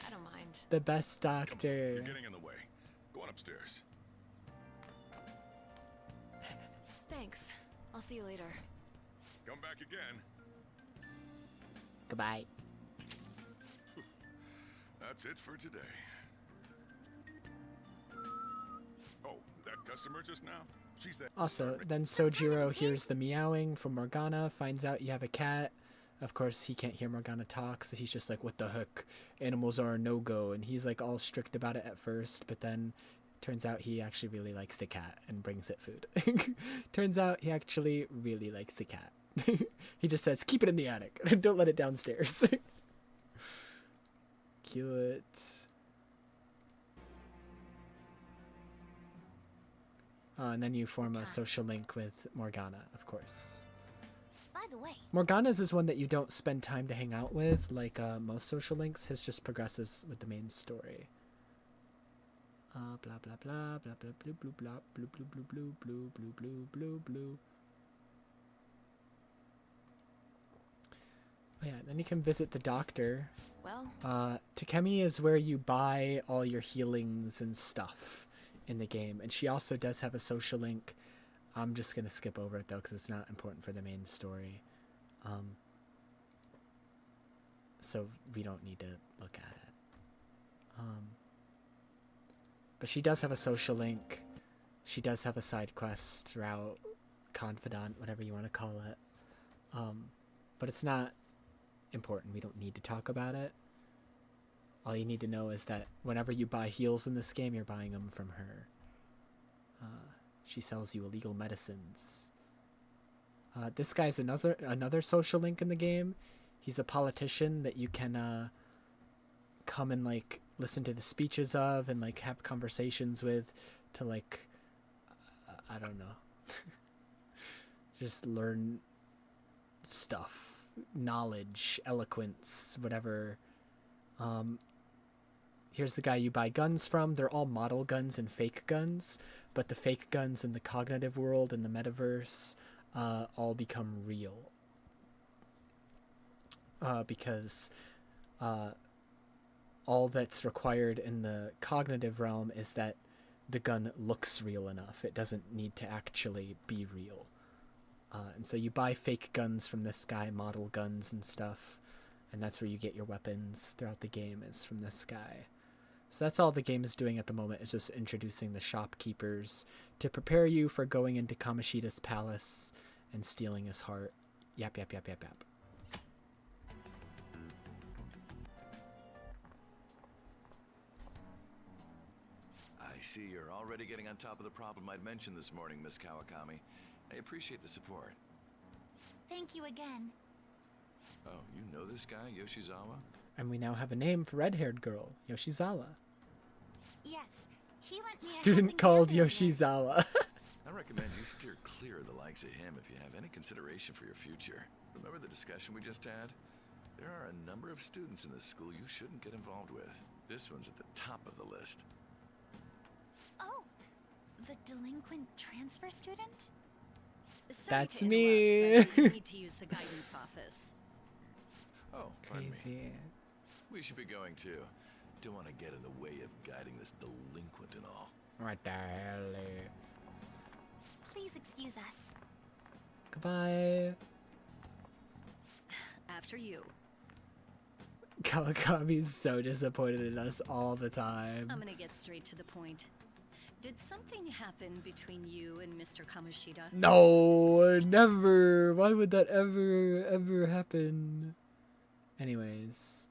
I don't mind. The best doctor. You're getting in the way. Go on upstairs. Thanks. I'll see you later. Come back again. Goodbye. That's it for today. Oh, that customer just now? She's that. Also, then Sojiro hears the meowing from Morgana, finds out you have a cat. Of course, he can't hear Morgana talk, so he's just like, what the heck? Animals are a no-go. And he's like all strict about it at first, but then Turns out he actually really likes the cat and brings it food. Turns out he actually really likes the cat. He just says, keep it in the attic. Don't let it downstairs. Cute. And then you form a social link with Morgana, of course. By the way, Morgana's is one that you don't spend time to hang out with, like most social links. His just progresses with the main story. Blah blah blah blah blah blue blue blah blue blue blue blue blue blue blue blue blue. Oh yeah, then you can visit the doctor. Well, Takemi is where you buy all your healings and stuff in the game, and she also does have a social link. I'm just gonna skip over it though because it's not important for the main story. So we don't need to look at it. But she does have a social link. She does have a side quest route, confidant, whatever you want to call it. But it's not important. We don't need to talk about it. All you need to know is that whenever you buy heals in this game, you're buying them from her. She sells you illegal medicines. This guy's another social link in the game. He's a politician that you can come and like listen to the speeches of and like have conversations with to like I don't know. Just learn stuff, knowledge, eloquence, whatever. Here's the guy you buy guns from. They're all model guns and fake guns, but the fake guns in the cognitive world and the metaverse all become real. Because all that's required in the cognitive realm is that the gun looks real enough. It doesn't need to actually be real. And so you buy fake guns from this guy, model guns and stuff, and that's where you get your weapons throughout the game, is from this guy. So that's all the game is doing at the moment, is just introducing the shopkeepers to prepare you for going into Kamoshida's palace and stealing his heart. Yap, yap, yap, yap, yap. I see you're already getting on top of the problem I'd mentioned this morning, Miss Kawakami. I appreciate the support. thank you again. Oh, you know this guy, Yoshizawa? And we now have a name for red-haired girl, Yoshizawa. Yes, he lent me a Student helping called hand earlier. Yoshizawa. I recommend you steer clear of the likes of him if you have any consideration for your future. Remember the discussion we just had? There are a number of students in this school you shouldn't get involved with. This one's at the top of the list. Oh, the delinquent transfer student? sorry That's to me. interrupt, but I need to use the guidance office. Oh, pardon me. Crazy. We should be going too. Don't want to get in the way of guiding this delinquent and all. What the hell? Please excuse us. Goodbye. After you. Kawakami's so disappointed in us all the time. I'm gonna get straight to the point. Did something happen between you and Mr. Kamoshida? No, never. Why would that ever happen? Anyways,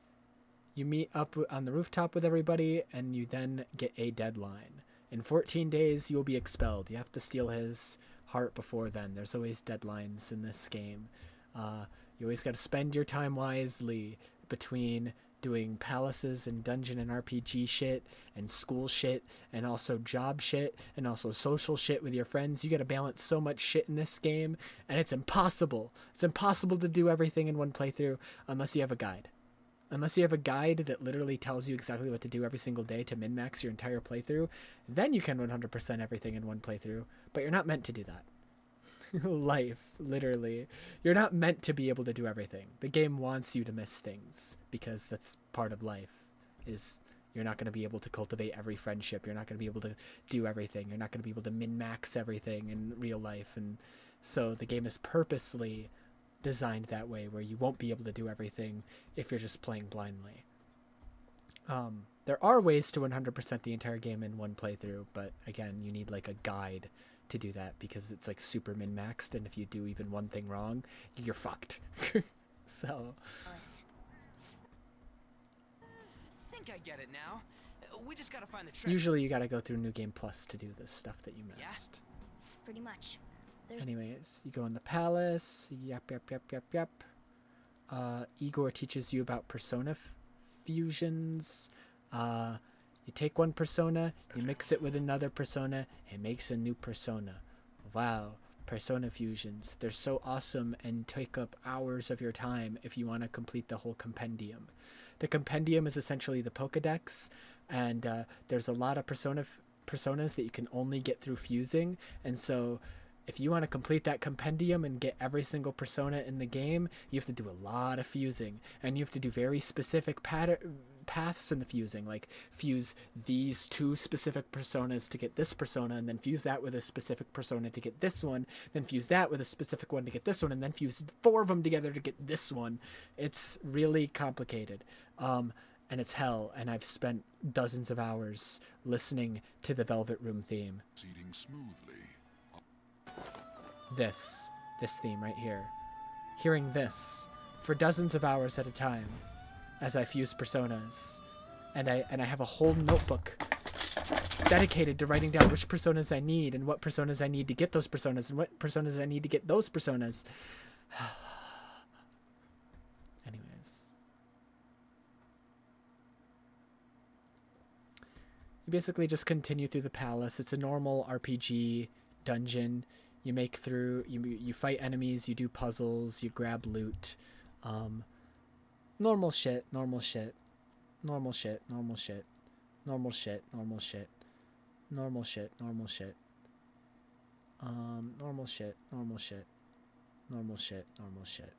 you meet up on the rooftop with everybody, and you then get a deadline. In 14 days, you will be expelled. You have to steal his heart before then. There's always deadlines in this game. You always got to spend your time wisely between doing palaces and dungeon and RPG shit and school shit and also job shit and also social shit with your friends. You got to balance so much shit in this game, and it's impossible. It's impossible to do everything in one playthrough unless you have a guide. Unless you have a guide that literally tells you exactly what to do every single day to min-max your entire playthrough, then you can 100% everything in one playthrough, but you're not meant to do that. Life, literally. You're not meant to be able to do everything. The game wants you to miss things because that's part of life, is you're not going to be able to cultivate every friendship. You're not going to be able to do everything. You're not going to be able to min-max everything in real life. And so the game is purposely designed that way, where you won't be able to do everything if you're just playing blindly. There are ways to 100% the entire game in one playthrough, but again, you need like a guide to do that because it's like super min-maxed, and if you do even one thing wrong, you're fucked. So I think I get it now. We just gotta find the treasure. Usually you gotta go through New Game Plus to do this stuff that you missed. Pretty much. Anyways, you go in the palace. Yep. Igor teaches you about persona fusions. You take one persona, you mix it with another persona, it makes a new persona. Wow, persona fusions. They're so awesome and take up hours of your time if you want to complete the whole compendium. The compendium is essentially the Pokedex, and there's a lot of personas that you can only get through fusing, and so if you want to complete that compendium and get every single persona in the game, you have to do a lot of fusing, and you have to do very specific paths in the fusing, like fuse these two specific personas to get this persona, and then fuse that with a specific persona to get this one, then fuse that with a specific one to get this one, and then fuse 4 of them together to get this one. It's really complicated, and it's hell, and I've spent dozens of hours listening to the Velvet Room theme. Proceeding smoothly. This theme right here. Hearing this for dozens of hours at a time as I fuse personas. And I have a whole notebook dedicated to writing down which personas I need and what personas I need to get those personas and what personas I need to get those personas. Anyways. You basically just continue through the palace. It's a normal RPG dungeon. You make through, you fight enemies, you do puzzles, you grab loot. Normal shit. Normal shit. Normal shit. Normal shit. Normal shit. Normal shit. Normal shit. Normal shit. Normal shit. Normal shit.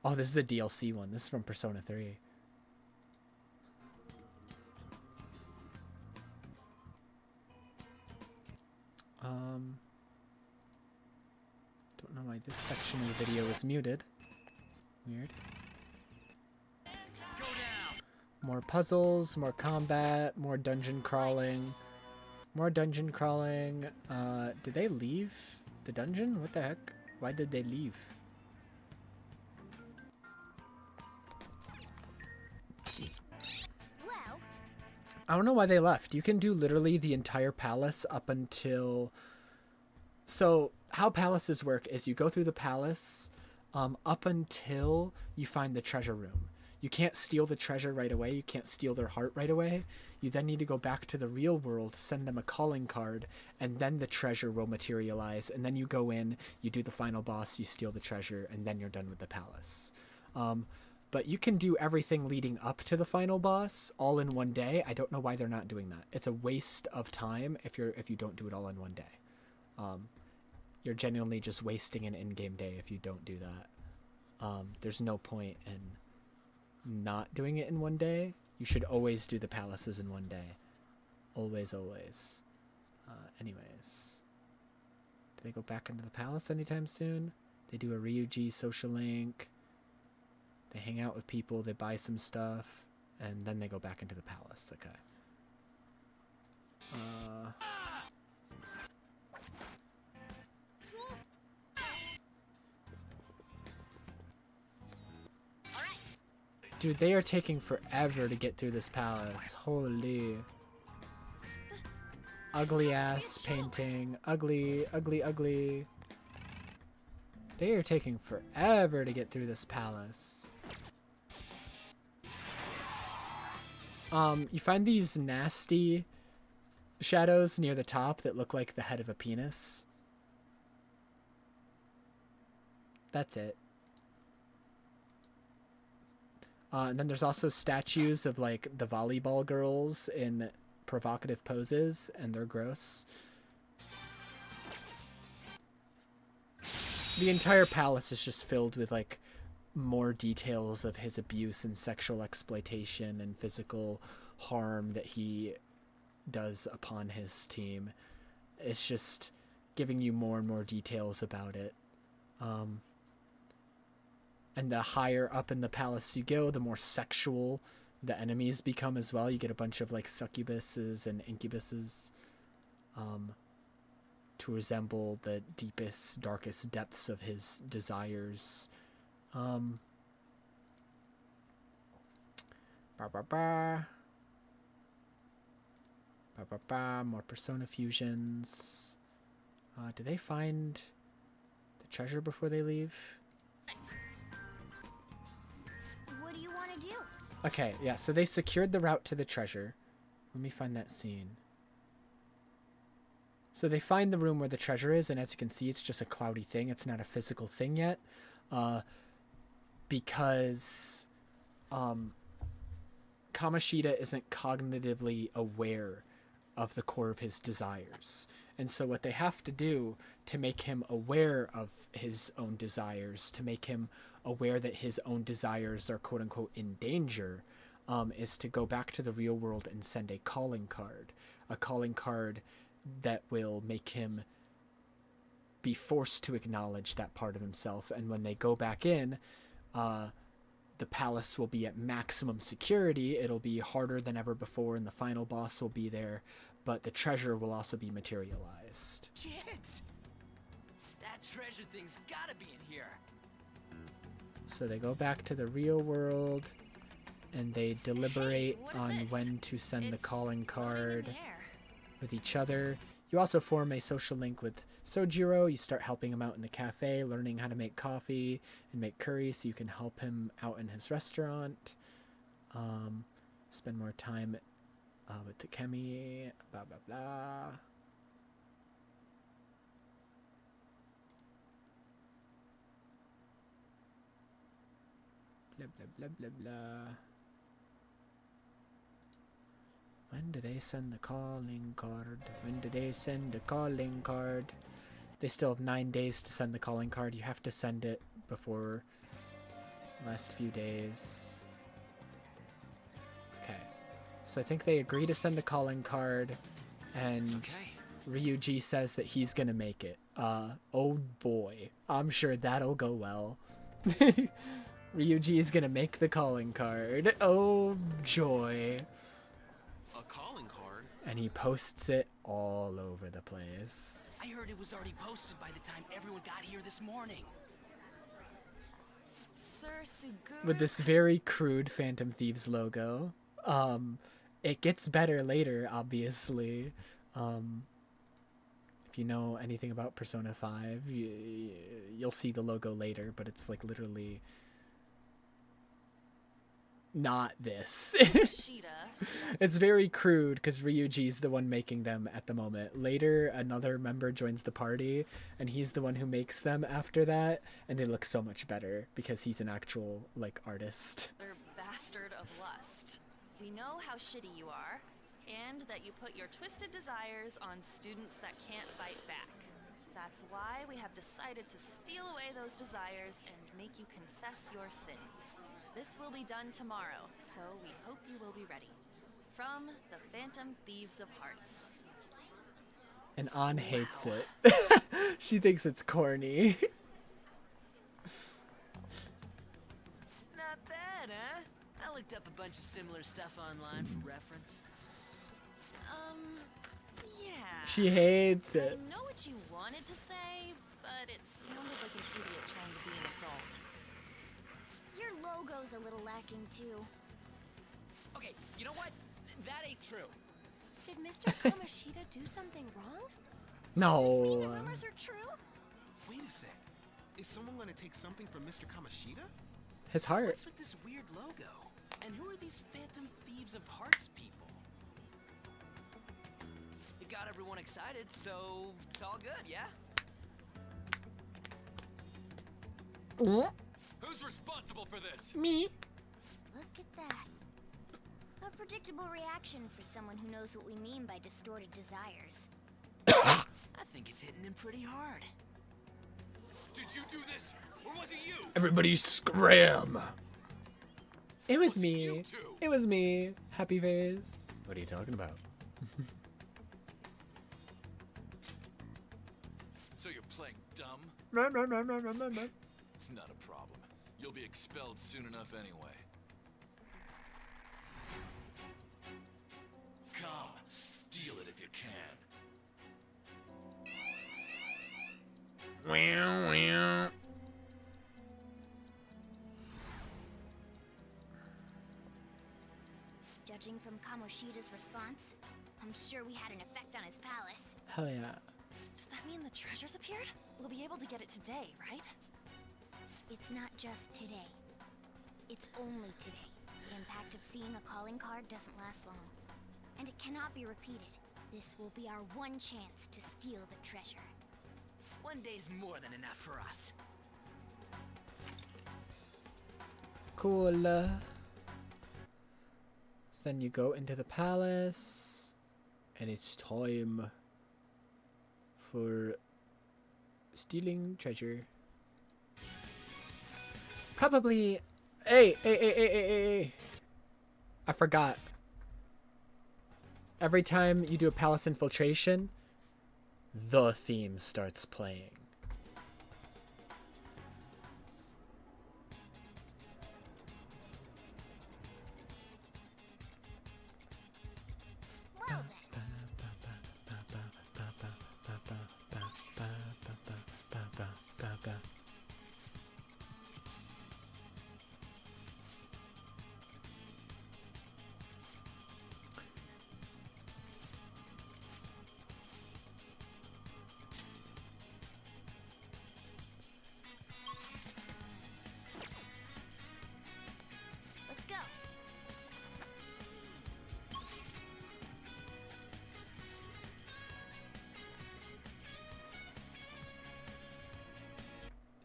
Oh, this is a DLC one. This is from Persona 3. Don't know why this section of the video is muted. Weird. More puzzles, more combat, more dungeon crawling. More dungeon crawling. Did they leave the dungeon? What the heck? Why did they leave? I don't know why they left. You can do literally the entire palace up until... So, how palaces work is you go through the palace up until you find the treasure room. You can't steal the treasure right away. You can't steal their heart right away. You then need to go back to the real world, send them a calling card, and then the treasure will materialize. And then you go in, you do the final boss, you steal the treasure, and then you're done with the palace. But you can do everything leading up to the final boss all in one day. I don't know why they're not doing that. It's a waste of time if you don't do it all in one day. You're genuinely just wasting an in-game day if you don't do that. There's no point in not doing it in one day. You should always do the palaces in one day. Always, always. Anyways. Do they go back into the palace anytime soon? They do a Ryuji social link. They hang out with people, they buy some stuff, and then they go back into the palace. Okay. Dude, they are taking forever to get through this palace. Holy. Ugly ass painting. Ugly, ugly, ugly. They are taking forever to get through this palace. You find these nasty shadows near the top that look like the head of a penis. That's it. And then there's also statues of like the volleyball girls in provocative poses, and they're gross. The entire palace is just filled with like more details of his abuse and sexual exploitation and physical harm that he does upon his team. It's just giving you more and more details about it. And the higher up in the palace you go, the more sexual the enemies become as well. You get a bunch of like succubuses and incubuses to resemble the deepest, darkest depths of his desires. More persona fusions. Do they find the treasure before they leave? What do you want to do? Okay, yeah, so they secured the route to the treasure. Let me find that scene. So they find the room where the treasure is, and as you can see, it's just a cloudy thing. It's not a physical thing yet. Because Kamoshida isn't cognitively aware of the core of his desires. And so what they have to do to make him aware of his own desires, to make him aware that his own desires are quote-unquote in danger, is to go back to the real world and send a calling card. A calling card that will make him be forced to acknowledge that part of himself. And when they go back in, the palace will be at maximum security. It'll be harder than ever before, and the final boss will be there, but the treasure will also be materialized. Shit! That treasure thing's gotta be in here. So they go back to the real world, and they deliberate on when to send the calling card with each other. You also form a social link with Sojiro. You start helping him out in the cafe, learning how to make coffee and make curry so you can help him out in his restaurant. Spend more time with Takemi, blah, blah, blah. Blah, blah, blah, blah, blah. When do they send the calling card? When do they send the calling card? They still have 9 days to send the calling card. You have to send it before the last few days. Okay. So I think they agree to send the calling card, and Ryuji says that he's gonna make it. Oh boy. I'm sure that'll go well. Ryuji is gonna make the calling card. Oh joy. And he posts it all over the place. I heard it was already posted by the time everyone got here this morning. Sir Suguru. With this very crude Phantom Thieves logo. It gets better later, obviously. If you know anything about Persona 5, you'll see the logo later, but it's like literally not this. It's very crude because Ryuji's the one making them at the moment. Later, another member joins the party, and he's the one who makes them after that, and they look so much better because he's an actual, like, artist. Bastard of lust. We know how shitty you are, and that you put your twisted desires on students that can't fight back. That's why we have decided to steal away those desires and make you confess your sins. This will be done tomorrow, so we hope you will be ready. From the Phantom Thieves of Hearts. And An hates it. She thinks it's corny. Not bad, huh? I looked up a bunch of similar stuff online for reference. Yeah. She hates it. I know what you wanted to say, but it sounded like an idiot trying to be an adult. Your logo's a little lacking, too. Okay, you know what? That ain't true. Did Mr. Kamoshida do something wrong? No. Does this mean the rumors are true? Wait a sec. Is someone gonna take something from Mr. Kamoshida? His heart. What's with this weird logo? And who are these Phantom Thieves of Hearts people? It got everyone excited, so it's all good, yeah? Who's responsible for this? Me. Look at that. A predictable reaction for someone who knows what we mean by distorted desires. I think it's hitting him pretty hard. Did you do this, or was it you? Everybody scram. It was me. It was me. Happy face. What are you talking about? So you're playing dumb? It's not a problem. You'll be expelled soon enough anyway. Come, steal it if you can. Judging from Kamoshida's response, I'm sure we had an effect on his palace. Hell yeah. Does that mean the treasures appeared? We'll be able to get it today, right? It's not just today. It's only today. The impact of seeing a calling card doesn't last long. And it cannot be repeated. This will be our one chance to steal the treasure. One day's more than enough for us. Cool. So then you go into the palace, and it's time for stealing treasure. Probably. Hey. I forgot. Every time you do a palace infiltration, the theme starts playing. Let's go.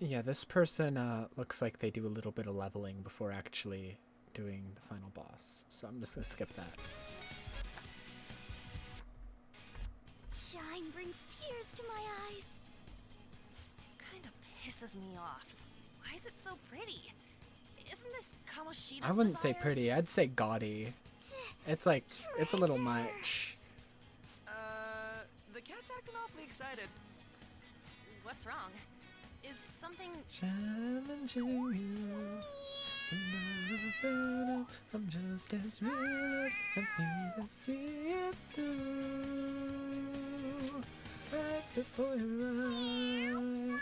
Yeah, this person looks like they do a little bit of leveling before actually doing the final boss. So I'm just gonna skip that. Shine brings tears to my eyes. Kind of pisses me off. Why is it so pretty? Isn't this Kamoshida's I wouldn't say desires? pretty, I'd say gaudy. It's like, it's a little much. The cat's acting awfully excited. What's wrong? Is something... Challenging you. I'm just as real as I need to see it through. Right before your eyes.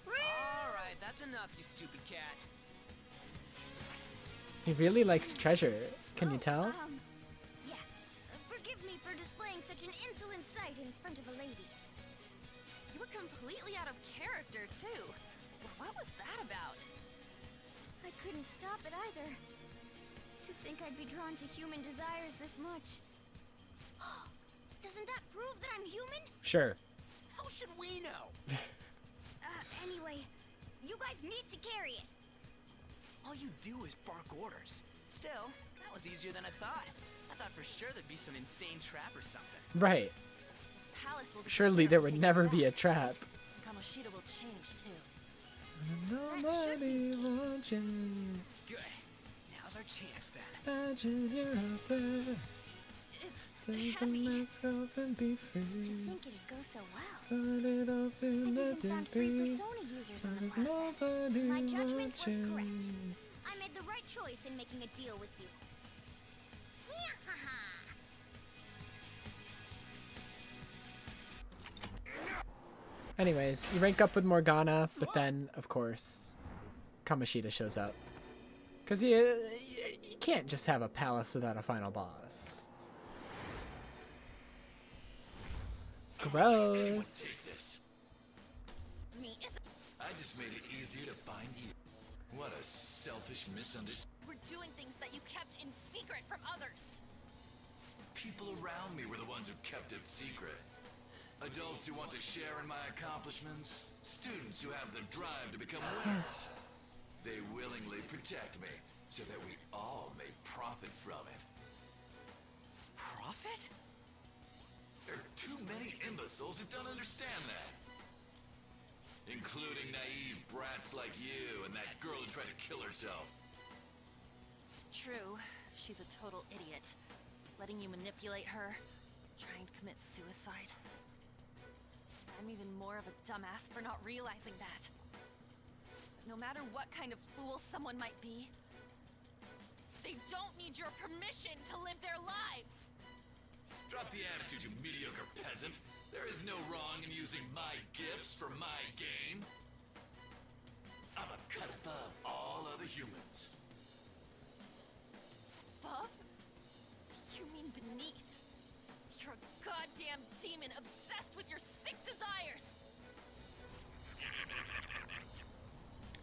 Alright, that's enough, you stupid cat. He really likes treasure. Can you tell? Yeah. Forgive me for displaying such an insolent sight in front of a lady. You were completely out of character, too. What was that about? I couldn't stop it either. To think I'd be drawn to human desires this much. Doesn't that prove that I'm human? Sure. How should we know? Anyway, you guys need to carry it. All you do is bark orders. Still, that was easier than I thought. I thought for sure there'd be some insane trap or something. Right. This palace will Surely there would never be a trap. Kamoshida will change, too. Nobody wants you. Good. Now's our chance then. Imagine you're out there. Take the mask off and be free. To think it'd go so well. Put it off in I've the even found 3 debris. Persona users in the There's process. nobody My judgment was watching. correct. I made the right choice in making a deal with you. Anyways, you rank up with Morgana, but then, of course, Kamoshida shows up. Because you can't just have a palace without a final boss. Gross. I just made it easier to find you. What a selfish misunderstanding. We're doing things that you kept in secret from others. People around me were the ones who kept it secret. Adults who want to share in my accomplishments. Students who have the drive to become winners. They willingly protect me so that we all may profit from it. Profit? There are too many imbeciles who don't understand that. Including naive brats like you and that girl who tried to kill herself. True. She's a total idiot. Letting you manipulate her. Trying to commit suicide. I'm even more of a dumbass for not realizing that. But no matter what kind of fool someone might be, they don't need your permission to live their lives! Drop the attitude, you mediocre peasant. There is no wrong in using my gifts for my gain. I'm a cut above all other humans.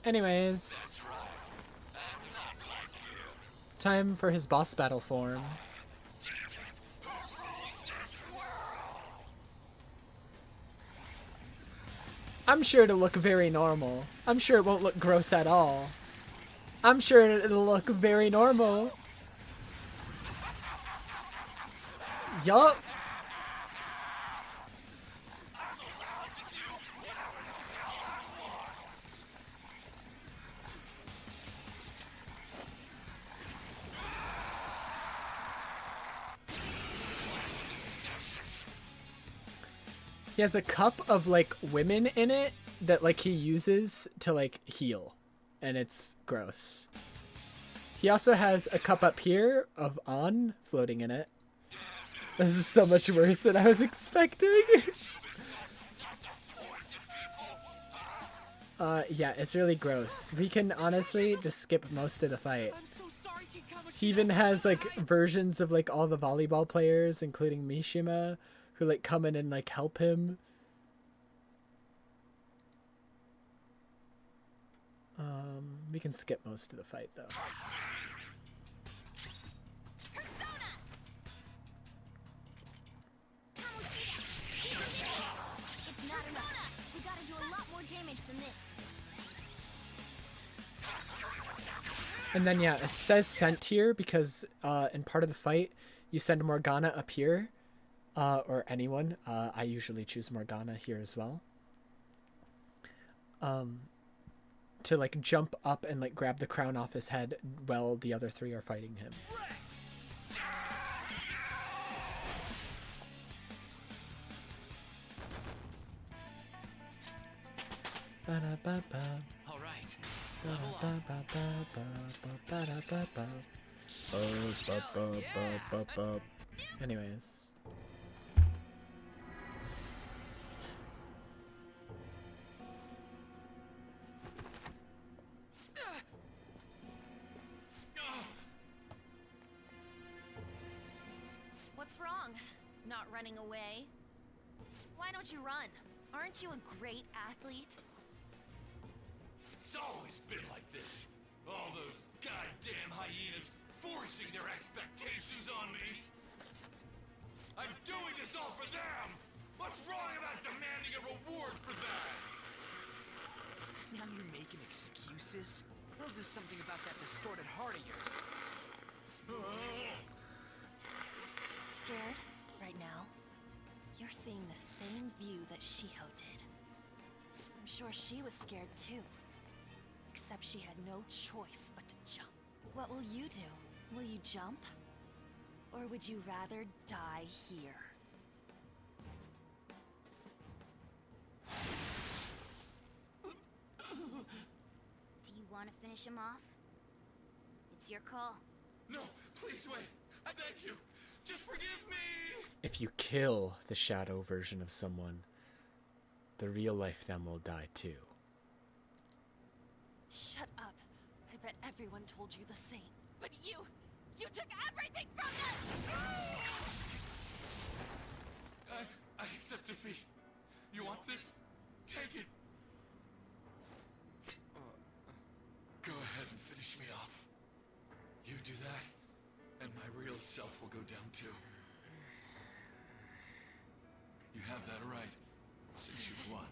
Anyways, time for his boss battle form. I'm sure it'll look very normal. I'm sure it won't look gross at all. I'm sure it'll look very normal. Yup. He has a cup of like women in it that like he uses to like heal, and it's gross. He also has a cup up here of On floating in it. This is so much worse than I was expecting. Yeah, it's really gross. We can honestly just skip most of the fight. He even has like versions of like all the volleyball players, including Mishima, who like come in and like help him. We can skip most of the fight though. It's not enough. We gotta do a lot more damage than this. And then yeah, it says sent here because in part of the fight you send Morgana up here, or anyone. I usually choose Morgana here as well. To like jump up and like grab the crown off his head while the other three are fighting him. All right. Anyways. What's wrong? Not running away? Why don't you run? Aren't you a great athlete? It's always been like this. All those goddamn hyenas forcing their expectations on me. I'm doing this all for them. What's wrong about demanding a reward for that? Now you're making excuses? We'll do something about that distorted heart of yours. Scared? Right now? You're seeing the same view that Shiho did. I'm sure she was scared too. Except she had no choice but to jump. What will you do? Will you jump? Or would you rather die here? Do you want to finish him off? It's your call. No, please wait. I beg you. Just forgive me. If you kill the shadow version of someone, the real life them will die too. Shut up. I bet everyone told you the same. But you took everything from them! I accept defeat. You want this? Take it. Go ahead and finish me off. You do that, and my real self will go down too. You have that right, since you've won.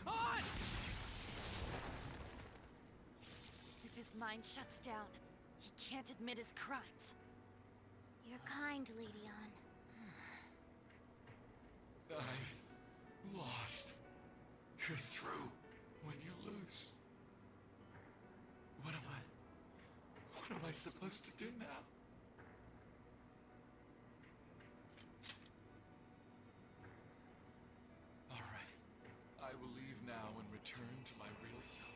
On! If his mind shuts down, he can't admit his crimes. You're kind, Lady On. I've lost. You're through when you lose. What am I supposed to do now? All right. I will leave now and return to my real self.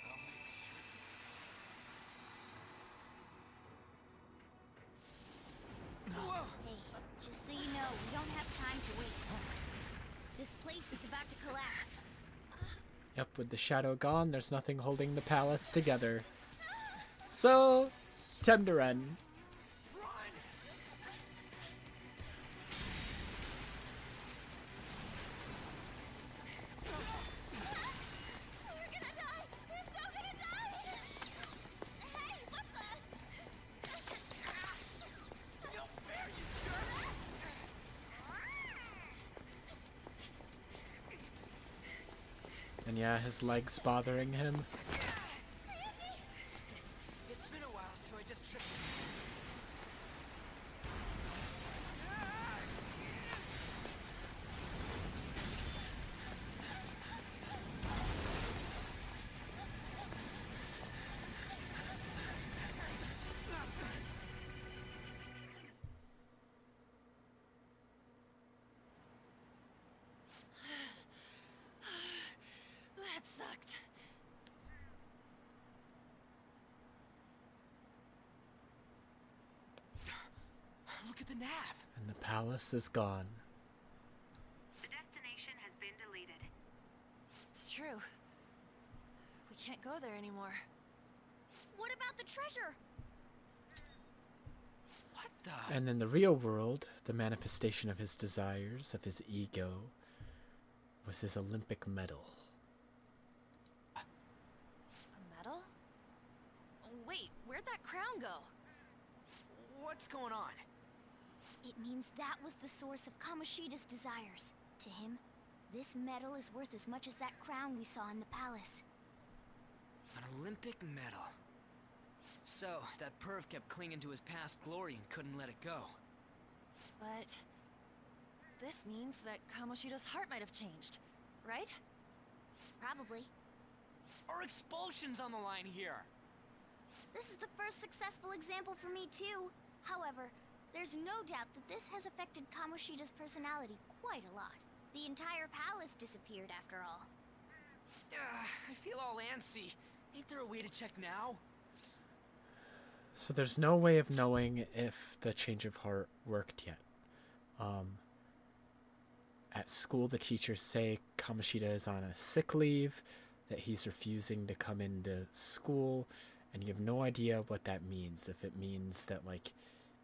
I'll make certain. Hey, just so you know, we don't have time to waste. This place is about to collapse. Yep, with the shadow gone, there's nothing holding the palace together. So, time to run. And yeah, his leg's bothering him. It's been a while, so I just tripped his hand. That sucked. Look at the nav. And the palace is gone. The destination has been deleted. It's true. We can't go there anymore. What about the treasure? What the? And in the real world, the manifestation of his desires, of his ego, was his Olympic medal. A medal? Wait, where'd that crown go? What's going on? It means that was the source of Kamoshida's desires. To him, this medal is worth as much as that crown we saw in the palace. An Olympic medal. So, that perv kept clinging to his past glory and couldn't let it go. But this means that Kamoshida's heart might have changed, right? Probably. Our expulsion's on the line here. This is the first successful example for me too. However, there's no doubt that this has affected Kamoshida's personality quite a lot. The entire palace disappeared after all. I feel all antsy. Ain't there a way to check now? So there's no way of knowing if the change of heart worked yet. At school, the teachers say Kamoshida is on a sick leave, that he's refusing to come into school, and you have no idea what that means. If it means that, like,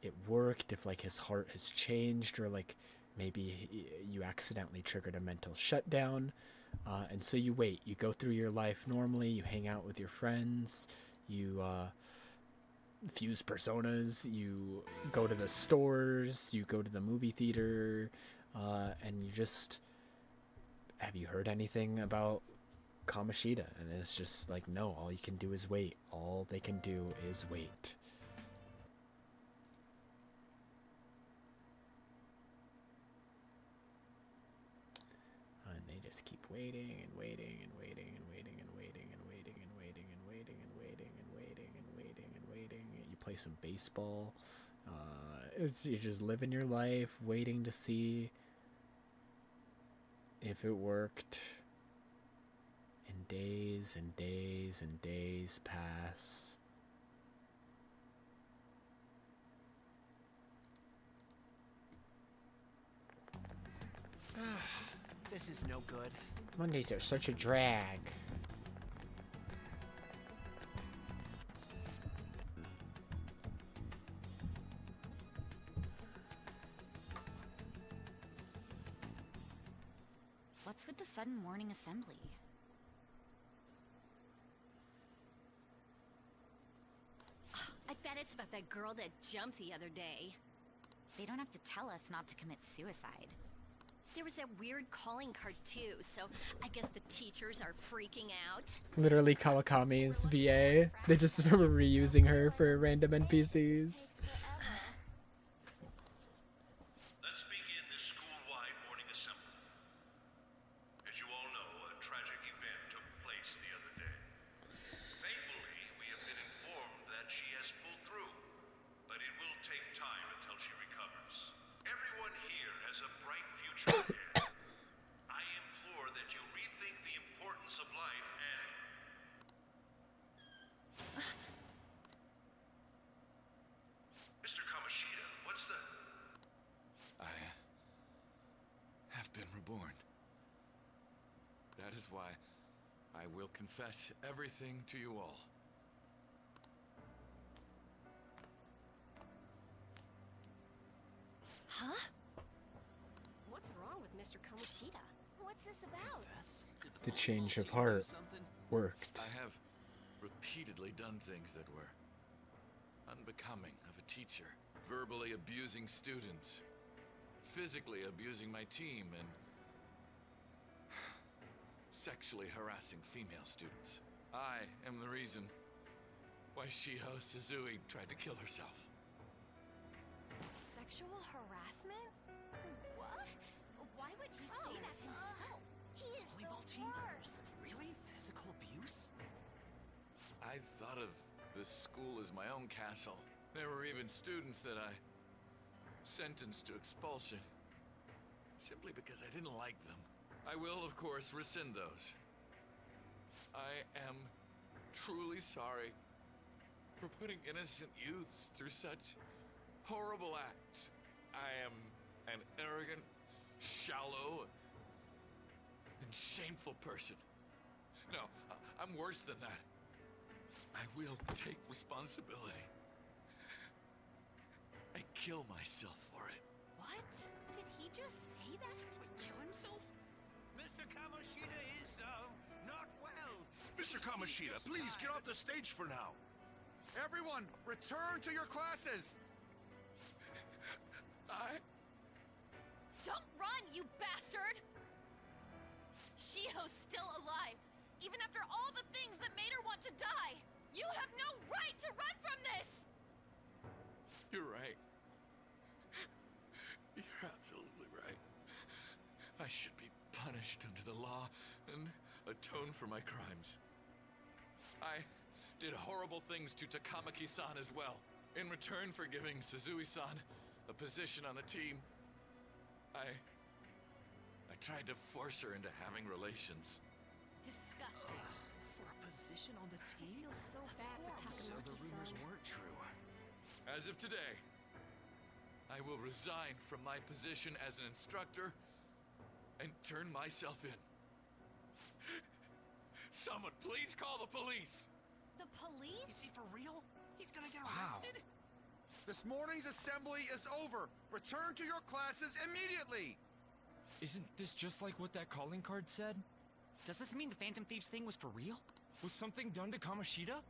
it worked, if, like, his heart has changed, or, like, maybe you accidentally triggered a mental shutdown. And so you wait. You go through your life normally, you hang out with your friends, you, fuse personas, you go to the stores, you go to the movie theater, and you just, have you heard anything about Kamoshida? And it's just like, no, all you can do is wait. All they can do is wait. And they just keep waiting and waiting and waiting and waiting and waiting and waiting and waiting and waiting and waiting and waiting and waiting and waiting. You play some baseball. You're just living your life, waiting to see if it worked. And days and days and days pass. This is no good. Mondays are such a drag. What's with the sudden morning assembly? I bet it's about that girl that jumped the other day. They don't have to tell us not to commit suicide. There was that weird calling card too, so I guess the teachers are freaking out. Literally Kawakami's VA. They just were reusing her for random NPCs. Let's begin this school-wide morning assembly. As you all know, a tragic event took place the other day. Thankfully, we have been informed that she has pulled through, but it will take time until she recovers. Everyone here has a bright future ahead. I implore that you rethink the importance of life and... Mr. Kamoshida, what's the... I have been reborn. That is why I will confess everything to you all. Huh? What's wrong with Mr. Kamoshida? What's this about? The change of heart worked. I have repeatedly done things that were unbecoming of a teacher. Verbally abusing students, physically abusing my team, and sexually harassing female students. I am the reason why Shiho Suzui tried to kill herself. Sexual harassment? What? Why would he say that himself? He is Volleyball the team? worst. Really? Physical abuse? I thought of this school as my own castle. There were even students that I sentenced to expulsion, simply because I didn't like them. I will, of course, rescind those. I am truly sorry for putting innocent youths through such horrible acts. I am an arrogant, shallow, and shameful person. No, I'm worse than that. I will take responsibility. I kill myself for it. What? Did he just say that? Wait, kill himself? Mr. Kamoshida is, not well. Mr. Kamoshida, please get off the stage for now. Everyone, return to your classes! Don't run, you bastard! Shiho's still alive, even after all the things that made her want to die! You have no right to run from this! You're right. You're absolutely right. I should be punished under the law and atone for my crimes. I did horrible things to Takamaki-san as well. In return for giving Suzui-san a position on the team, I tried to force her into having relations. Disgusting. For a position on the team? I feel so That's bad for horrible. So the rumors Takamaki-san. weren't true. As of today, I will resign from my position as an instructor and turn myself in. Someone please call the police! The police? Is he for real? He's gonna get Wow. arrested? This morning's assembly is over. Return to your classes immediately! Isn't this just like what that calling card said? Does this mean the Phantom Thieves thing was for real? Was something done to Kamoshida?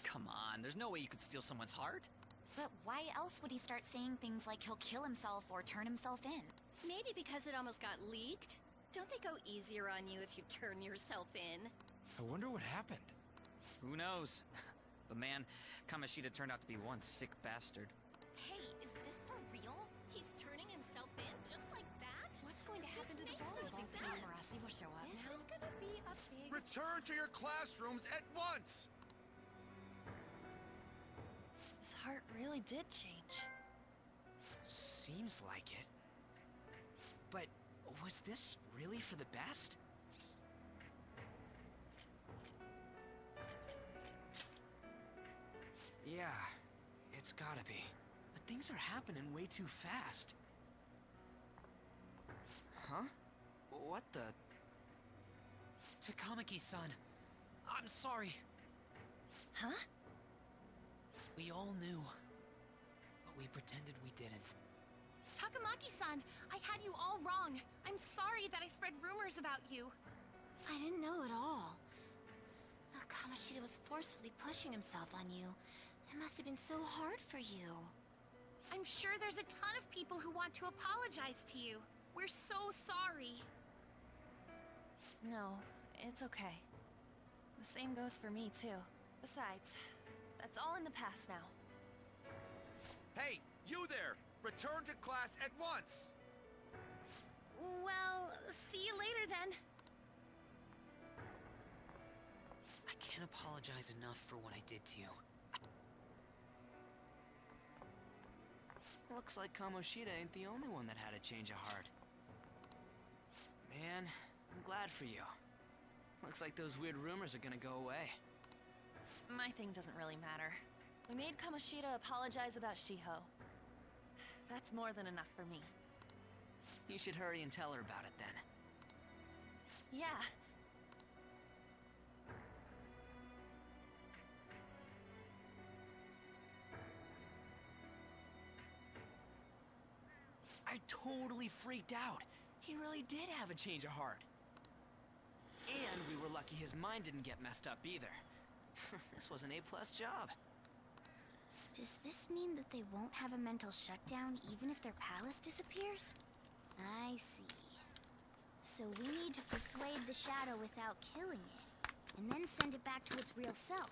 Come on, there's no way you could steal someone's heart. But why else would he start saying things like he'll kill himself or turn himself in? Maybe because it almost got leaked. Don't they go easier on you if you turn yourself in? I wonder what happened. Who knows? But man, Kamoshida turned out to be one sick bastard. Hey, is this for real? He's turning himself in just like that? What's going to happen to the volleyball team? Marasi will show up This now. is gonna be a big... Return to your classrooms at once! His heart really did change. Seems like it. But was this really for the best? Yeah, it's gotta be. But things are happening way too fast. Huh? What the? Takamaki-san, I'm sorry. Huh? We all knew, but we pretended we didn't. Takamaki-san, I had you all wrong. I'm sorry that I spread rumors about you. I didn't know at all. Kamoshida was forcefully pushing himself on you. It must have been so hard for you. I'm sure there's a ton of people who want to apologize to you. We're so sorry. No, it's okay. The same goes for me, too. Besides, that's all in the past now. Hey, you there! Return to class at once! Well, see you later then. I can't apologize enough for what I did to you. Looks like Kamoshida ain't the only one that had a change of heart. Man, I'm glad for you. Looks like those weird rumors are gonna go away. My thing doesn't really matter. We made Kamoshida apologize about Shiho. That's more than enough for me. You should hurry and tell her about it then. Yeah. I totally freaked out. He really did have a change of heart. And we were lucky his mind didn't get messed up either. This was an A+ job. Does this mean that they won't have a mental shutdown even if their palace disappears? I see. So we need to persuade the shadow without killing it, and then send it back to its real self.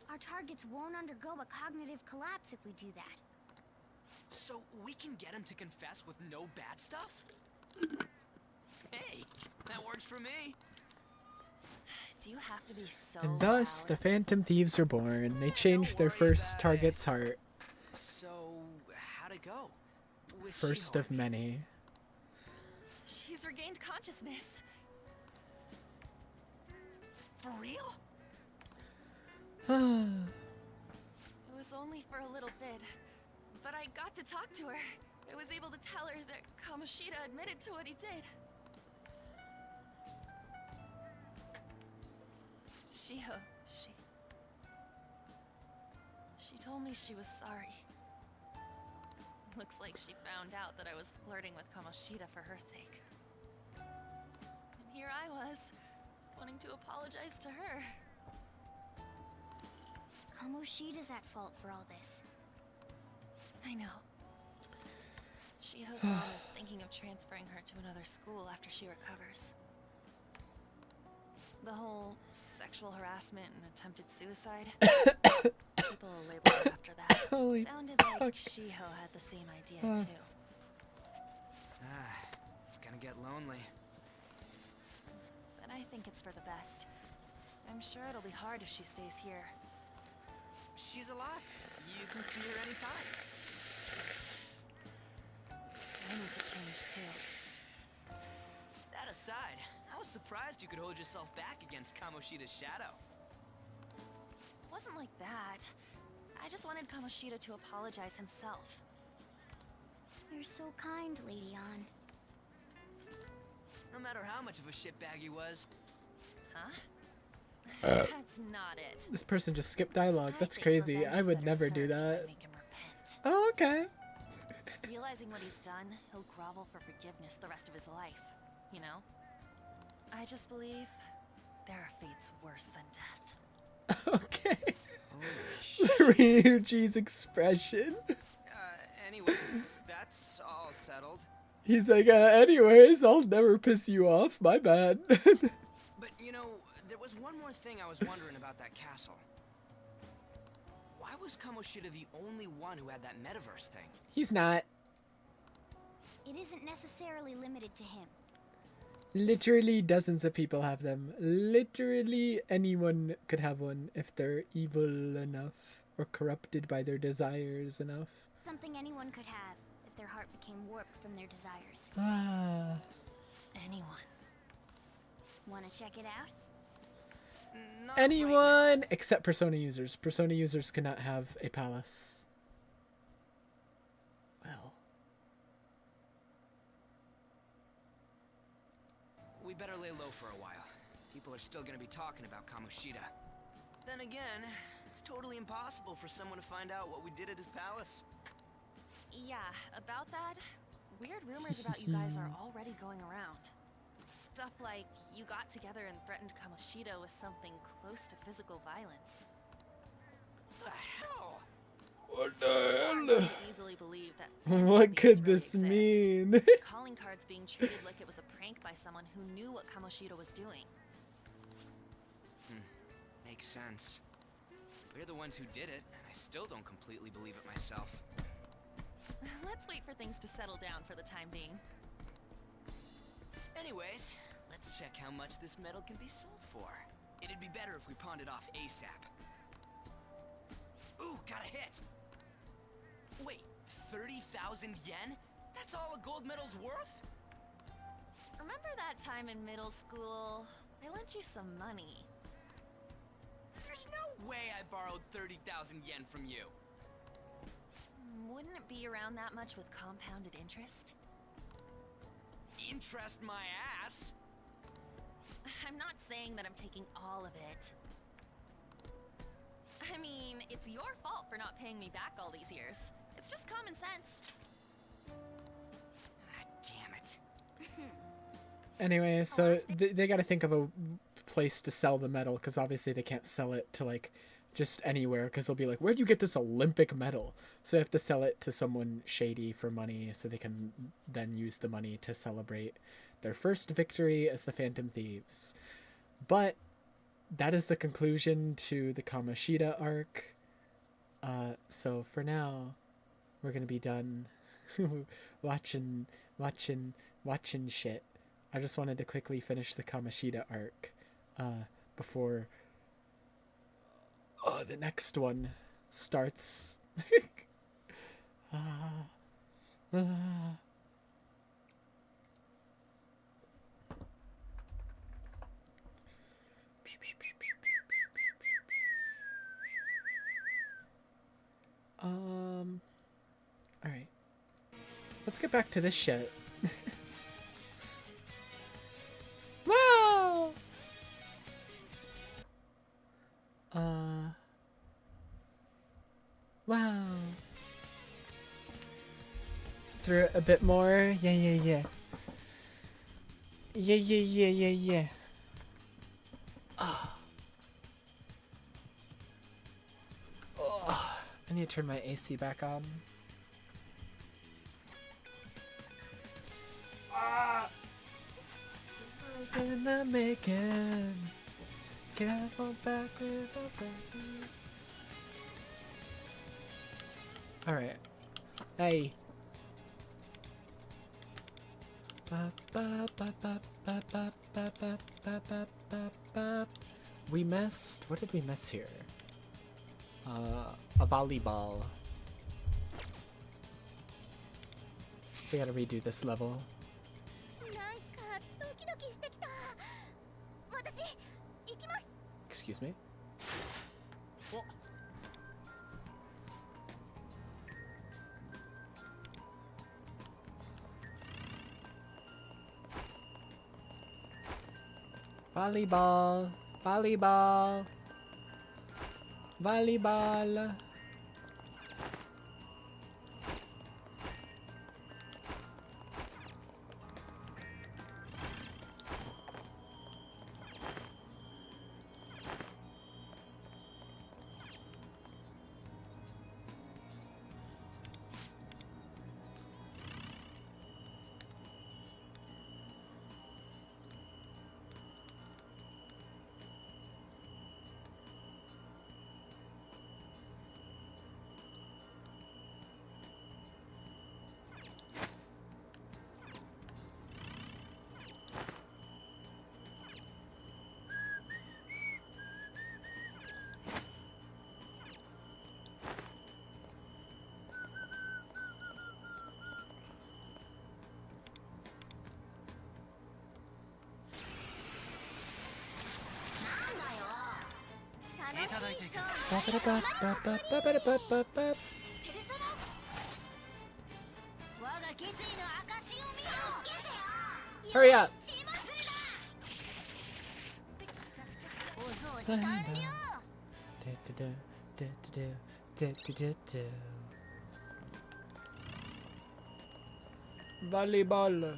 Our targets won't undergo a cognitive collapse if we do that. So we can get him to confess with no bad stuff? Hey, that works for me. Do you have to be so And thus, loud? the Phantom Thieves are born. They changed their first target's heart. So, how'd it go? With First She-Hulk? of many. She's regained consciousness. For real? It was only for a little bit, but I got to talk to her. I was able to tell her that Kamoshida admitted to what he did. She told me she was sorry. Looks like she found out that I was flirting with Kamoshida for her sake. And here I was, wanting to apologize to her. Kamoshida's at fault for all this. I know. Shiho's mom is thinking of transferring her to another school after she recovers. The whole sexual harassment and attempted suicide. People will label her after that. Holy Sounded like Shiho had the same idea too. It's gonna get lonely. But I think it's for the best. I'm sure it'll be hard if she stays here. She's alive. You can see her anytime. I need to change too. That aside, I was surprised you could hold yourself back against Kamoshida's shadow. Wasn't like that. I just wanted Kamoshida to apologize himself. You're so kind, Lady Ann. No matter how much of a shitbag he was. Huh? That's not it. This person just skipped dialogue. That's crazy. I would never do that. Oh, okay. Realizing what he's done, he'll grovel for forgiveness the rest of his life. You know? I just believe there are fates worse than death. Okay. Ryuji's expression. Anyways, that's all settled. He's like, anyways, I'll never piss you off. My bad. But, you know, there was one more thing I was wondering about that castle. Why was Kamoshida the only one who had that metaverse thing? He's not. It isn't necessarily limited to him. Literally dozens of people have them. Literally anyone could have one if they're evil enough or corrupted by their desires enough. Something anyone could have if their heart became warped from their desires. Ah. Anyone. Wanna check it out? Not Anyone except Persona users. Persona users cannot have a palace. Well. We better lay low for a while. People are still gonna be talking about Kamoshida. Then again, it's totally impossible for someone to find out what we did at his palace. Yeah, about that, weird rumors about you guys are already going around. Stuff like you got together and threatened Kamoshida with something close to physical violence. The hell? What I the could easily believe that hell? What could this mean? calling cards being treated like it was a prank by someone who knew what Kamoshida was doing. Makes sense. We're the ones who did it, and I still don't completely believe it myself. Let's wait for things to settle down for the time being. Anyways, let's check how much this metal can be sold for. It'd be better if we pawned it off ASAP. Ooh, got a hit! Wait, 30,000 yen? That's all a gold medal's worth? Remember that time in middle school? I lent you some money. There's no way I borrowed 30,000 yen from you. Wouldn't it be around that much with compounded interest? Interest my ass? I'm not saying that I'm taking all of it. I mean, it's your fault for not paying me back all these years. It's just common sense. Damn it. Anyway, so they got to think of a place to sell the medal because obviously they can't sell it to like just anywhere because they'll be like, where'd you get this Olympic medal? So they have to sell it to someone shady for money so they can then use the money to celebrate their first victory as the Phantom Thieves. But that is the conclusion to the Kamoshida arc. So for now, we're gonna be done watching shit. I just wanted to quickly finish the Kamoshida arc before the next one starts. Alright. Let's get back to this shit. Wow! Wow. Through it a bit more. Yeah. Yeah. Oh, I need to turn my AC back on. In the making. Careful back with the back. Alright. Hey. We missed. What did we miss here? A volleyball. So we gotta redo this level. Excuse me? Volleyball. Volleyball. Volleyball. Hurry up! Volleyball.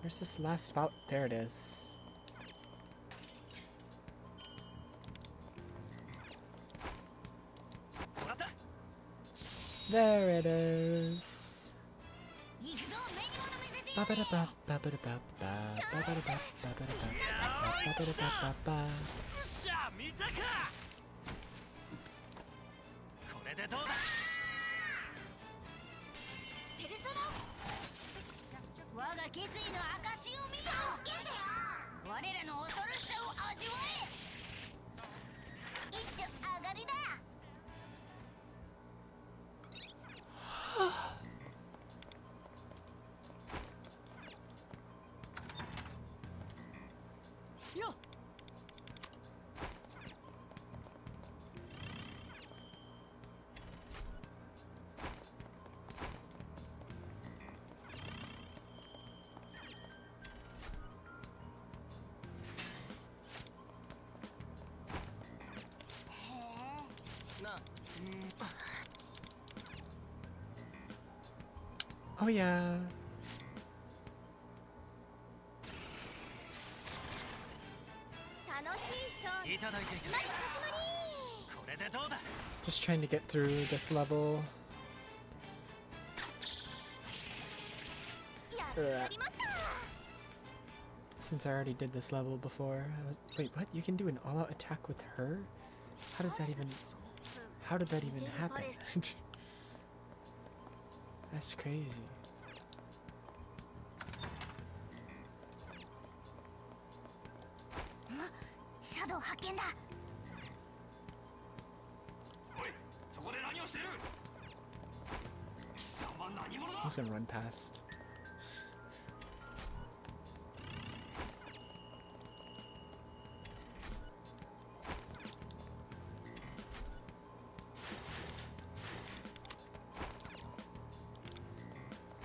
Where's this last vault? There it is. There it is. Oh yeah. Just trying to get through this level. Ugh. Since I already did this level before. Wait, what? You can do an all-out attack with her? How does that even... How did that even happen? That's crazy. I'm just gonna run past.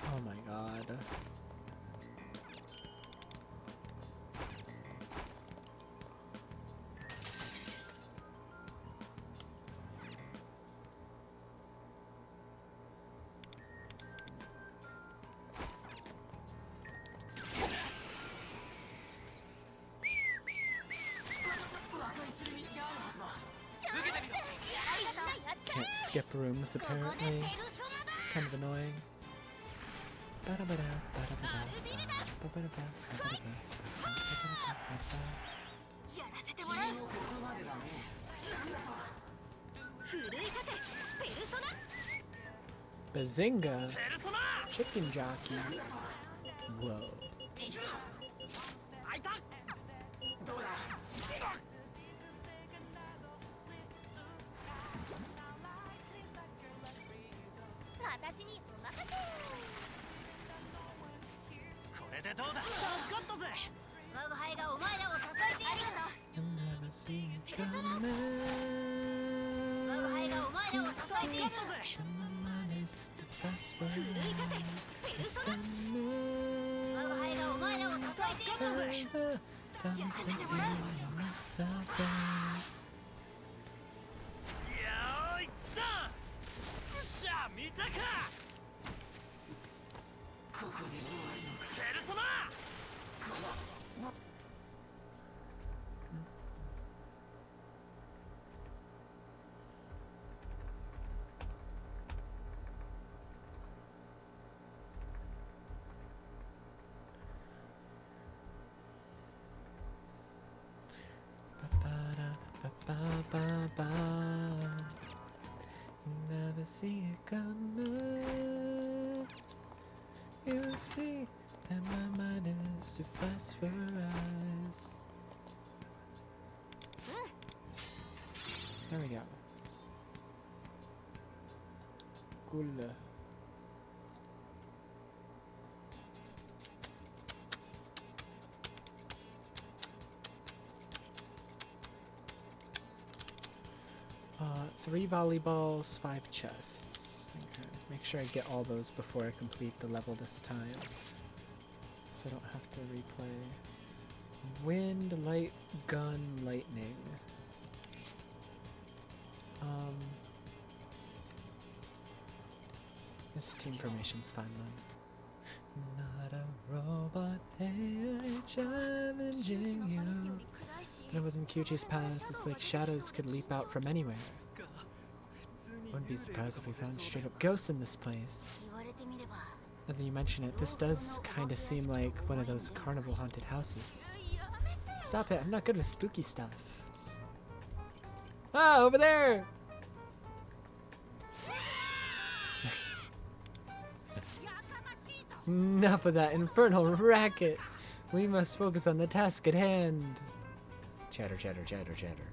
Oh my god. Can't skip rooms apparently. It's kind of annoying. Bazinga! Chicken jockey! Whoa. Never see it coming. You see that my mind is too fast for us. There we go. Cool. 3 volleyballs, 5 chests. Okay, make sure I get all those before I complete the level this time, so I don't have to replay. Wind, light, gun, lightning. This team formation's fine then. Not a robot, AI challenging you. When it was in Kyuchi's past, it's like shadows could leap out from anywhere. Wouldn't be surprised if we found straight up ghosts in this place. Now that you mention it, this does kind of seem like one of those carnival haunted houses. Stop it, I'm not good with spooky stuff. Ah, over there! Enough of that infernal racket! We must focus on the task at hand. Chatter, chatter, chatter, chatter.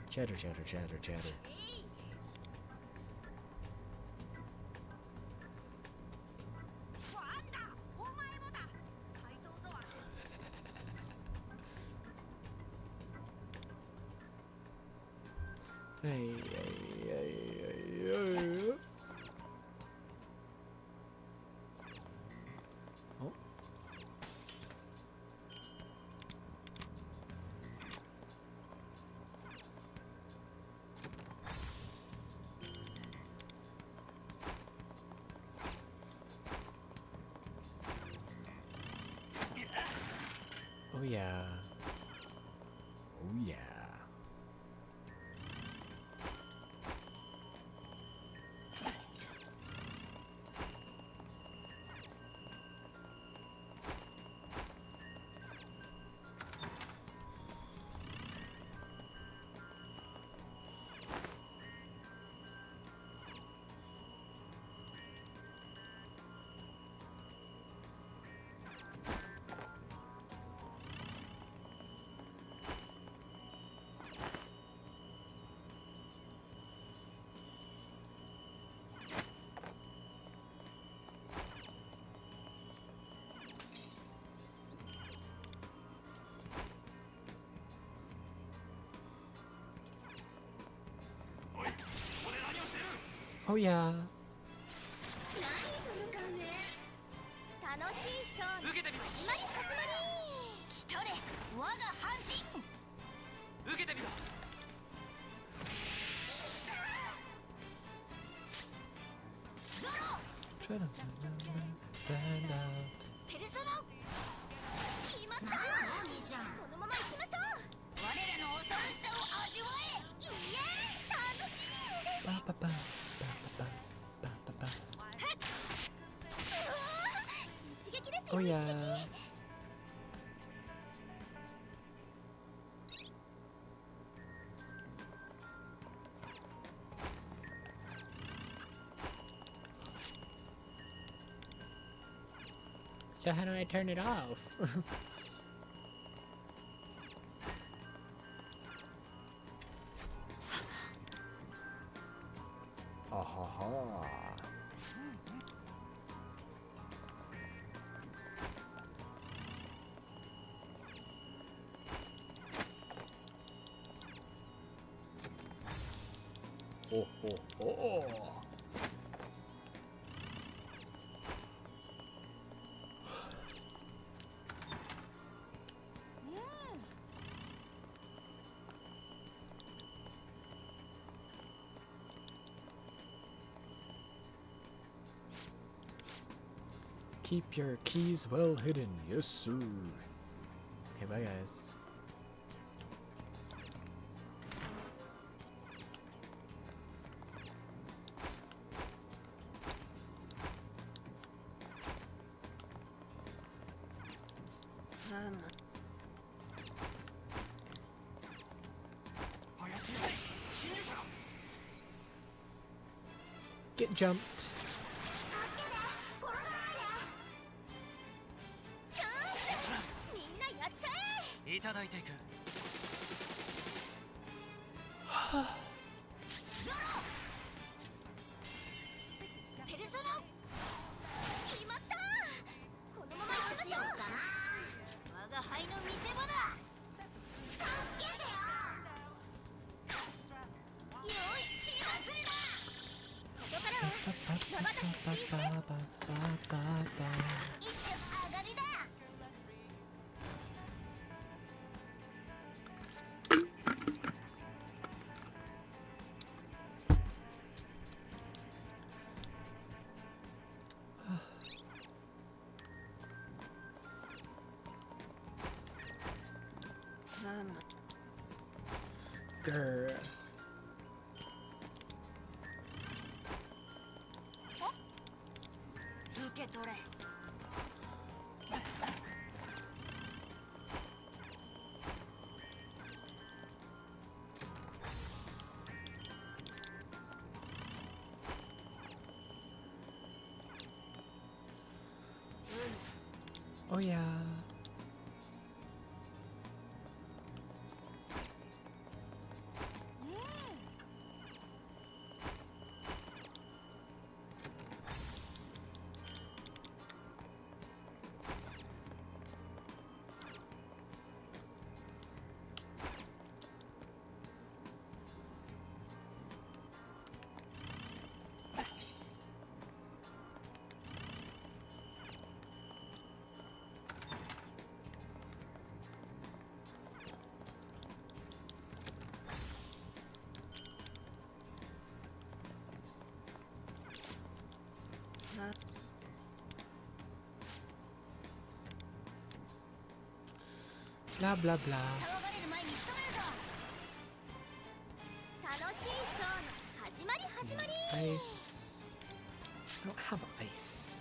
Chatter, chatter, chatter, chatter. Hey, hey, hey, hey, hey. Oh. yeah. Oh yeah. Oh yeah. 楽しいショーの始まり始まり。来とれ我が半身。受けてみろ。ゾロ。ペルソナ。決まった。このまま行きましょう。我らの恐ろしさを味わえ。いいえ、楽しい。Ba ba ba ba ba ba ba ba. 一撃ですよ。 Oh yeah. So how do I turn it off? Ha ha ha. Ho ho ho. Keep your keys well hidden. Yes, sir. Okay, bye, guys. Get jumped. みんなやっちゃえ。いただいていく。ペルソナ。決まった。このまま行きましょう。我が輩の見せ場だ。助けてよ。よし、チーム祭りだ。ここからはまばたき禁止です。一丁上がりだ。Grr. 受け取れ。Oh yeah. Blah blah blah. 騒がれる前に仕留めるぞ。楽しいショーの始まり始まり。 Ice. I don't have ice.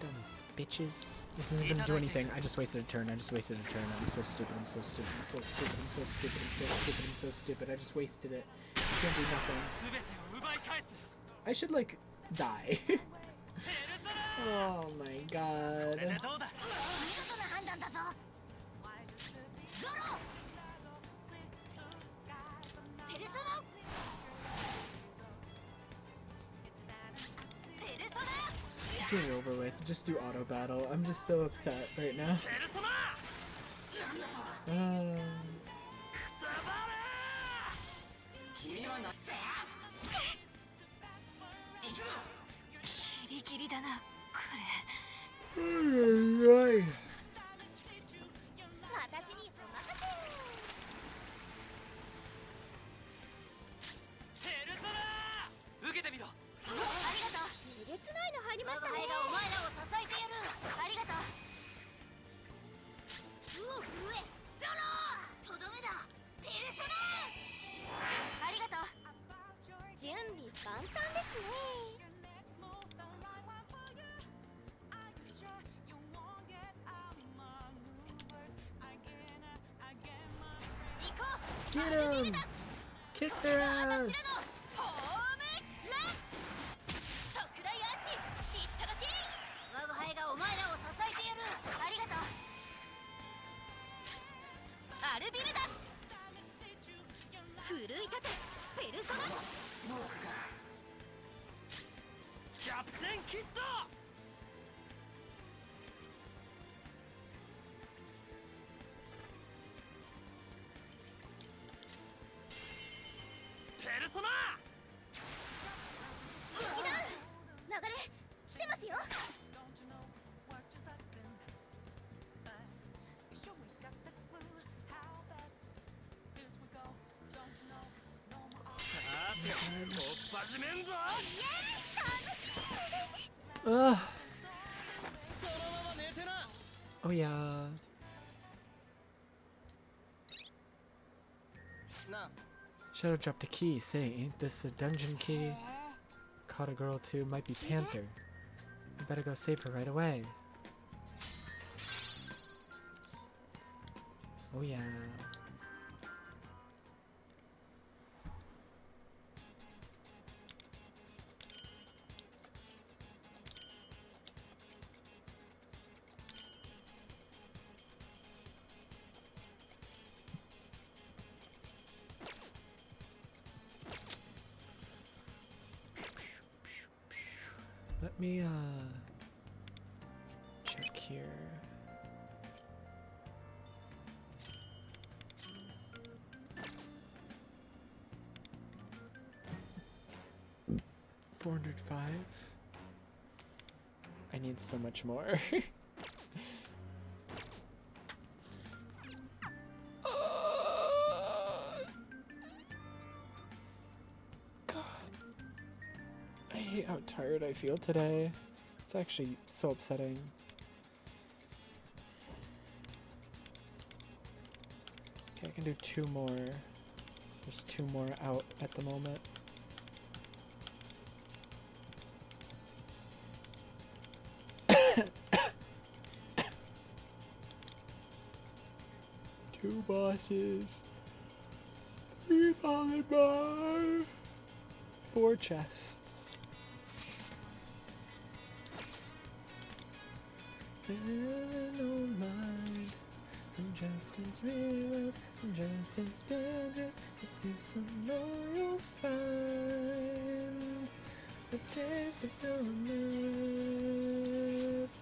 Dumb bitches. This isn't gonna do anything. I just wasted a turn. I'm so stupid. I'm so stupid. I'm so stupid. I'm so stupid. I'm so stupid. I just wasted it. It's gonna do nothing. I should like die. Oh my god. 見事な判断だぞ。ゾロ。ペルソナ。ペルソナ。 Get it over with. Just do auto battle. I'm just so upset right now. 君はなせや。キリキリだな、これ。私にお任せ。受けてみろ。ありがとう。えげつないの入りましたね。我が輩がお前らを支えてやる。ありがとう。上、ゾロ。とどめだ。ペルソナ。ありがとう。準備万端ですね。Get him! Kick their ass! 我が輩がお前らを支えてやる。ありがとう。アルビルだ。奮い立てペルソナ。僕がキャプテンキッド。ペルソナ。流れ来てますよ。始めんぞ。 Ugh. Oh yeah. Shadow dropped a key. Say, ain't this a dungeon key? Caught a girl too. Might be Panther. I better go save her right away. Oh yeah. Let me check here. $405. I need so much more. I hate how tired I feel today. It's actually so upsetting. Okay, I can do 2 more. There's 2 more out at the moment. Two bosses. 3 followed by 4 chests. No mind. I'm just as real as I'm just as dangerous as you. Somehow you'll find a taste of your nuts.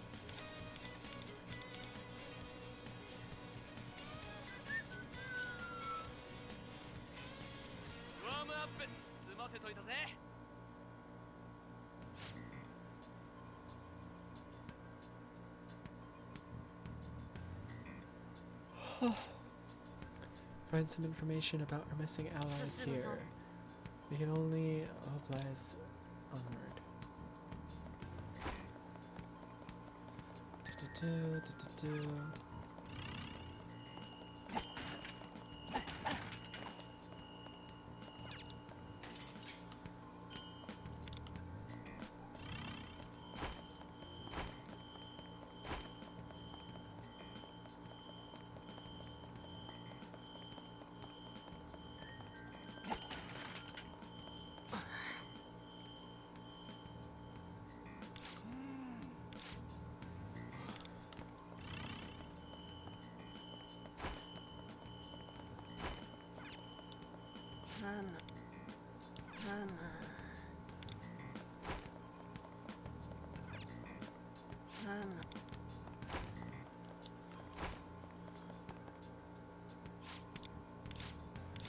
Find some information about our missing allies here. We can only mobilize onward.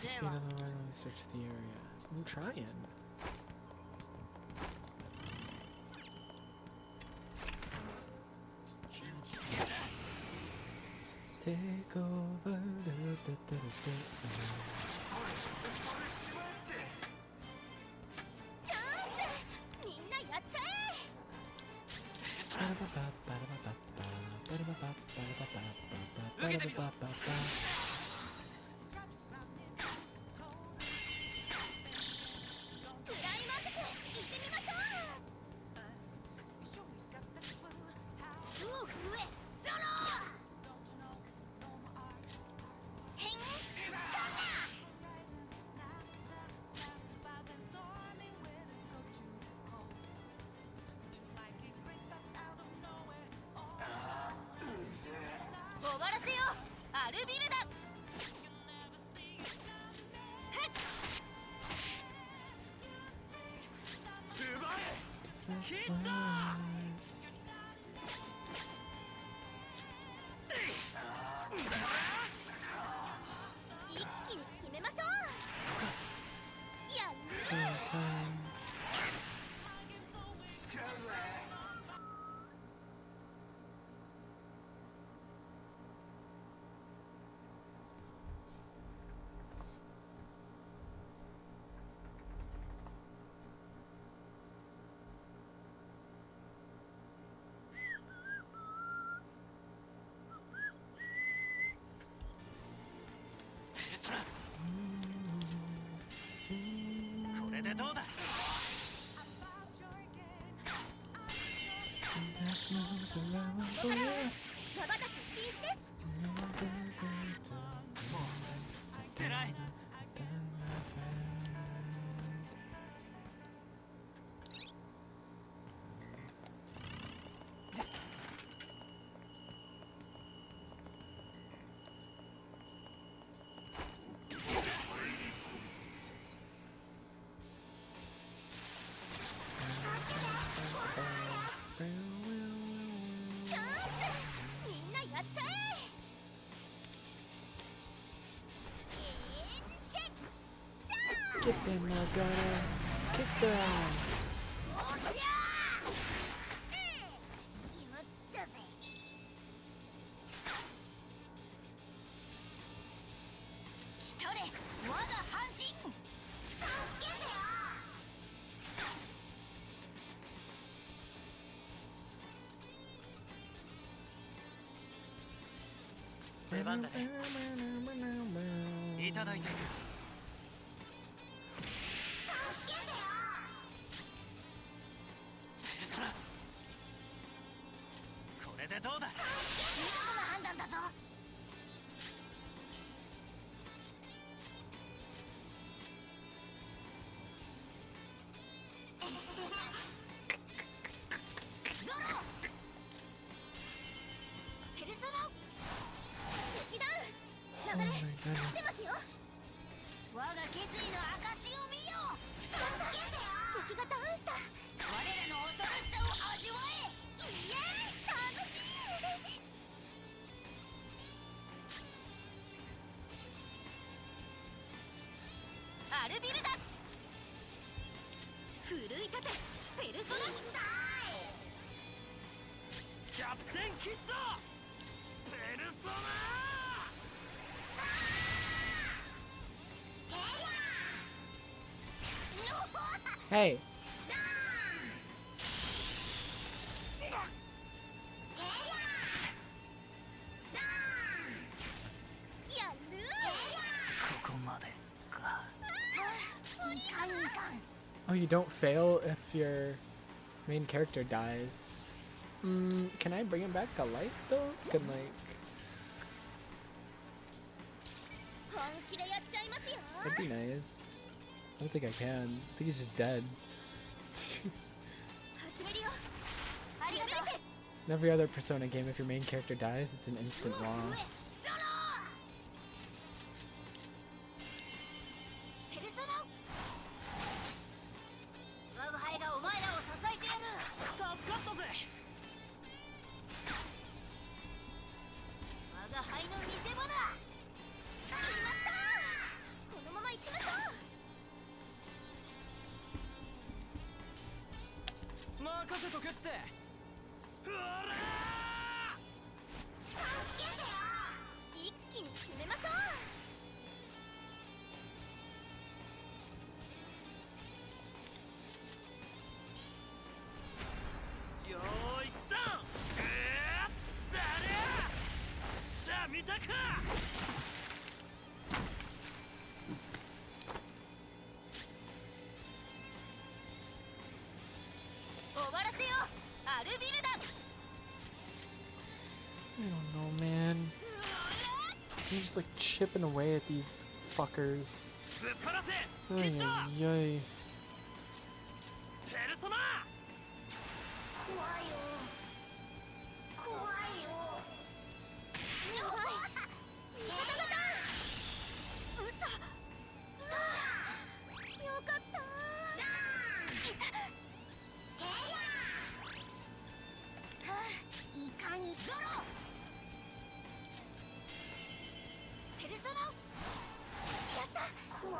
Let's be another one when we search the area. I'm trying. Take over. Get them, Morgana. Kick their ass. Oh my goodness. 我が決意の証を見よ。助けてよ。敵がダウンした。我らの恐ろしさを味わえ。イエーイ、楽しい。アルビルだ。奮い立て、ペルソナ。キャプテンキッド、ペルソナ。Hey. Oh, you don't fail if your main character dies. Can I bring him back to life though? Can like... That'd be nice. I don't think I can. I think he's just dead. In every other Persona game, if your main character dies, it's an instant loss. 任せとけって。ほら助けてよ。一気に決めましょう。よーいドン。誰さあ見たか。終わらせよアルビルダ。 I don't know, man. I'm just like chipping away at these fuckers. ぶっ放せ。 Ay, ay, ay. ペルソナ。怖いよ怖いよ。やばい。味方だ。嘘。よかった。いた。てや。いかにゾロ。ペルソナ。やった。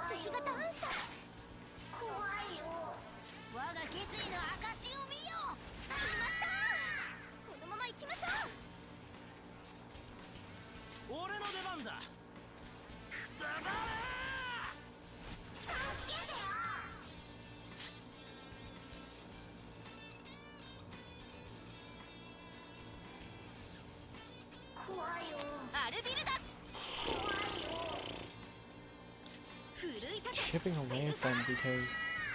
敵がダウンした。怖いよ。我が決意の証を見よ。決まった。このまま行きましょう。俺の出番だ。くたばれ。助けてよ。怖いよ。アルビルだ。怖いよ。奮い立て。 Chipping away at them because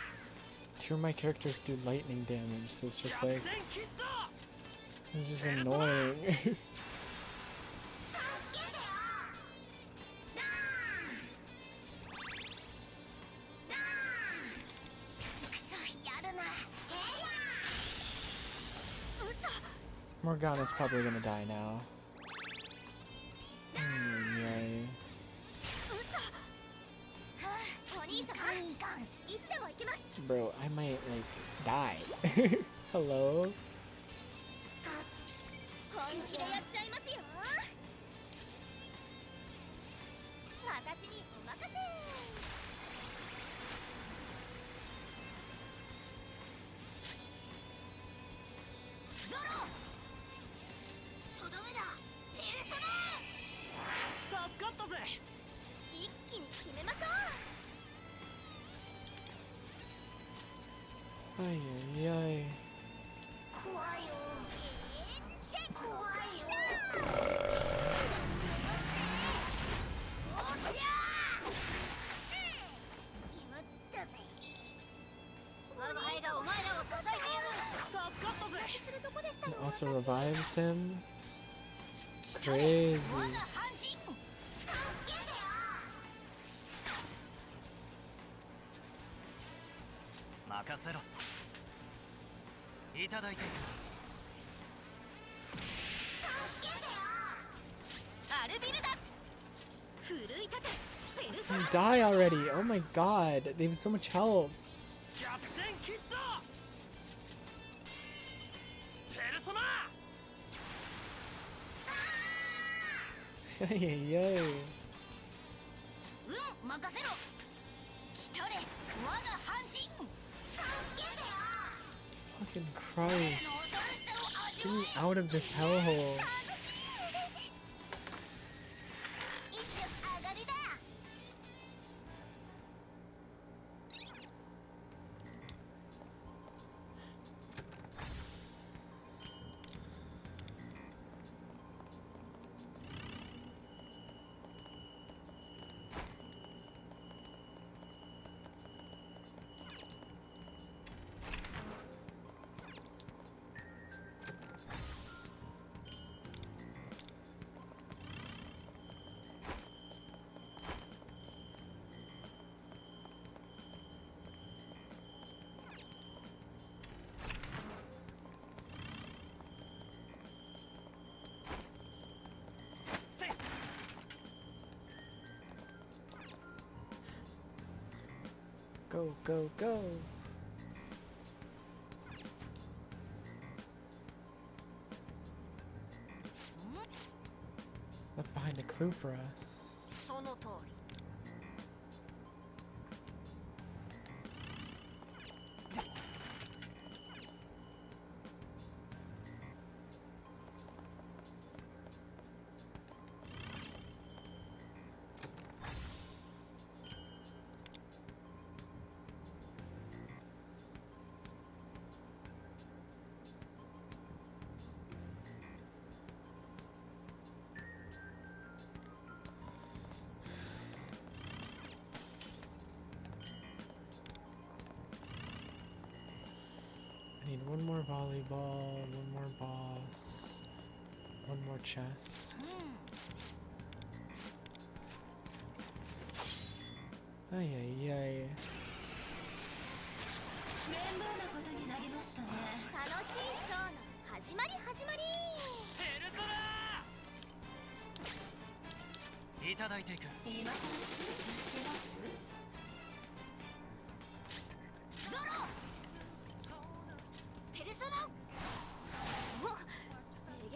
two of my characters do lightning damage, so it's just like it's just annoying. 助けてよ。くそやるな。てや。嘘。 Morgana's probably gonna die now. Yay. 嘘。お兄様。いかん。いつでも行けます。 Bro, I might like die. Hello? 本気でやっちゃいますよ。私にお任せ。ゾロ。とどめだ。ペルソナ。助かったぜ。一気に決めましょう。 Ay, ay, ay. 怖いよ。怖いよ。おっしゃー。決まったぜ。我が輩がお前らを支えてやる。助かったぜ。するとこでした It よ。 also revives him. Crazy. 我が半身。助けてよ。任せろ。いただいていく。助けてよ。アルビルだ。奮い立て。ペルソ You ナ。 die already. Oh my god. They have so much health. キャプテンキッド。ペルソナ。 Ay, ay, ay. 任せろ。来たれ。我が半身。助けてよ。 Fucking Christ. Get me out of this hellhole. 一丁上がりだ。 Go, go, go. Left behind a clue for us. その通り。Need one more volleyball, one more boss, one more chest. Ay ay ay. 面倒なことになりましたね。楽しいショーの始まり始まり。ペルソナいただいていく。今さら集中してます。ゾロペルソナ。お、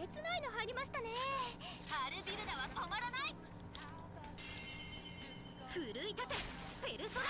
えげつないの入りましたね。アルビルダは止まらない。奮い立てペルソナ。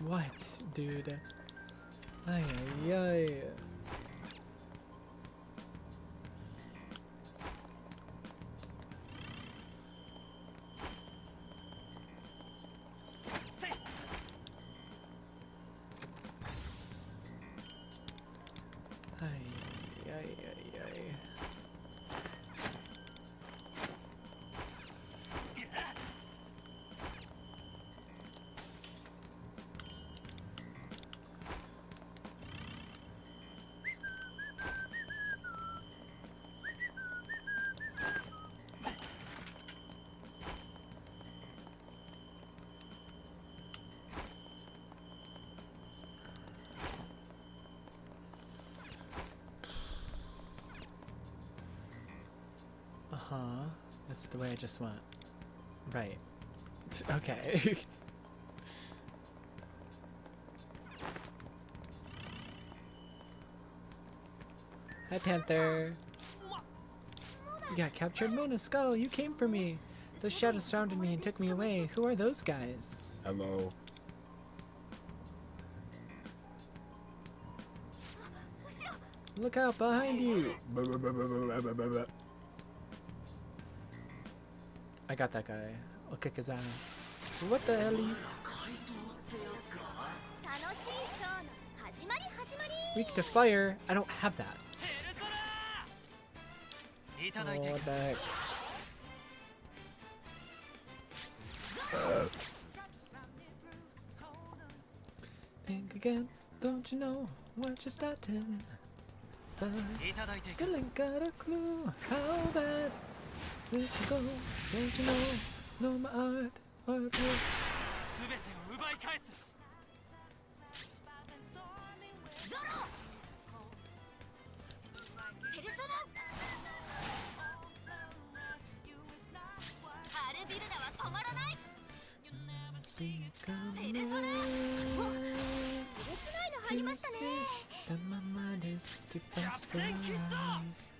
What, dude? Ay ay ay. Ay ay ay ay. That's the way I just went. Right. Okay. Hi, Panther. You got captured, Mona Skull. You came for me. Those shadows surrounded me and took me away. Who are those guys? Hello. Look out behind you. I got that guy. I'll kick his ass. What the hell are you? Weak to fire? I don't have that. Oh, what the heck? Think again, don't you know what you're starting? But still ain't got a clue how bad this will go. Don't you know my art will. See it coming. You see that my mind is too fast for eyes.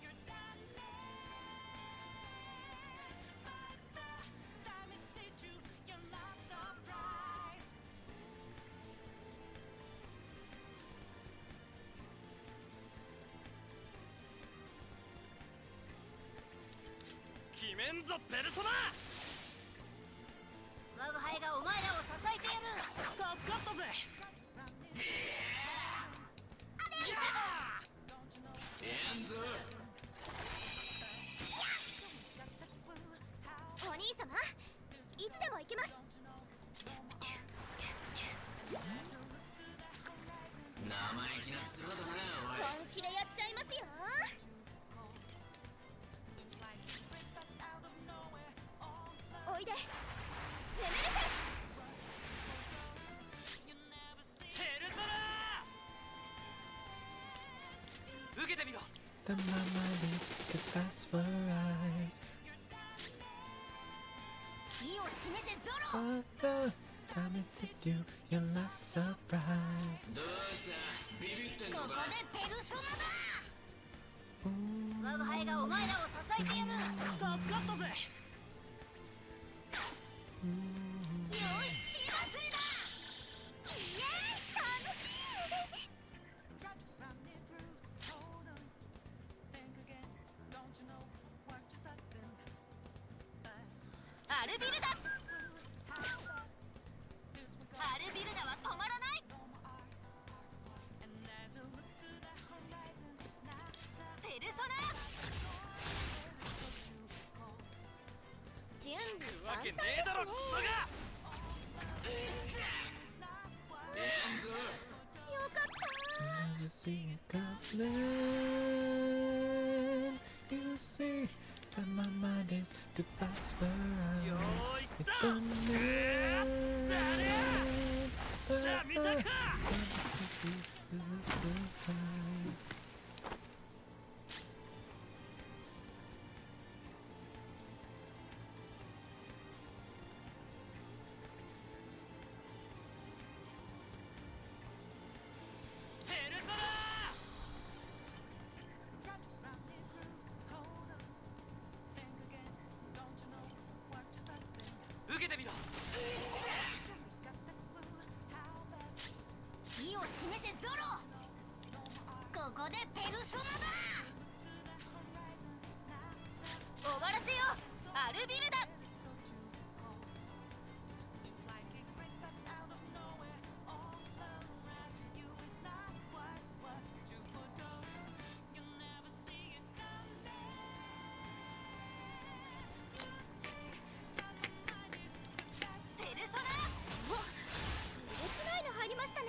The mama is too fast for eyes. Father, time it to do your last surprise. アルビルダアルビルダは止まらない。ペルソナ準備万端ですね。よかった You see it coming. You see that my mind is too fast for us. It's done it. Surprise. 受けてみろ。意を示せゾロ。ここでペルソナだ。終わらせよアルビルダ。ペルソナ。お、えげつないの入りましたね。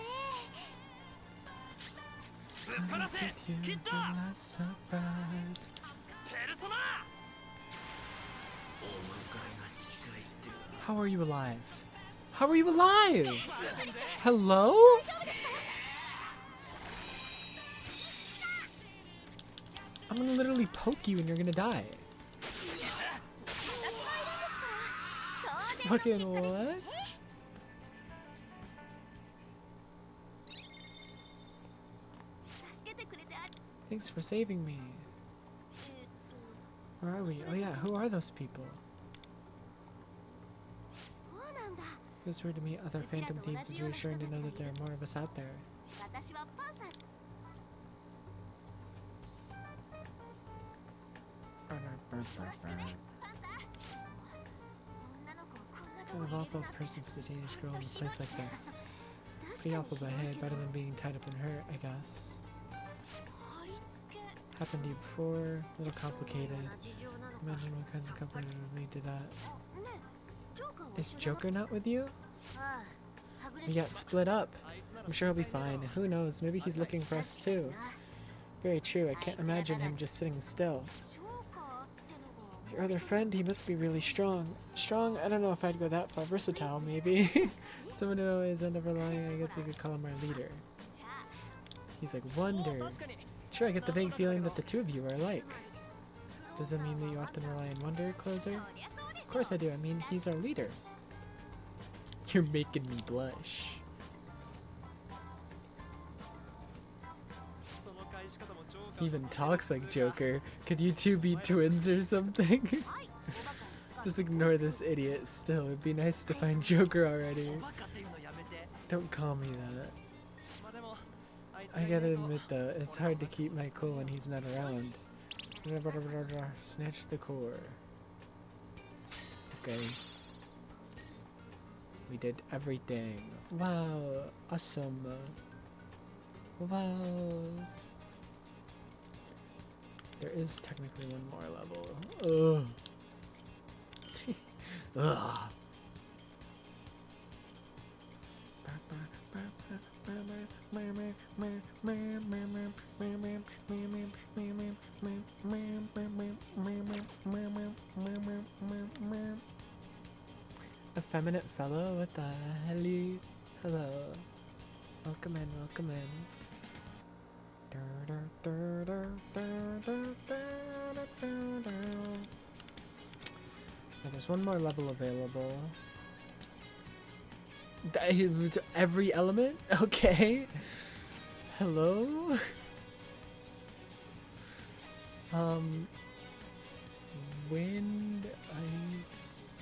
ぶっ放せ。ヒット。 Surprise. ペルソナ。 How are you alive? How are you alive? Hello? I'm gonna literally poke you and you're gonna die. Fucking what? Thanks for saving me. Where are we? Oh yeah, who are those people? It was weird to meet other phantom thieves. It's reassuring to know that there are more of us out there. Kind of awful person was a teenage girl in a place like this. Pretty awful, but hey, better than being tied up and hurt, I guess. Happened to you before? A little complicated. Imagine what kinds of company would lead to that. Is Joker not with you? We got split up. I'm sure he'll be fine. Who knows? Maybe he's looking for us too. Very true. I can't imagine him just sitting still. Your other friend, he must be really strong. Strong? I don't know if I'd go that far. Versatile, maybe. Someone who always end up relying. I guess you could call him our leader. He's like, wonder. Sure, I get the vague feeling that the two of you are alike. Does that mean that you often rely on Wonder, Closer? Of course I do. I mean, he's our leader. You're making me blush. He even talks like Joker. Could you two be twins or something? Just ignore this idiot still. It'd be nice to find Joker already. Don't call me that. I gotta admit though, it's hard to keep my cool when he's not around. Snatch the core. Okay. We did everything. Wow. Awesome. Wow. There is technically one more level. Ugh. Ugh. Effeminate fellow? What the hell? Hello. Welcome in, welcome in. There's one more level available. Every element? Okay. Hello? Wind, ice.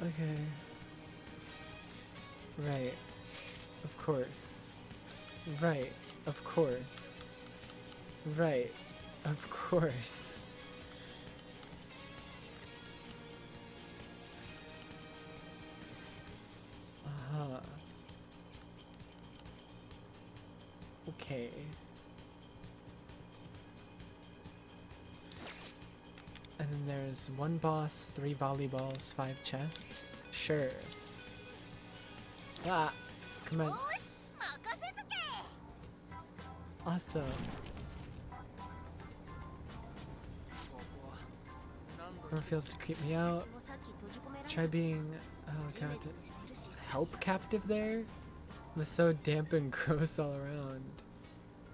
Okay. Right. Of course. Right. Of course. Right. Of course. Huh. Okay. And then there's 1 boss, 3 volleyballs, 5 chests. Sure. Ah! Commence. Awesome. Whoever feels to creep me out. Try being help captive there? It was so damp and gross all around.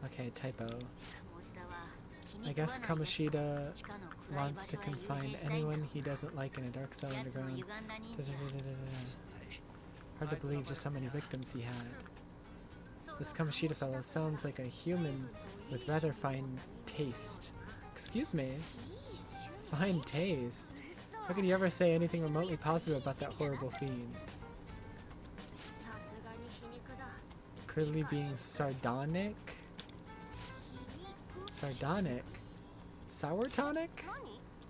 Okay, typo. I guess Kamoshida wants to confine anyone he doesn't like in a dark cell underground. Hard to believe just how many victims he had. This Kamoshida fellow sounds like a human with rather fine taste. Excuse me? Fine taste? How could you ever say anything remotely positive about that horrible fiend? Clearly being sardonic? Sardonic? Sour tonic?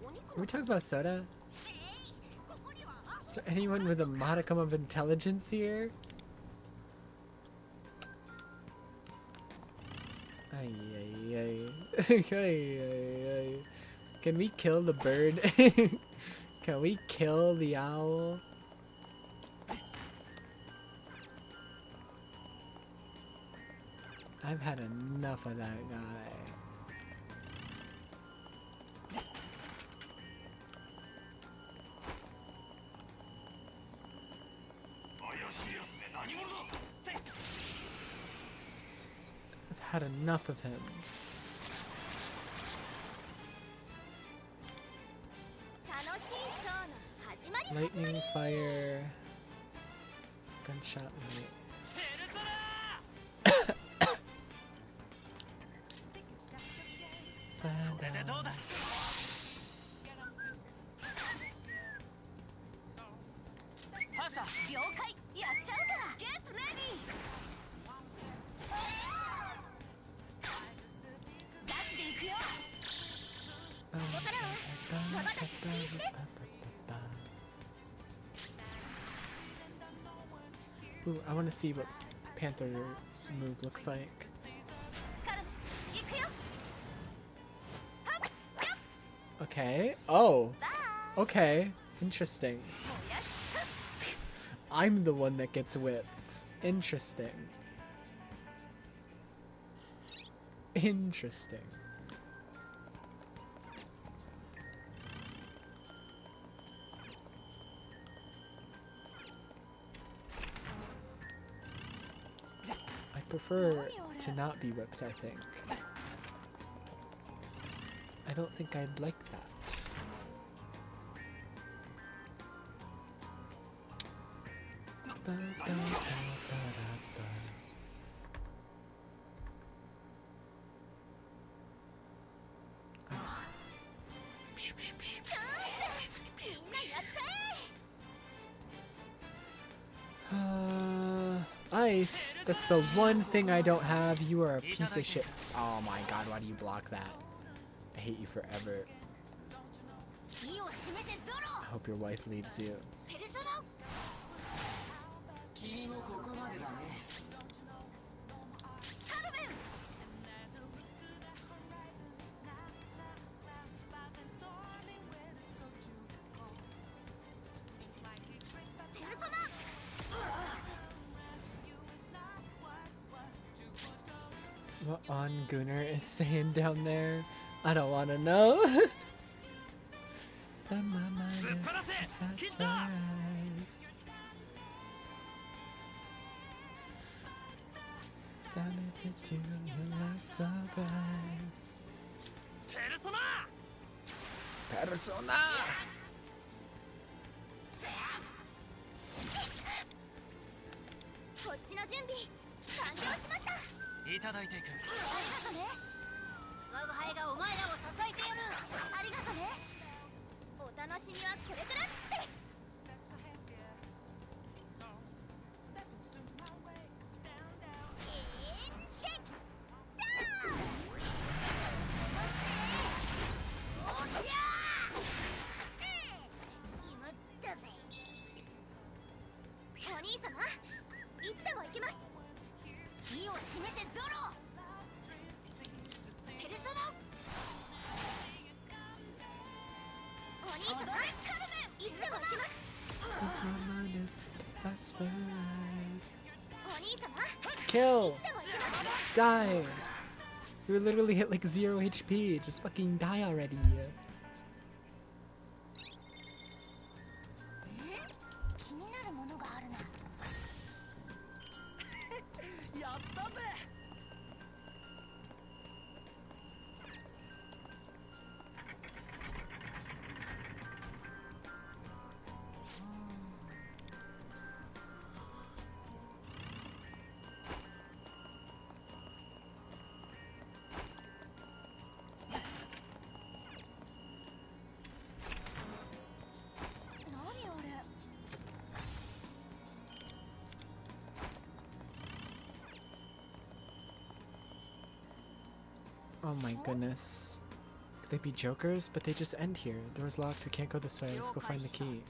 Are we talking about soda? Is there anyone with a modicum of intelligence here? Ay, ay, ay. Ay, ay, ay. Can we kill the bird? Can we kill the owl? I've had enough of that guy. I've had enough of him. Lightning, fire, gunshot light. Ooh, I want to see what Panther's move looks like. Okay. Oh. Okay. Interesting. I'm the one that gets whipped. Interesting. Interesting. I prefer to not be whipped, I think. I don't think I'd like that. Ice. That's the one thing I don't have. You are a piece of shit. Oh my god, why do you block that? I hate you forever. I hope your wife leaves you. What On Gunner is saying down there? I don't want to know. Then my mind is too fast rise. Down into do your last surprise. Persona! こっちの準備完了しました。いただいていく。ありがとね。我が輩がお前らを支えてやる。ありがとね。お楽しみはこれからです。お兄様 My mind is too fast for eyes. お兄様 Kill! Die! You were literally hit like 0 HP. Just fucking die already. 気になるものがあるなやったぜ Oh my goodness. Could they be jokers? But they just end here. Door's locked. We can't go this way. Let's go find the key.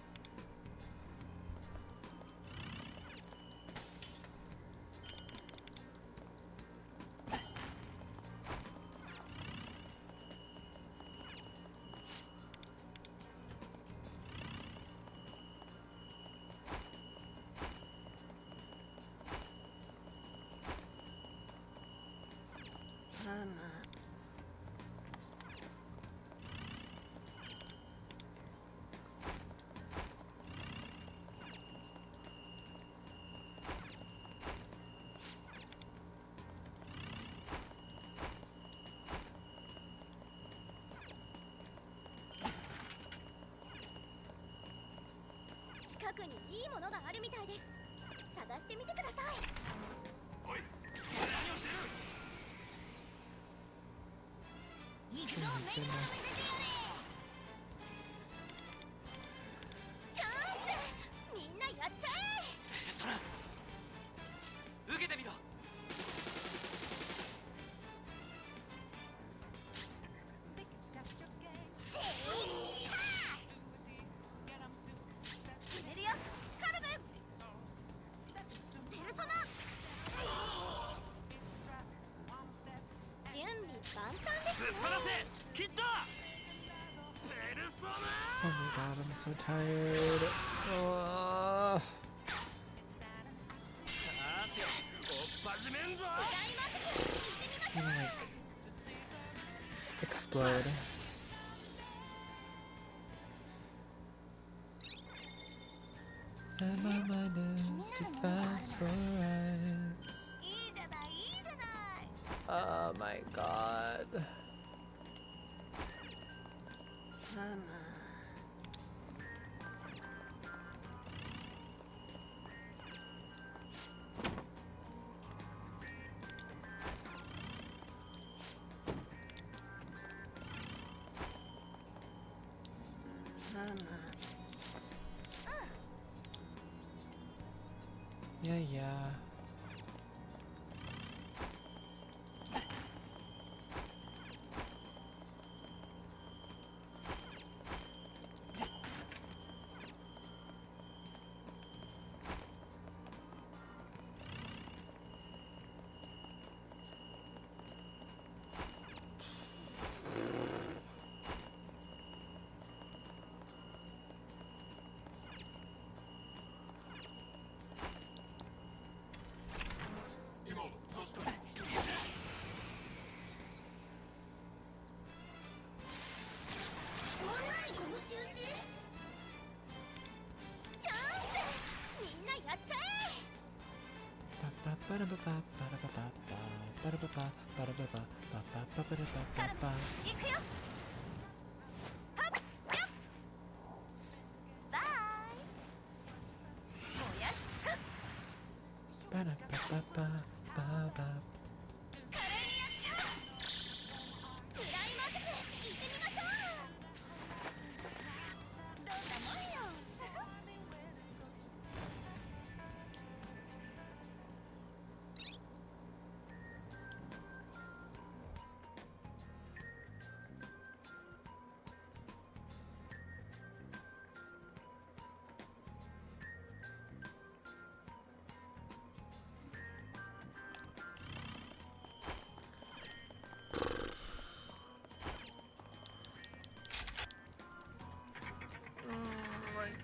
Oh my god, I'm so tired. Oh. I'm gonna, like, explode. And my mind is too fast for us. Oh my god. Yeah.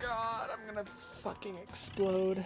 god, I'm gonna fucking explode.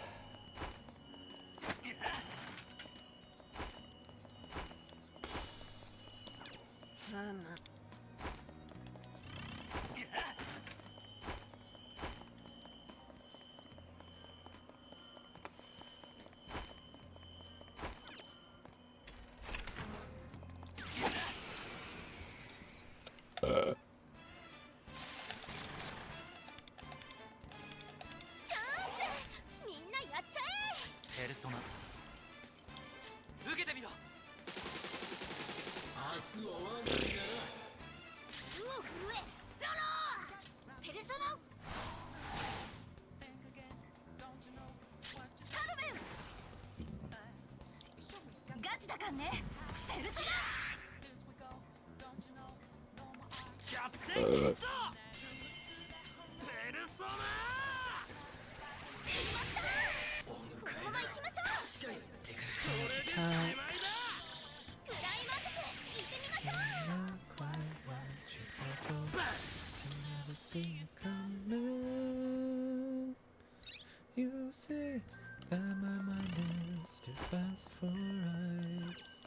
You say that my mind is too fast for eyes.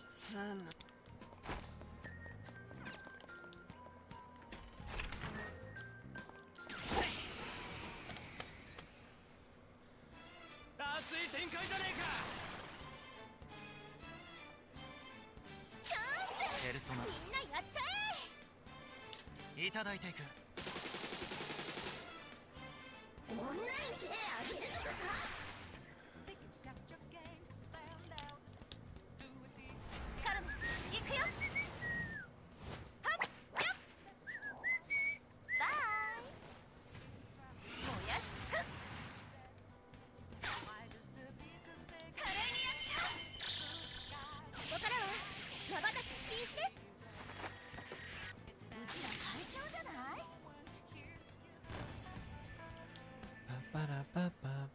Ba-ba-da-ba-ba.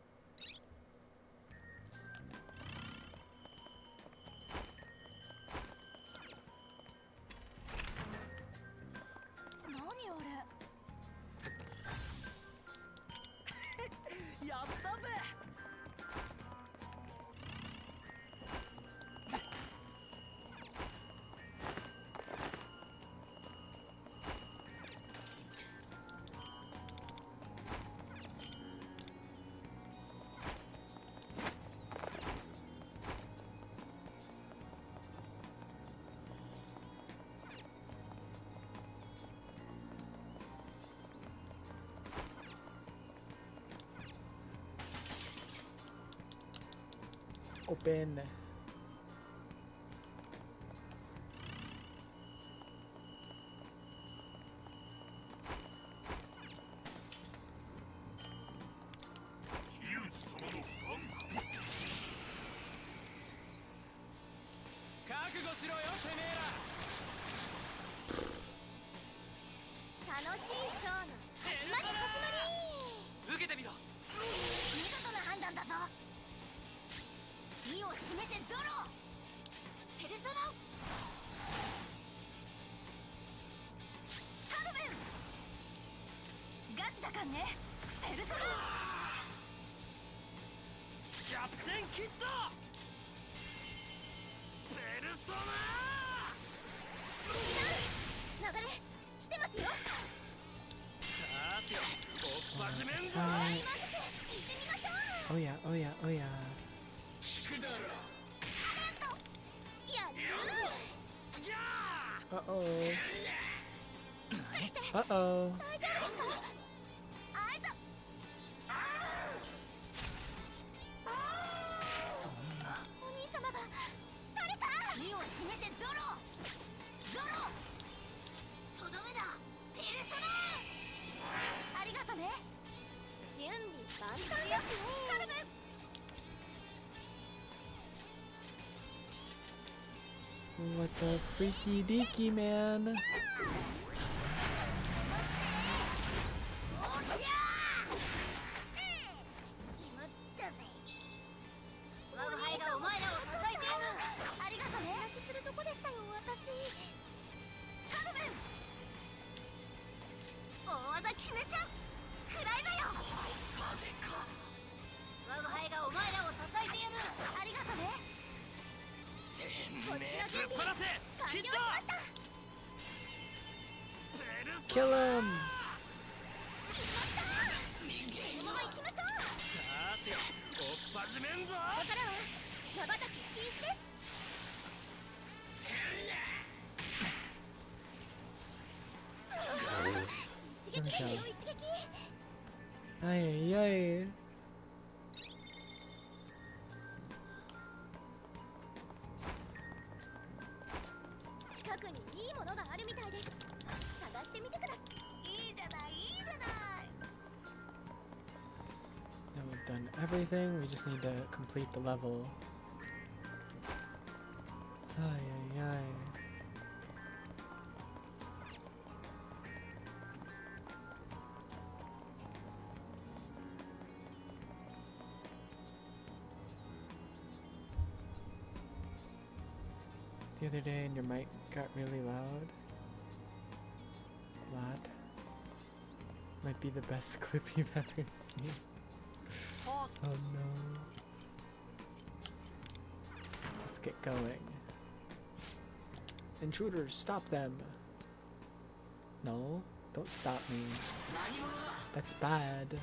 Open. Oh yeah, oh yeah, oh yeah. Uh-oh. Uh-oh. What the freaky deaky, man? 我が輩がお前らを支えてやる。ありがとね。こっちの準備完了しました。 Kill him! このまま行きましょう。さて、おっ始めんぞ。ここからは瞬き禁止です。 Ay, ay, ay. 近くにいいものがあるみたいです。探してみてください。いいじゃない、いいじゃない。 Now we've done everything. We just need to complete the level. Ay, ay, ay. The other day and your mic got really loud. Loud. Might be the best clip you've ever seen. Oh no. Let's get going. Intruders, stop them. No, don't stop me. That's bad.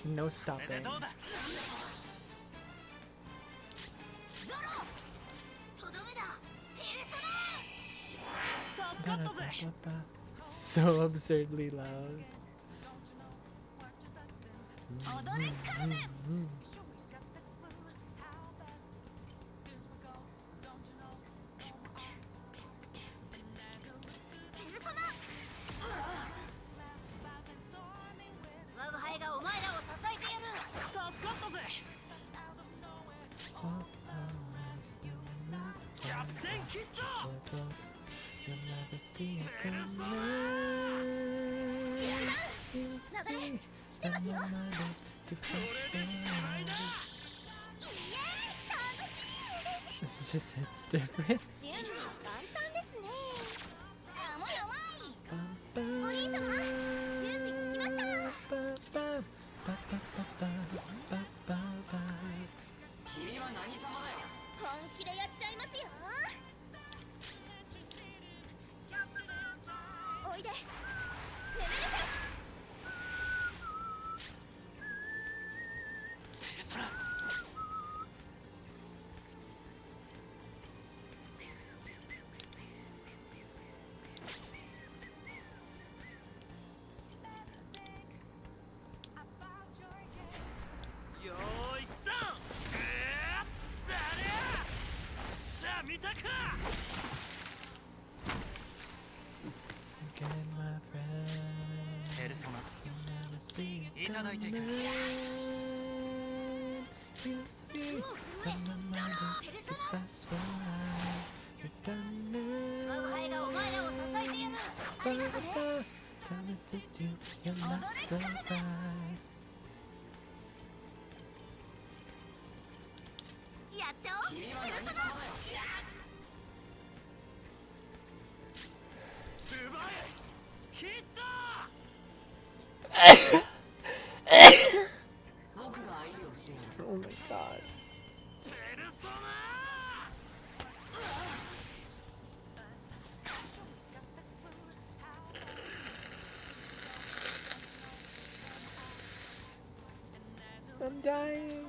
No stopping. So absurdly loud. You'll never see it coming. You'll see that my mind is too fast for us. It's just, it's different. Again, my friend. You'll never see it coming. You'll see that my mind is too fast for us. You're done now. Tell me to do, you're not so fast. Oh my god. I'm dying.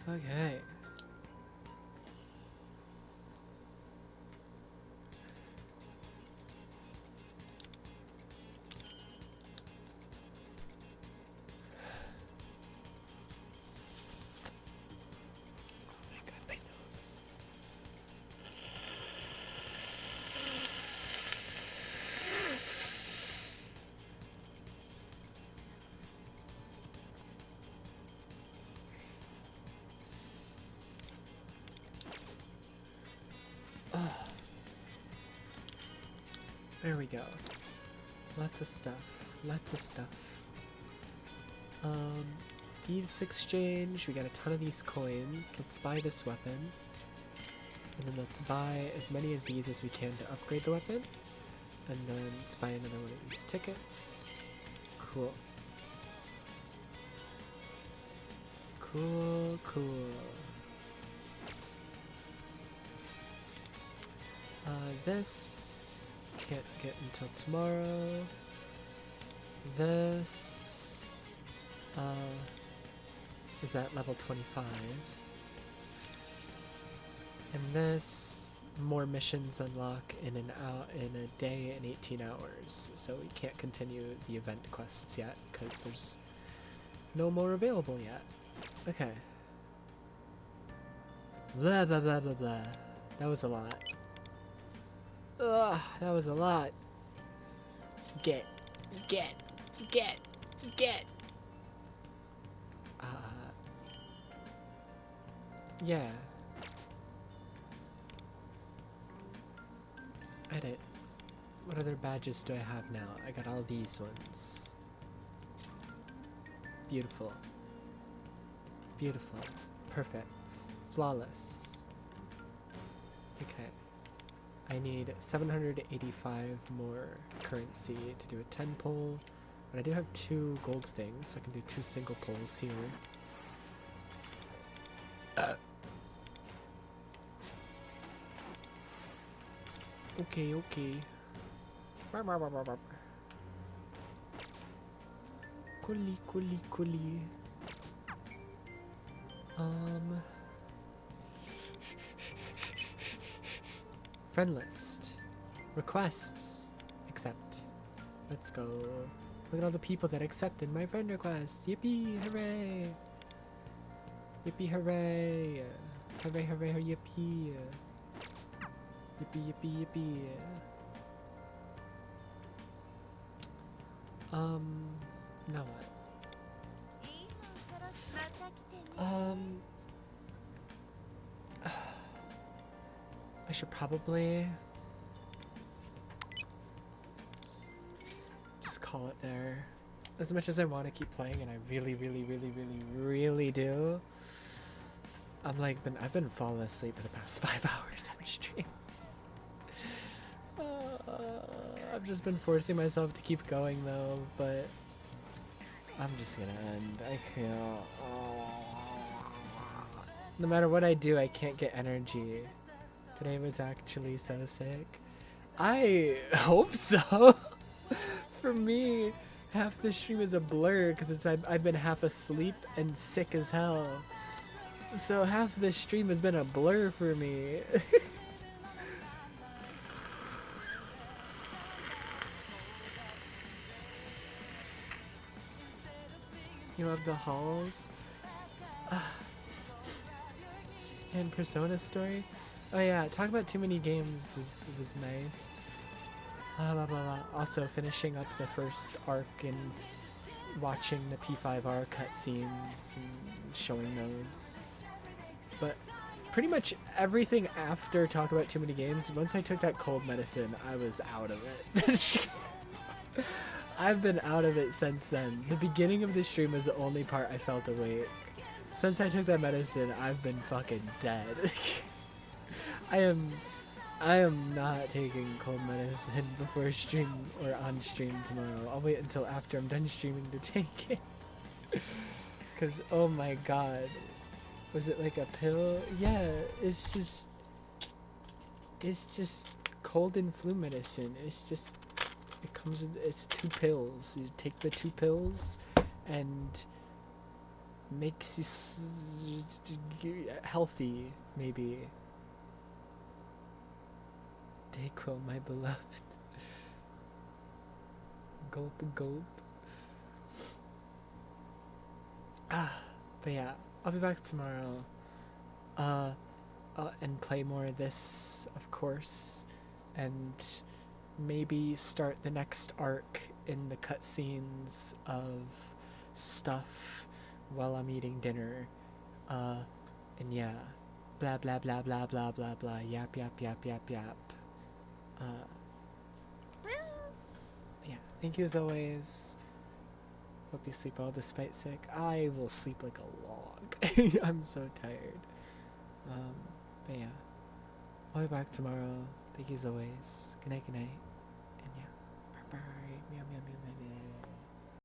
Okay. There we go. Lots of stuff. Lots of stuff. Thieves Exchange. We got a ton of these coins. Let's buy this weapon. And then let's buy as many of these as we can to upgrade the weapon. And then let's buy another one of these tickets. Cool. Cool, cool. This can't get until tomorrow. This is at level 25. And this, more missions unlock in a day and 18 hours. So we can't continue the event quests yet because there's no more available yet. Okay. Blah blah blah blah blah. That was a lot. Ugh, that was a lot. Get. Yeah. Edit. What other badges do I have now? I got all these ones. Beautiful. Beautiful. Perfect. Flawless. Okay. I need 785 more currency to do a 10 pull. But I do have 2 gold things, so I can do 2 single pulls here. Okay, okay. Coolly. Friend list. Requests. Accept. Let's go. Look at all the people that accepted my friend request. Yippee! Hooray! Yippee! Hooray! Hooray! Hooray! Yippee! Yippee! Now what? I should probably just call it there. As much as I want to keep playing, and I really do. I've been falling asleep for the past 5 hours on stream. I've just been forcing myself to keep going though, but I'm just gonna end. I can't. No matter what I do, I can't get energy. Today was actually so sick. I hope so. For me, half the stream is a blur because I've been half asleep and sick as hell. So half the stream has been a blur for me. You love the halls? And Persona story? Oh yeah, talk about TooManyGames was nice. Blah, blah, blah. Also finishing up the first arc and watching the P5R cutscenes and showing those. But pretty much everything after talk about TooManyGames, once I took that cold medicine, I was out of it. I've been out of it since then. The beginning of the stream was the only part I felt awake. Since I took that medicine, I've been fucking dead. I am not taking cold medicine before stream or on stream tomorrow. I'll wait until after I'm done streaming to take it. Cause oh my god. Was it like a pill? Yeah, it's just cold and flu medicine. It comes with, it's 2 pills. You take the 2 pills and makes you healthy, maybe. Dayquil, my beloved. Gulp, gulp. But yeah, I'll be back tomorrow. And play more of this, of course. And maybe start the next arc in the cutscenes of stuff while I'm eating dinner. And yeah. Blah blah blah blah blah blah blah. Yap yap yap yap yap. yeah, thank you as always. Hope you sleep well despite sick. I will sleep like a log. I'm so tired. But yeah, I'll be back tomorrow. Thank you as always. Good night, good night. And yeah, bye bye. Meow, meow, meow, meow.